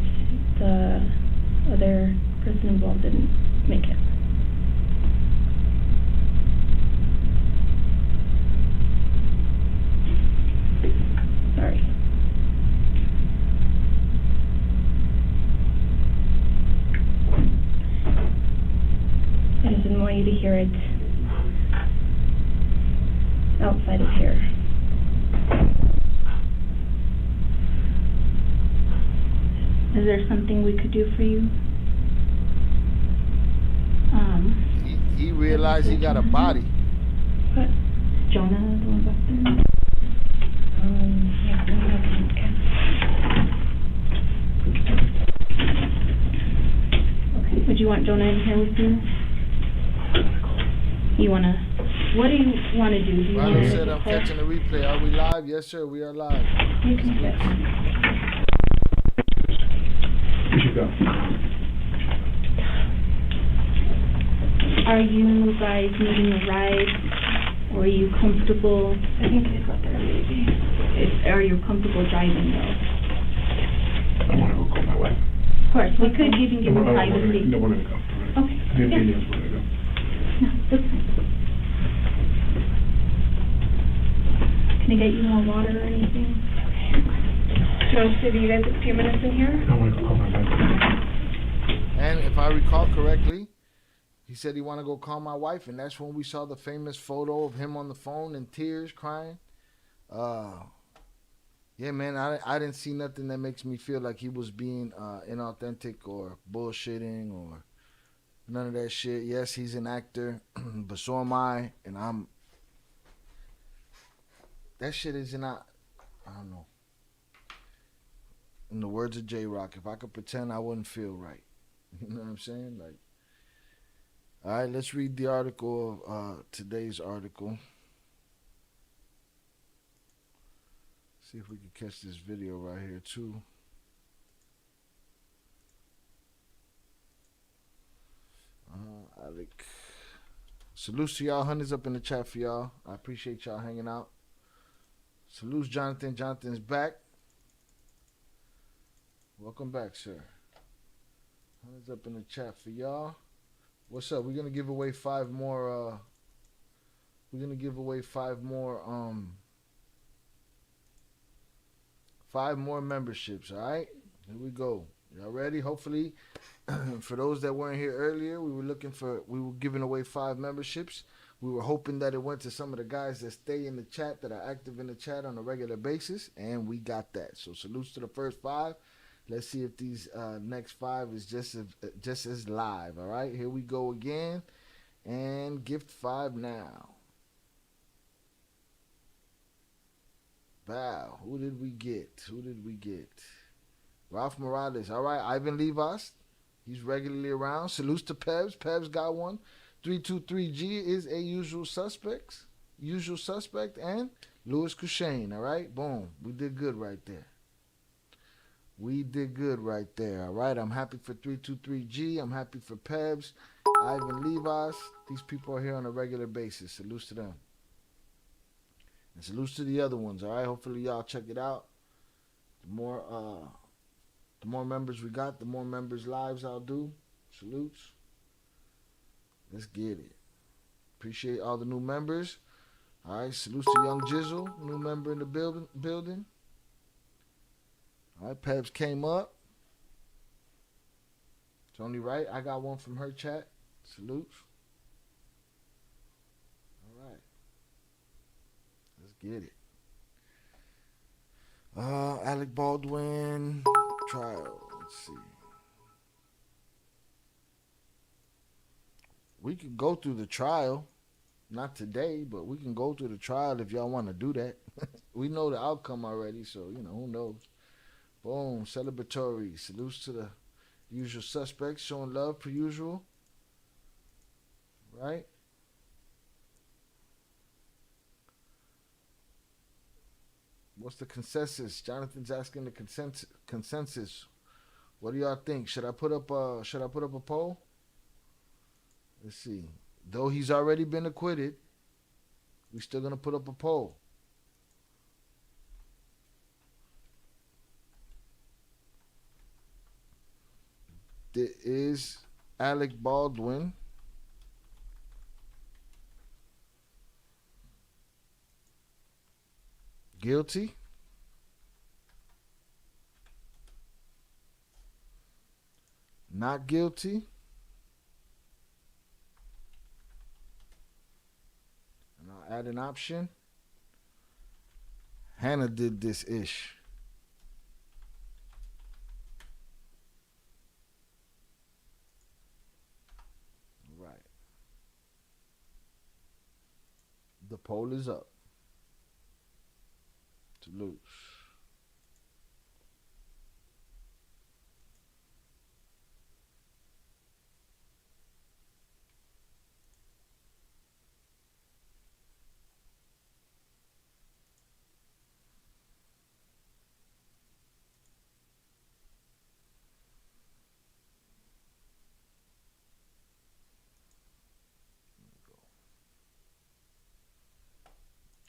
the other person involved didn't make it. Sorry. I just didn't want you to hear it outside of here. Is there something we could do for you? He realized he got a body. What? Jonah, the one back there? Yeah, okay. Would you want Jonah in here with you? You wanna? What do you want to do? Do you want Riley to said I'm catching the replay. Are we live? Yes, sir. We are live. You can sit. We should go. Are you guys needing a ride? Or are you comfortable? I think they've got their baby. Are you comfortable driving though? I want to go call my wife. Of course, we could even give you privacy. No, we're going to go. Okay. The Indians want to go. No, that's fine. Can I get you more water or anything? Do you want to see you guys a few minutes in here? I want to go call my wife. And if I recall correctly, he said he want to go call my wife, and that's when we saw the famous photo of him on the phone in tears, crying. Yeah, man, I didn't see nothing that makes me feel like he was being inauthentic or bullshitting or none of that shit. Yes, he's an actor, but so am I, and that shit is not, I don't know. In the words of J-Rock, if I could pretend, I wouldn't feel right. You know what I'm saying? Like, all right, let's read the article of today's article. See if we can catch this video right here too. Alec. Salutes to y'all. Honey's up in the chat for y'all. I appreciate y'all hanging out. Salutes Jonathan. Jonathan's back. Welcome back, sir. Honey's up in the chat for y'all. What's up? We're gonna give away 5 more. We're gonna give away 5 more. 5 more memberships. All right, here we go. Y'all ready? Hopefully, for those that weren't here earlier, we were giving away 5 memberships. We were hoping that it went to some of the guys that stay in the chat, that are active in the chat on a regular basis, and we got that. So salutes to the first 5. Let's see if these next 5 is just as live. All right, here we go again, and gift 5 now. Wow, who did we get? Ralph Morales. All right, Ivan Livas. He's regularly around. Salutes to Pebs. Pebs got one. 323G is a usual suspect. And Louis Cushane. All right, boom. We did good right there. All right, I'm happy for 323G. I'm happy for Pebs. Ivan Livas. These people are here on a regular basis. Salutes to them. And salutes to the other ones, all right? Hopefully y'all check it out. The more members we got, the more members lives I'll do. Salutes. Let's get it. Appreciate all the new members. All right, salutes to Young Jizzle, new member in the building. All right, Pebs came up. It's only right. I got one from her chat. Salutes. All right. Let's get it. Alec Baldwin trial. Let's see. We could go through the trial. Not today, but we can go through the trial if y'all want to do that. We know the outcome already, so, who knows. Boom. Celebratory. Salutes to the usual suspects. Showing love per usual. Right? What's the consensus? Jonathan's asking the consensus. What do y'all think? Should I put up a poll? Let's see. Though he's already been acquitted, we're still gonna put up a poll. Is Alec Baldwin guilty? Not guilty? And I'll add an option. Hannah did this ish. Right. The poll is up. Salute.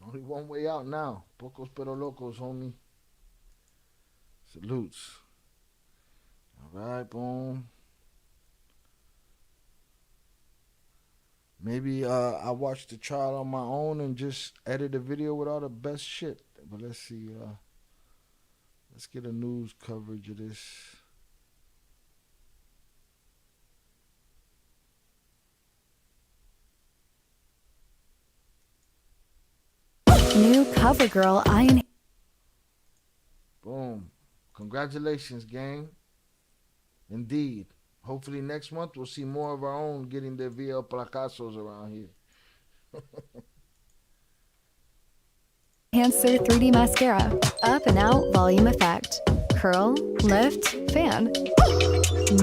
Only one way out now. Pocos pero locos, homie. Salutes. All right, boom. Maybe I watched the trial on my own and just edit a video with all the best shit. But let's see. Let's get a news coverage of this. New CoverGirl Iron. Boom. Congratulations, gang. Indeed. Hopefully next month we'll see more of our own getting their VL Placazos around here. Enhancer 3D Mascara. Up and out volume effect. Curl, lift, fan.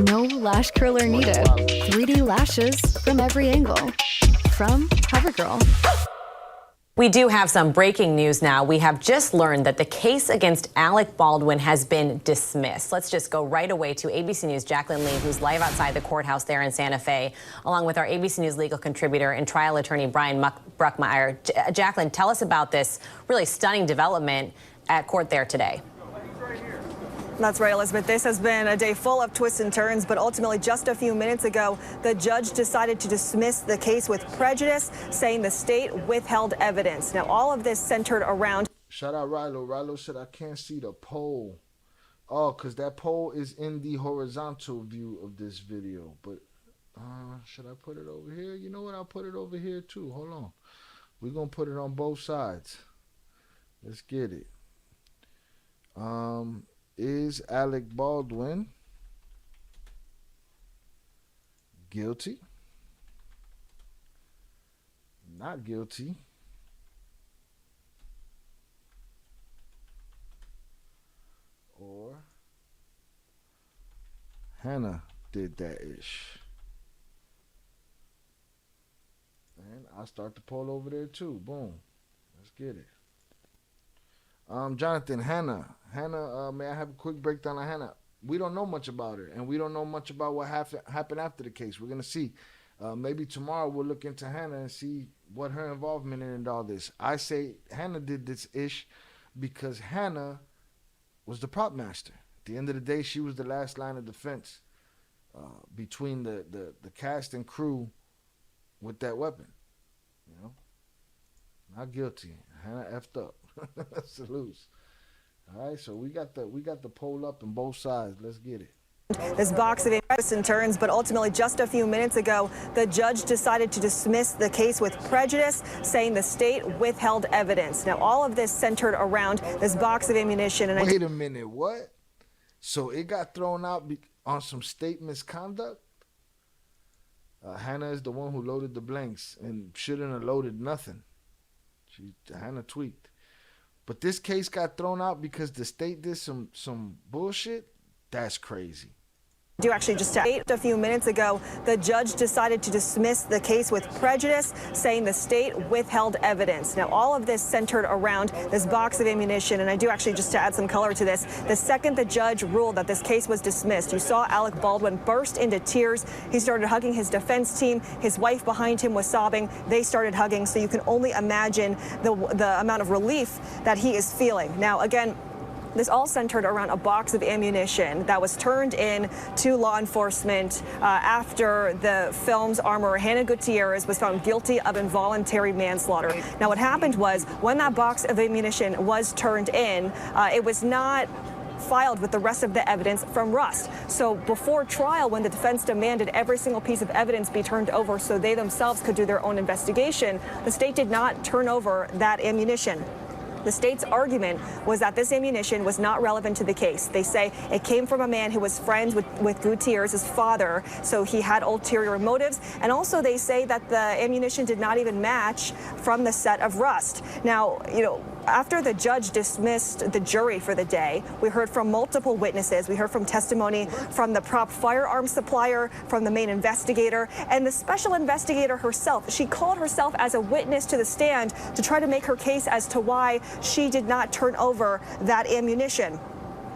No lash curler needed. 3D lashes from every angle. From CoverGirl. We do have some breaking news now. We have just learned that the case against Alec Baldwin has been dismissed. Let's just go right away to ABC News' Jacqueline Lee, who's live outside the courthouse there in Santa Fe, along with our ABC News legal contributor and trial attorney Brian Bruckmeyer. Jacqueline, tell us about this really stunning development at court there today. That's right, Elizabeth. This has been a day full of twists and turns, but ultimately just a few minutes ago, the judge decided to dismiss the case with prejudice, saying the state withheld evidence. Now, all of this centered around... Shout out Rilo. Rilo said, I can't see the poll. Oh, because that poll is in the horizontal view of this video. But should I put it over here? You know what? I'll put it over here, too. Hold on. We're going to put it on both sides. Let's get it. Is Alec Baldwin guilty? Not guilty? Or Hannah did that ish? And I'll start the poll over there too. Boom. Let's get it. Jonathan, Hannah, may I have a quick breakdown on Hannah? We don't know much about her, and we don't know much about what happened after the case. We're going to see. Maybe tomorrow we'll look into Hannah and see what her involvement in all this. I say Hannah did this ish because Hannah was the prop master. At the end of the day, she was the last line of defense between the cast and crew with that weapon. You know? Not guilty. Hannah effed up. Salutes. All right, so we got the poll up on both sides. Let's get it. This box of twists and turns, but ultimately just a few minutes ago, the judge decided to dismiss the case with prejudice, saying the state withheld evidence. Now, all of this centered around this box of ammunition. And wait a minute, what? So it got thrown out on some state misconduct? Hannah is the one who loaded the blanks and shouldn't have loaded nothing. Hannah tweaked. But this case got thrown out because the state did some bullshit? That's crazy. Do actually just a few minutes ago, the judge decided to dismiss the case with prejudice, saying the state withheld evidence. Now, all of this centered around this box of ammunition, and I do actually just to add some color to this, the second the judge ruled that this case was dismissed, you saw Alec Baldwin burst into tears. He started hugging his defense team. His wife behind him was sobbing. They started hugging, so you can only imagine the amount of relief that he is feeling. Now, again, this all centered around a box of ammunition that was turned in to law enforcement after the film's armorer, Hannah Gutierrez, was found guilty of involuntary manslaughter. Now, what happened was when that box of ammunition was turned in, it was not filed with the rest of the evidence from Rust. So before trial, when the defense demanded every single piece of evidence be turned over so they themselves could do their own investigation, the state did not turn over that ammunition. The state's argument was that this ammunition was not relevant to the case. They say it came from a man who was friends with Gutierrez's father, so he had ulterior motives. And also they say that the ammunition did not even match from the set of Rust. Now, after the judge dismissed the jury for the day, we heard from multiple witnesses. We heard from testimony from the prop firearms supplier, from the main investigator, and the special investigator herself. She called herself as a witness to the stand to try to make her case as to why she did not turn over that ammunition.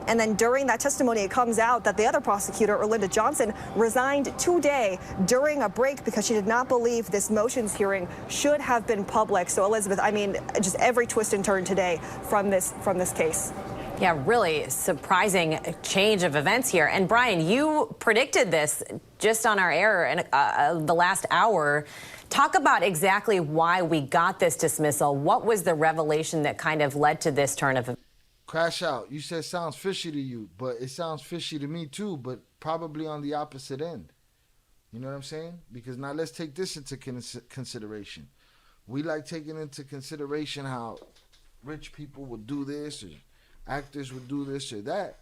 And then during that testimony, it comes out that the other prosecutor, Erlinda Johnson, resigned today during a break because she did not believe this motions hearing should have been public. So, Elizabeth, I mean, just every twist and turn today from this case. Yeah, really surprising change of events here. And Brian, you predicted this just on our air in the last hour. Talk about exactly why we got this dismissal. What was the revelation that kind of led to this turn of events? Crash Out, you said sounds fishy to you, but it sounds fishy to me too, but probably on the opposite end. You know what I'm saying? Because now let's take this into consideration. We like taking into consideration how rich people would do this, or actors would do this or that,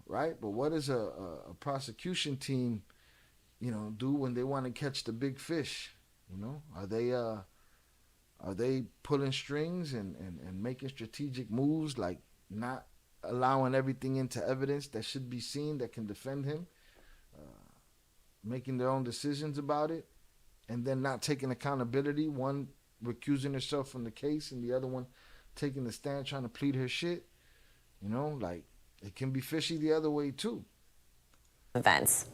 right? But what does a prosecution team, do when they want to catch the big fish? Are they pulling strings and making strategic moves, like not allowing everything into evidence that should be seen that can defend him, making their own decisions about it, and then not taking accountability, one recusing herself from the case and the other one taking the stand trying to plead her shit? It can be fishy the other way too. Events.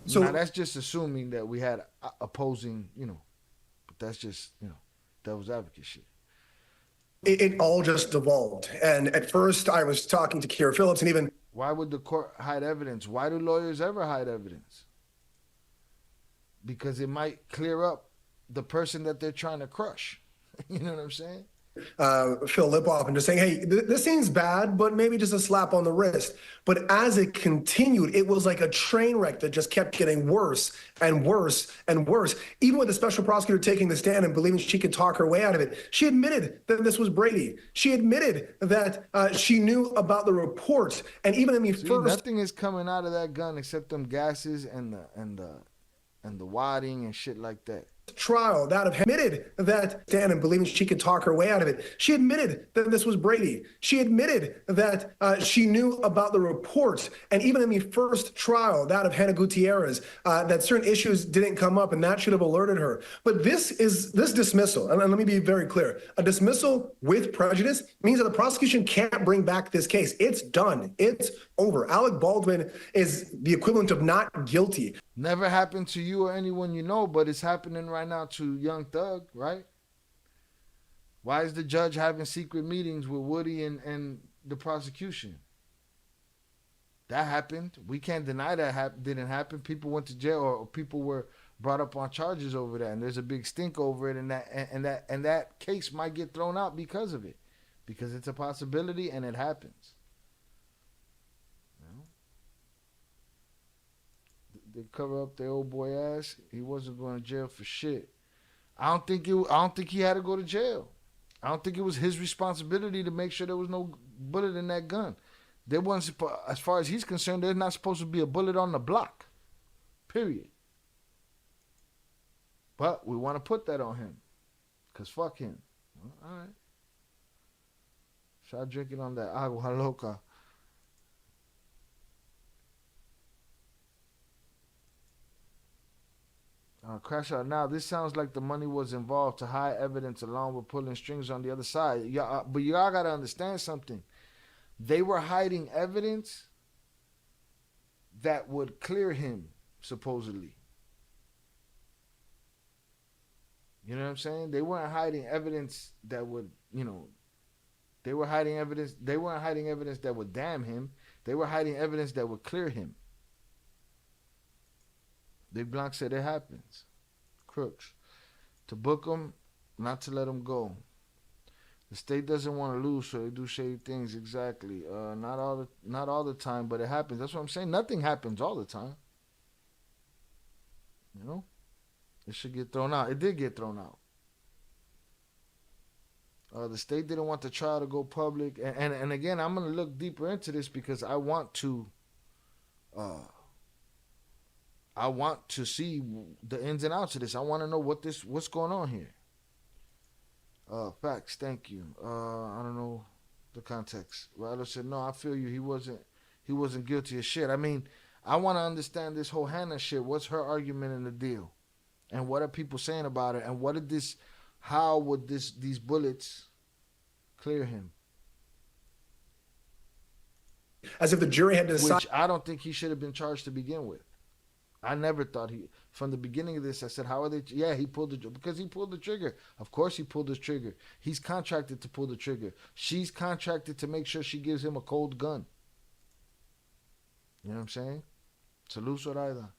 So now that's just assuming that we had opposing, but that's just, devil's advocate shit. It all just devolved. And at first I was talking to Keira Phillips and even... Why would the court hide evidence? Why do lawyers ever hide evidence? Because it might clear up the person that they're trying to crush. You know what I'm saying? Phil Lipoff and just saying, hey, this seems bad, but maybe just a slap on the wrist. But as it continued, it was like a train wreck that just kept getting worse and worse and worse. Even with the special prosecutor taking the stand and believing she could talk her way out of it, she admitted that this was Brady. She admitted that she knew about the report. And even in the first... Nothing is coming out of that gun except them gases and the wadding and shit like that. Trial that admitted that Dan and believing she could talk her way out of it. She admitted that this was Brady. She admitted that she knew about the reports. And even in the first trial, that of Hannah Gutierrez, that certain issues didn't come up and that should have alerted her. But this dismissal, and let me be very clear, a dismissal with prejudice means that the prosecution can't bring back this case. It's done. It's over. Alec Baldwin is the equivalent of not guilty. Never happened to you or anyone you know, but it's happening right now to Young Thug, right? Why is the judge having secret meetings with Woody and the prosecution? That happened. We can't deny that didn't happen. People went to jail or people were brought up on charges over that, and there's a big stink over it, and that case might get thrown out because of it, because it's a possibility and it happens. They cover up their old boy ass. He wasn't going to jail for shit. I don't think he had to go to jail. I don't think it was his responsibility to make sure there was no bullet in that gun. There wasn't, as far as he's concerned, there's not supposed to be a bullet on the block. Period. But we want to put that on him. Because fuck him. Well, all right. Start drinking on that agua loca. Crash out now. This sounds like the money was involved to hide evidence along with pulling strings on the other side. But y'all got to understand something. They were hiding evidence that would clear him, supposedly. You know what I'm saying? They weren't hiding evidence that would, they were hiding evidence. They weren't hiding evidence that would damn him. They were hiding evidence that would clear him. Big Blanc said it happens. Crooks. To book them, not to let them go. The state doesn't want to lose, so they do shady things. Exactly. Not all the time, but it happens. That's what I'm saying. Nothing happens all the time. It should get thrown out. It did get thrown out. The state didn't want the trial to go public, and again, I'm gonna look deeper into this because I want to see the ins and outs of this. I want to know what's going on here. Facts, thank you. I don't know the context. Ryder said, no, I feel you. He wasn't guilty of shit. I mean, I want to understand this whole Hannah shit. What's her argument in the deal? And what are people saying about it? And how would these bullets clear him? As if the jury had decided. Which I don't think he should have been charged to begin with. I never thought from the beginning of this, I said, how are they? Yeah, because he pulled the trigger. Of course he pulled the trigger. He's contracted to pull the trigger. She's contracted to make sure she gives him a cold gun. You know what I'm saying? Salud, Zoraida.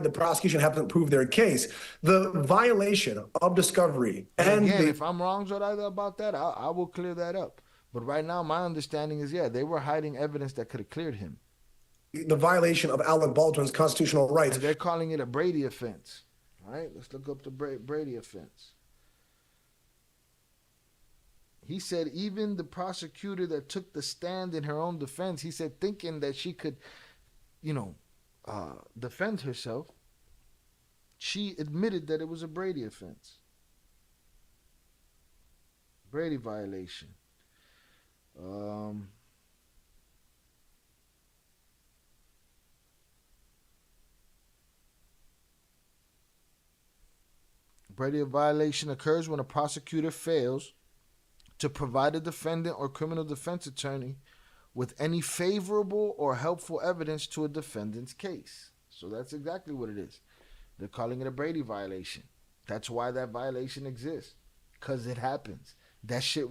The prosecution haven't proved their case. The violation of discovery and again, if I'm wrong, Zoraida, about that, I will clear that up. But right now, my understanding is, they were hiding evidence that could have cleared him. The violation of Alec Baldwin's constitutional rights. And they're calling it a Brady offense. All right, let's look up the Brady offense. He said even the prosecutor that took the stand in her own defense, he said thinking that she could, defend herself, she admitted that it was a Brady offense. Brady violation. Brady violation occurs when a prosecutor fails to provide a defendant or criminal defense attorney with any favorable or helpful evidence to a defendant's case. So that's exactly what it is. They're calling it a Brady violation. That's why that violation exists. Because it happens. That shit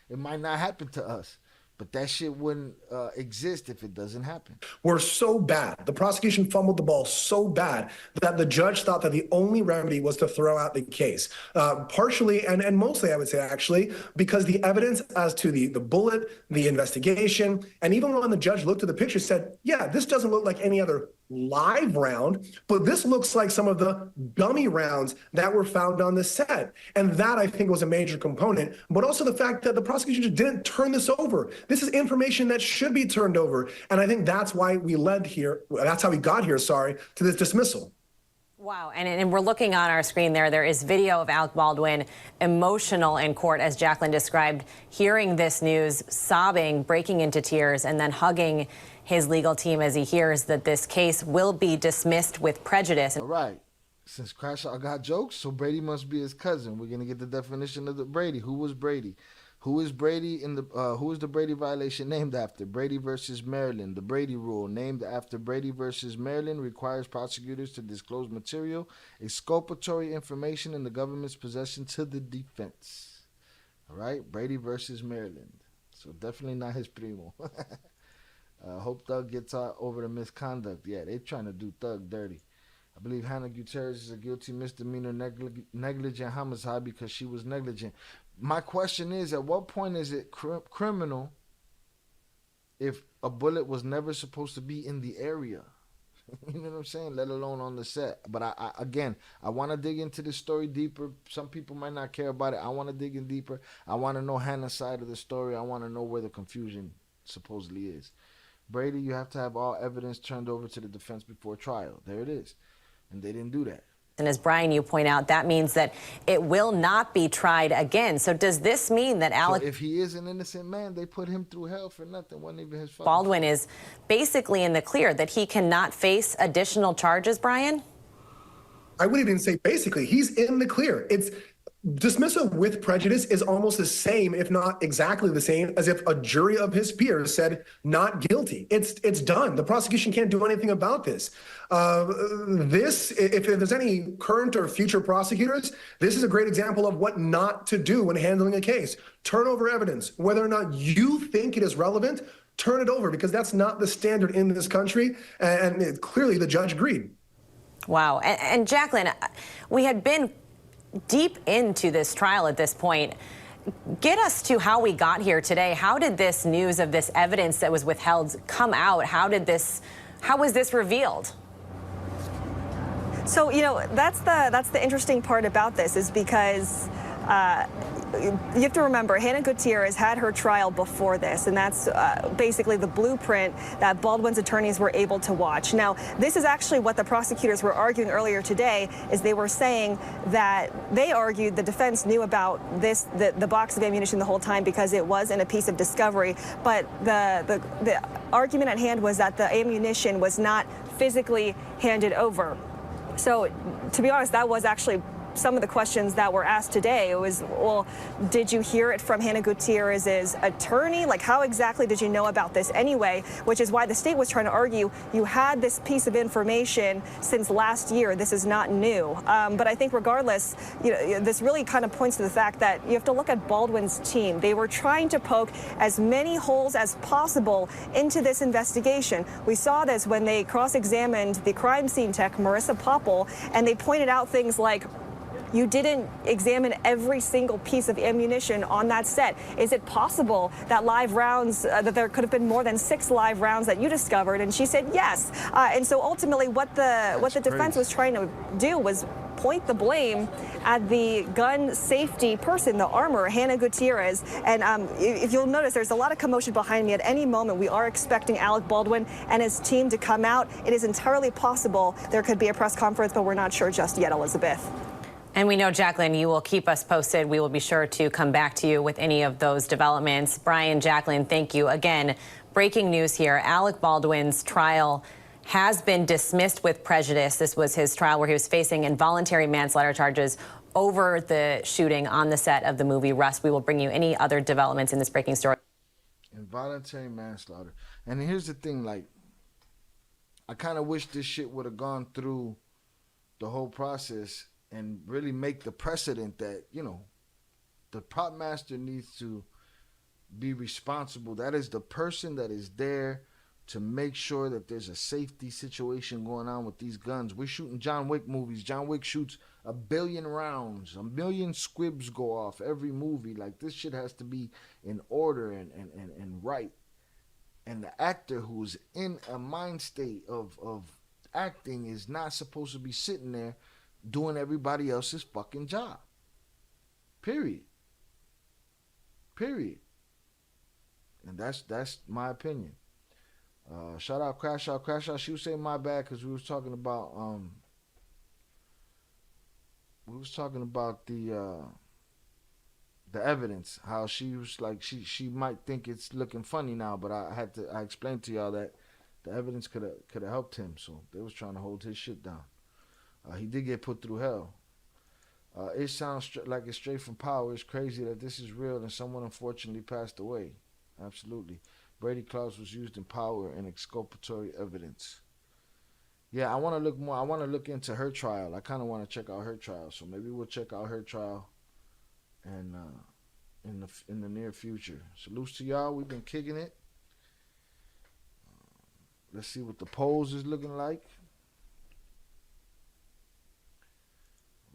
it might not happen to us, but that shit wouldn't exist if it doesn't happen. Were so bad. The prosecution fumbled the ball so bad that the judge thought that the only remedy was to throw out the case. Partially, and mostly, I would say, actually, because the evidence as to the bullet, the investigation, and even when the judge looked at the picture, said, yeah, this doesn't look like any other live round, but this looks like some of the dummy rounds that were found on the set. And that, I think, was a major component, but also the fact that the prosecution just didn't turn this over. This is information that should be turned over. And I think that's why we got here, to this dismissal. Wow. And we're looking on our screen there is video of Alec Baldwin emotional in court, as Jacqueline described, hearing this news, sobbing, breaking into tears, and then hugging his legal team as he hears that this case will be dismissed with prejudice. All right. Since Crashaw got jokes, so Brady must be his cousin. We're going to get the definition of the Brady. Who was Brady? Who is Brady who is the Brady violation named after? Brady versus Maryland. The Brady rule, named after Brady versus Maryland, requires prosecutors to disclose material, exculpatory information in the government's possession to the defense. All right? Brady versus Maryland. So definitely not his primo. Hope Thug gets over the misconduct. Yeah, they trying to do Thug dirty. I believe Hannah Gutierrez is a guilty misdemeanor negligent homicide because she was negligent. My question is, at what point is it criminal if a bullet was never supposed to be in the area? You know what I'm saying? Let alone on the set. But I want to dig into this story deeper. Some people might not care about it. I want to dig in deeper. I want to know Hannah's side of the story. I want to know where the confusion supposedly is. Brady, you have to have all evidence turned over to the defense before trial. There it is. And they didn't do that. And as Brian, you point out, that means that it will not be tried again. So does this mean that Alec... So if he is an innocent man, they put him through hell for nothing. Wasn't even his fault. Baldwin is basically in the clear that he cannot face additional charges, Brian? I wouldn't even say basically. He's in the clear. It's dismissal with prejudice is almost the same, if not exactly the same, as if a jury of his peers said not guilty. It's done. The prosecution can't do anything about this. If there's any current or future prosecutors, this is a great example of what not to do when handling a case. Turn over evidence. Whether or not you think it is relevant, turn it over, because that's not the standard in this country. And clearly the judge agreed. Wow. And Jacqueline, we had been deep into this trial at this point. Get us to how we got here today. How did this news of this evidence that was withheld come out? How was this revealed? So, that's the interesting part about this, is because you have to remember, Hannah Gutierrez had her trial before this, and that's basically the blueprint that Baldwin's attorneys were able to watch. Now, this is actually what the prosecutors were arguing earlier today, is they were saying that they argued the defense knew about the box of ammunition the whole time because it was in a piece of discovery, but the argument at hand was that the ammunition was not physically handed over. So, to be honest, that was actually some of the questions that were asked today. It was, well, did you hear it from Hannah Gutierrez's attorney? Like, how exactly did you know about this anyway? Which is why the state was trying to argue you had this piece of information since last year. This is not new. But I think regardless, this really kind of points to the fact that you have to look at Baldwin's team. They were trying to poke as many holes as possible into this investigation. We saw this when they cross-examined the crime scene tech, Marissa Popple, and they pointed out things like, you didn't examine every single piece of ammunition on that set. Is it possible that live rounds, that there could have been more than 6 live rounds that you discovered? And she said yes. And so ultimately what the defense was trying to do was point the blame at the gun safety person, the armorer, Hannah Gutierrez. And if you'll notice, there's a lot of commotion behind me. At any moment, we are expecting Alec Baldwin and his team to come out. It is entirely possible there could be a press conference, but we're not sure just yet, Elizabeth. And we know, Jacqueline, you will keep us posted. We will be sure to come back to you with any of those developments. Brian, Jacqueline, thank you. Again, breaking news here. Alec Baldwin's trial has been dismissed with prejudice. This was his trial where he was facing involuntary manslaughter charges over the shooting on the set of the movie Rust. We will bring you any other developments in this breaking story. Involuntary manslaughter. And here's the thing, like, I kind of wish this shit would have gone through the whole process and really make the precedent that, the prop master needs to be responsible. That is the person that is there to make sure that there's a safety situation going on with these guns. We're shooting John Wick movies. John Wick shoots 1 billion rounds. 1 million squibs go off every movie. Like, this shit has to be in order and right. And the actor who's in a mind state of acting is not supposed to be sitting there doing everybody else's fucking job. Period. And that's my opinion. Shout out Crash Out. Crash Out, she was saying my bad because we was talking about the evidence, how she was like she might think it's looking funny now, but I explained to y'all that the evidence could have helped him, so they was trying to hold his shit down. He did get put through hell. It sounds like it's straight from power. It's crazy that this is real and someone unfortunately passed away. Absolutely. Brady Klaus was used in power and exculpatory evidence. Yeah, I want to look more. I want to look into her trial. I kind of want to check out her trial. So maybe we'll check out her trial and in the near future. Salutes to y'all. We've been kicking it. Let's see what the polls is looking like.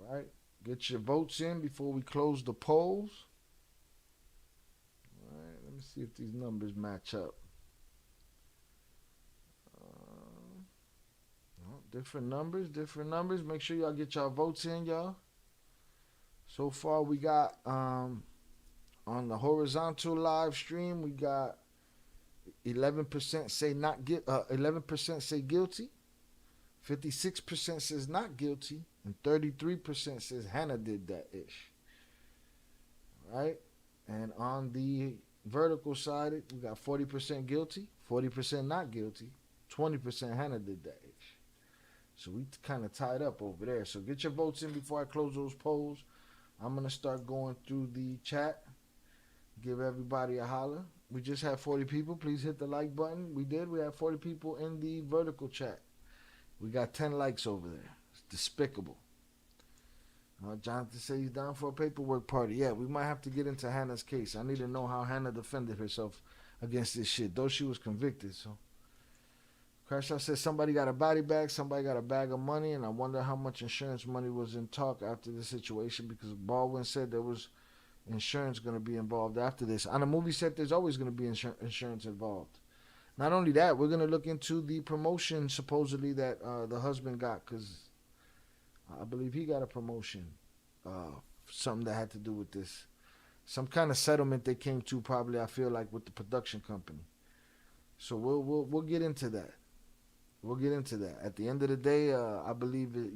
All right. Get your votes in before we close the polls. All right. Let me see if these numbers match up. Different numbers. Make sure y'all get y'all votes in, y'all. So far, we got on the horizontal live stream, we got 11% say 11% say guilty, 56% says not guilty, and 33% says Hannah did that ish. Right? And on the vertical side, we got 40% guilty, 40% not guilty, 20% Hannah did that ish. So we kind of tied up over there. So get your votes in before I close those polls. I'm going to start going through the chat. Give everybody a holler. We just had 40 people. Please hit the like button. We did. We had 40 people in the vertical chat. We got 10 likes over there. It's despicable. Jonathan says he's down for a paperwork party. Yeah, we might have to get into Hannah's case. I need to know how Hannah defended herself against this shit, though she was convicted. So, Crash Out says somebody got a body bag, somebody got a bag of money, and I wonder how much insurance money was in talk after the situation, because Baldwin said there was insurance going to be involved after this. On a movie set, there's always going to be insurance involved. Not only that, we're going to look into the promotion supposedly that the husband got, because I believe he got a promotion, something that had to do with this. Some kind of settlement they came to, probably, I feel like, with the production company. So we'll get into that. We'll get into that. At the end of the day, I believe it,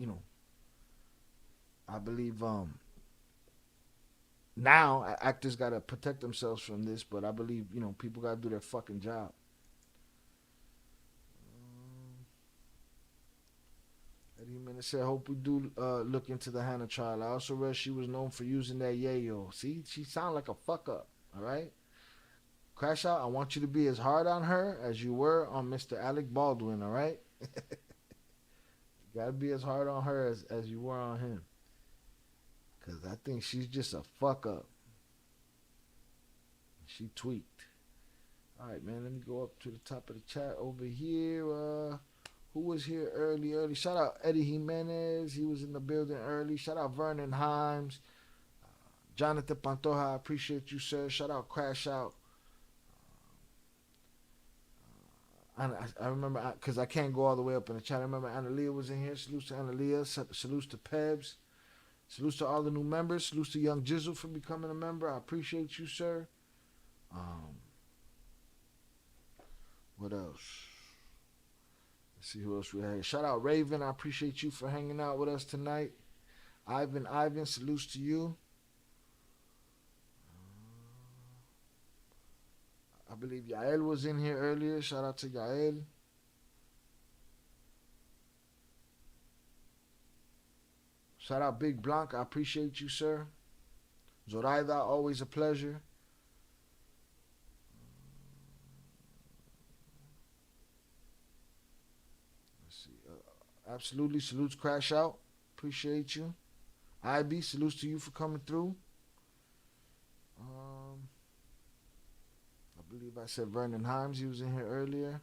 now actors got to protect themselves from this, but I believe, people got to do their fucking job. Eddie Jimenez said, hope we do look into the Hannah trial. I also read she was known for using that yayo. See, she sound like a fuck up, all right? Crash Out, I want you to be as hard on her as you were on Mr. Alec Baldwin, all right? You got to be as hard on her as you were on him. Because I think she's just a fuck up. She tweaked. All right, man, let me go up to the top of the chat over here. Who was here early? Shout out Eddie Jimenez. He was in the building early. Shout out Vernon Himes. Jonathan Pantoja, I appreciate you, sir. Shout out Crash Out. I remember, because I can't go all the way up in the chat. I remember Analia was in here. Salutes to Analia. Salutes to Pebs. Salutes to all the new members. Salutes to Young Jizzle for becoming a member. I appreciate you, sir. What else? Let's see who else we have. Shout out Raven. I appreciate you for hanging out with us tonight. Ivan, salutes to you. I believe Yael was in here earlier. Shout out to Yael. Shout out Big Blanc. I appreciate you, sir. Zoraida, always a pleasure. Let's see. Absolutely. Salutes Crash Out. Appreciate you. IB, salutes to you for coming through. I believe I said Vernon Himes. He was in here earlier.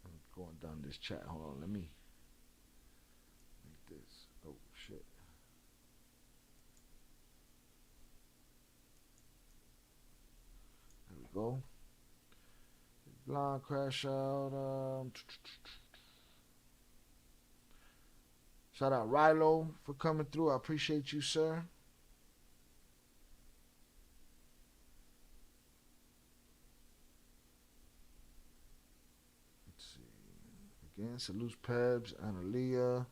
I'm going down this chat. Hold on. Let me make this. Oh, shit. There we go. Blonde Crash Out. Shout out Rilo for coming through. I appreciate you, sir. Let's see. Again, salutes Pebs, Analia.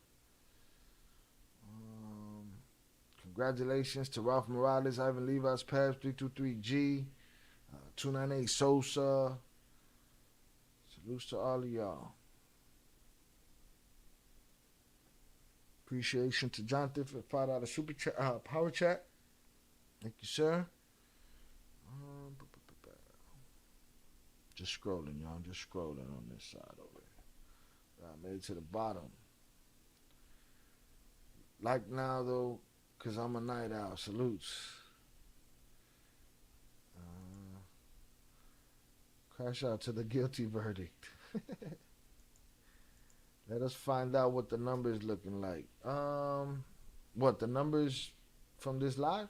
Congratulations to Ralph Morales, Ivan Levi's, Pebs, 323G, 298 Sosa. Salutes to all of y'all. Appreciation to Jonathan for $5 super chat, power chat. Thank you, sir. Just scrolling, y'all. Just scrolling on this side over here. I made it to the bottom. Like now, though, because I'm a night owl. Salutes. Crash out to the guilty verdict. Let us find out what the numbers looking like. What the numbers from this live?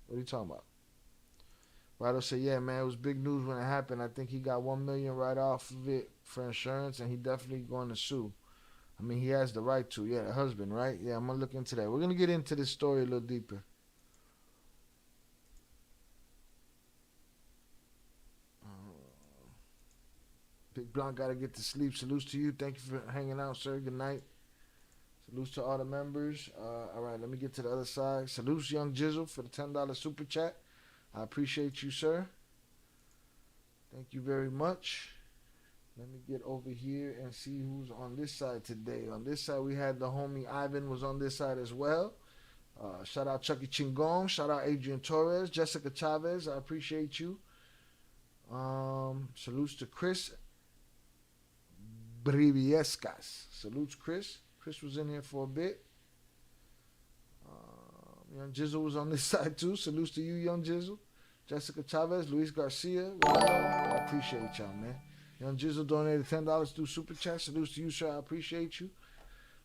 What are you talking about? Rado said, yeah, man, it was big news when it happened. I think he got $1 million right off of it for insurance, and he definitely going to sue. I mean, he has the right to. Yeah, the husband, right? Yeah, I'm going to look into that. We're going to get into this story a little deeper. Big Blanc got to get to sleep. Salutes to you. Thank you for hanging out, sir. Good night. Salutes to all the members. All right, let me get to the other side. Salutes Young Jizzle for the $10 super chat. I appreciate you, sir. Thank you very much. Let me get over here and see who's on this side today. On this side, we had the homie Ivan was on this side as well. Shout out Chucky Chingong. Shout out Adrian Torres. Jessica Chavez, I appreciate you. Salutes to Chris Briviescas. Salutes, Chris. Chris was in here for a bit. Young Jizzle was on this side too. Salutes to you, Young Jizzle. Jessica Chavez, Luis Garcia. I appreciate y'all, man. Young Jizzle donated $10 through Super Chat. Salutes to you, sir. I appreciate you.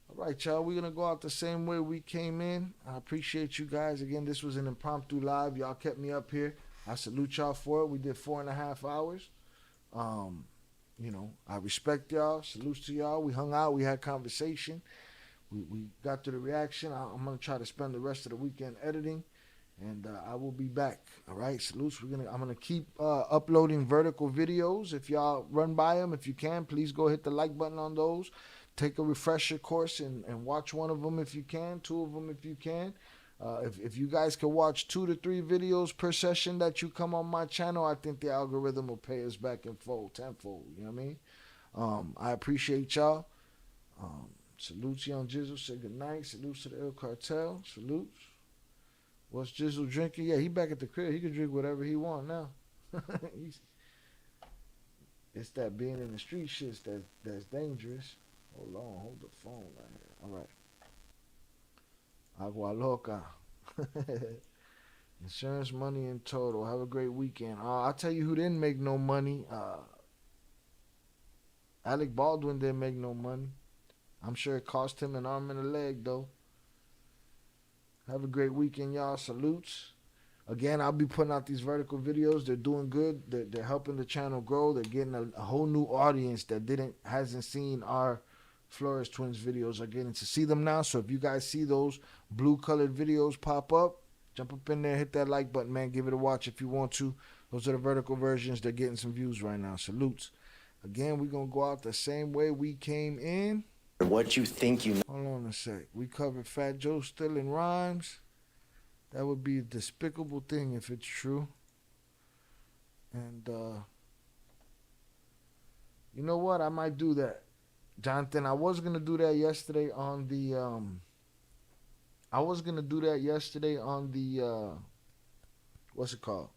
All right, y'all. We're going to go out the same way we came in. I appreciate you guys. Again, this was an impromptu live. Y'all kept me up here. I salute y'all for it. We did 4.5 hours. You know, I respect y'all. Salutes to y'all. We hung out. We had conversation. We got to the reaction. I'm going to try to spend the rest of the weekend editing. And I will be back. All right, salutes. I'm gonna keep uploading vertical videos. If y'all run by them, if you can, please go hit the like button on those. Take a refresher course and watch one of them if you can, 2 of them if you can. If you guys can watch 2 to 3 videos per session that you come on my channel, I think the algorithm will pay us back in full, tenfold. You know what I mean? I appreciate y'all. Salutes, Young Jizzle. Say good night. Salutes to the El Cartel. Salutes. What's Jizzle drinking? Yeah, he back at the crib. He can drink whatever he want now. It's that being in the street shit that's dangerous. Hold on, hold the phone right here. All right. Agua Loca. Insurance money in total. Have a great weekend. I'll tell you who didn't make no money. Alec Baldwin didn't make no money. I'm sure it cost him an arm and a leg, though. Have a great weekend, y'all. Salutes. Again, I'll be putting out these vertical videos. They're doing good. They're helping the channel grow. They're getting a whole new audience that hasn't seen our Flores Twins videos are getting to see them now. So if you guys see those blue-colored videos pop up, jump up in there, hit that like button, man. Give it a watch if you want to. Those are the vertical versions. They're getting some views right now. Salutes. Again, we're going to go out the same way we came in. What you think you know. Hold on a sec. We covered Fat Joe stealing rhymes. That would be a despicable thing if it's true. And you know what? I might do that. Jonathan, I was gonna do that yesterday on the what's it called?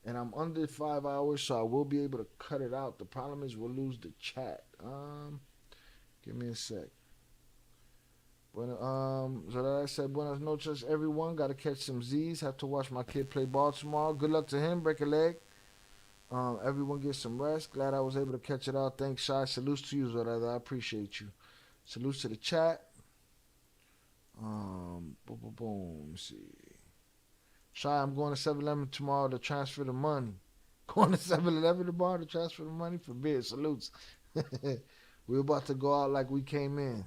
And I'm under 5 hours, so I will be able to cut it out. The problem is we'll lose the chat. Give me a sec. So that I said, buenas noches, everyone. Got to catch some Z's. Have to watch my kid play ball tomorrow. Good luck to him. Break a leg. Everyone get some rest. Glad I was able to catch it out. Thanks, Shy. Salutes to you, Zorada. I appreciate you. Salutes to the chat. Boom. Let's see. Shy, I'm going to 7-Eleven tomorrow to transfer the money. Going to 7-Eleven tomorrow to transfer the money for beer. Salutes. We're about to go out like we came in.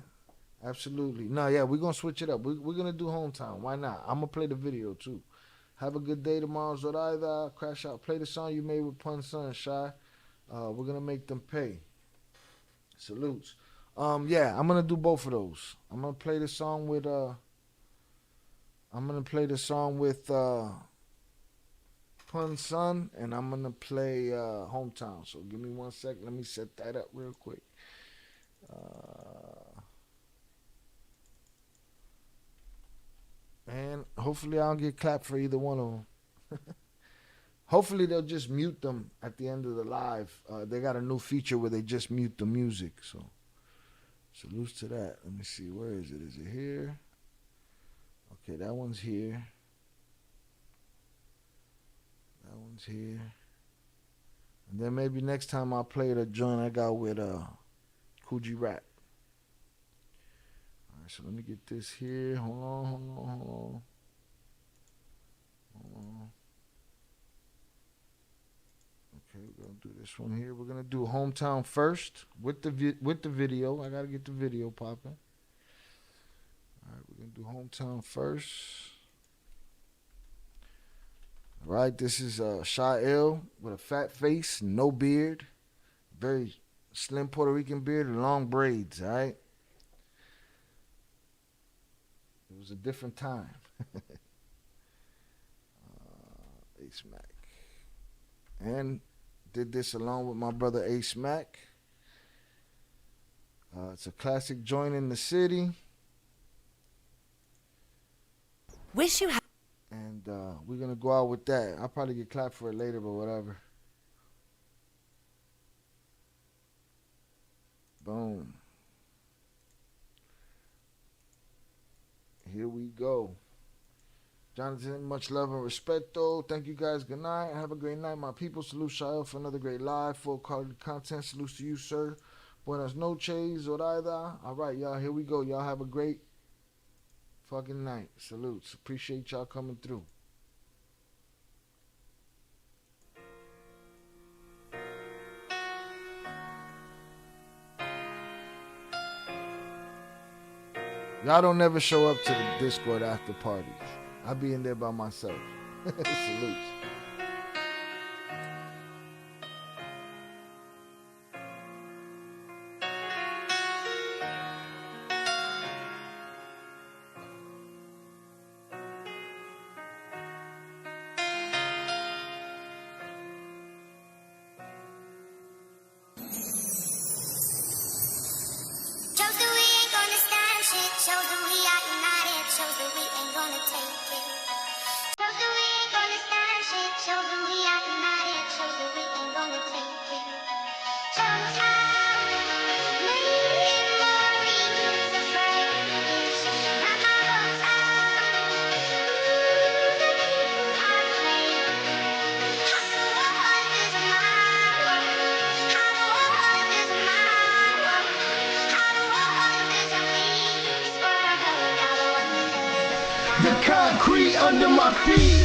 Absolutely. No, yeah, we're going to switch it up. We're going to do hometown. Why not? I'm going to play the video, too. Have a good day tomorrow, Zoraida. Crash out. Play the song you made with Pun Sun, Shy. We're going to make them pay. Salutes. Yeah, I'm going to do both of those. I'm going to play the song with Pun Sun, and I'm going to play Hometown. So give me 1 sec. Let me set that up real quick. And hopefully I don't get clapped for either one of them. Hopefully they'll just mute them at the end of the live. They got a new feature where they just mute the music. So salutes to that. Let me see. Where is it? Is it here? Okay, that one's here. That one's here. And then maybe next time I'll play the joint I got with Coogee Rap. right, so let me get this here. Hold on. Okay, we're gonna do this one here. We're gonna do hometown first with the video. I gotta get the video popping. All right, we're gonna do hometown first. All right, this is Shael with a fat face, no beard, very slim Puerto Rican beard and long braids. All right, it was a different time. Ace Mac, and did this along with my brother Ace Mac. It's a classic joint in the city. Wish you had. And we're going to go out with that. I'll probably get clapped for it later, but whatever. Boom. Here we go. Jonathan, much love and respect, though. Thank you guys. Good night. Have a great night, my people. Salute Shael for another great live. Full quality content. Salute to you, sir. Buenas noches, Zoraida. All right, y'all. Here we go. Y'all have a great fucking night. Salutes. Appreciate y'all coming through. Y'all don't never show up to the Discord after parties. I be in there by myself. Salutes. The concrete under my feet,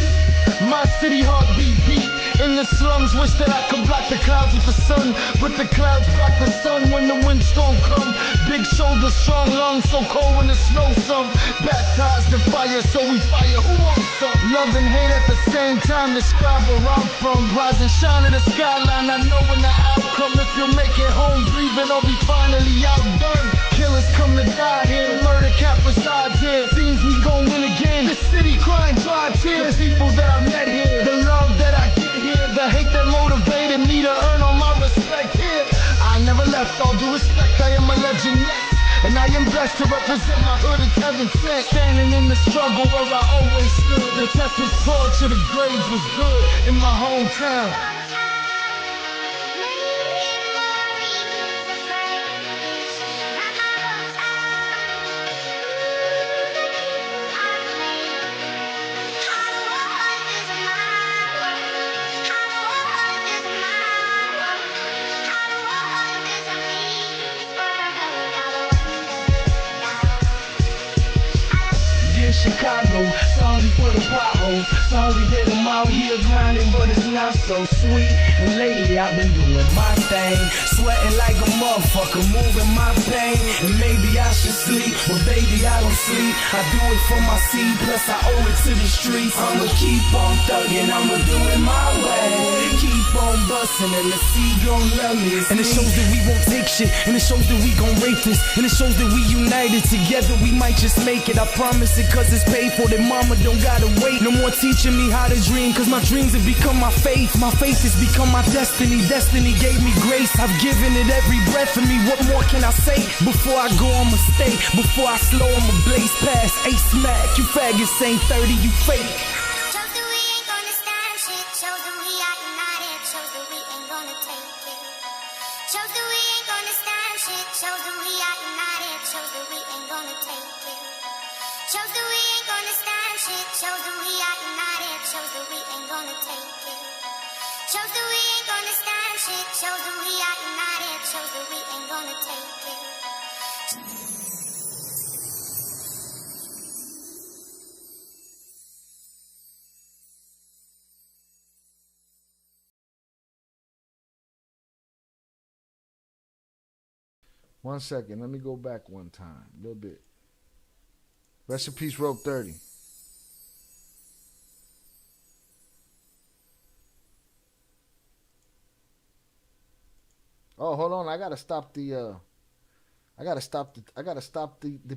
my city heartbeat beat. In the slums, wish that I could block the clouds with the sun, but the clouds block the sun when the windstorm come. Big shoulders, strong lungs, so cold when it snows some. Baptized in fire, so we fire. Who wants some? Love and hate at the same time, describe where I'm from. Rise and shine in the skyline, I know when the outcome. If you make it home breathing, I'll be finally outdone. Killers come to die here, murder cap resides here. Seems we gon' win again. The city crying dry tears. The people that I met here, the love that I get here, the hate that motivated me to earn all my respect here. I never left, all due respect, I am a legend, yes. And I am blessed to represent my hood as heaven sent. Standing in the struggle where I always stood. The test was torture, the grades was good in my hometown. Chicago, sorry for the potholes, sorry that I'm out here grinding, but it's not so sweet. And lately I've been doing my thing, sweating like a motherfucker, moving my pain. And maybe I should sleep, but baby I don't sleep. I do it for my seed, plus I owe it to the streets. I'ma keep on thugging, I'ma do it my way. Keep on busting and the sea gon' love me. And it shows that we won't take shit, and it shows that we gon' rape this, and it shows that we united together, we might just make it. I promise it, cause it's paid for, that mama don't gotta wait. No more teaching me how to dream, cause my dreams have become my faith. My faith has become my destiny. Destiny gave me grace, I've given it every breath of me. What more can I say? Before I go I'ma stay, before I slow I'ma blaze past. Ace Mac, you faggots ain't 30, you fake. Shows that we ain't gonna stand shit, shows that we are united, shows that we ain't gonna take it. Shows that we ain't gonna stand shit, shows that we are united, shows that we ain't gonna take it. Shows that we ain't gonna stand shit, shows that we are united, shows that we ain't gonna take it. Shows that we ain't gonna stand shit, shows that we are united, shows that we ain't gonna take it. 1 second. Let me go back one time. A little bit. Rest in peace, Rope 30. Oh, hold on. I gotta stop the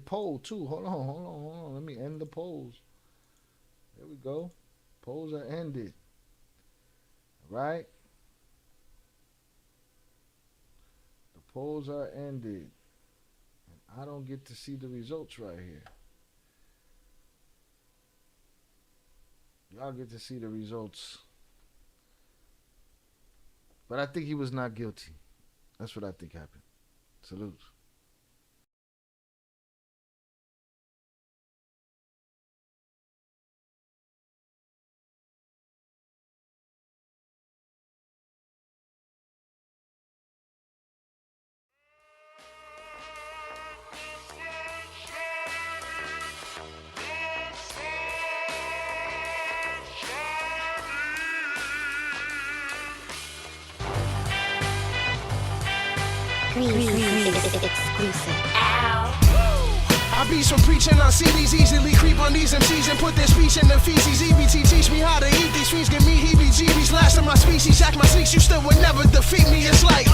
poll too. Hold on. Let me end the polls. There we go. Polls are ended. Right? The polls are ended. And I don't get to see the results right here. Y'all get to see the results. But I think he was not guilty. That's what I think happened. Salutes. Exclusive. I be some preaching on CDs, easily creep on these MCs and put their speech in the feces. EBT teach me how to eat these fiends, give me heebie-jeebies. Last of my species, act my sneaks, you still would never defeat me. It's like,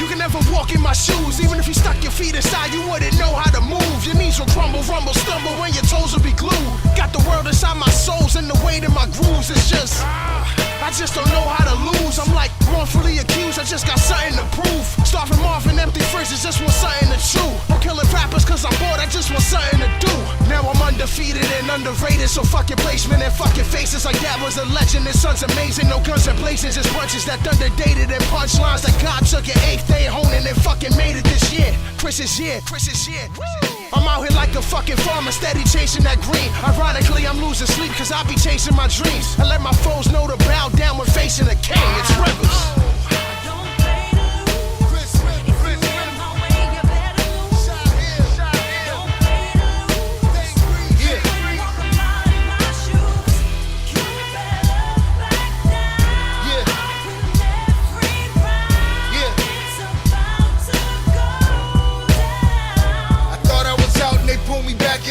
you can never walk in my shoes. Even if you stuck your feet inside, you wouldn't know how to move. Your knees will crumble, rumble, stumble when your toes will be glued. Got the world inside my souls and the weight in my grooves. It's just, I just don't know how to lose. I'm like wrongfully accused, I just got something to prove. Starving off in empty fridges, just want something to chew. I'm killing rappers cause I'm bored, I just want something to do. Now I'm undefeated and underrated, so fuck your placement and fuck your faces. Like that was a legend, this son's amazing. No guns and blazing, just punches that thunder dated and punchlines that God took your 8th day honing and fucking made it this year. Chris is here. I'm out here like a fucking farmer, steady chasing that green. Ironically, I'm losing sleep cause I be chasing my dreams. I let my foes know to bow down when facing a king. It's Rivers.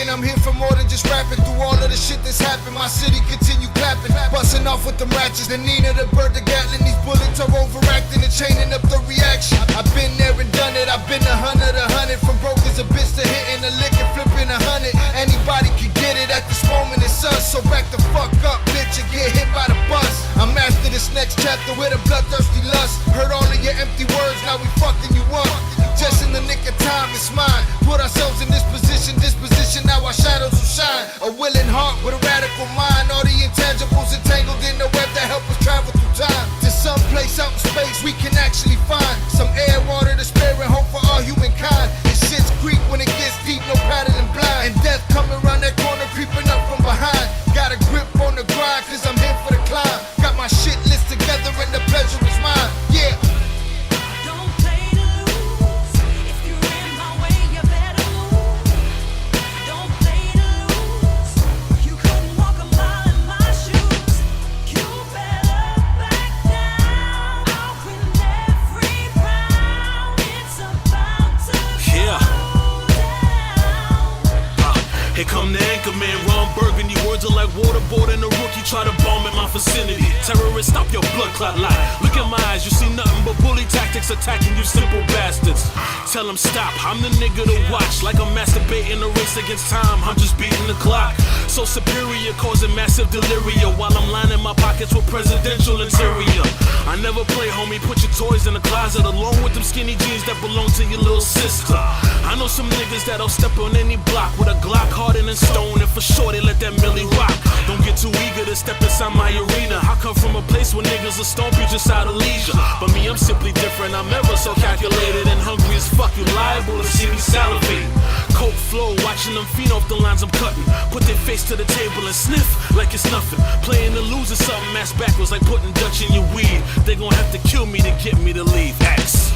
I'm here for more than just rapping. Through all of the shit that's happened, my city continue clapping. Busting off with them ratchets, the Nina, the bird, the Gatlin. These bullets are overacting and chaining up the reaction. I've been there and done it, I've been 100. From broke as a bitch to hitting a lick and flipping 100. Anybody can get it at this moment, it's us. So back the fuck up, bitch, and get hit by the bus. I'm after this next chapter with a bloodthirsty lust. Heard all of your empty words, now we fucking you up. Just in the nick of time, it's mine. Put ourselves in this position, now our shadows will shine. A willing heart with a radical mind. All the intangibles entangled in the web that help us travel through time. To some place out in space we can actually find some air, water, the spirit, hope for all humankind. This shit's creep when it gets deep, no paddling blind. And death coming around that corner, creeping up from behind. Got a grip on the grind, cause I'm here for the climb. Got my shit list together and the pleasure is mine. Yeah. Here come the anchor man, Ron Burgundy. Words are like waterboarding a rookie, try to bomb in my vicinity. Terrorists, stop your blood clot lie. Look at my eyes, you see nothing but bully tactics attacking you simple bastards. Tell them stop, I'm the nigga to watch. Like I'm masturbating a race against time, I'm just beating the clock. So superior, causing massive delirium while I'm lining my pockets with presidential interior. I never play, homie, put your toys in the closet along with them skinny jeans that belong to your little sister. I know some niggas that'll step on any block with a Glock hardened in stone, and for sure they let that Millie rock. Don't get too eager to step inside my arena. I come from a place where niggas will stomp you just out of leisure. But me, I'm simply different, I'm ever so calculated and hungry as fuck. You liable to see me salivating. Coke flow, watching them feed off the lines I'm cutting. Put their face to the table and sniff like it's nothing. Playing to lose is something ass backwards like putting Dutch in your weed. They gon' have to kill me to get me to leave. X.